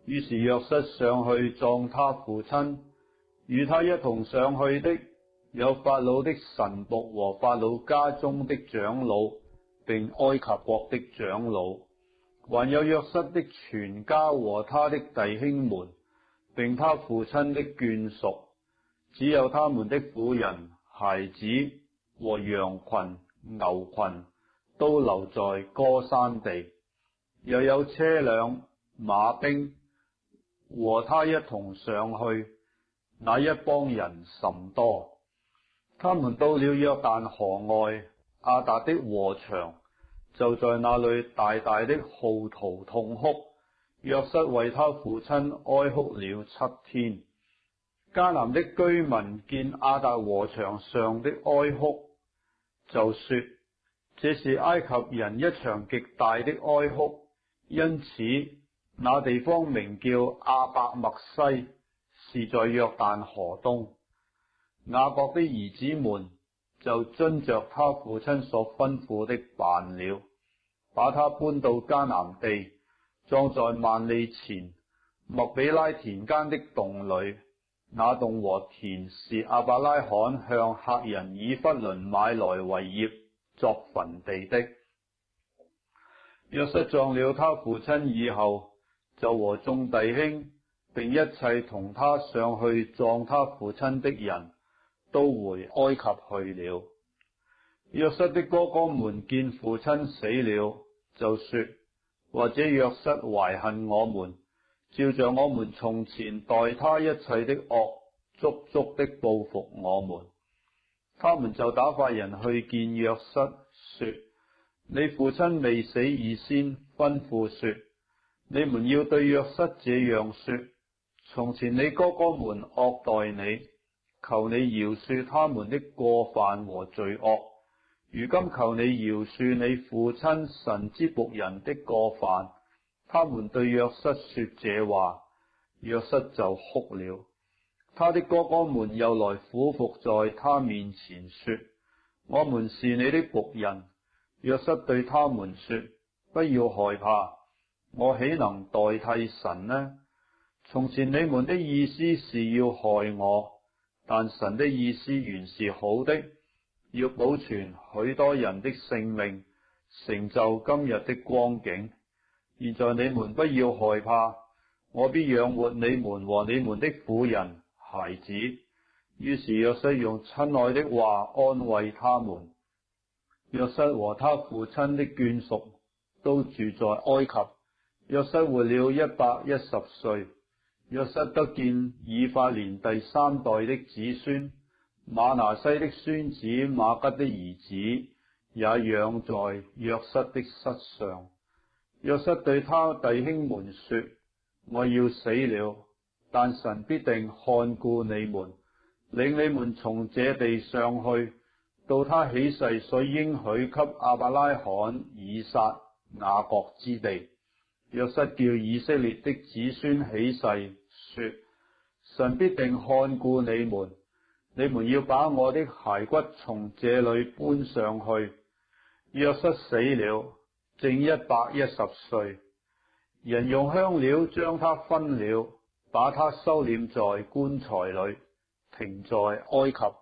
於是約瑟上去葬他父親，與他一同上去的有法老的臣僕和法老家中的長老，並埃及國的長老，還有約瑟的全家和他的弟兄們，並他父親的眷屬，只有他們的婦人、孩子和羊群、牛群都留在歌珊地，又有車輛、馬兵和他一同上去，那一幫人甚多。他們到了約旦河外亞達的禾場，就在那裏大大的號啕痛哭。約瑟為他父親哀哭了7天。迦南的居民見亞達禾場上的哀哭，就說：這是埃及人一場極大的哀哭。因此那地方名叫亞伯麥西，是在約旦河東。雅各的兒子們就遵着他父親所吩咐的辦了，把他搬到迦南地，葬在萬利前麥比拉田間的洞裏。那洞和田是亞伯拉罕向赫人以弗倫買來為業作墳地的。約瑟葬了他父親以後，就和眾弟兄並一切同他上去葬他父親的人都回埃及去了。約瑟的哥哥們見父親死了，就說：或者約瑟懷恨我們，照着我們從前待他一切的惡，足足的報復我們。他們就打發人去見約瑟，說：你父親未死以先，吩咐說，你們要對約瑟這樣說：從前你哥哥們惡待你，求你饒恕他們的過犯和罪惡。如今求你饒恕你父親神之僕人的過犯。他們對約瑟說這話，約瑟就哭了。他的哥哥們又來俯伏在他面前說：我們是你的僕人。約瑟對他們說：不要害怕，我豈能代替神呢？從前你們的意思是要害我，但神的意思原是好的，要保存許多人的性命，成就今日的光景。現在你們不要害怕，我必養活你們和你們的婦人、孩子。於是約瑟用親愛的話安慰他們。約瑟和他父親的眷屬都住在埃及。約瑟活了110歲。約瑟得見以法蓮第3代的子孫，瑪拿西的孫子瑪吉的兒子也養在約瑟的膝上。約瑟對他弟兄們說：我要死了，但神必定看顧你們，領你們從這地上去，到他起誓所應許給亞伯拉罕、以撒、雅各之地。約瑟叫以色列的子孫起誓說：神必定看顧你們，你們要把我的骸骨從這裏搬上去。約瑟死了，正110歲。人用香料將他分了，把他收殮在棺材裏，停在埃及。